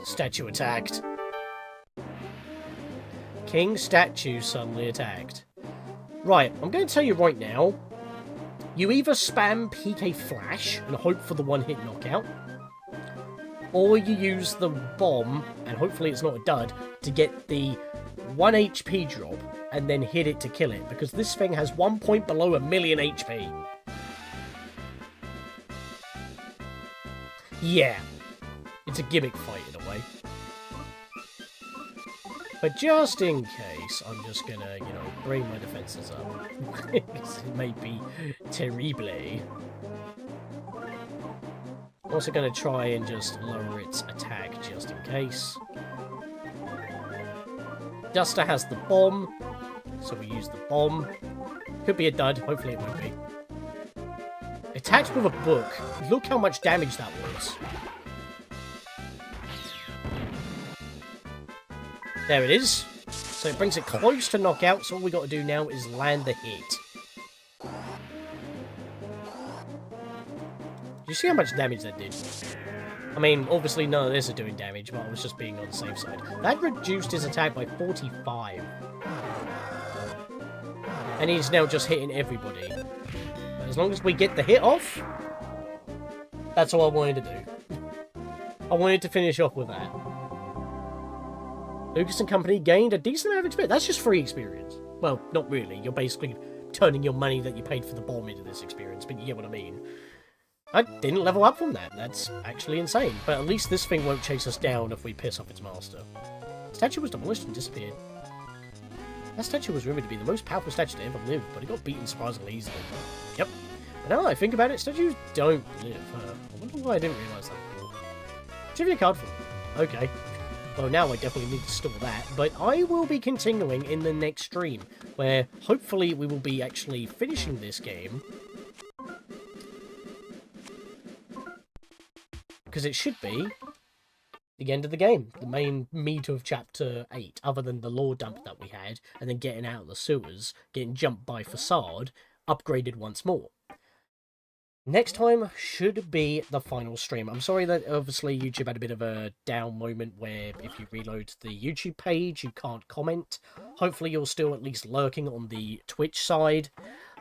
Statue attacked. King statue suddenly attacked. Right, I'm going to tell you right now. You either spam PK Flash and hope for the one-hit knockout, or you use the bomb, and hopefully it's not a dud, to get the 1 HP drop, and then hit it to kill it, because this thing has 1 point below 1,000,000 HP. Yeah. It's a gimmick fight in a way. But just in case, I'm just gonna, you know, bring my defenses up. Because it may be terrible. I'm also gonna try and just lower its attack just in case. Duster has the bomb, so we use the bomb. Could be a dud, hopefully it won't be. Attacked with a book. Look how much damage that was. There it is. So it brings it close to knockout, so all we got to do now is land the hit. Do you see how much damage that did? I mean, obviously none of this are doing damage, but I was just being on the safe side. That reduced his attack by 45. And he's now just hitting everybody. But as long as we get the hit off, that's all I wanted to do. I wanted to finish off with that. Lucas and company gained a decent amount of experience. That's just free experience. Well, not really. You're basically turning your money that you paid for the bomb into this experience, but you get what I mean. I didn't level up from that. That's actually insane. But at least this thing won't chase us down if we piss off its master. The statue was demolished and disappeared. That statue was rumored to be the most powerful statue to ever live, but it got beaten surprisingly easily. Yep. But now that I think about it, statues don't live. I wonder why I didn't realise that before. Trivia card for them. Okay. Well, now I definitely need to store that, but I will be continuing in the next stream, where hopefully we will be actually finishing this game. Because it should be the end of the game, the main meat of Chapter 8, other than the lore dump that we had, and then getting out of the sewers, getting jumped by Facade, upgraded once more. Next time should be the final stream. I'm sorry that obviously YouTube had a bit of a down moment where if you reload the YouTube page, you can't comment. Hopefully you're still at least lurking on the Twitch side.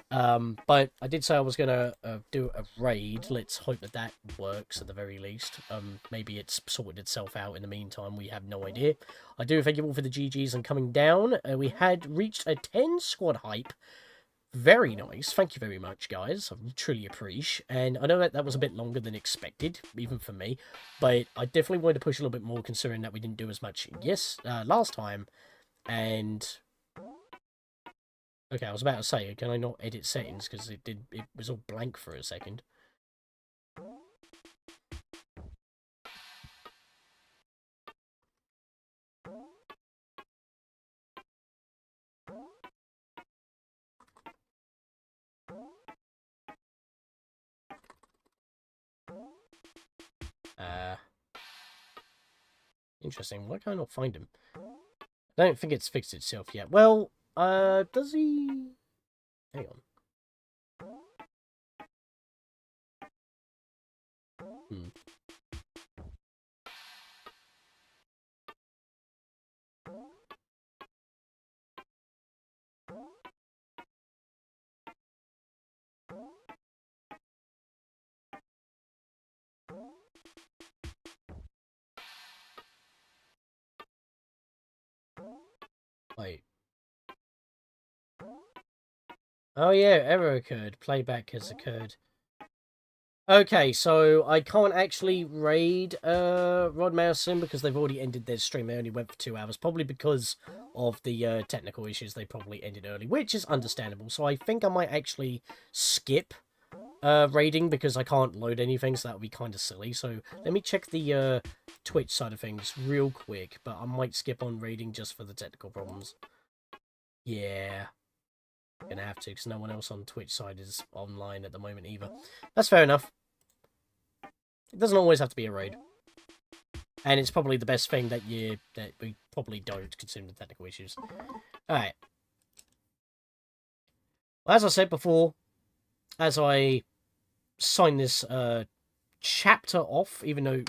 But I did say I was going to do a raid. Let's hope that that works at the very least. Maybe it's sorted itself out in the meantime. We have no idea. I do thank you all for the GGs and coming down. We had reached a 10 squad hype. Very nice. Thank you very much, guys. I truly appreciate. And I know that that was a bit longer than expected, even for me. But I definitely wanted to push a little bit more, considering that we didn't do as much last time. And okay, I was about to say, can I not edit settings? Because it was all blank for a second. Interesting. Why can't I not find him? I don't think it's fixed itself yet. Well, does he... Hang on. Wait. Oh yeah, error occurred. Playback has occurred. Okay, so I can't actually raid Rod Mousin because they've already ended their stream. They only went for 2 hours, probably because of the technical issues. They probably ended early, which is understandable. So I think I might actually skip raiding because I can't load anything, so that would be kind of silly. So let me check the Twitch side of things real quick, but I might skip on raiding just for the technical problems. Yeah. Gonna have to, because no one else on Twitch side is online at the moment either. That's fair enough. It doesn't always have to be a raid. And it's probably the best thing that we probably don't, considering the technical issues. Alright. Well, as I said before, as I sign this chapter off, even though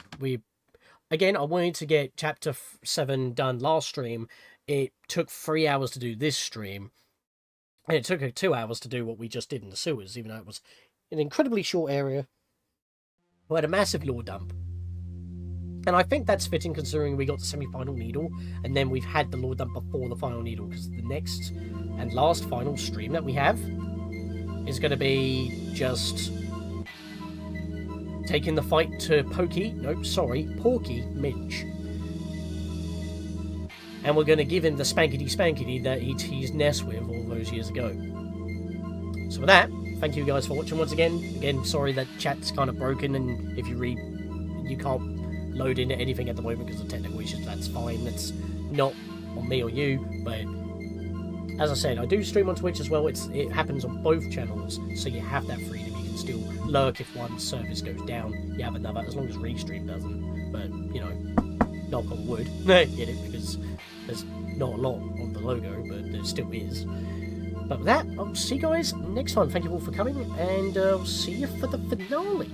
again, I wanted to get chapter 7 done last stream. It took 3 hours to do this stream. And it took 2 hours to do what we just did in the sewers, even though it was an incredibly short area. We had a massive lore dump. And I think that's fitting, considering we got the semi-final needle, and then we've had the lore dump before the final needle, because the next and last final stream that we have is going to be just taking the fight to Porky Minch. And we're going to give him the spankety-spankety that he teased Ness with all those years ago. So with that, thank you guys for watching once again. Again, sorry that chat's kind of broken, and if you read, you can't load into anything at the moment because of technical issues. That's fine. That's not on me or you, but as I said, I do stream on Twitch as well. It happens on both channels, so you have that freedom. You can still lurk if one service goes down. You have another, as long as Restream doesn't. But, you know, knock on wood. Get it, because there's not a lot on the logo, but there still is. But with that, I'll see you guys next time. Thank you all for coming, and I'll see you for the finale.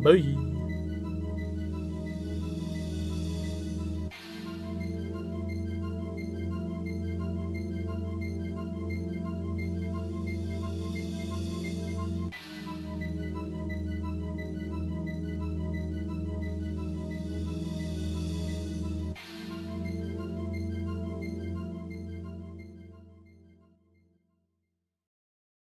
Bye.